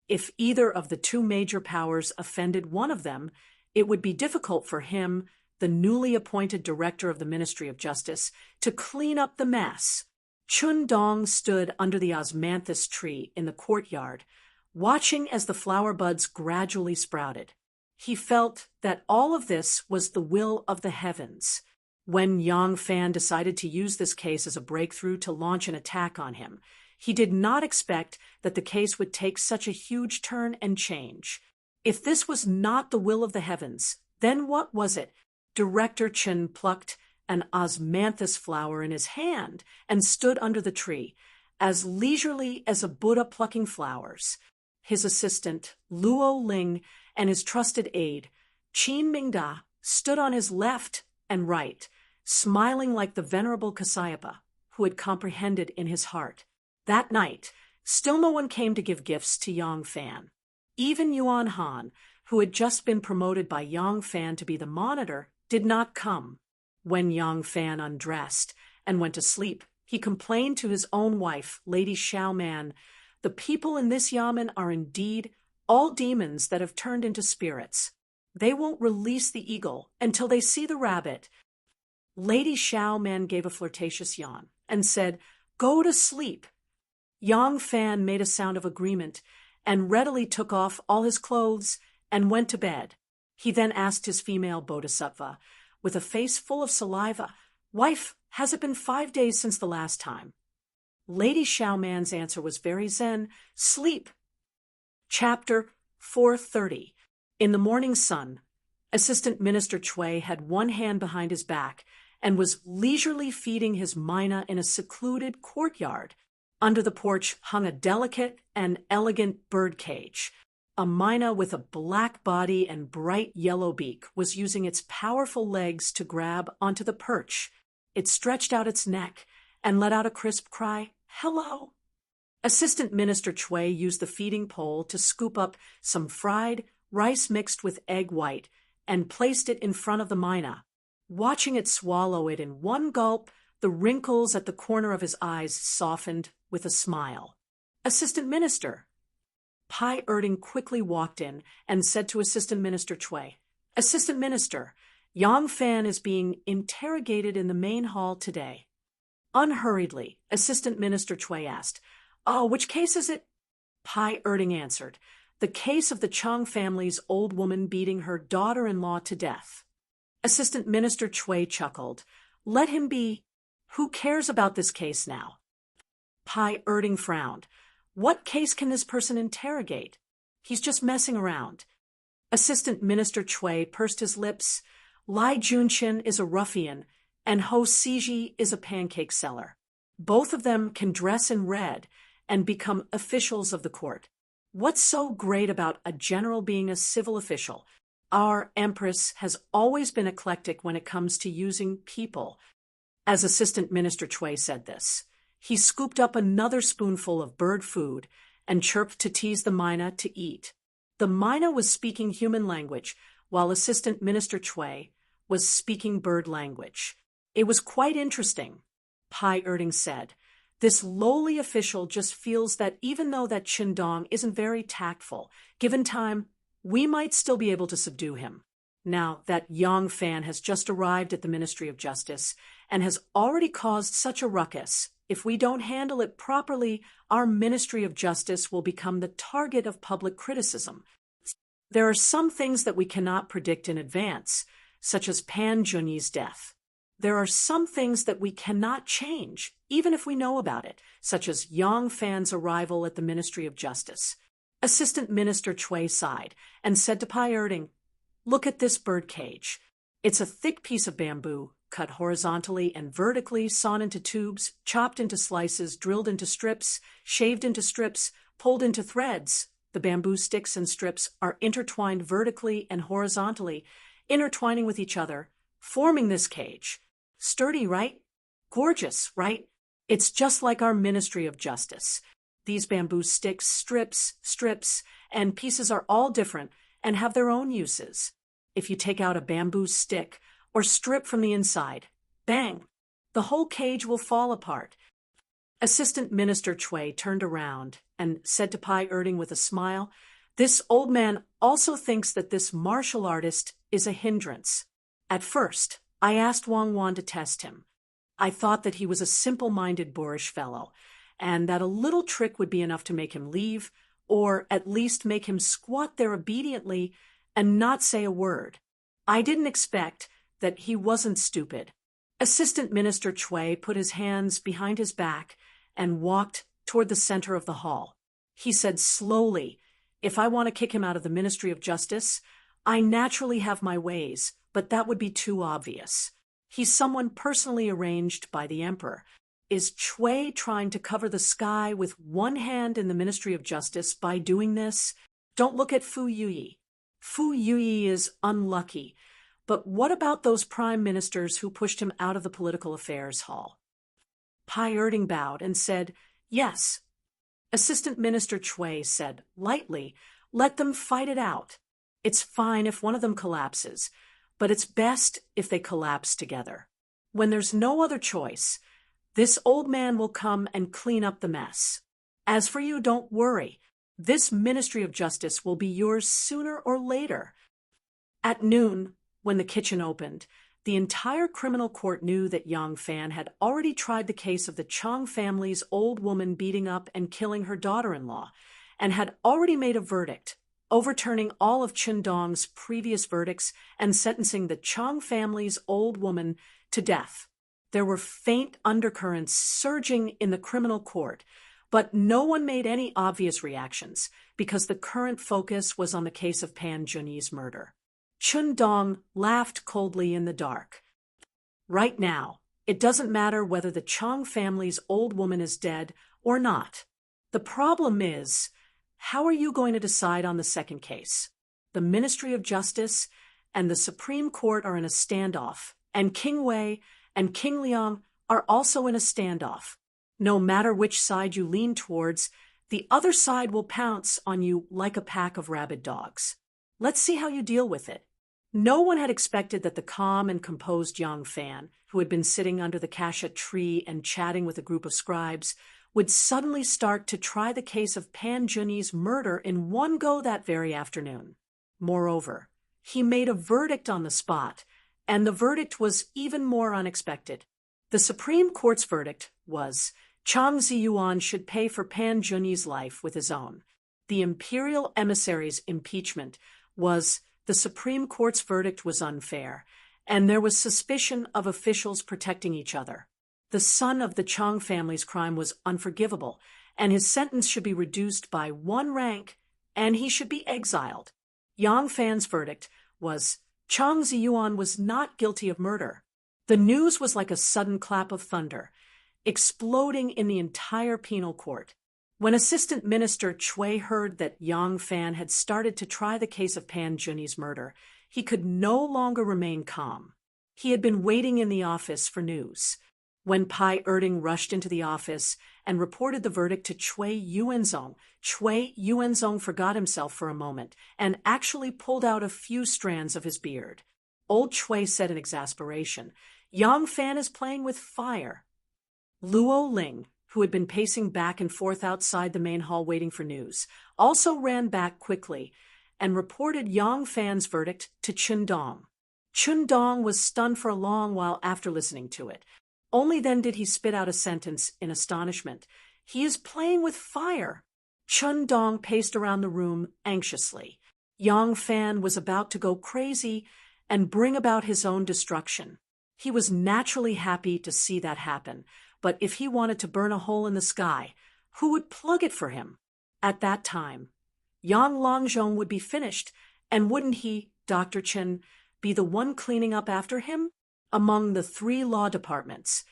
If either of the 2 major powers offended one of them, it would be difficult for him, the newly appointed director of the Ministry of Justice, to clean up the mess. Chen Dong stood under the osmanthus tree in the courtyard, watching as the flower buds gradually sprouted. He felt that all of this was the will of the heavens. When Yang Fan decided to use this case as a breakthrough to launch an attack on him, he did not expect that the case would take such a huge turn and change. If this was not the will of the heavens, then what was it? Director Chen plucked an osmanthus flower in his hand and stood under the tree, as leisurely as a Buddha plucking flowers. His assistant, Luo Ling, and his trusted aide, Qin Mingda, stood on his left and right, smiling like the venerable Kasayapa, who had comprehended in his heart. That night, still no one came to give gifts to Yang Fan. Even Yuan Han, who had just been promoted by Yang Fan to be the monitor, did not come. When Yang Fan undressed and went to sleep, he complained to his own wife, Lady Xiaoman, "The people in this yamen are indeed all demons that have turned into spirits. They won't release the eagle until they see the rabbit." Lady Xiaoman gave a flirtatious yawn and said, "Go to sleep." Yang Fan made a sound of agreement and readily took off all his clothes and went to bed. He then asked his female bodhisattva, with a face full of saliva, "Wife, has it been 5 days since the last time?" Lady Xiaoman's answer was very zen, "Sleep." Chapter 430. In the morning sun, Assistant Minister Chui had one hand behind his back and was leisurely feeding his myna in a secluded courtyard. Under the porch hung a delicate and elegant bird cage. A myna with a black body and bright yellow beak was using its powerful legs to grab onto the perch. It stretched out its neck and let out a crisp cry, "Hello." Assistant Minister Chui used the feeding pole to scoop up some fried rice mixed with egg white and placed it in front of the myna. Watching it swallow it in one gulp, the wrinkles at the corner of his eyes softened with a smile. "Assistant Minister." Pai Erding quickly walked in and said to Assistant Minister Chui, "Assistant Minister, Yang Fan is being interrogated in the main hall today." Unhurriedly, Assistant Minister Chui asked, "Oh, which case is it?" Pai Erding answered, "The case of the Chang family's old woman beating her daughter-in-law to death." Assistant Minister Chui chuckled, "Let him be. Who cares about this case now?" Pai Erding frowned. What case can this person interrogate? He's just messing around. Assistant Minister Chui pursed his lips. Lai Junqin is a ruffian, and Ho Siji is a pancake seller. Both of them can dress in red and become officials of the court. What's so great about a general being a civil official? Our empress has always been eclectic when it comes to using people. As Assistant Minister Chui said this, he scooped up another spoonful of bird food and chirped to tease the myna to eat. The myna was speaking human language, while Assistant Minister Chui was speaking bird language. It was quite interesting, Pai Erding said. This lowly official just feels that even though that Qindong isn't very tactful, given time, we might still be able to subdue him. Now, that Yang Fan has just arrived at the Ministry of Justice and has already caused such a ruckus. If we don't handle it properly, our Ministry of Justice will become the target of public criticism. There are some things that we cannot predict in advance, such as Pan Junyi's death. There are some things that we cannot change, even if we know about it, such as Yang Fan's arrival at the Ministry of Justice. Assistant Minister Chui sighed and said to Pai Erding, "Look at this bird cage. It's a thick piece of bamboo, cut horizontally and vertically, sawn into tubes, chopped into slices, drilled into strips, shaved into strips, pulled into threads. The bamboo sticks and strips are intertwined vertically and horizontally, intertwining with each other, forming this cage. Sturdy, right? Gorgeous, right? It's just like our Ministry of Justice. These bamboo sticks, strips, and pieces are all different and have their own uses. If you take out a bamboo stick or strip from the inside, bang, the whole cage will fall apart." Assistant Minister Chui turned around and said to Pai Erding with a smile, "This old man also thinks that this martial artist is a hindrance. At first, I asked Wang Wan to test him. I thought that he was a simple-minded boorish fellow, and that a little trick would be enough to make him leave, or at least make him squat there obediently and not say a word. I didn't expect that he wasn't stupid." Assistant Minister Chui put his hands behind his back and walked toward the center of the hall. He said slowly, "If I want to kick him out of the Ministry of Justice, I naturally have my ways, but that would be too obvious. He's someone personally arranged by the emperor. Is Chui trying to cover the sky with one hand in the Ministry of Justice by doing this? Don't look at Fu Yuyi. Fu Yuyi is unlucky, but what about those prime ministers who pushed him out of the political affairs hall?" Pai Erding bowed and said, "Yes." Assistant Minister Chui said lightly, "Let them fight it out. It's fine if one of them collapses, but it's best if they collapse together. When there's no other choice, this old man will come and clean up the mess. As for you, don't worry. This Ministry of Justice will be yours sooner or later." At noon, when the kitchen opened, the entire criminal court knew that Yang Fan had already tried the case of the Chang family's old woman beating up and killing her daughter-in-law, and had already made a verdict, overturning all of Qindong's previous verdicts and sentencing the Chang family's old woman to death. There were faint undercurrents surging in the criminal court, but no one made any obvious reactions because the current focus was on the case of Pan Junyi's murder. Qindong laughed coldly in the dark. "Right now, it doesn't matter whether the Chang family's old woman is dead or not. The problem is, how are you going to decide on the second case? The Ministry of Justice and the Supreme Court are in a standoff, and King Wei and King Liang are also in a standoff. No matter which side you lean towards, the other side will pounce on you like a pack of rabid dogs. Let's see how you deal with it." No one had expected that the calm and composed Yang Fan, who had been sitting under the cassia tree and chatting with a group of scribes, would suddenly start to try the case of Pan Junyi's murder in one go that very afternoon. Moreover, he made a verdict on the spot, and the verdict was even more unexpected. The Supreme Court's verdict was Chang Ziyuan should pay for Pan Junyi's life with his own. The imperial emissary's impeachment was the Supreme Court's verdict was unfair, and there was suspicion of officials protecting each other. The son of the Chang family's crime was unforgivable, and his sentence should be reduced by one rank, and he should be exiled. Yang Fan's verdict was Chang Ziyuan was not guilty of murder. The news was like a sudden clap of thunder, exploding in the entire penal court. When Assistant Minister Cui heard that Yang Fan had started to try the case of Pan Junyi's murder, he could no longer remain calm. He had been waiting in the office for news. When Pai Erding rushed into the office and reported the verdict to Cui Yuanzong forgot himself for a moment and actually pulled out a few strands of his beard. Old Cui said in exasperation, "Yang Fan is playing with fire." Luo Ling, who had been pacing back and forth outside the main hall waiting for news, also ran back quickly and reported Yang Fan's verdict to Chun Dong. Chun Dong was stunned for a long while after listening to it. Only then did he spit out a sentence in astonishment. "He is playing with fire." Chun Dong paced around the room anxiously. Yang Fan was about to go crazy and bring about his own destruction. He was naturally happy to see that happen, but if he wanted to burn a hole in the sky, who would plug it for him? At that time, Yang Longzhong would be finished, and wouldn't he, Dr. Chen, be the one cleaning up after him? Among the 3 law departments,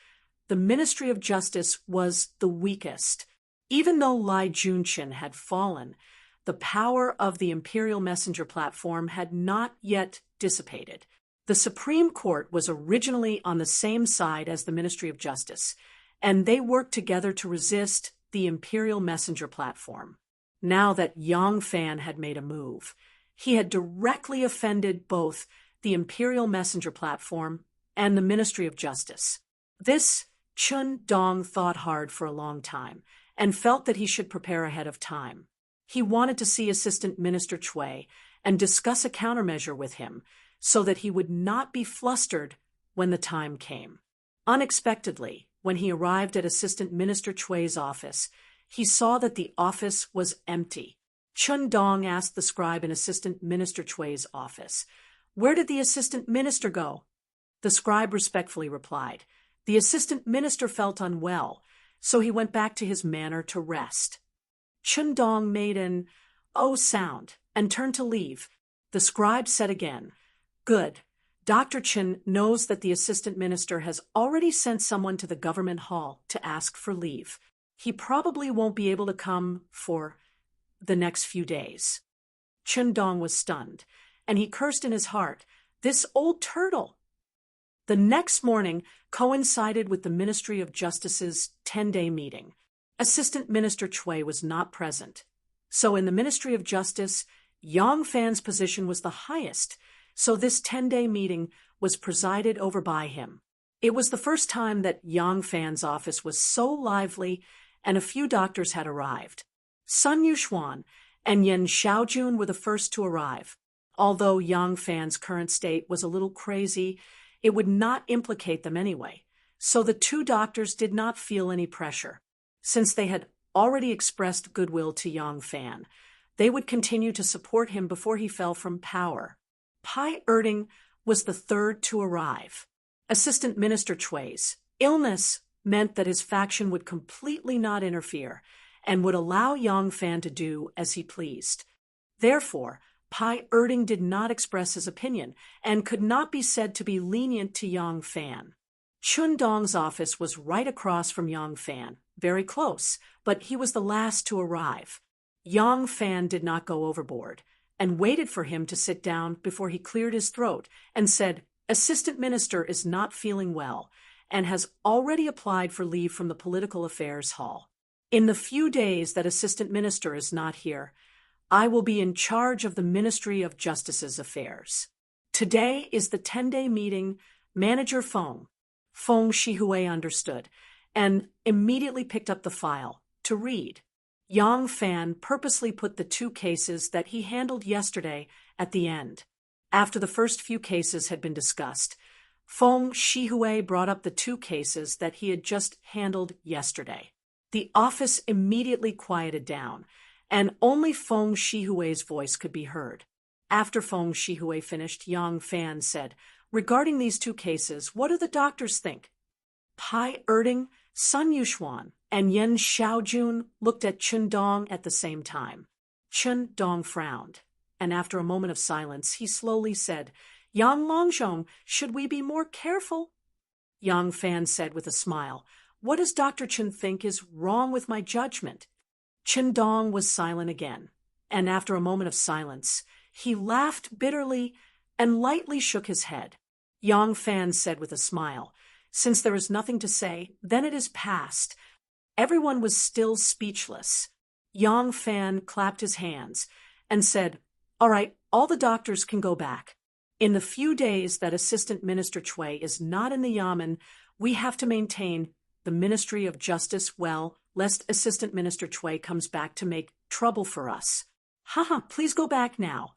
the Ministry of Justice was the weakest. Even though Lai Junqin had fallen, the power of the Imperial Messenger platform had not yet dissipated. The Supreme Court was originally on the same side as the Ministry of Justice, and they worked together to resist the Imperial Messenger platform. Now that Yang Fan had made a move, he had directly offended both the Imperial Messenger platform and the Ministry of Justice. This Chun Dong thought hard for a long time and felt that he should prepare ahead of time. He wanted to see Assistant Minister Cui and discuss a countermeasure with him so that he would not be flustered when the time came. Unexpectedly, when he arrived at Assistant Minister Cui's office, he saw that the office was empty. Chun Dong asked the scribe in Assistant Minister Cui's office, "Where did the Assistant Minister go?" The scribe respectfully replied, "The Assistant Minister felt unwell, so he went back to his manor to rest." Chun Dong made an "oh" sound and turned to leave. The scribe said again, "Good. Dr. Chen knows that the Assistant Minister has already sent someone to the government hall to ask for leave. He probably won't be able to come for the next few days." Chun Dong was stunned, and he cursed in his heart, "This old turtle!" The next morning coincided with the Ministry of Justice's 10-day meeting. Assistant Minister Cui was not present. So in the Ministry of Justice, Yang Fan's position was the highest, so this 10-day meeting was presided over by him. It was the first time that Yang Fan's office was so lively, and a few doctors had arrived. Sun Yuxuan and Yen Xiaojun were the first to arrive. Although Yang Fan's current state was a little crazy, it would not implicate them anyway, so the 2 doctors did not feel any pressure. Since they had already expressed goodwill to Yang Fan, they would continue to support him before he fell from power. Pai Erding was the 3rd to arrive. Assistant Minister Cui's illness meant that his faction would completely not interfere and would allow Yang Fan to do as he pleased. Therefore, Pai Erding did not express his opinion and could not be said to be lenient to Yang Fan. Chun Dong's office was right across from Yang Fan, very close, but he was the last to arrive. Yang Fan did not go overboard and waited for him to sit down before he cleared his throat and said, "Assistant Minister is not feeling well and has already applied for leave from the Political Affairs Hall. In the few days that Assistant Minister is not here, I will be in charge of the Ministry of Justice's affairs. Today is the 10-day meeting. Manager Feng Shihui understood and immediately picked up the file to read. Yang Fan purposely put the 2 cases that he handled yesterday at the end. After the first few cases had been discussed, Feng Shihui brought up the 2 cases that he had just handled yesterday. The office immediately quieted down, and only Feng Shihui's voice could be heard. After Feng Shihui finished, Yang Fan said, "Regarding these 2 cases, what do the doctors think?" Pai Erding, Sun Yuxuan, and Yen Xiaojun looked at Chun Dong at the same time. Chun Dong frowned, and after a moment of silence, he slowly said, Yang Longzhong, should we be more careful? Yang Fan said with a smile, what does Dr. Chen think is wrong with my judgment? Chen Dong was silent again, and after a moment of silence, he laughed bitterly and lightly shook his head. Yang Fan said with a smile, since there is nothing to say, then it is past. Everyone was still speechless. Yang Fan clapped his hands and said, all right, all the doctors can go back. In the few days that Assistant Minister Cui is not in the Yamen, we have to maintain the Ministry of Justice well, lest Assistant Minister Cui comes back to make trouble for us. Haha, please go back now.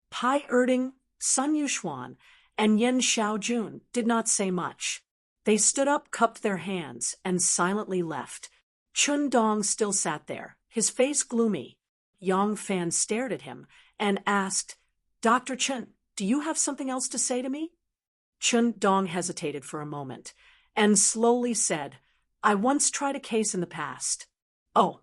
Pai Erding, Sun Yuxuan, and Yen Xiaojun did not say much. They stood up, cupped their hands, and silently left. Chun Dong still sat there, his face gloomy. Yang Fan stared at him and asked, Dr. Chen, do you have something else to say to me? Chun Dong hesitated for a moment and slowly said, I once tried a case in the past. Oh.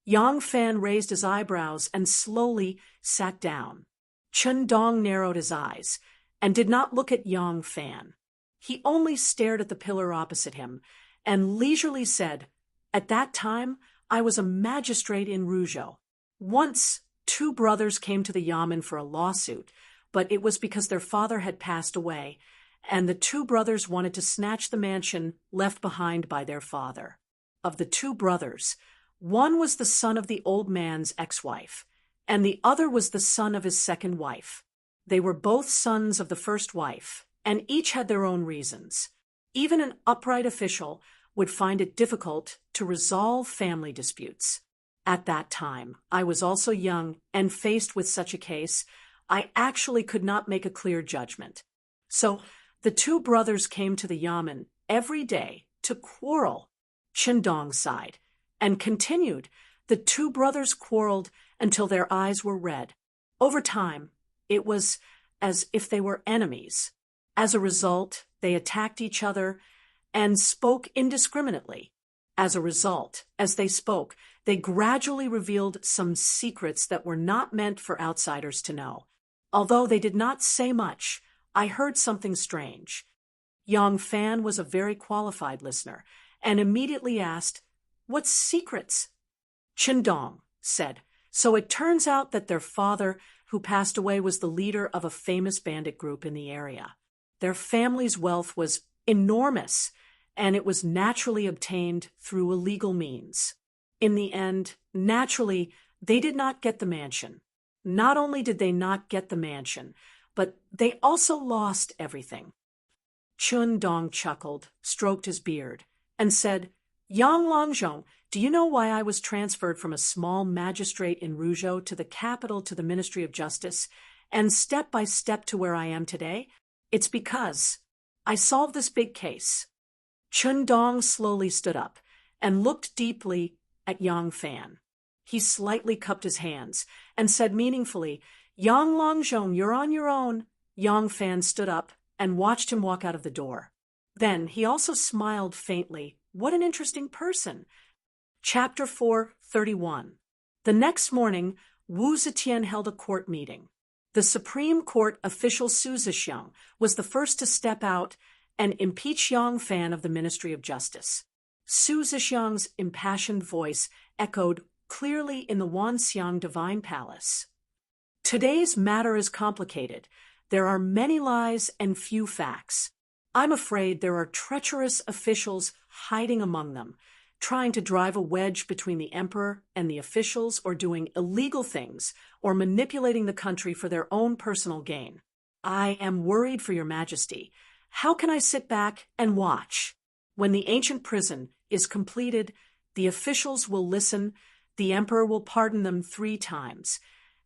Yang Fan raised his eyebrows and slowly sat down. Chun Dong narrowed his eyes and did not look at Yang Fan. He only stared at the pillar opposite him and leisurely said, at that time, I was a magistrate in Ruzhou. Once, 2 brothers came to the Yamen for a lawsuit, but it was because their father had passed away, and the 2 brothers wanted to snatch the mansion left behind by their father. Of the 2 brothers, one was the son of the old man's ex-wife, and the other was the son of his second wife. They were both sons of the first wife, and each had their own reasons. Even an upright official would find it difficult to resolve family disputes. At that time, I was also young, and faced with such a case, I actually could not make a clear judgment. So, the 2 brothers came to the Yamen every day to quarrel. Chen Dong sighed and continued. The 2 brothers quarreled until their eyes were red. Over time, it was as if they were enemies. As a result, they attacked each other and spoke indiscriminately. As a result, as they spoke, they gradually revealed some secrets that were not meant for outsiders to know. Although they did not say much, I heard something strange. Yang Fan was a very qualified listener and immediately asked, what secrets? Chen Dong said, so it turns out that their father, who passed away, was the leader of a famous bandit group in the area. Their family's wealth was enormous, and it was naturally obtained through illegal means. In the end, naturally, they did not get the mansion. Not only did they not get the mansion, but they also lost everything. Chun Dong chuckled, stroked his beard, and said, Yang Longzhong, do you know why I was transferred from a small magistrate in Ruzhou to the capital to the Ministry of Justice, and step by step to where I am today? It's because I solved this big case. Chun Dong slowly stood up and looked deeply at Yang Fan. He slightly cupped his hands and said meaningfully, Yang Longzhong, you're on your own. Yang Fan stood up and watched him walk out of the door. Then he also smiled faintly. What an interesting person. Chapter 4:31. The next morning, Wu Zetian held a court meeting. The Supreme Court official Su Zhixiang was the first to step out and impeach Yang Fan of the Ministry of Justice. Su Zhixiang's impassioned voice echoed clearly in the Wanxiang Divine Palace. Today's matter is complicated. There are many lies and few facts. I'm afraid there are treacherous officials hiding among them, trying to drive a wedge between the emperor and the officials, or doing illegal things, or manipulating the country for their own personal gain. I am worried for your majesty. How can I sit back and watch? When the ancient prison is completed, the officials will listen, the emperor will pardon them 3 times,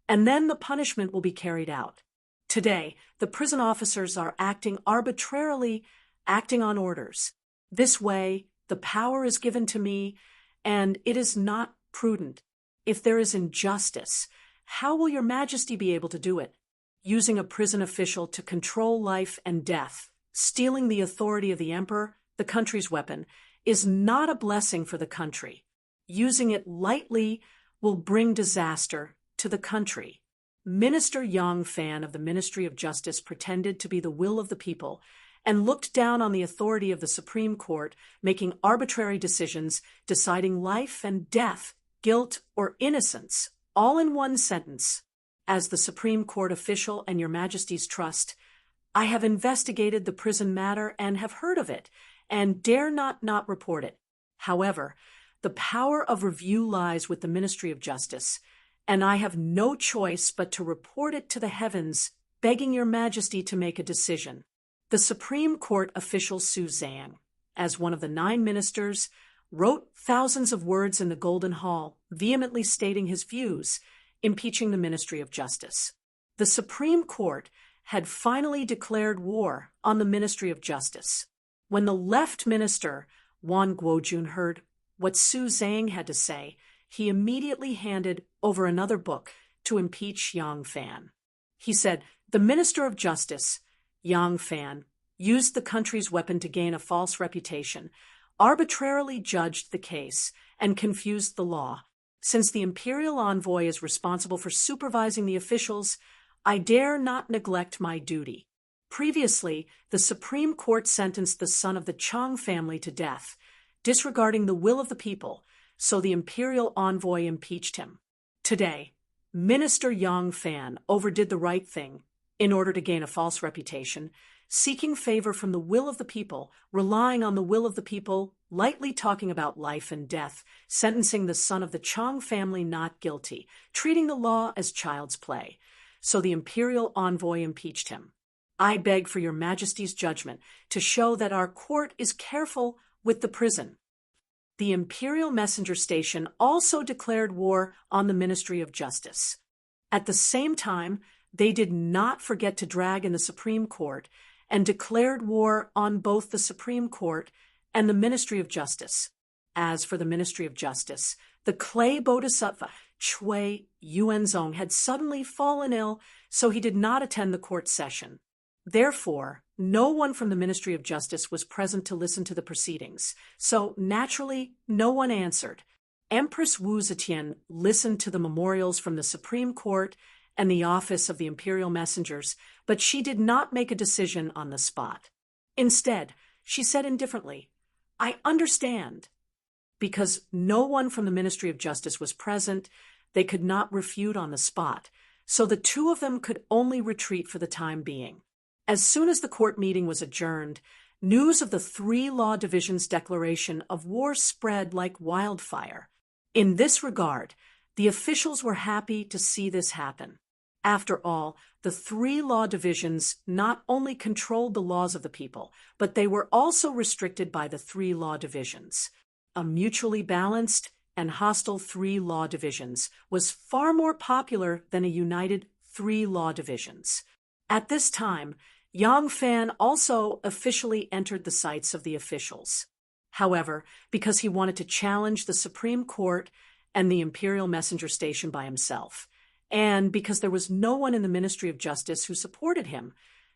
and then the punishment will be carried out. Today, the prison officers are acting arbitrarily, acting on orders. This way, the power is given to me, and it is not prudent. If there is injustice, how will your majesty be able to do it? Using a prison official to control life and death, stealing the authority of the emperor, the country's weapon, is not a blessing for the country. Using it lightly will bring disaster to the country. Minister Yang Fan of the Ministry of Justice pretended to be the will of the people and looked down on the authority of the Supreme Court, making arbitrary decisions, deciding life and death, guilt or innocence, all in one sentence. As the Supreme Court official and Your Majesty's trust, I have investigated the prison matter and have heard of it, and dare not report it. However, the power of review lies with the Ministry of Justice, and I have no choice but to report it to the heavens, begging Your Majesty to make a decision. The Supreme Court official Su Zhang, as one of the 9 ministers, wrote thousands of words in the Golden Hall, vehemently stating his views, impeaching the Ministry of Justice. The Supreme Court had finally declared war on the Ministry of Justice. When the left minister, Wang Guojun, heard what Su Zhang had to say, he immediately handed over another book to impeach Yang Fan. He said, "The Minister of Justice, Yang Fan, used the country's weapon to gain a false reputation, arbitrarily judged the case, and confused the law. Since the imperial envoy is responsible for supervising the officials, I dare not neglect my duty." Previously, the Supreme Court sentenced the son of the Chang family to death, disregarding the will of the people, so the imperial envoy impeached him. Today, Minister Yang Fan overdid the right thing in order to gain a false reputation, seeking favor from the will of the people, relying on the will of the people, lightly talking about life and death, sentencing the son of the Chang family not guilty, treating the law as child's play. So the imperial envoy impeached him. I beg for Your Majesty's judgment to show that our court is careful with the prison. The imperial messenger station also declared war on the Ministry of Justice. At the same time, they did not forget to drag in the Supreme Court and declared war on both the Supreme Court and the Ministry of Justice. As for the Ministry of Justice, the clay bodhisattva Chui Yuanzong had suddenly fallen ill, so he did not attend the court session. Therefore, no one from the Ministry of Justice was present to listen to the proceedings, so naturally, no one answered. Empress Wu Zetian listened to the memorials from the Supreme Court and the Office of the Imperial Messengers, but she did not make a decision on the spot. Instead, she said indifferently, "I understand." Because no one from the Ministry of Justice was present, they could not refute on the spot, so the two of them could only retreat for the time being. As soon as the court meeting was adjourned, news of the 3 law divisions' declaration of war spread like wildfire. In this regard, the officials were happy to see this happen. After all, the 3 law divisions not only controlled the laws of the people, but they were also restricted by the 3 law divisions. A mutually balanced and hostile 3 law divisions was far more popular than a united 3 law divisions. At this time, Yang Fan also officially entered the sights of the officials. However, because he wanted to challenge the Supreme Court and the Imperial Messenger Station by himself, and because there was no one in the Ministry of Justice who supported him,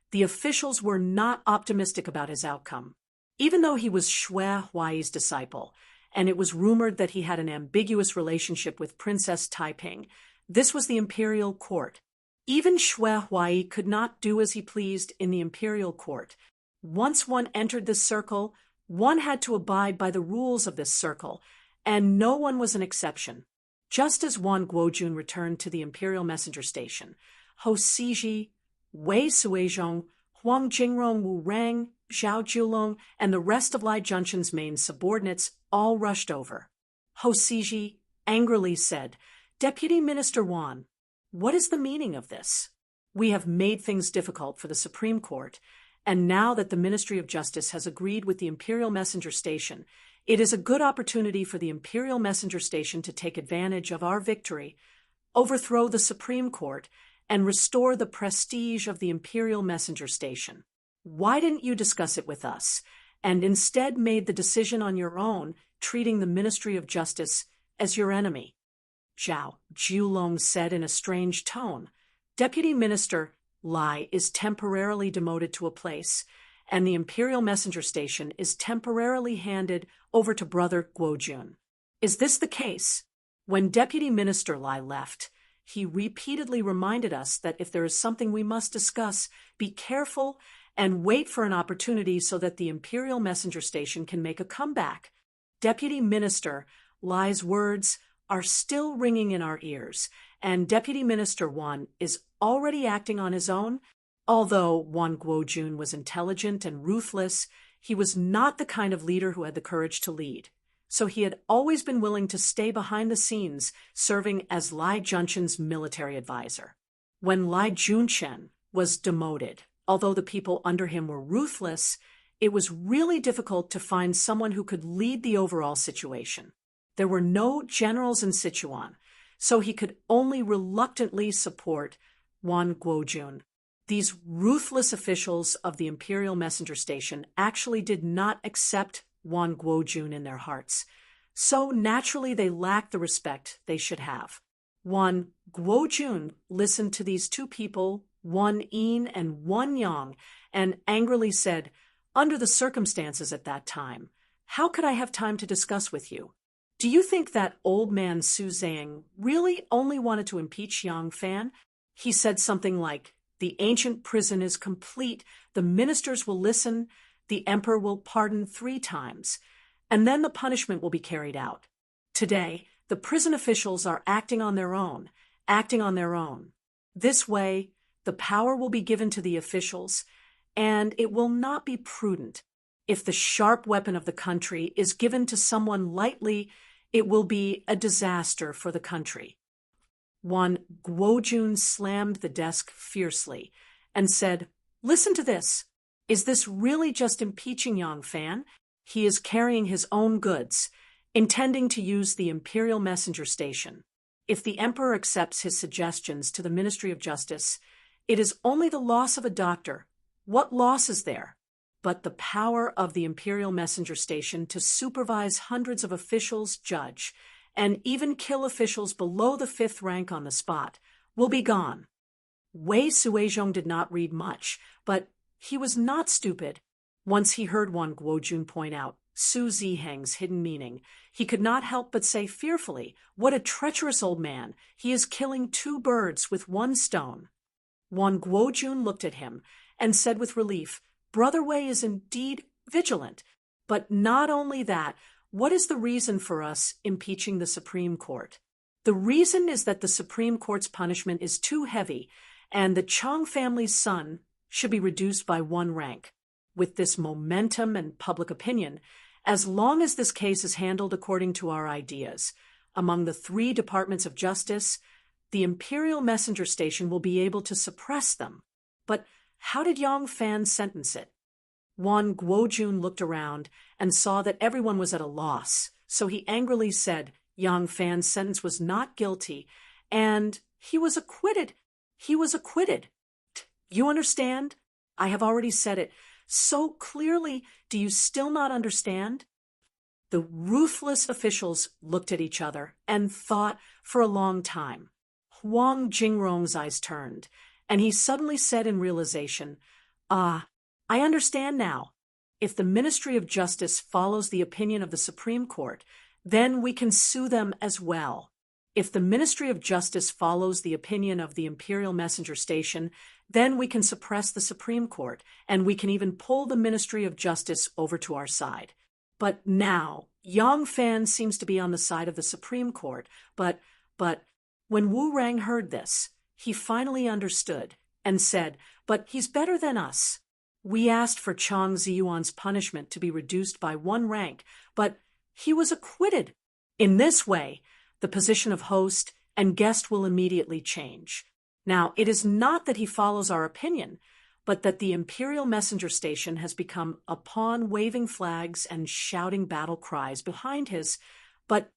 the officials were not optimistic about his outcome. Even though he was Xue Huai's disciple, and it was rumored that he had an ambiguous relationship with Princess Taiping, this was the imperial court. Even Xue Huai could not do as he pleased in the imperial court. Once one entered this circle, one had to abide by the rules of this circle, and no one was an exception. Just as Wang Guojun returned to the imperial messenger station, Ho Siji, Wei Suizhong, Huang Jingrong Wu Rang, Zhao Jiulong, and the rest of Lai Junshen's main subordinates all rushed over. Ho Siji angrily said, "Deputy Minister Wan, what is the meaning of this? We have made things difficult for the Supreme Court, and now that the Ministry of Justice has agreed with the Imperial Messenger Station, it is a good opportunity for the Imperial Messenger Station to take advantage of our victory, overthrow the Supreme Court, and restore the prestige of the Imperial Messenger Station. Why didn't you discuss it with us, and instead made the decision on your own, treating the Ministry of Justice as your enemy?" Zhao Jiulong said in a strange tone. "Deputy Minister Lai is temporarily demoted to a place, and the Imperial Messenger Station is temporarily handed over to Brother Guojun. Is this the case?" When Deputy Minister Lai left, he repeatedly reminded us that if there is something we must discuss, be careful and wait for an opportunity so that the Imperial Messenger Station can make a comeback. Deputy Minister Lai's words are still ringing in our ears, and Deputy Minister Wan is already acting on his own. Although Wan Guojun was intelligent and ruthless, he was not the kind of leader who had the courage to lead. So he had always been willing to stay behind the scenes, serving as Lai Junshen's military advisor. When Lai Junchen was demoted, although the people under him were ruthless, it was really difficult to find someone who could lead the overall situation. There were no generals in Sichuan, so he could only reluctantly support Wan Guojun. These ruthless officials of the Imperial Messenger Station actually did not accept Wan Guojun in their hearts, so naturally they lacked the respect they should have. Wan Guojun listened to these two people, Wan Yin and Wan Yang, and angrily said, "Under the circumstances at that time, how could I have time to discuss with you? Do you think that old man Su Zhang really only wanted to impeach Yang Fan? He said something like, 'The ancient prison is complete, the ministers will listen, the emperor will pardon 3 times, and then the punishment will be carried out.' Today, the prison officials are acting on their own. This way, the power will be given to the officials, and it will not be prudent. If the sharp weapon of the country is given to someone lightly, it will be a disaster for the country." Wan Guojun slammed the desk fiercely and said, "Listen to this. Is this really just impeaching Yang Fan? He is carrying his own goods, intending to use the Imperial Messenger Station. If the Emperor accepts his suggestions to the Ministry of Justice, it is only the loss of a doctor. What loss is there? But the power of the Imperial Messenger Station to supervise hundreds of officials, judge, and even kill officials below the 5th rank on the spot will be gone." Wei Suizhong did not read much, but he was not stupid. Once he heard Wan Guojun point out Su Ziheng's hidden meaning, he could not help but say fearfully, "What a treacherous old man! He is killing 2 birds with 1 stone." Wan Guojun looked at him and said with relief, "Brother Wei is indeed vigilant. But not only that, what is the reason for us impeaching the Supreme Court? The reason is that the Supreme Court's punishment is too heavy, and the Chang family's son should be reduced by 1 rank. With this momentum and public opinion, as long as this case is handled according to our ideas, among the 3 departments of justice, the Imperial Messenger Station will be able to suppress them. But how did Yang Fan sentence it?" Wan Guojun looked around and saw that everyone was at a loss, so he angrily said Yang Fan's sentence was not guilty, and he was acquitted. You understand? I have already said it so clearly. Do you still not understand? The ruthless officials looked at each other and thought for a long time. Huang Jingrong's eyes turned, and he suddenly said in realization, "Ah, I understand now. If the Ministry of Justice follows the opinion of the Supreme Court, then we can sue them as well. If the Ministry of Justice follows the opinion of the Imperial Messenger Station, then we can suppress the Supreme Court, and we can even pull the Ministry of Justice over to our side. But now, Yang Fan seems to be on the side of the Supreme Court, but when Wu Rang heard this, he finally understood and said, "But he's better than us. We asked for Chang Ziyuan's punishment to be reduced by 1 rank, but he was acquitted. In this way, the position of host and guest will immediately change. Now, it is not that he follows our opinion, but that the Imperial Messenger Station has become a pawn waving flags and shouting battle cries behind his." But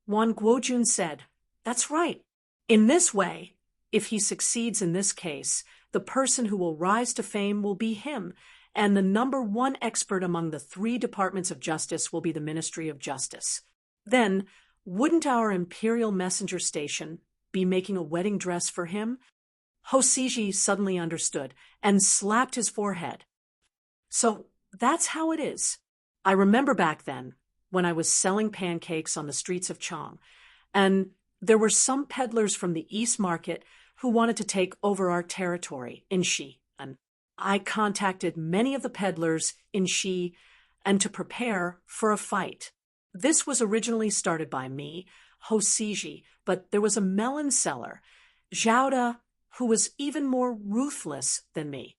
Wan Guojun said, "That's right. In this way, if he succeeds in this case, the person who will rise to fame will be him, and the number 1 expert among the 3 departments of justice will be the Ministry of Justice. Then, wouldn't our Imperial Messenger Station be making a wedding dress for him?" Ho Siji suddenly understood and slapped his forehead. "So that's how it is. I remember back then, when I was selling pancakes on the streets of Chang, and There were some peddlers from the East Market who wanted to take over our territory in Shi, and I contacted many of the peddlers in Shi and to prepare for a fight. This was originally started by me, Hosiji, but there was a melon seller, Zhaoda, who was even more ruthless than me.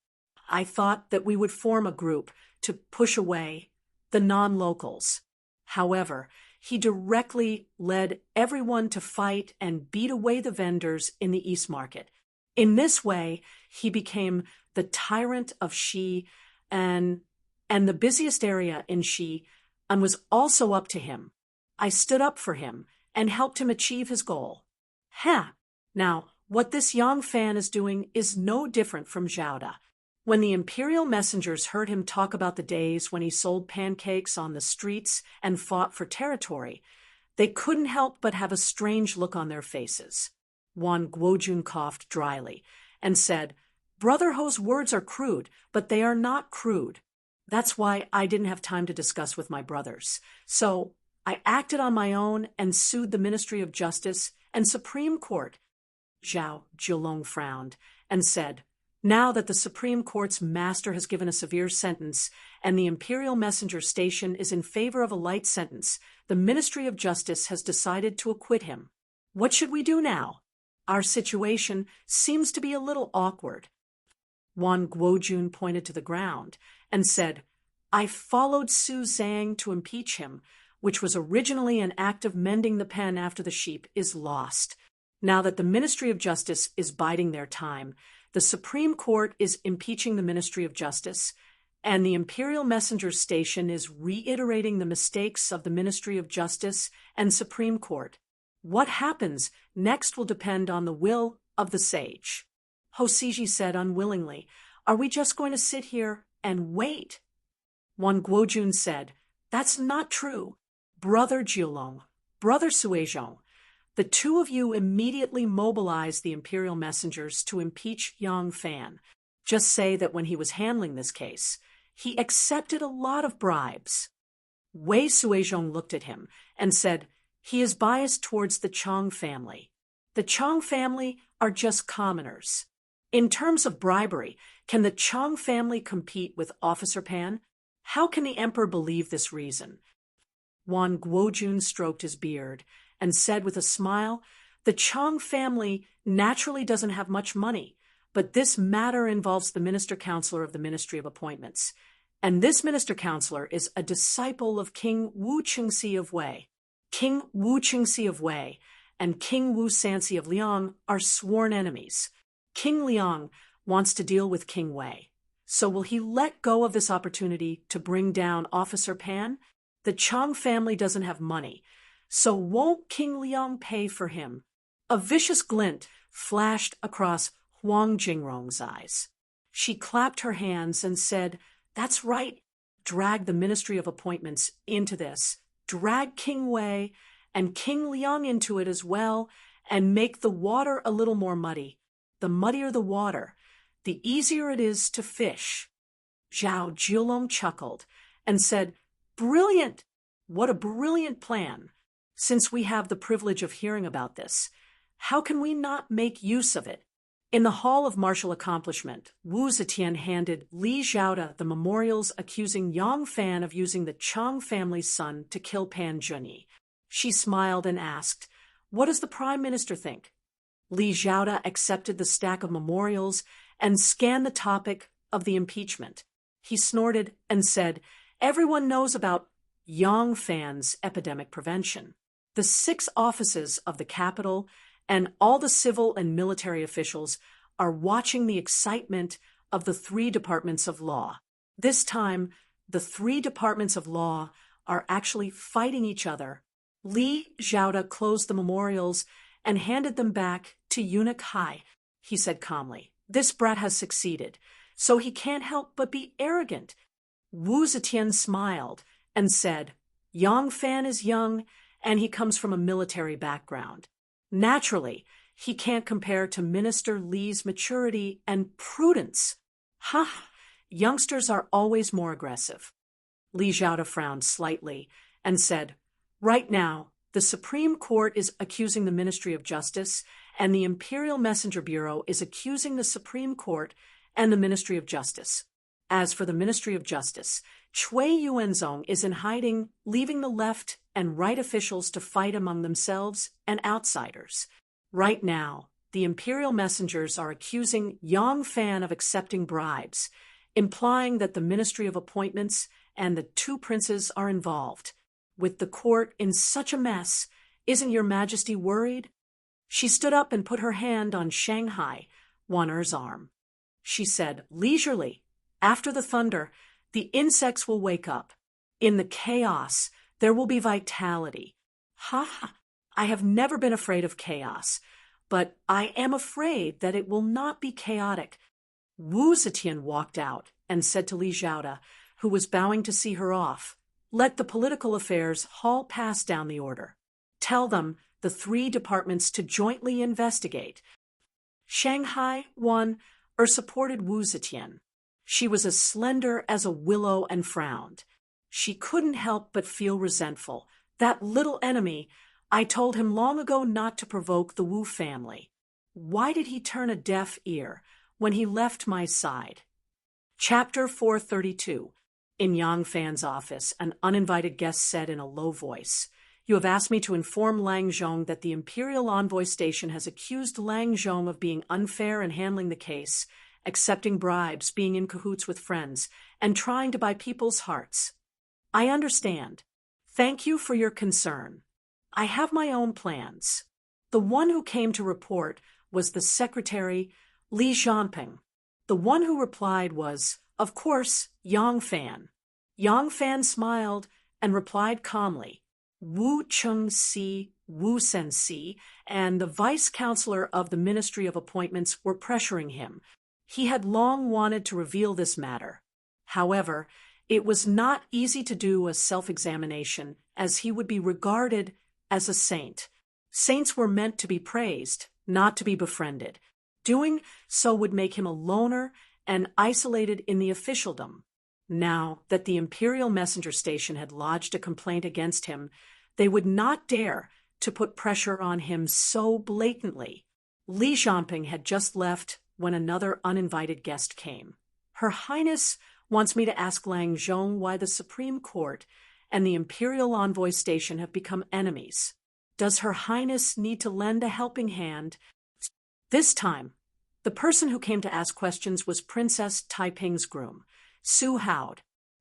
I thought that we would form a group to push away the non-locals. However, he directly led everyone to fight and beat away the vendors in the East Market. In this way, he became the tyrant of Shi and the busiest area in Shi, and was also up to him. I stood up for him and helped him achieve his goal. Now, what this young fan is doing is no different from Zhaoda. When the imperial messengers heard him talk about the days when he sold pancakes on the streets and fought for territory, they couldn't help but have a strange look on their faces. One Guojun coughed dryly and said, "Brother Ho's words are crude, but they are not crude. That's why I didn't have time to discuss with my brothers. So I acted on my own and sued the Ministry of Justice and Supreme Court." Zhao Jiulong frowned and said, "Now that the Supreme Court's master has given a severe sentence and the Imperial Messenger Station is in favor of a light sentence, the Ministry of Justice has decided to acquit him. What should we do now? Our situation seems to be a little awkward." Wan Guojun pointed to the ground and said, "I followed Su Zhang to impeach him, which was originally an act of mending the pen after the sheep is lost. Now that the Ministry of Justice is biding their time, the Supreme Court is impeaching the Ministry of Justice, and the Imperial Messenger Station is reiterating the mistakes of the Ministry of Justice and Supreme Court. What happens next will depend on the will of the sage." Hosiji said unwillingly, "Are we just going to sit here and wait?" Wan Guojun said, "That's not true. Brother Jiulong, Brother Suizhong, the two of you immediately mobilized the imperial messengers to impeach Yang Fan. Just say that when he was handling this case, he accepted a lot of bribes." Wei Suizhong looked at him and said, "He is biased towards the Chang family. The Chang family are just commoners. In terms of bribery, can the Chang family compete with Officer Pan? How can the emperor believe this reason?" Wan Guojun stroked his beard and said with a smile, "The Chang family naturally doesn't have much money, but this matter involves the minister-counselor of the Ministry of Appointments, and this minister-counselor is a disciple of King Wu Qingxi of Wei. King Wu Qingxi of Wei and King Wu Sanxi of Liang are sworn enemies. King Liang wants to deal with King Wei. So will he let go of this opportunity to bring down Officer Pan? The Chang family doesn't have money, so won't King Liang pay for him?" A vicious glint flashed across Huang Jingrong's eyes. She clapped her hands and said, "That's right. Drag the Ministry of Appointments into this. Drag King Wei and King Liang into it as well, and make the water a little more muddy. The muddier the water, the easier it is to fish." Zhao Jiulong chuckled and said, "Brilliant! What a brilliant plan! Since we have the privilege of hearing about this, how can we not make use of it?" In the Hall of Martial Accomplishment, Wu Zetian handed Li Zhaoda the memorials accusing Yang Fan of using the Chang family's son to kill Pan Zhenyi. She smiled and asked, "What does the Prime Minister think?" Li Zhaoda accepted the stack of memorials and scanned the topic of the impeachment. He snorted and said, "Everyone knows about Yang Fan's epidemic prevention. The 6 offices of the capital and all the civil and military officials are watching the excitement of the 3 departments of law. This time, the 3 departments of law are actually fighting each other." Li Zhaoda closed the memorials and handed them back to Eunuch Hai. He said calmly, "This brat has succeeded, so he can't help but be arrogant." Wu Zetian smiled and said, "Yang Fan is young, and he comes from a military background. Naturally, he can't compare to Minister Li's maturity and prudence. Youngsters are always more aggressive." Li Zhaoda frowned slightly and said, "Right now, The Supreme Court is accusing the Ministry of Justice, and the Imperial Messenger Bureau is accusing the Supreme Court and the Ministry of Justice. As for the Ministry of Justice, Cui Yuanzong is in hiding, leaving the left and right officials to fight among themselves and outsiders. Right now, the Imperial messengers are accusing Yang Fan of accepting bribes, implying that the Ministry of Appointments and the two princes are involved. With the court in such a mess, isn't Your Majesty worried? She stood up and put her hand on Shanghai Wan'er's arm. She said, leisurely, after the thunder, the insects will wake up. In the chaos, there will be vitality. Ha! I have never been afraid of chaos, but I am afraid that it will not be chaotic. Wu Zetian walked out and said to Li Zhaoda, who was bowing to see her off, let the political affairs hall pass down the order. Tell them, the three departments, to jointly investigate. Shanghai Wan'er supported Wu Zetian. She was as slender as a willow and frowned. She couldn't help but feel resentful. That little enemy, I told him long ago not to provoke the Wu family. Why did he turn a deaf ear when he left my side? Chapter 432. In Yang Fan's office, an uninvited guest said in a low voice, You have asked me to inform Lang Zhong that the Imperial Envoy Station has accused Lang Zhong of being unfair in handling the case, accepting bribes, being in cahoots with friends, and trying to buy people's hearts. I understand. Thank you for your concern. I have my own plans. The one who came to report was the secretary, Li Zhanping. The one who replied was, of course, Yang Fan. Yang Fan smiled and replied calmly, Wu Chengxi, Wu Sensi, and the vice-chancellor of the Ministry of Appointments were pressuring him. He had long wanted to reveal this matter. However, it was not easy to do a self-examination, as he would be regarded as a saint. Saints were meant to be praised, not to be befriended. Doing so would make him a loner and isolated in the officialdom. Now that the Imperial Messenger Station had lodged a complaint against him, they would not dare to put pressure on him so blatantly. Li Zhanping had just left when another uninvited guest came. Her Highness wants me to ask Lang Zhong why the Supreme Court and the Imperial Envoy Station have become enemies. Does Her Highness need to lend a helping hand? This time, the person who came to ask questions was Princess Taiping's groom, Su Hao.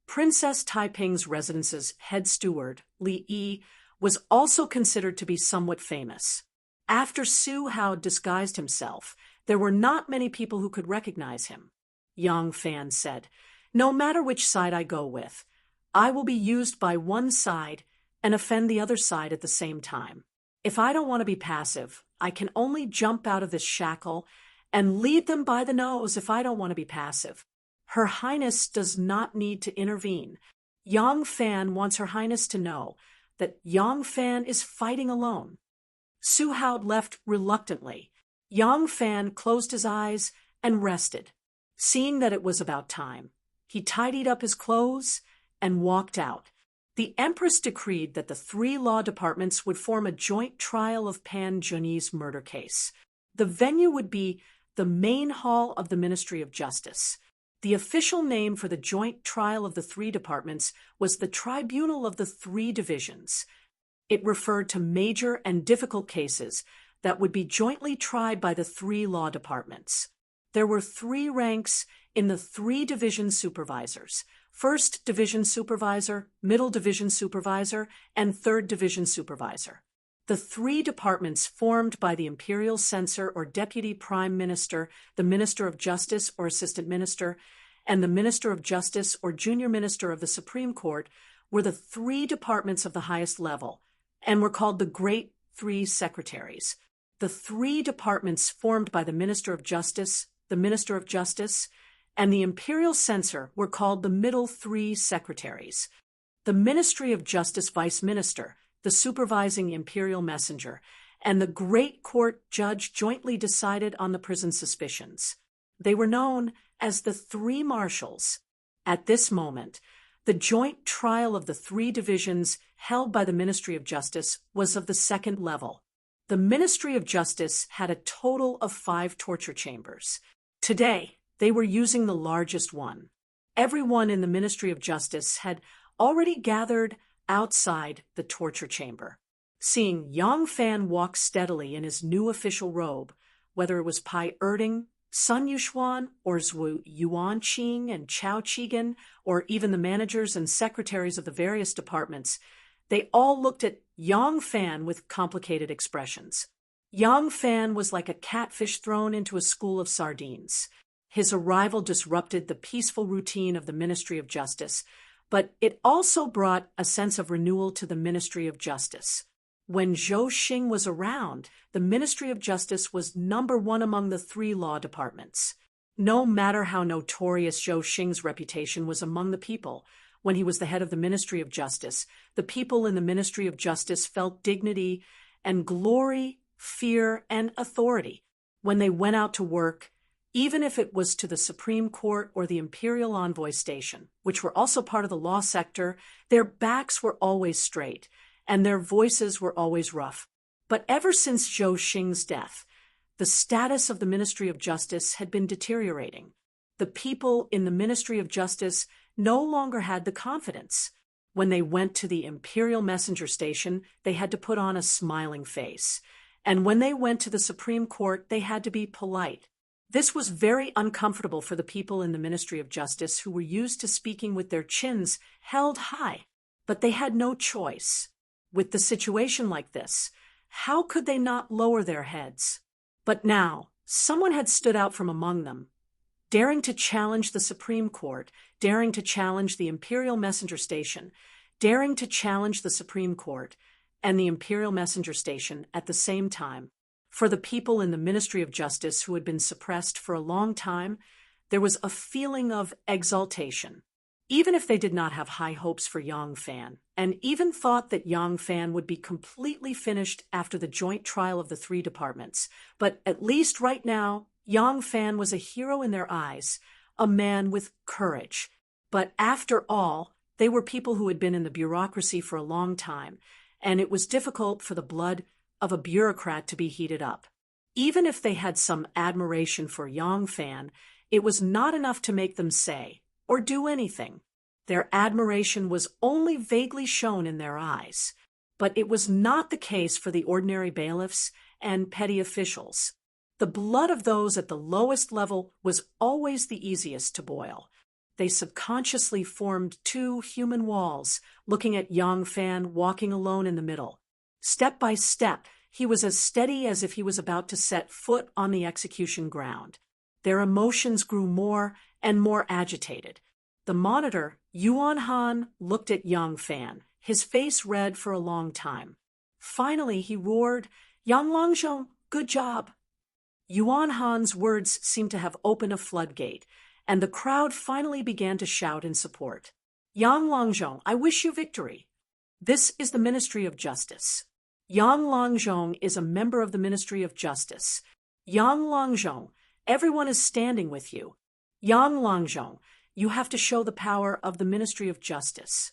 Princess Taiping's residence's head steward, Li Yi, was also considered to be somewhat famous. After Su Hao disguised himself, there were not many people who could recognize him. Yang Fan said, No matter which side I go with, I will be used by one side and offend the other side at the same time. If I don't want to be passive, I can only jump out of this shackle and lead them by the nose if I don't want to be passive. Her Highness does not need to intervene. Yang Fan wants Her Highness to know that Yang Fan is fighting alone. Su Hao left reluctantly. Yang Fan closed his eyes and rested. Seeing that it was about time, he tidied up his clothes and walked out. The Empress decreed that the three law departments would form a joint trial of Pan Zhenyi's murder case. The venue would be the main hall of the Ministry of Justice. The official name for the joint trial of the three departments was the Tribunal of the Three Divisions. It referred to major and difficult cases that would be jointly tried by the three law departments. There were three ranks in the three division supervisors: First Division Supervisor, Middle Division Supervisor, and Third Division Supervisor. The three departments formed by the Imperial Censor or Deputy Prime Minister, the Minister of Justice or Assistant Minister, and the Minister of Justice or Junior Minister of the Supreme Court were the three departments of the highest level and were called the Great Three Secretaries. The three departments formed by the Minister of Justice, the Minister of Justice, and the Imperial Censor were called the Middle Three Secretaries. The Ministry of Justice Vice Minister, the supervising Imperial Messenger, and the Great Court Judge jointly decided on the prison suspicions. They were known as the Three Marshals. At this moment, the joint trial of the three divisions held by the Ministry of Justice was of the second level. The Ministry of Justice had a total of 5 torture chambers. Today, they were using the largest one. Everyone in the Ministry of Justice had already gathered outside the torture chamber. Seeing Yang Fan walk steadily in his new official robe, whether it was Pai Erding, Sun Yuxuan, or Zhu Yuanqing and Chao Chigan, or even the managers and secretaries of the various departments, they all looked at Yang Fan with complicated expressions. Yang Fan was like a catfish thrown into a school of sardines. His arrival disrupted the peaceful routine of the Ministry of Justice, but it also brought a sense of renewal to the Ministry of Justice. When Zhou Xing was around, the Ministry of Justice was #1 among the 3 law departments. No matter how notorious Zhou Xing's reputation was among the people, when he was the head of the Ministry of Justice, the people in the Ministry of Justice felt dignity and glory, fear, and authority when they went out to work, even if it was to the Supreme Court or the Imperial Envoy Station, which were also part of the law sector. Their backs were always straight, and their voices were always rough. But ever since Zhou Xing's death, the status of the Ministry of Justice had been deteriorating. The people in the Ministry of Justice no longer had the confidence. When they went to the Imperial Messenger Station, they had to put on a smiling face. And when they went to the Supreme Court, they had to be polite. This was very uncomfortable for the people in the Ministry of Justice who were used to speaking with their chins held high. But they had no choice. With the situation like this, how could they not lower their heads? But now, someone had stood out from among them, daring to challenge the Supreme Court, daring to challenge the Imperial Messenger Station, daring to challenge the Supreme Court and the Imperial Messenger Station at the same time. For the people in the Ministry of Justice who had been suppressed for a long time, there was a feeling of exaltation. Even if they did not have high hopes for Yang Fan, and even thought that Yang Fan would be completely finished after the joint trial of the 3 departments, but at least right now, Yang Fan was a hero in their eyes, a man with courage. But after all, they were people who had been in the bureaucracy for a long time, and it was difficult for the blood of a bureaucrat to be heated up. Even if they had some admiration for Yang Fan, it was not enough to make them say or do anything. Their admiration was only vaguely shown in their eyes. But it was not the case for the ordinary bailiffs and petty officials. The blood of those at the lowest level was always the easiest to boil. They subconsciously formed 2 human walls, looking at Yang Fan walking alone in the middle. Step by step, he was as steady as if he was about to set foot on the execution ground. Their emotions grew more and more agitated. The monitor, Yuan Han, looked at Yang Fan, his face red for a long time. Finally, he roared, "Yang Langzhong, good job." Yuan Han's words seemed to have opened a floodgate, and the crowd finally began to shout in support. "Yang Langzhong, I wish you victory. This is the Ministry of Justice. Yang Langzhong is a member of the Ministry of Justice. Yang Langzhong, everyone is standing with you. Yang Langzhong, you have to show the power of the Ministry of Justice."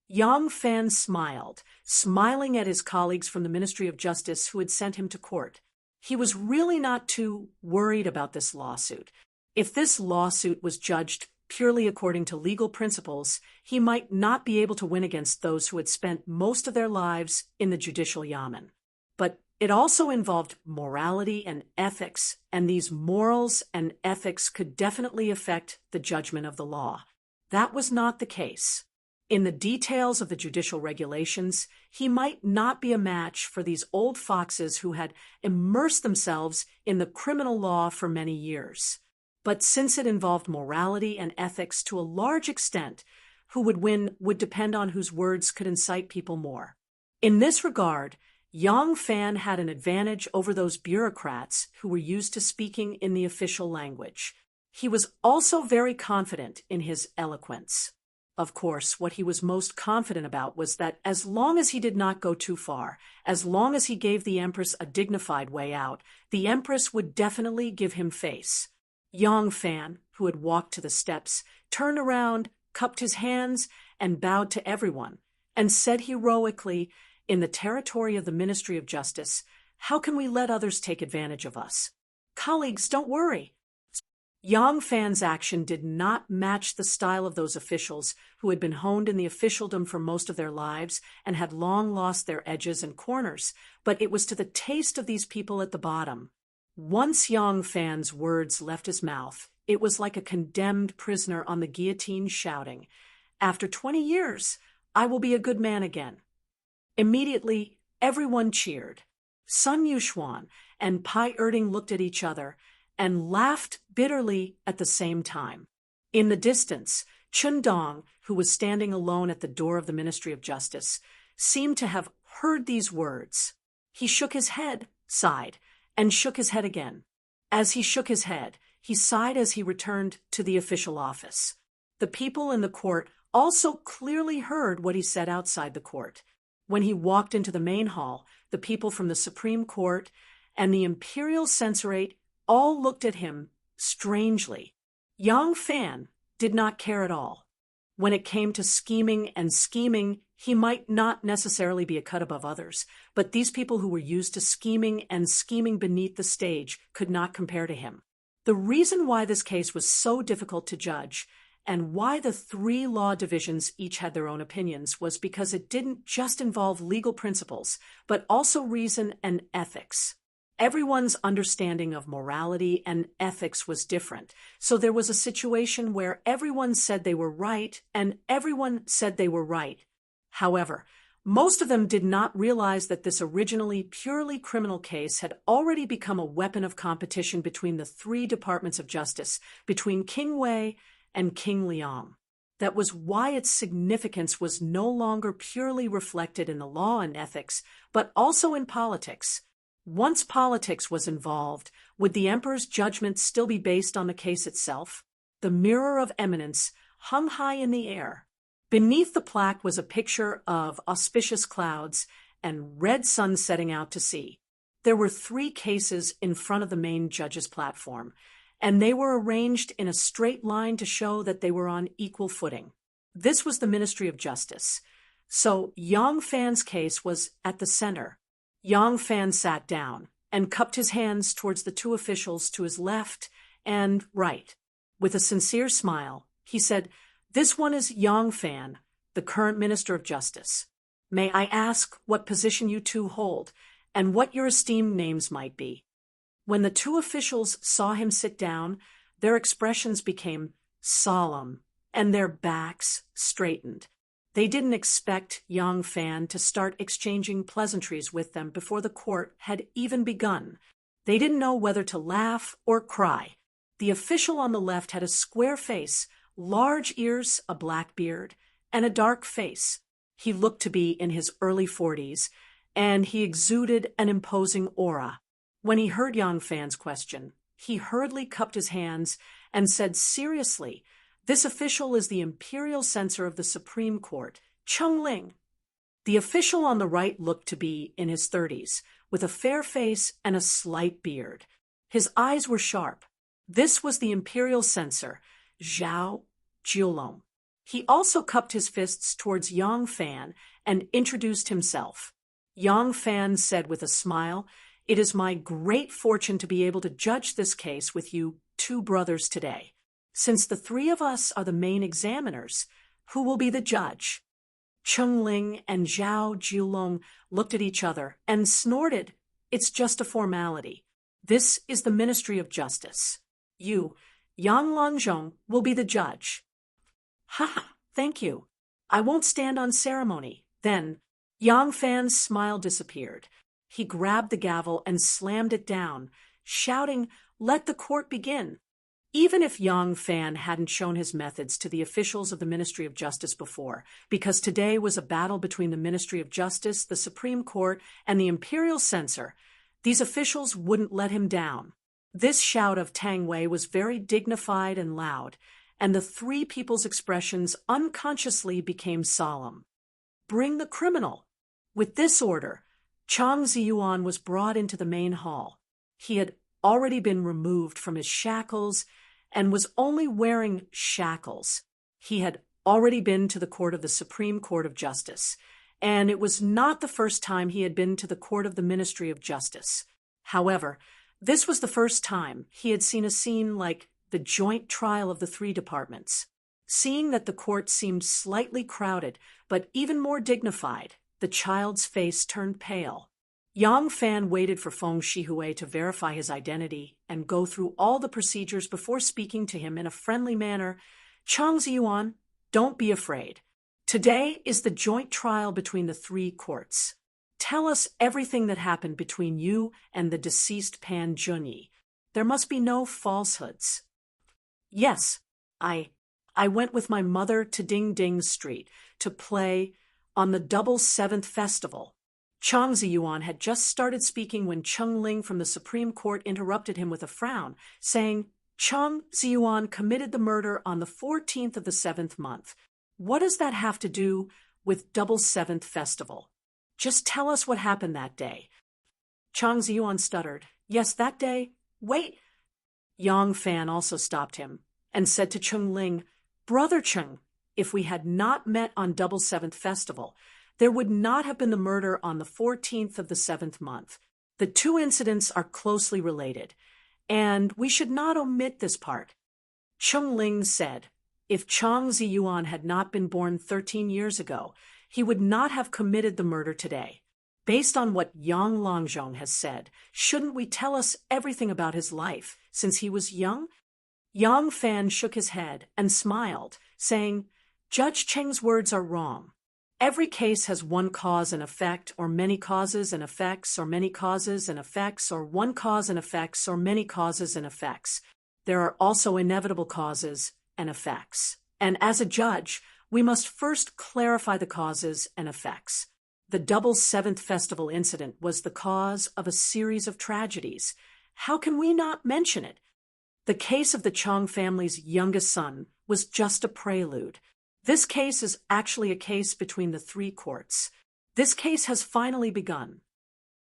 Yang Fan smiled, smiling at his colleagues from the Ministry of Justice who had sent him to court. He was really not too worried about this lawsuit. If this lawsuit was judged purely according to legal principles, he might not be able to win against those who had spent most of their lives in the judicial yamen. But it also involved morality and ethics, and these morals and ethics could definitely affect the judgment of the law. That was not the case. In the details of the judicial regulations, he might not be a match for these old foxes who had immersed themselves in the criminal law for many years. But since it involved morality and ethics to a large extent, who would win would depend on whose words could incite people more. In this regard, Yang Fan had an advantage over those bureaucrats who were used to speaking in the official language. He was also very confident in his eloquence. Of course, what he was most confident about was that as long as he did not go too far, as long as he gave the Empress a dignified way out, the Empress would definitely give him face. Yang Fan, who had walked to the steps, turned around, cupped his hands, and bowed to everyone, and said heroically, "In the territory of the Ministry of Justice, how can we let others take advantage of us? Colleagues, don't worry." Yang Fan's action did not match the style of those officials who had been honed in the officialdom for most of their lives and had long lost their edges and corners, but it was to the taste of these people at the bottom. Once Yang Fan's words left his mouth, it was like a condemned prisoner on the guillotine shouting, "After 20 years, I will be a good man again." Immediately, everyone cheered. Sun Yuxuan and Pai Erding looked at each other and laughed bitterly at the same time. In the distance, Chun Dong, who was standing alone at the door of the Ministry of Justice, seemed to have heard these words. He shook his head, sighed, and shook his head again. As he shook his head, he sighed as he returned to the official office. The people in the court also clearly heard what he said outside the court. When he walked into the main hall, the people from the Supreme Court and the Imperial Censorate all looked at him strangely. Yang Fan did not care at all. When it came to scheming, he might not necessarily be a cut above others, but these people who were used to scheming beneath the stage could not compare to him. The reason why this case was so difficult to judge and why the three law divisions each had their own opinions was because it didn't just involve legal principles, but also reason and ethics. Everyone's understanding of morality and ethics was different, so there was a situation where everyone said they were right and everyone said they were right. However, most of them did not realize that this originally purely criminal case had already become a weapon of competition between the three departments of justice, between King Wei and King Liang. That was why its significance was no longer purely reflected in the law and ethics, but also in politics. Once politics was involved, would the emperor's judgment still be based on the case itself? The mirror of eminence hung high in the air. Beneath the plaque was a picture of auspicious clouds and red sun setting out to sea. There were 3 cases in front of the main judge's platform, and they were arranged in a straight line to show that they were on equal footing. This was the Ministry of Justice. So Yang Fan's case was at the center. Yang Fan sat down and cupped his hands towards the 2 officials to his left and right. With a sincere smile, he said, "This one is Yang Fan, the current Minister of Justice. May I ask what position you 2 hold and what your esteemed names might be?" When the 2 officials saw him sit down, their expressions became solemn and their backs straightened. They didn't expect Yang Fan to start exchanging pleasantries with them before the court had even begun. They didn't know whether to laugh or cry. The official on the left had a square face, large ears, a black beard, and a dark face. He looked to be in his early 40s, and he exuded an imposing aura. When he heard Yang Fan's question, he hurriedly cupped his hands and said seriously, "This official is the Imperial Censor of the Supreme Court, Cheng Ling." The official on the right looked to be in his 30s, with a fair face and a slight beard. His eyes were sharp. This was the Imperial Censor, Zhao Jiulong. He also cupped his fists towards Yang Fan and introduced himself. Yang Fan said with a smile, "It is my great fortune to be able to judge this case with you 2 brothers today. Since the 3 of us are the main examiners, who will be the judge?" Cheng Ling and Zhao Jiulong looked at each other and snorted, "It's just a formality. This is the Ministry of Justice. You, Yang Lanzhong, will be the judge." "Ha, thank you. I won't stand on ceremony." Then Yang Fan's smile disappeared. He grabbed the gavel and slammed it down, shouting, "Let the court begin." Even if Yang Fan hadn't shown his methods to the officials of the Ministry of Justice before, because today was a battle between the Ministry of Justice, the Supreme Court, and the Imperial Censor, these officials wouldn't let him down. This shout of Tang Wei was very dignified and loud, and the 3 people's expressions unconsciously became solemn. "Bring the criminal." With this order, Chang Ziyuan was brought into the main hall. He had already been removed from his shackles and was only wearing shackles. He had already been to the court of the Supreme Court of Justice, and it was not the first time he had been to the court of the Ministry of Justice. However, this was the first time he had seen a scene like the joint trial of the three departments. Seeing that the court seemed slightly crowded, but even more dignified, the child's face turned pale. Yang Fan waited for Feng Shihui to verify his identity and go through all the procedures before speaking to him in a friendly manner. Chang Ziyuan, don't be afraid. Today is the joint trial between the three courts. Tell us everything that happened between you and the deceased Pan Junyi. There must be no falsehoods. Yes, I went with my mother to Ding Ding Street to play on the Double Seventh Festival. Chang Ziyuan had just started speaking when Cheng Ling from the Supreme Court interrupted him with a frown, saying, Chang Ziyuan committed the murder on the 14th of the 7th month. What does that have to do with Double Seventh Festival? Just tell us what happened that day. Chang Ziyuan stuttered, Yes, that day? Wait. Yang Fan also stopped him and said to Cheng Ling, Brother Cheng, if we had not met on Double Seventh Festival, there would not have been the murder on the 14th of the 7th month. The two incidents are closely related, and we should not omit this part. Cheng Ling said, if Chang Ziyuan had not been born 13 years ago, he would not have committed the murder today. Based on what Yang Longzhong has said, shouldn't we tell us everything about his life since he was young? Yang Fan shook his head and smiled, saying, Judge Cheng's words are wrong. Every case has one cause and effect, or many causes and effects, or many causes and effects, or one cause and effects, or many causes and effects. There are also inevitable causes and effects. And as a judge, we must first clarify the causes and effects. The Double Seventh Festival incident was the cause of a series of tragedies. How can we not mention it? The case of the Chang family's youngest son was just a prelude. This case is actually a case between the three courts. This case has finally begun.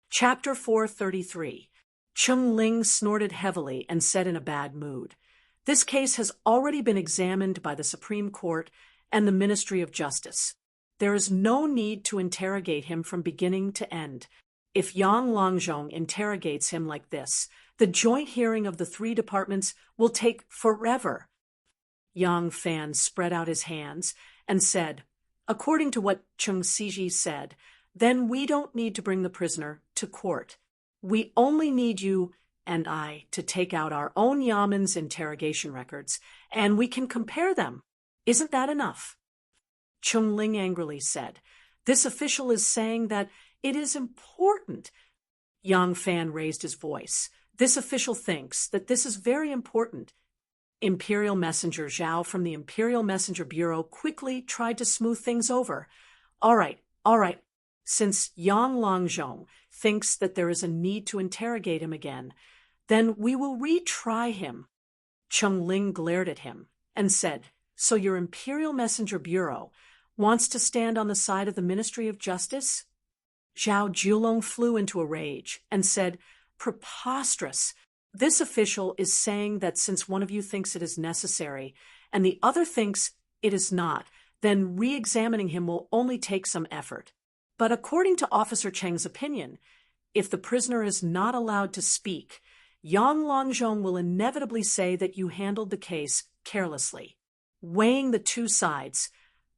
Chapter 433. Cheng Ling snorted heavily and said in a bad mood, This case has already been examined by the Supreme Court and the Ministry of Justice. There is no need to interrogate him from beginning to end. If Yang Longzhong interrogates him like this, the joint hearing of the three departments will take forever. Yang Fan spread out his hands and said, According to what Cheng Siji said, then we don't need to bring the prisoner to court. We only need you and I to take out our own Yaman's interrogation records, and we can compare them. Isn't that enough? Cheng Ling angrily said, This official is saying that it is important. Yang Fan raised his voice. This official thinks that this is very important. Imperial Messenger Zhao from the Imperial Messenger Bureau quickly tried to smooth things over. All right. Since Yang Longzhong thinks that there is a need to interrogate him again, then we will retry him. Cheng Ling glared at him and said, So your Imperial Messenger Bureau wants to stand on the side of the Ministry of Justice? Zhao Jiulong flew into a rage and said, Preposterous! This official is saying that since one of you thinks it is necessary and the other thinks it is not, then re-examining him will only take some effort. But according to Officer Cheng's opinion, if the prisoner is not allowed to speak, Yang Longzhong will inevitably say that you handled the case carelessly. Weighing the two sides,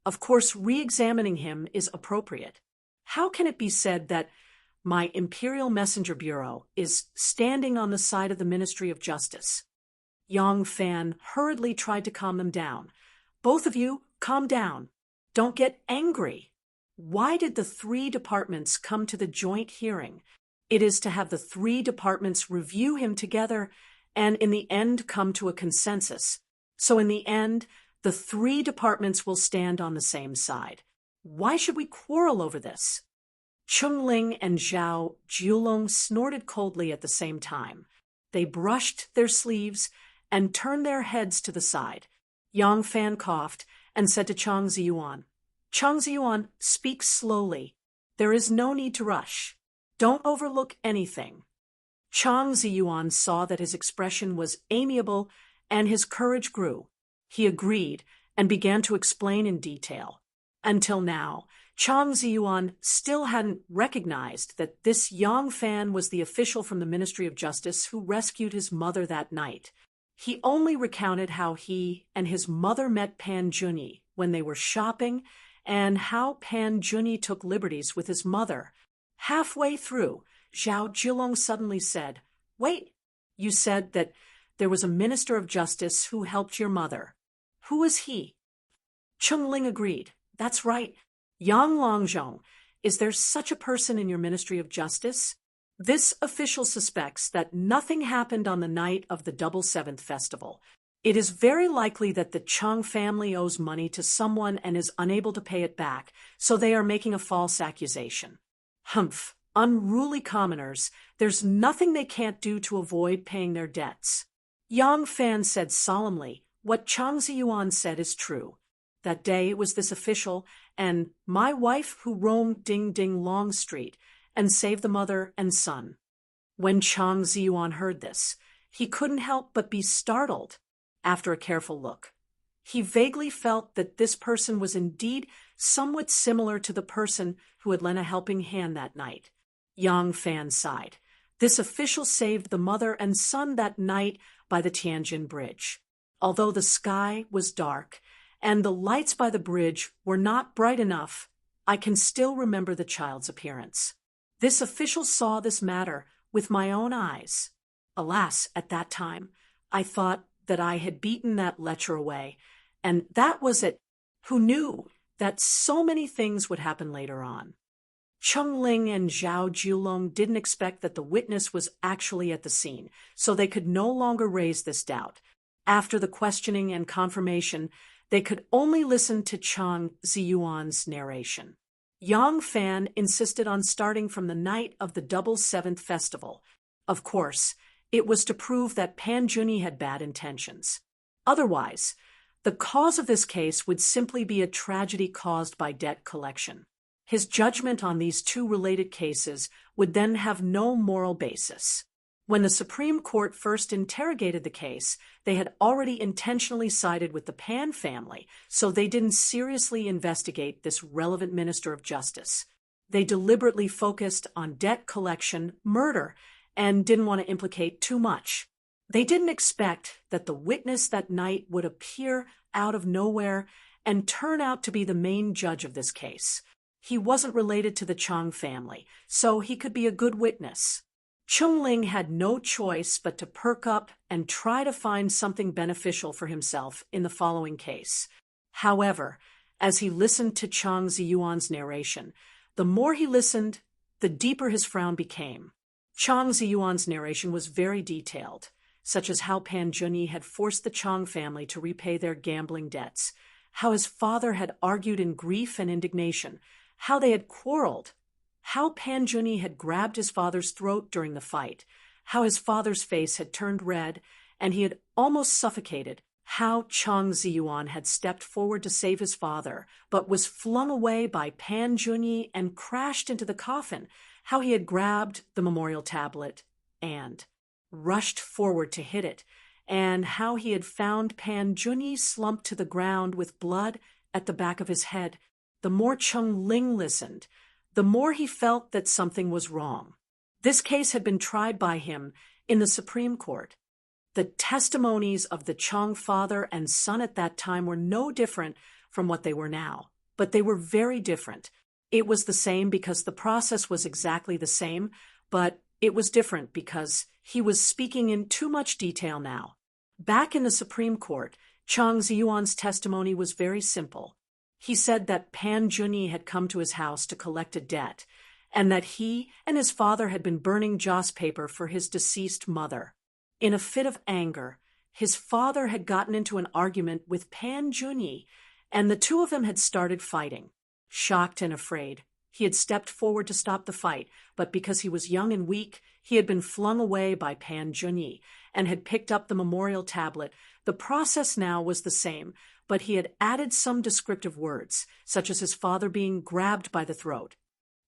of course, re-examining him is appropriate. How can it be said that my Imperial Messenger Bureau is standing on the side of the Ministry of Justice? Yang Fan hurriedly tried to calm them down. Both of you, calm down. Don't get angry. Why did the three departments come to the joint hearing? It is to have the three departments review him together and in the end come to a consensus. So in the end, the three departments will stand on the same side. Why should we quarrel over this? Cheng Ling and Zhao Jiulong snorted coldly at the same time. They brushed their sleeves and turned their heads to the side. Yang Fan coughed and said to Chang Ziyuan, Chang Ziyuan, speak slowly. There is no need to rush. Don't overlook anything. Chang Ziyuan saw that his expression was amiable and his courage grew. He agreed and began to explain in detail. Until now, Chang Ziyuan still hadn't recognized that this Yang Fan was the official from the Ministry of Justice who rescued his mother that night. He only recounted how he and his mother met Pan Junyi when they were shopping, and how Pan Junyi took liberties with his mother. Halfway through, Zhao Jilong suddenly said, "Wait, you said that there was a minister of justice who helped your mother. Who was he?" Cheng Ling agreed. "That's right. Yang Longzhong. Is there such a person in your Ministry of Justice?" This official suspects that nothing happened on the night of the Double Seventh Festival. It is very likely that the Cheng family owes money to someone and is unable to pay it back, so they are making a false accusation. Humph, unruly commoners, there's nothing they can't do to avoid paying their debts. Yang Fan said solemnly, "What Chang Ziyuan said is true. That day it was this official and my wife who roamed Ding Ding Long Street and saved the mother and son." When Chang Ziyuan heard this, he couldn't help but be startled. After a careful look, he vaguely felt that this person was indeed somewhat similar to the person who had lent a helping hand that night. Yang Fan sighed. This official saved the mother and son that night by the Tianjin Bridge. Although the sky was dark and the lights by the bridge were not bright enough, I can still remember the child's appearance. This official saw this matter with my own eyes. Alas, at that time, I thought that I had beaten that lecher away, and that was it. Who knew that so many things would happen later on? Cheng Ling and Zhao Jilong didn't expect that the witness was actually at the scene, so they could no longer raise this doubt. After the questioning and confirmation, they could only listen to Chang Ziyuan's narration. Yang Fan insisted on starting from the night of the Double Seventh Festival. Of course, it was to prove that Pan Junyi had bad intentions. Otherwise, the cause of this case would simply be a tragedy caused by debt collection. His judgment on these two related cases would then have no moral basis. When the Supreme Court first interrogated the case, they had already intentionally sided with the Pan family, so they didn't seriously investigate this relevant minister of justice. They deliberately focused on debt collection, murder, and didn't want to implicate too much. They didn't expect that the witness that night would appear out of nowhere and turn out to be the main judge of this case. He wasn't related to the Chang family, so he could be a good witness. Cheng Ling had no choice but to perk up and try to find something beneficial for himself in the following case. However, as he listened to Chang Ziyuan's narration, the more he listened, the deeper his frown became. Chang Ziyuan's narration was very detailed, such as how Pan Junyi had forced the Chang family to repay their gambling debts, how his father had argued in grief and indignation, how they had quarreled, how Pan Junyi had grabbed his father's throat during the fight, how his father's face had turned red and he had almost suffocated, how Chang Ziyuan had stepped forward to save his father, but was flung away by Pan Junyi and crashed into the coffin, how he had grabbed the memorial tablet and rushed forward to hit it, and how he had found Pan Junyi slumped to the ground with blood at the back of his head. The more Cheng Ling listened, the more he felt that something was wrong. This case had been tried by him in the Supreme Court. The testimonies of the Chang father and son at that time were no different from what they were now, but they were very different. It was the same because the process was exactly the same, but it was different because he was speaking in too much detail now. Back in the Supreme Court, Chang Ziyuan's testimony was very simple. He said that Pan Junyi had come to his house to collect a debt, and that he and his father had been burning joss paper for his deceased mother. In a fit of anger, his father had gotten into an argument with Pan Junyi, and the two of them had started fighting. Shocked and afraid, he had stepped forward to stop the fight, but because he was young and weak, he had been flung away by Pan Junyi and had picked up the memorial tablet. The process now was the same, but he had added some descriptive words, such as his father being grabbed by the throat.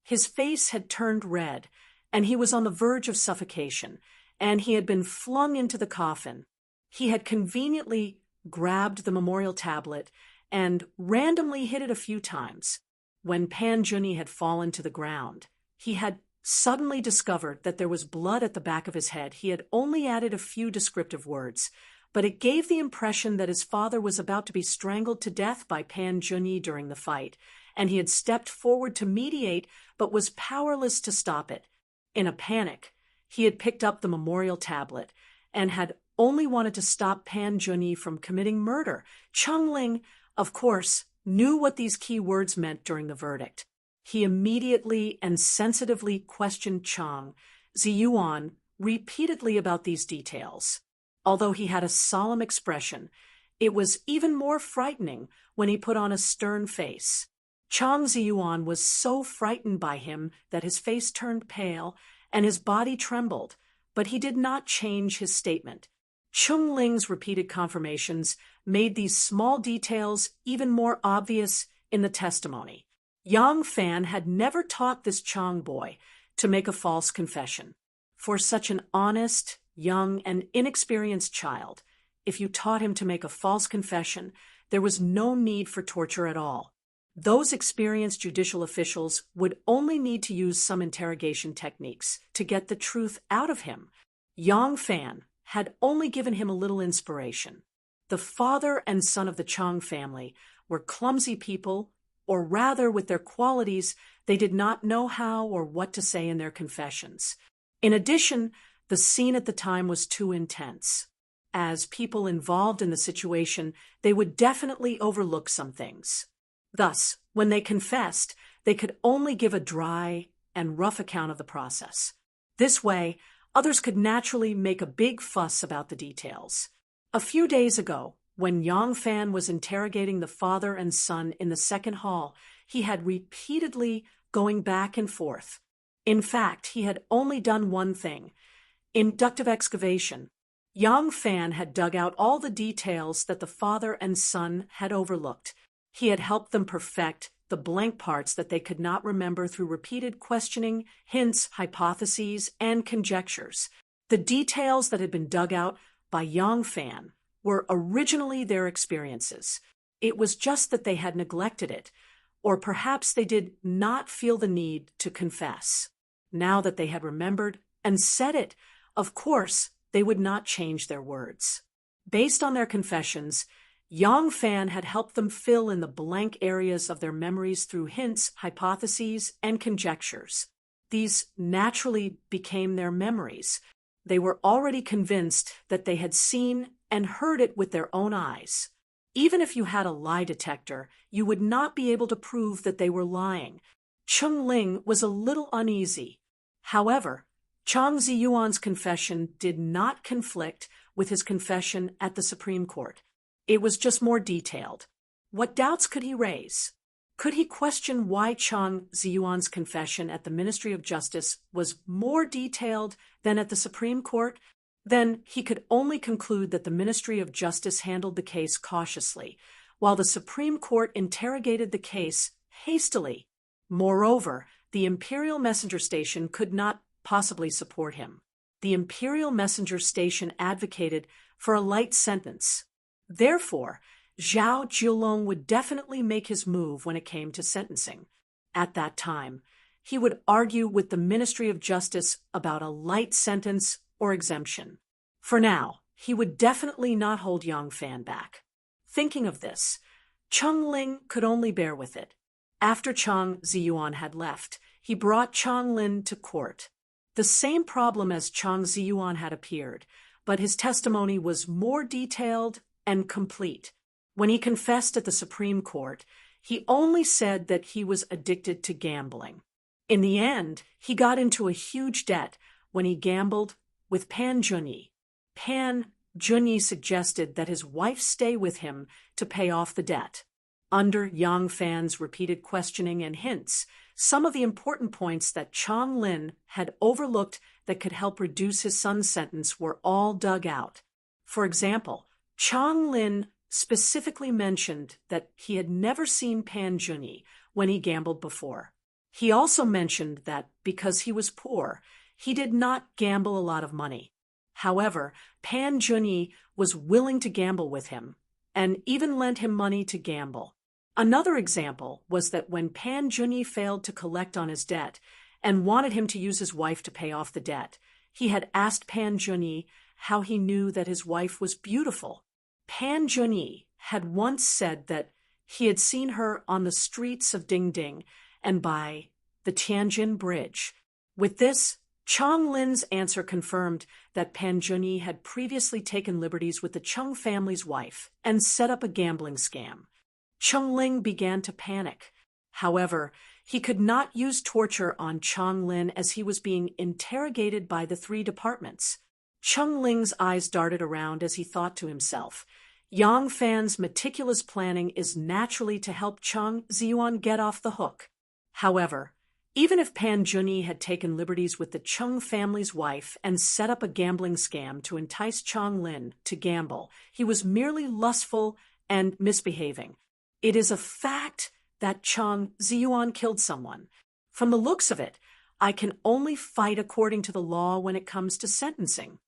His face had turned red, and he was on the verge of suffocation, and he had been flung into the coffin. He had conveniently grabbed the memorial tablet and randomly hit it a few times. When Pan Junyi had fallen to the ground, he had suddenly discovered that there was blood at the back of his head. He had only added a few descriptive words, but it gave the impression that his father was about to be strangled to death by Pan Junyi during the fight, and he had stepped forward to mediate but was powerless to stop it. In a panic, he had picked up the memorial tablet and had only wanted to stop Pan Junyi from committing murder. Cheng Ling, of course, knew what these key words meant during the verdict. He immediately and sensitively questioned Chang Ziyuan repeatedly about these details. Although he had a solemn expression, it was even more frightening when he put on a stern face. Chang Ziyuan was so frightened by him that his face turned pale and his body trembled, but he did not change his statement. Cheng Ling's repeated confirmations made these small details even more obvious in the testimony. Yang Fan had never taught this Chang boy to make a false confession. For such an honest, young, and inexperienced child, if you taught him to make a false confession, there was no need for torture at all. Those experienced judicial officials would only need to use some interrogation techniques to get the truth out of him. Yang Fan had only given him a little inspiration. The father and son of the Chang family were clumsy people, or rather, with their qualities, they did not know how or what to say in their confessions. In addition, the scene at the time was too intense. As people involved in the situation, they would definitely overlook some things. Thus, when they confessed, they could only give a dry and rough account of the process. This way, others could naturally make a big fuss about the details. A few days ago, when Yang Fan was interrogating the father and son in the second hall, he had repeatedly going back and forth. In fact, he had only done one thing: inductive excavation. Yang Fan had dug out all the details that the father and son had overlooked. He had helped them perfect the blank parts that they could not remember through repeated questioning, hints, hypotheses, and conjectures. The details that had been dug out by Yang Fan were originally their experiences. It was just that they had neglected it, or perhaps they did not feel the need to confess. Now that they had remembered and said it, of course, they would not change their words. Based on their confessions, Yang Fan had helped them fill in the blank areas of their memories through hints, hypotheses, and conjectures. These naturally became their memories. They were already convinced that they had seen and heard it with their own eyes. Even if you had a lie detector, you would not be able to prove that they were lying. Cheng Ling was a little uneasy. However, Chang Ziyuan's confession did not conflict with his confession at the Supreme Court. It was just more detailed. What doubts could he raise? Could he question why Chang Ziyuan's confession at the Ministry of Justice was more detailed than at the Supreme Court? Then he could only conclude that the Ministry of Justice handled the case cautiously, while the Supreme Court interrogated the case hastily. Moreover, the Imperial Messenger Station could not possibly support him. The Imperial Messenger Station advocated for a light sentence. Therefore, Zhao Jiulong would definitely make his move when it came to sentencing. At that time, he would argue with the Ministry of Justice about a light sentence or exemption. For now, he would definitely not hold Yang Fan back. Thinking of this, Cheng Ling could only bear with it. After Chang Ziyuan had left, he brought Chang Lin to court. The same problem as Chang Ziyuan had appeared, but his testimony was more detailed and complete. When he confessed at the Supreme Court, he only said that he was addicted to gambling. In the end, he got into a huge debt when he gambled with Pan Junyi. Pan Junyi suggested that his wife stay with him to pay off the debt. Under Yang Fan's repeated questioning and hints, some of the important points that Chang Lin had overlooked that could help reduce his son's sentence were all dug out. For example, Chang Lin specifically mentioned that he had never seen Pan Junyi when he gambled before. He also mentioned that because he was poor, he did not gamble a lot of money. However, Pan Junyi was willing to gamble with him, and even lent him money to gamble. Another example was that when Pan Junyi failed to collect on his debt and wanted him to use his wife to pay off the debt, he had asked Pan Junyi how he knew that his wife was beautiful. Pan Junyi had once said that he had seen her on the streets of Dingding and by the Tianjin Bridge. With this, Chong Lin's answer confirmed that Pan Junyi had previously taken liberties with the Chung family's wife and set up a gambling scam. Chong Ling began to panic. However, he could not use torture on Chong Lin as he was being interrogated by the three departments. Chong Ling's eyes darted around as he thought to himself, Yang Fan's meticulous planning is naturally to help Chong Ziyuan get off the hook. However, even if Pan Junyi had taken liberties with the Chung family's wife and set up a gambling scam to entice Chong Lin to gamble, he was merely lustful and misbehaving. It is a fact that Chong Ziyuan killed someone. From the looks of it, I can only fight according to the law when it comes to sentencing.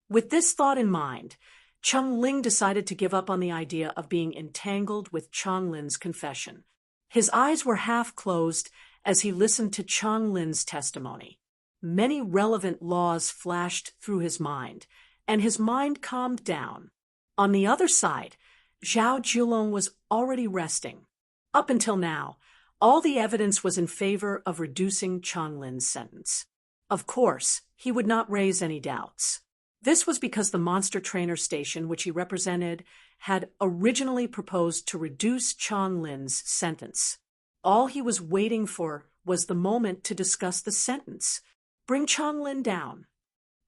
With this thought in mind, Chong Ling decided to give up on the idea of being entangled with Chong Lin's confession. His eyes were half closed as he listened to Chong Lin's testimony. Many relevant laws flashed through his mind, and his mind calmed down. On the other side, Zhao Jiulong was already resting. Up until now, all the evidence was in favor of reducing Chong Lin's sentence. Of course, he would not raise any doubts. This was because the monster trainer station which he represented had originally proposed to reduce Chong Lin's sentence. All he was waiting for was the moment to discuss the sentence. Bring Chong Lin down.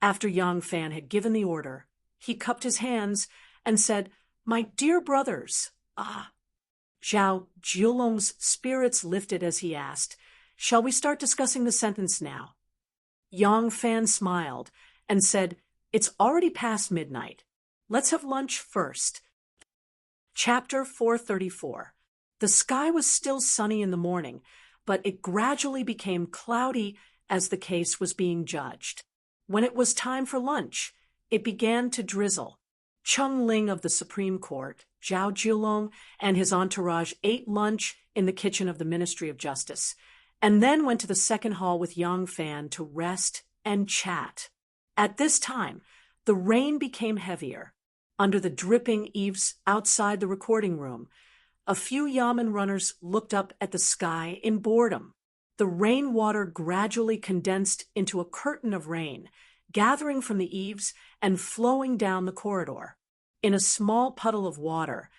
After Yang Fan had given the order, he cupped his hands and said, "My dear brothers, Zhao Jiulong's spirits lifted as he asked, "Shall we start discussing the sentence now?" Yang Fan smiled and said, "It's already past midnight. Let's have lunch first." Chapter 434. The sky was still sunny in the morning, but it gradually became cloudy as the case was being judged. When it was time for lunch, it began to drizzle. Cheng Ling of the Supreme Court, Zhao Jiulong, and his entourage ate lunch in the kitchen of the Ministry of Justice, and then went to the second hall with Yang Fan to rest and chat. At this time, the rain became heavier. Under the dripping eaves outside the recording room, a few yamen runners looked up at the sky in boredom. The rainwater gradually condensed into a curtain of rain, gathering from the eaves and flowing down the corridor. In a small puddle of water,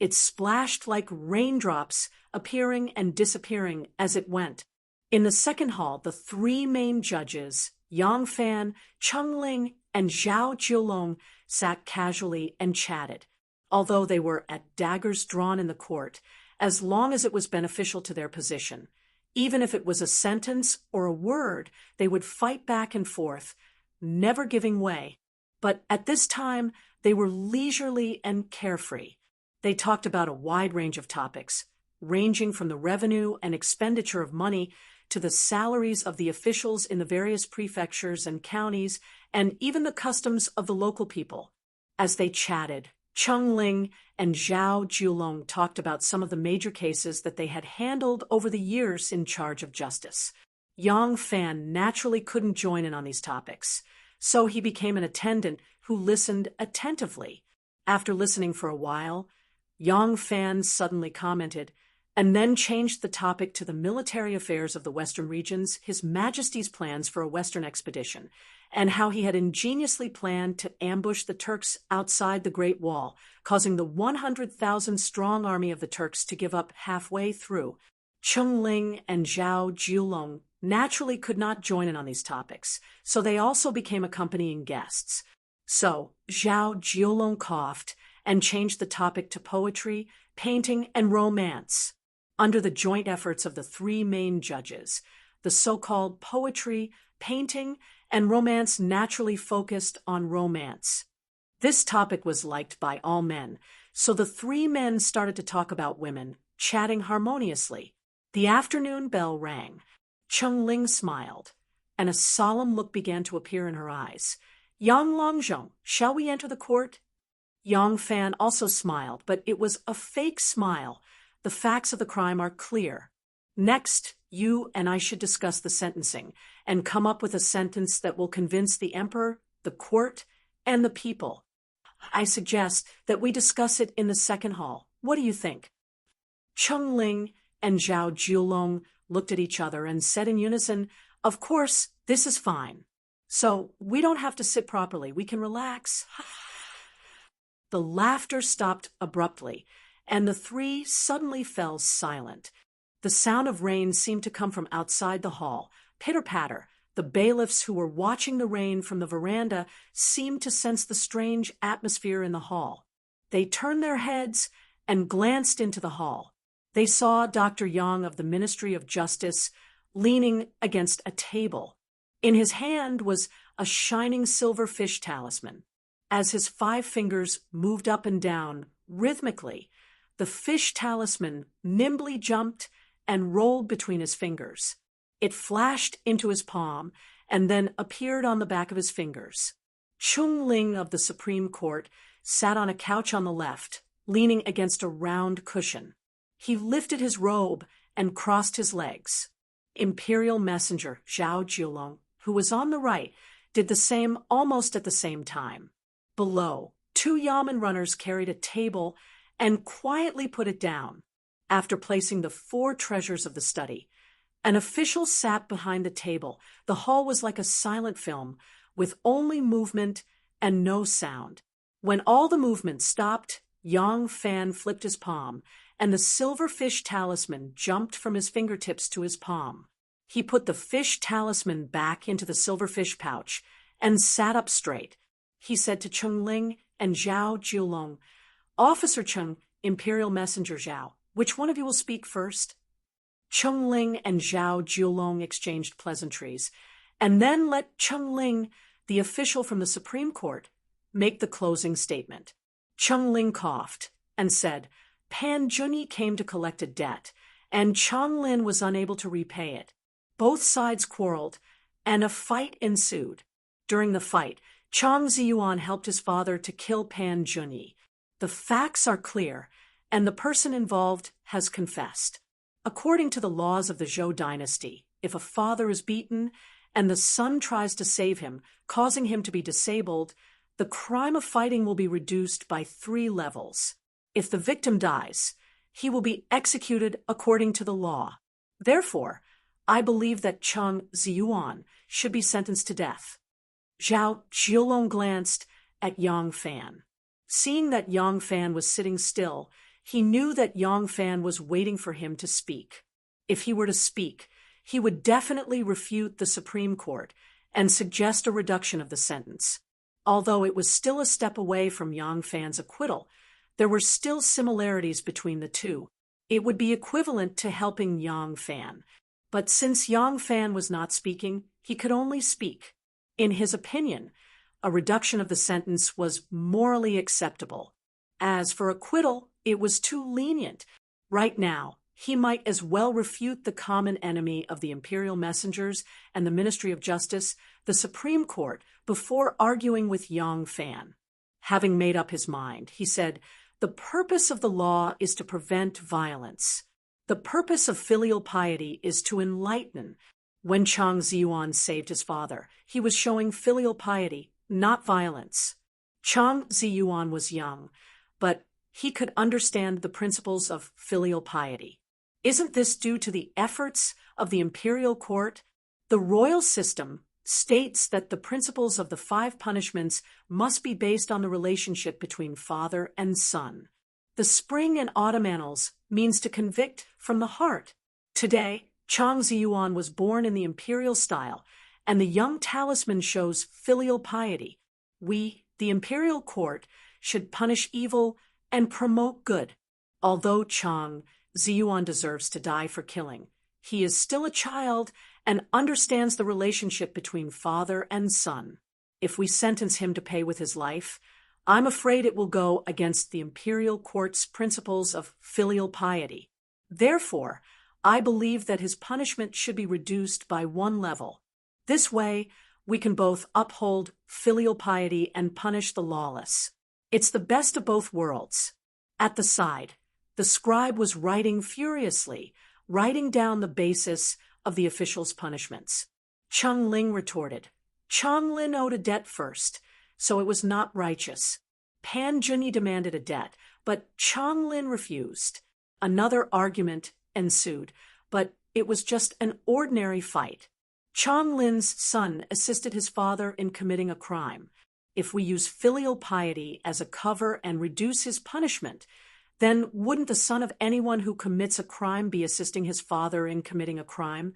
it splashed like raindrops, appearing and disappearing as it went. In the second hall, the three main judges, Yang Fan, Cheng Ling, and Zhao Jiulong, sat casually and chatted. Although they were at daggers drawn in the court, as long as it was beneficial to their position. Even if it was a sentence or a word, they would fight back and forth, never giving way. But at this time, they were leisurely and carefree. They talked about a wide range of topics, ranging from the revenue and expenditure of money to the salaries of the officials in the various prefectures and counties, and even the customs of the local people. As they chatted, Cheng Ling and Zhao Jiulong talked about some of the major cases that they had handled over the years in charge of justice. Yang Fan naturally couldn't join in on these topics, so he became an attendant who listened attentively. After listening for a while, Yang Fan suddenly commented, and then changed the topic to the military affairs of the Western regions, His Majesty's plans for a Western expedition, and how he had ingeniously planned to ambush the Turks outside the Great Wall, causing the 100,000-strong army of the Turks to give up halfway through. Cheng Ling and Zhao Jiulong naturally could not join in on these topics, so they also became accompanying guests. So Zhao Jiulong coughed and changed the topic to poetry, painting, and romance. Under the joint efforts of the three main judges, the so-called poetry, painting, and romance naturally focused on romance. This topic was liked by all men, so the three men started to talk about women, chatting harmoniously. The afternoon bell rang. Cheng Ling smiled, and a solemn look began to appear in her eyes. Yang Longzhong, shall we enter the court? Yang Fan also smiled, but it was a fake smile. The facts of the crime are clear. Next, you and I should discuss the sentencing and come up with a sentence that will convince the emperor, the court, and the people. I suggest that we discuss it in the second hall. What do you think? Cheng Ling and Zhao Jiulong looked at each other and said in unison, "Of course, this is fine. So we don't have to sit properly. We can relax." The laughter stopped abruptly, and the three suddenly fell silent. The sound of rain seemed to come from outside the hall. Pitter-patter. The bailiffs who were watching the rain from the veranda seemed to sense the strange atmosphere in the hall. They turned their heads and glanced into the hall. They saw Dr. Yang of the Ministry of Justice leaning against a table. In his hand was a shining silver fish talisman. As his 5 fingers moved up and down rhythmically, the fish talisman nimbly jumped and rolled between his fingers. It flashed into his palm and then appeared on the back of his fingers. Cheng Ling of the Supreme Court sat on a couch on the left, leaning against a round cushion. He lifted his robe and crossed his legs. Imperial Messenger Zhao Jiulong, who was on the right, did the same almost at the same time. Below, 2 yamen runners carried a table and quietly put it down. After placing the 4 treasures of the study, an official sat behind the table. The hall was like a silent film, with only movement and no sound. When all the movement stopped, Yang Fan flipped his palm, and the silver fish talisman jumped from his fingertips to his palm. He put the fish talisman back into the silver fish pouch and sat up straight. He said to Cheng Ling and Zhao Jiulong, "Officer Cheng, Imperial Messenger Zhao, which one of you will speak first?" Cheng Ling and Zhao Jiulong exchanged pleasantries, and then let Cheng Ling, the official from the Supreme Court, make the closing statement. Cheng Ling coughed and said, "Pan Junyi came to collect a debt, and Chang Lin was unable to repay it. Both sides quarreled, and a fight ensued. During the fight, Chang Ziyuan helped his father to kill Pan Junyi. The facts are clear, and the person involved has confessed. According to the laws of the Zhou dynasty, if a father is beaten and the son tries to save him, causing him to be disabled, the crime of fighting will be reduced by 3 levels. If the victim dies, he will be executed according to the law. Therefore, I believe that Chang Ziyuan should be sentenced to death." Zhao Jiulong glanced at Yang Fan. Seeing that Yang Fan was sitting still, he knew that Yang Fan was waiting for him to speak. If he were to speak, he would definitely refute the Supreme Court and suggest a reduction of the sentence. Although it was still a step away from Yang Fan's acquittal, there were still similarities between the two. It would be equivalent to helping Yang Fan. But since Yang Fan was not speaking, he could only speak. In his opinion, a reduction of the sentence was morally acceptable. As for acquittal, it was too lenient. Right now, he might as well refute the common enemy of the imperial messengers and the Ministry of Justice, the Supreme Court, before arguing with Yang Fan. Having made up his mind, he said, "The purpose of the law is to prevent violence. The purpose of filial piety is to enlighten. When Chang Ziyuan saved his father, he was showing filial piety, not violence. Chang Ziyuan was young, but he could understand the principles of filial piety. Isn't this due to the efforts of the imperial court? The royal system states that the principles of the 5 punishments must be based on the relationship between father and son. The spring and autumn annals means to convict from the heart. Today, Chang Ziyuan was born in the imperial style, and the young talisman shows filial piety. We, the imperial court, should punish evil and promote good. Although Chang Ziyuan deserves to die for killing, he is still a child and understands the relationship between father and son. If we sentence him to pay with his life, I'm afraid it will go against the imperial court's principles of filial piety. Therefore, I believe that his punishment should be reduced by 1 level. This way, we can both uphold filial piety and punish the lawless." It's the best of both worlds. At the side, the scribe was writing furiously, writing down the basis of the official's punishments. Cheng Ling retorted, Cheng Lin owed a debt first, so it was not righteous. Pan Junyi demanded a debt, but Cheng Lin refused. Another argument ensued, but it was just an ordinary fight. Cheng Lin's son assisted his father in committing a crime. If we use filial piety as a cover and reduce his punishment, then wouldn't the son of anyone who commits a crime be assisting his father in committing a crime?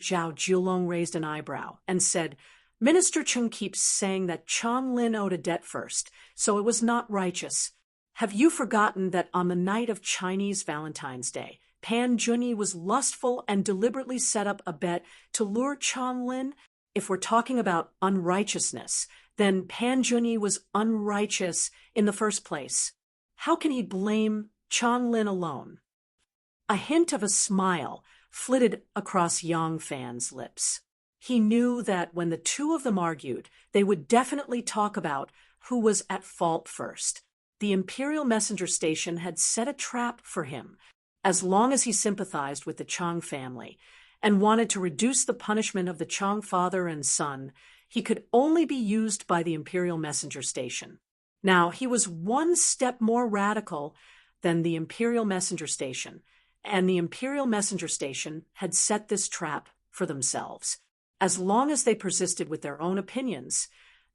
Zhao Jiulong raised an eyebrow and said, Minister Cheng keeps saying that Cheng Lin owed a debt first, so it was not righteous. Have you forgotten that on the night of Chinese Valentine's Day, Pan Junyi was lustful and deliberately set up a bet to lure Cheng Lin? If we're talking about unrighteousness, then Pan Junyi was unrighteous in the first place. How can he blame Cheng Lin alone? A hint of a smile flitted across Yang Fan's lips. He knew that when the two of them argued, they would definitely talk about who was at fault first. The Imperial Messenger Station had set a trap for him, as long as he sympathized with the Chang family and wanted to reduce the punishment of the Chang father and son. He could only be used by the Imperial Messenger Station. Now, he was one step more radical than the Imperial Messenger Station, and the Imperial Messenger Station had set this trap for themselves. As long as they persisted with their own opinions,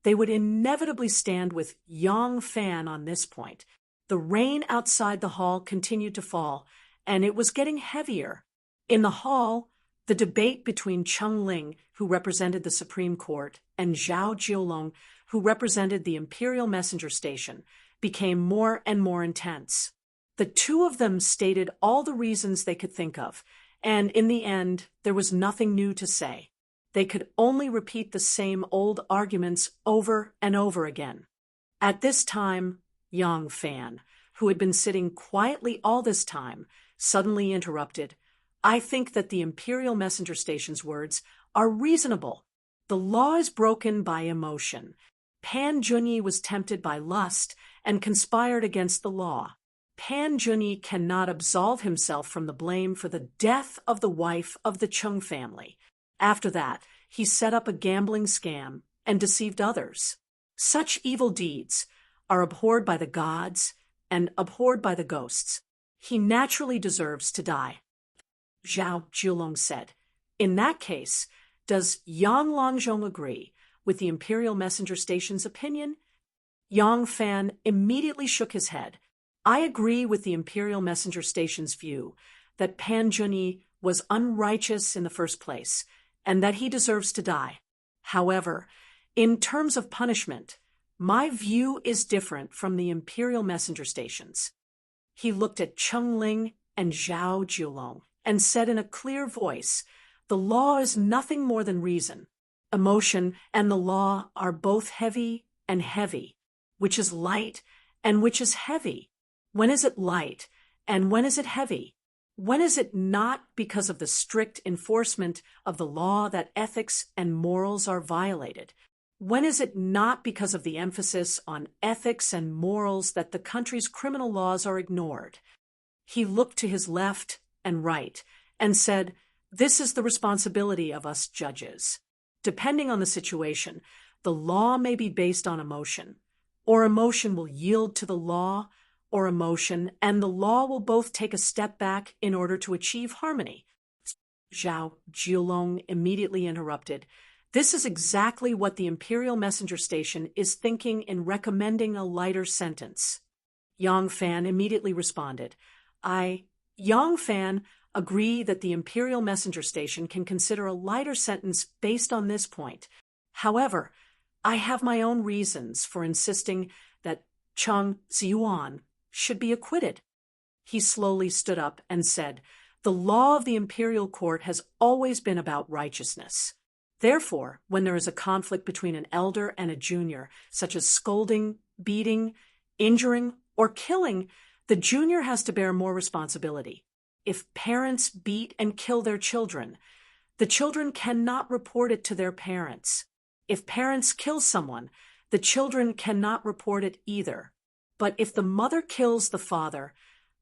they would inevitably stand with Yang Fan on this point. The rain outside the hall continued to fall, and it was getting heavier. In the hall, the debate between Cheng Ling, who represented the Supreme Court, and Zhao Jiulong, who represented the Imperial Messenger Station, became more and more intense. The two of them stated all the reasons they could think of, and in the end, there was nothing new to say. They could only repeat the same old arguments over and over again. At this time, Yang Fan, who had been sitting quietly all this time, suddenly interrupted. I think that the Imperial Messenger Station's words are reasonable. The law is broken by emotion. Pan Junyi was tempted by lust and conspired against the law. Pan Junyi cannot absolve himself from the blame for the death of the wife of the Chung family. After that, he set up a gambling scam and deceived others. Such evil deeds are abhorred by the gods and abhorred by the ghosts. He naturally deserves to die. Zhao Jiulong said, In that case, does Yang Longzhong agree with the Imperial Messenger Station's opinion? Yang Fan immediately shook his head. I agree with the Imperial Messenger Station's view that Pan Junyi was unrighteous in the first place, and that he deserves to die. However, in terms of punishment, my view is different from the Imperial Messenger Station's. He looked at Cheng Ling and Zhao Jiulong and said in a clear voice, The law is nothing more than reason. Emotion and the law are both heavy and heavy. Which is light and which is heavy? When is it light and when is it heavy? When is it not because of the strict enforcement of the law that ethics and morals are violated? When is it not because of the emphasis on ethics and morals that the country's criminal laws are ignored? He looked to his left and right and said, This is the responsibility of us judges. Depending on the situation, the law may be based on emotion, or emotion will yield to the law, or emotion, and the law will both take a step back in order to achieve harmony. Zhao Jiulong immediately interrupted. This is exactly what the Imperial Messenger Station is thinking in recommending a lighter sentence. Yang Fan immediately responded. Yang Fan, agree that the Imperial Messenger Station can consider a lighter sentence based on this point. However, I have my own reasons for insisting that Cheng Ziyuan should be acquitted. He slowly stood up and said, The law of the Imperial Court has always been about righteousness. Therefore, when there is a conflict between an elder and a junior, such as scolding, beating, injuring, or killing, the junior has to bear more responsibility. If parents beat and kill their children, the children cannot report it to their parents. If parents kill someone, the children cannot report it either. But if the mother kills the father,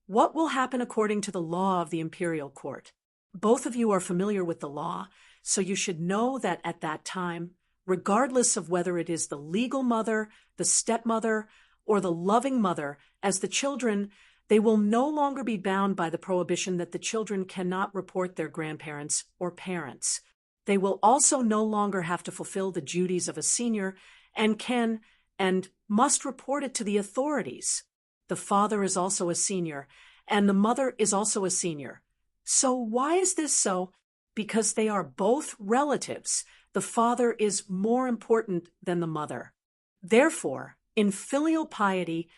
what will happen according to the law of the imperial court? Both of you are familiar with the law, so you should know that at that time, regardless of whether it is the legal mother, the stepmother, or the loving mother, as the children, they will no longer be bound by the prohibition that the children cannot report their grandparents or parents. They will also no longer have to fulfill the duties of a senior and can and must report it to the authorities. The father is also a senior, and the mother is also a senior. So why is this so? Because they are both relatives. The father is more important than the mother. Therefore, in filial piety,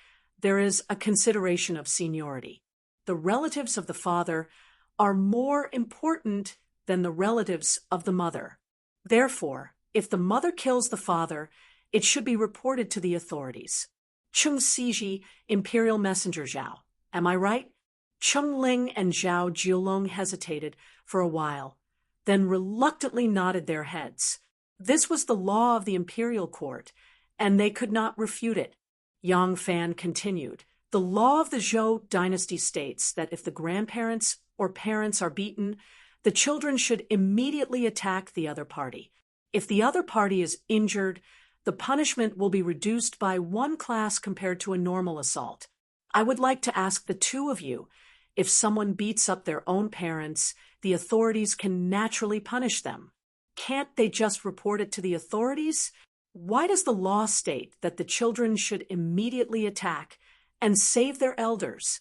there is a consideration of seniority. The relatives of the father are more important than the relatives of the mother. Therefore, if the mother kills the father, it should be reported to the authorities. Cheng Siji, Imperial Messenger Zhao. Am I right? Cheng Ling and Zhao Jiulong hesitated for a while, then reluctantly nodded their heads. This was the law of the imperial court, and they could not refute it. Yang Fan continued, the law of the Zhou dynasty states that if the grandparents or parents are beaten, the children should immediately attack the other party. If the other party is injured, the punishment will be reduced by one class compared to a normal assault. I would like to ask the two of you, if someone beats up their own parents, the authorities can naturally punish them. Can't they just report it to the authorities? Why does the law state that the children should immediately attack and save their elders?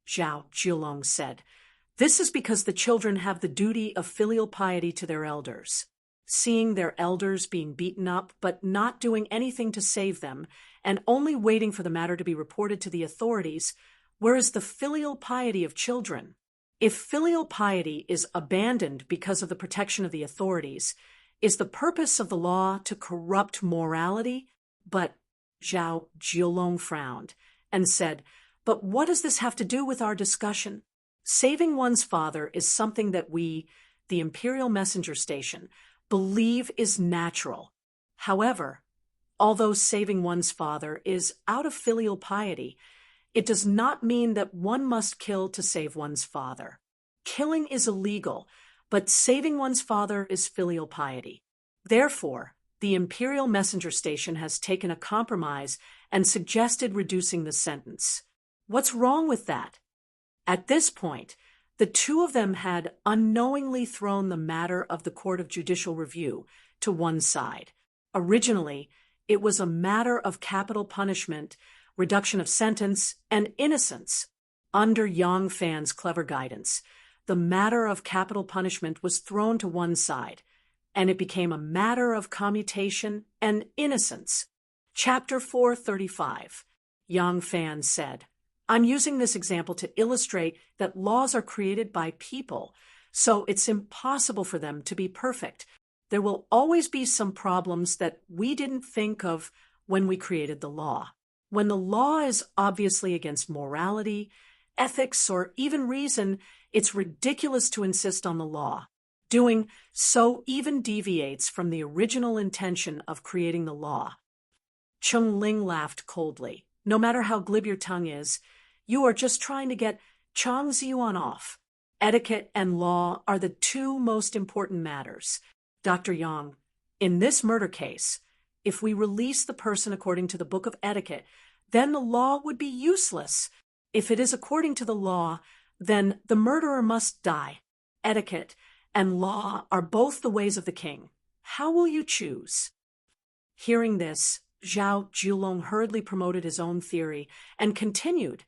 Zhao Jiulong said, this is because the children have the duty of filial piety to their elders. Seeing their elders being beaten up but not doing anything to save them and only waiting for the matter to be reported to the authorities, where is the filial piety of children? If filial piety is abandoned because of the protection of the authorities, is the purpose of the law to corrupt morality? But Zhao Jiulong frowned and said, but what does this have to do with our discussion? Saving one's father is something that we, the Imperial Messenger Station, believe is natural. However, although saving one's father is out of filial piety, it does not mean that one must kill to save one's father. Killing is illegal, but saving one's father is filial piety. Therefore, the Imperial Messenger Station has taken a compromise and suggested reducing the sentence. What's wrong with that? At this point, the two of them had unknowingly thrown the matter of the Court of Judicial Review to one side. Originally, it was a matter of capital punishment, reduction of sentence, and innocence. Under Yang Fan's clever guidance, the matter of capital punishment was thrown to one side, and it became a matter of commutation and innocence. Chapter 435. Yang Fan said, I'm using this example to illustrate that laws are created by people, so it's impossible for them to be perfect. There will always be some problems that we didn't think of when we created the law. When the law is obviously against morality, ethics, or even reason, it's ridiculous to insist on the law. Doing so even deviates from the original intention of creating the law. Cheng Ling laughed coldly. No matter how glib your tongue is, you are just trying to get Chang Ziyuan off. Etiquette and law are the two most important matters. Dr. Yang, in this murder case, if we release the person according to the Book of Etiquette, then the law would be useless. If it is according to the law, then the murderer must die. Etiquette and law are both the ways of the king. How will you choose? Hearing this, Zhao Jiulong hurriedly promoted his own theory and continued,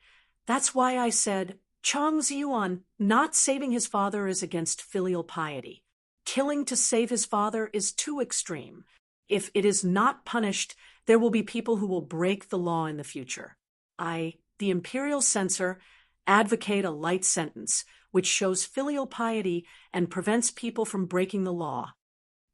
that's why I said, Chang Ziyuan not saving his father is against filial piety. Killing to save his father is too extreme. If it is not punished, there will be people who will break the law in the future. I, the imperial censor, advocate a light sentence, which shows filial piety and prevents people from breaking the law.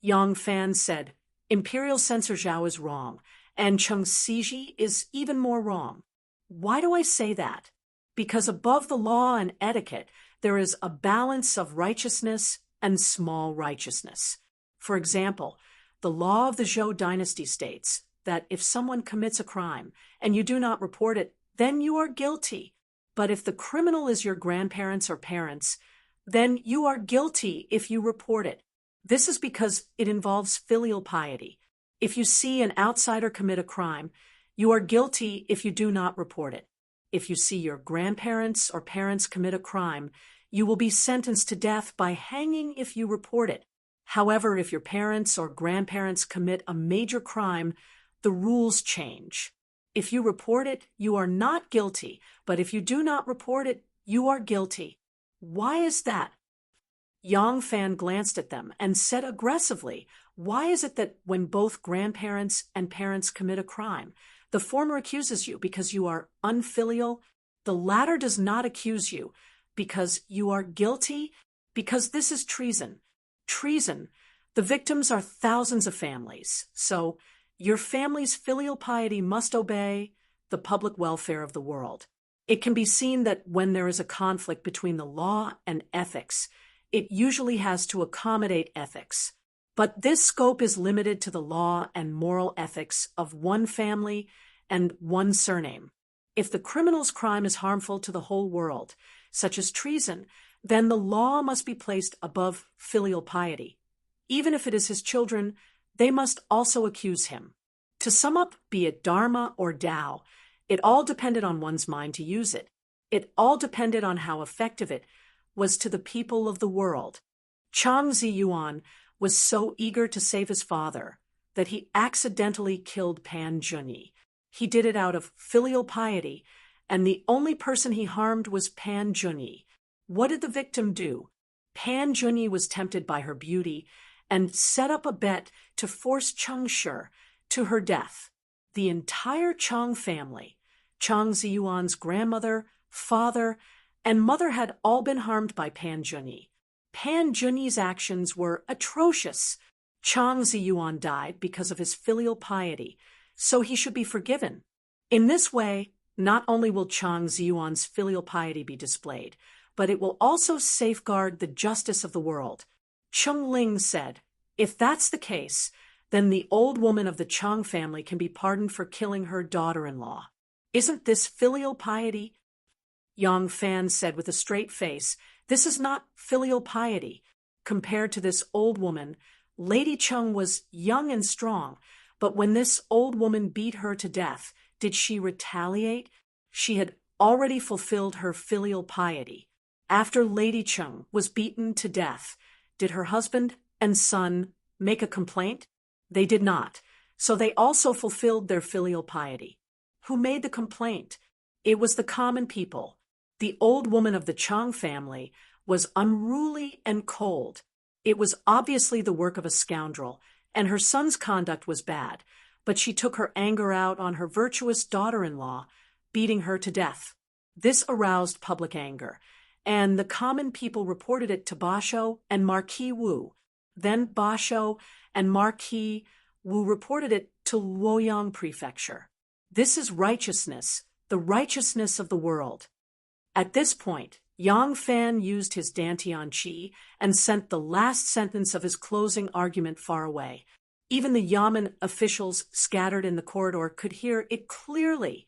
Yang Fan said, Imperial censor Zhao is wrong, and Cheng Siji is even more wrong. Why do I say that? Because above the law and etiquette, there is a balance of righteousness and small righteousness. For example, the law of the Zhou dynasty states that if someone commits a crime and you do not report it, then you are guilty. But if the criminal is your grandparents or parents, then you are guilty if you report it. This is because it involves filial piety. If you see an outsider commit a crime, you are guilty if you do not report it. If you see your grandparents or parents commit a crime, you will be sentenced to death by hanging if you report it. However, if your parents or grandparents commit a major crime, the rules change. If you report it, you are not guilty, but if you do not report it, you are guilty. Why is that? Yang Fan glanced at them and said aggressively, "Why is it that when both grandparents and parents commit a crime, the former accuses you because you are unfilial, the latter does not accuse you because you are guilty? Because this is treason. Treason. The victims are thousands of families, so your family's filial piety must obey the public welfare of the world." It can be seen that when there is a conflict between the law and ethics, it usually has to accommodate ethics. But this scope is limited to the law and moral ethics of one family and one surname. If the criminal's crime is harmful to the whole world, such as treason, then the law must be placed above filial piety. Even if it is his children, they must also accuse him. To sum up, be it Dharma or Tao, it all depended on one's mind to use it. It all depended on how effective it was to the people of the world. Chang Ziyuan was so eager to save his father that he accidentally killed Pan Junyi. He did it out of filial piety, and the only person he harmed was Pan Junyi. What did the victim do? Pan Junyi was tempted by her beauty and set up a bet to force Cheng Shi to her death. The entire Chang family, Chang Ziyuan's grandmother, father, and mother had all been harmed by Pan Junyi. Pan Junyi's actions were atrocious. Chang Ziyuan died because of his filial piety, so he should be forgiven. In this way, not only will Chang Ziyuan's filial piety be displayed, but it will also safeguard the justice of the world. Cheng Ling said, "If that's the case, then the old woman of the Chang family can be pardoned for killing her daughter-in-law. Isn't this filial piety?" Yang Fan said with a straight face, "This is not filial piety. Compared to this old woman, Lady Cheng was young and strong, but when this old woman beat her to death, did she retaliate? She had already fulfilled her filial piety. After Lady Cheng was beaten to death, did her husband and son make a complaint? They did not, so they also fulfilled their filial piety. Who made the complaint? It was the common people. The old woman of the Chang family was unruly and cold. It was obviously the work of a scoundrel, and her son's conduct was bad, but she took her anger out on her virtuous daughter-in-law, beating her to death. This aroused public anger, and the common people reported it to Basho and Marquis Wu. Then Basho and Marquis Wu reported it to Luoyang Prefecture. This is righteousness, the righteousness of the world. At this point, Yang Fan used his Dantian Qi and sent the last sentence of his closing argument far away. Even the Yamen officials scattered in the corridor could hear it clearly.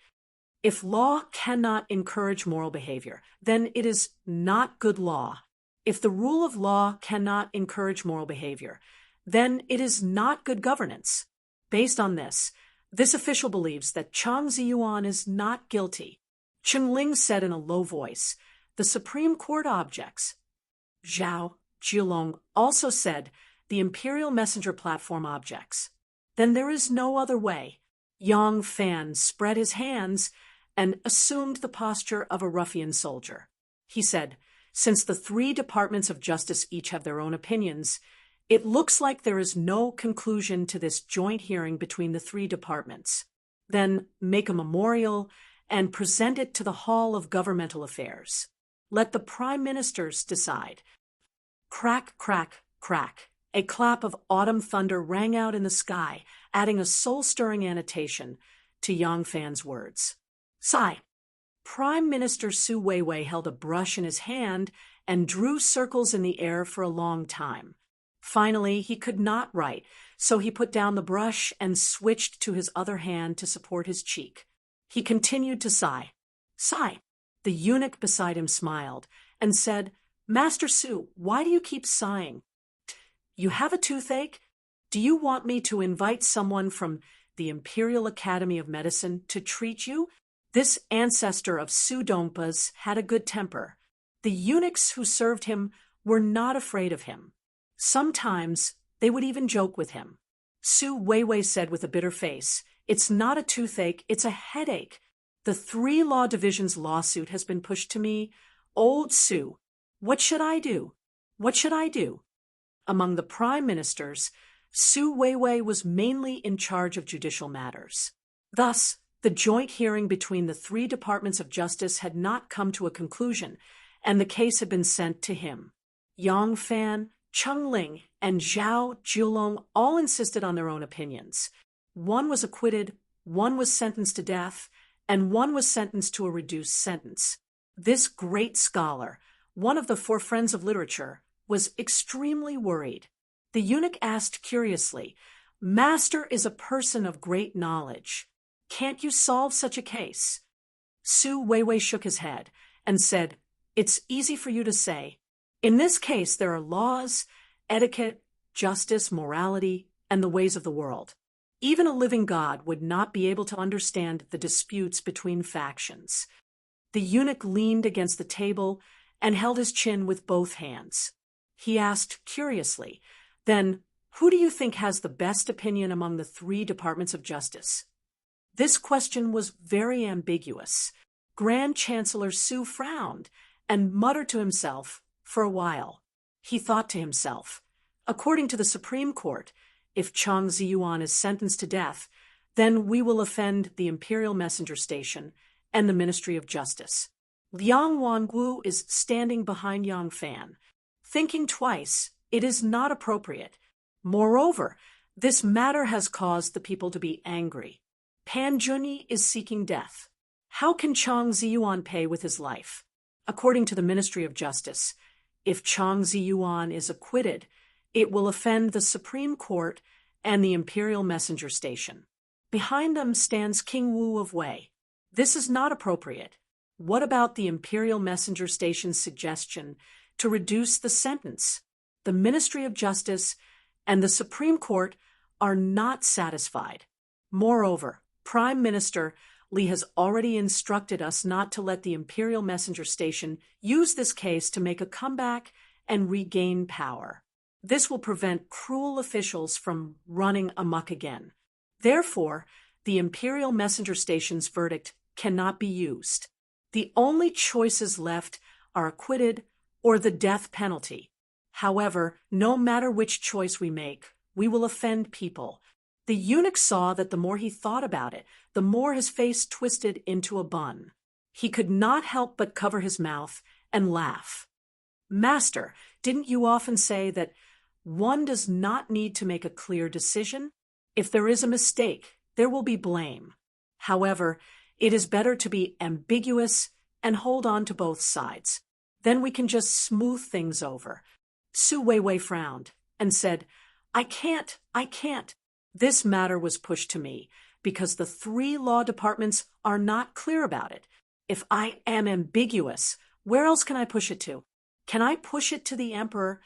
If law cannot encourage moral behavior, then it is not good law. If the rule of law cannot encourage moral behavior, then it is not good governance. Based on this official believes that Chang Ziyuan is not guilty. Cheng Ling said in a low voice, "The Supreme Court objects." Zhao Jiulong also said, "The Imperial Messenger Platform objects." Then there is no other way. Yang Fan spread his hands and assumed the posture of a ruffian soldier. He said, "Since the three departments of justice each have their own opinions, it looks like there is no conclusion to this joint hearing between the three departments. Then make a memorial and present it to the Hall of Governmental Affairs. Let the prime ministers decide." Crack, crack, crack. A clap of autumn thunder rang out in the sky, adding a soul-stirring annotation to Yang Fan's words. Sigh. Prime Minister Su Weiwei held a brush in his hand and drew circles in the air for a long time. Finally, he could not write, so he put down the brush and switched to his other hand to support his cheek. He continued to sigh. Sigh. The eunuch beside him smiled and said, Master Su, why do you keep sighing? You have a toothache? Do you want me to invite someone from the Imperial Academy of Medicine to treat you? This ancestor of Su Dongpa's had a good temper. The eunuchs who served him were not afraid of him. Sometimes they would even joke with him. Su Weiwei said with a bitter face, It's not a toothache, it's a headache. The 3 Law Division's lawsuit has been pushed to me. Old Su, what should I do? What should I do? Among the prime ministers, Su Weiwei was mainly in charge of judicial matters. Thus, the joint hearing between the 3 departments of justice had not come to a conclusion, and the case had been sent to him. Yang Fan, Cheng Ling, and Zhao Jiulong all insisted on their own opinions. One was acquitted, one was sentenced to death, and one was sentenced to a reduced sentence. This great scholar, one of the 4 friends of literature, was extremely worried. The eunuch asked curiously, Master is a person of great knowledge. Can't you solve such a case? Su Weiwei shook his head and said, It's easy for you to say. In this case, there are laws, etiquette, justice, morality, and the ways of the world. Even a living god would not be able to understand the disputes between factions. The eunuch leaned against the table and held his chin with both hands. He asked curiously, Then, who do you think has the best opinion among the 3 departments of justice? This question was very ambiguous. Grand Chancellor Su frowned and muttered to himself for a while. He thought to himself, According to the Supreme Court, if Chang Ziyuan is sentenced to death, then we will offend the Imperial Messenger Station and the Ministry of Justice. Liang Wangu is standing behind Yang Fan. Thinking twice, it is not appropriate. Moreover, this matter has caused the people to be angry. Pan Junyi is seeking death. How can Chang Ziyuan pay with his life? According to the Ministry of Justice, if Chang Ziyuan is acquitted, it will offend the Supreme Court and the Imperial Messenger Station. Behind them stands King Wu of Wei. This is not appropriate. What about the Imperial Messenger Station's suggestion to reduce the sentence? The Ministry of Justice and the Supreme Court are not satisfied. Moreover, Prime Minister Li has already instructed us not to let the Imperial Messenger Station use this case to make a comeback and regain power. This will prevent cruel officials from running amok again. Therefore, the Imperial Messenger Station's verdict cannot be used. The only choices left are acquitted or the death penalty. However, no matter which choice we make, we will offend people. The eunuch saw that the more he thought about it, the more his face twisted into a bun. He could not help but cover his mouth and laugh. Master, didn't you often say that one does not need to make a clear decision? If there is a mistake, there will be blame. However, it is better to be ambiguous and hold on to both sides. Then we can just smooth things over. Su Weiwei frowned and said, I can't. This matter was pushed to me because the 3 law departments are not clear about it. If I am ambiguous, where else can I push it to? Can I push it to the emperor?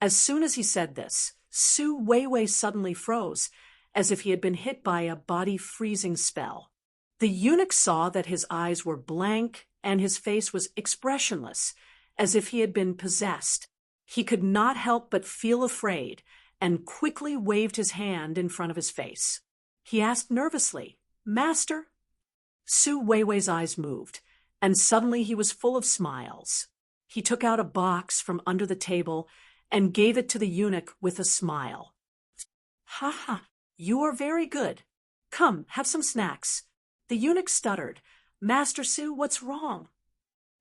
As soon as he said this, Su Weiwei suddenly froze, as if he had been hit by a body-freezing spell. The eunuch saw that his eyes were blank and his face was expressionless, as if he had been possessed. He could not help but feel afraid and quickly waved his hand in front of his face. He asked nervously, Master? Su Weiwei's eyes moved, and suddenly he was full of smiles. He took out a box from under the table and gave it to the eunuch with a smile. Ha ha, you are very good. Come, have some snacks. The eunuch stuttered, Master Su, what's wrong?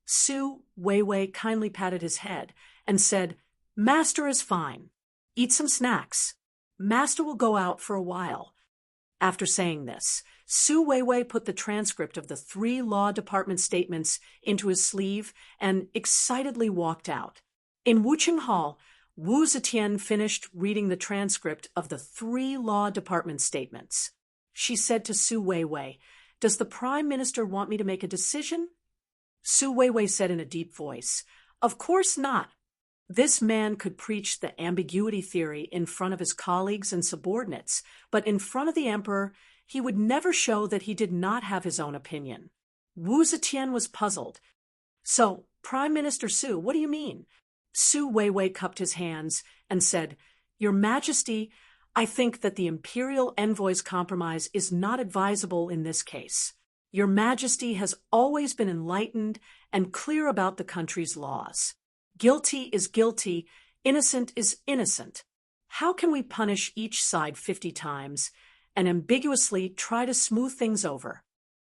Su Weiwei kindly patted his head and said, Master is fine. Eat some snacks. Master will go out for a while. After saying this, Su Weiwei put the transcript of the 3 law department statements into his sleeve and excitedly walked out. In Wuqing Hall, Wu Zetian finished reading the transcript of the 3 law department statements. She said to Su Weiwei, Does the Prime Minister want me to make a decision? Su Weiwei said in a deep voice, Of course not. This man could preach the ambiguity theory in front of his colleagues and subordinates, but in front of the emperor, he would never show that he did not have his own opinion. Wu Zetian was puzzled. So, Prime Minister Su, what do you mean? Su Weiwei cupped his hands and said, Your Majesty, I think that the imperial envoy's compromise is not advisable in this case. Your Majesty has always been enlightened and clear about the country's laws. Guilty is guilty, innocent is innocent. How can we punish each side 50 times and ambiguously try to smooth things over?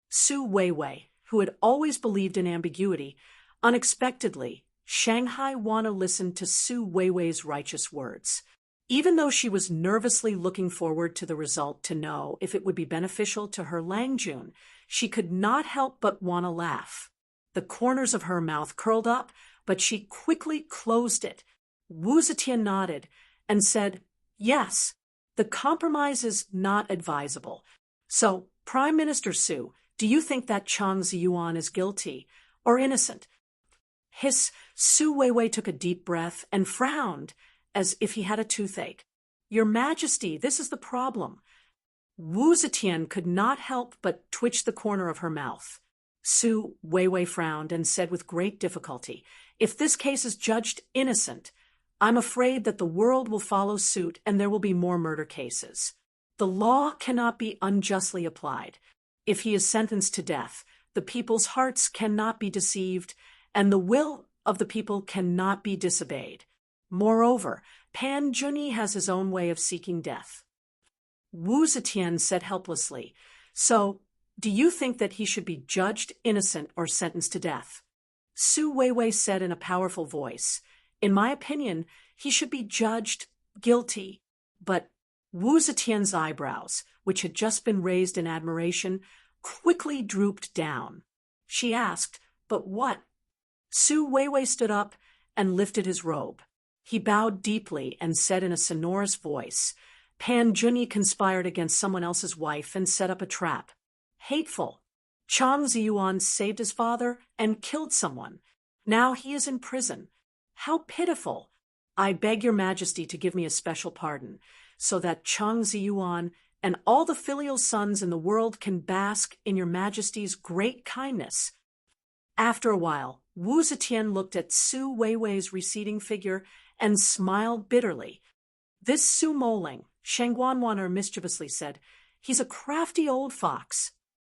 Su Weiwei, who had always believed in ambiguity, unexpectedly, Shanghai Wana listened to Su Weiwei's righteous words. Even though she was nervously looking forward to the result to know if it would be beneficial to her Langjun, she could not help but want to laugh. The corners of her mouth curled up, but she quickly closed it. Wu Zetian nodded and said, Yes, the compromise is not advisable. So, Prime Minister Su, do you think that Chang Ziyuan is guilty or innocent? Su Weiwei took a deep breath and frowned, as if he had a toothache. Your Majesty, this is the problem. Wu Zetian could not help but twitch the corner of her mouth. Su Weiwei frowned and said with great difficulty, If this case is judged innocent, I'm afraid that the world will follow suit and there will be more murder cases. The law cannot be unjustly applied. If he is sentenced to death, the people's hearts cannot be deceived, and the will of the people cannot be disobeyed. Moreover, Pan Junyi has his own way of seeking death. Wu Zetian said helplessly, So, do you think that he should be judged innocent or sentenced to death? Su Weiwei said in a powerful voice, In my opinion, he should be judged guilty. But Wu Zetian's eyebrows, which had just been raised in admiration, quickly drooped down. She asked, But what? Su Weiwei stood up and lifted his robe. He bowed deeply and said in a sonorous voice, Pan Junyi conspired against someone else's wife and set up a trap. Hateful. Chang Ziyuan saved his father and killed someone. Now he is in prison. How pitiful. I beg your Majesty to give me a special pardon, so that Chang Ziyuan and all the filial sons in the world can bask in your Majesty's great kindness. After a while, Wu Zetian looked at Su Weiwei's receding figure and smiled bitterly. This Su Moling, Shangguanwaner mischievously said, He's a crafty old fox.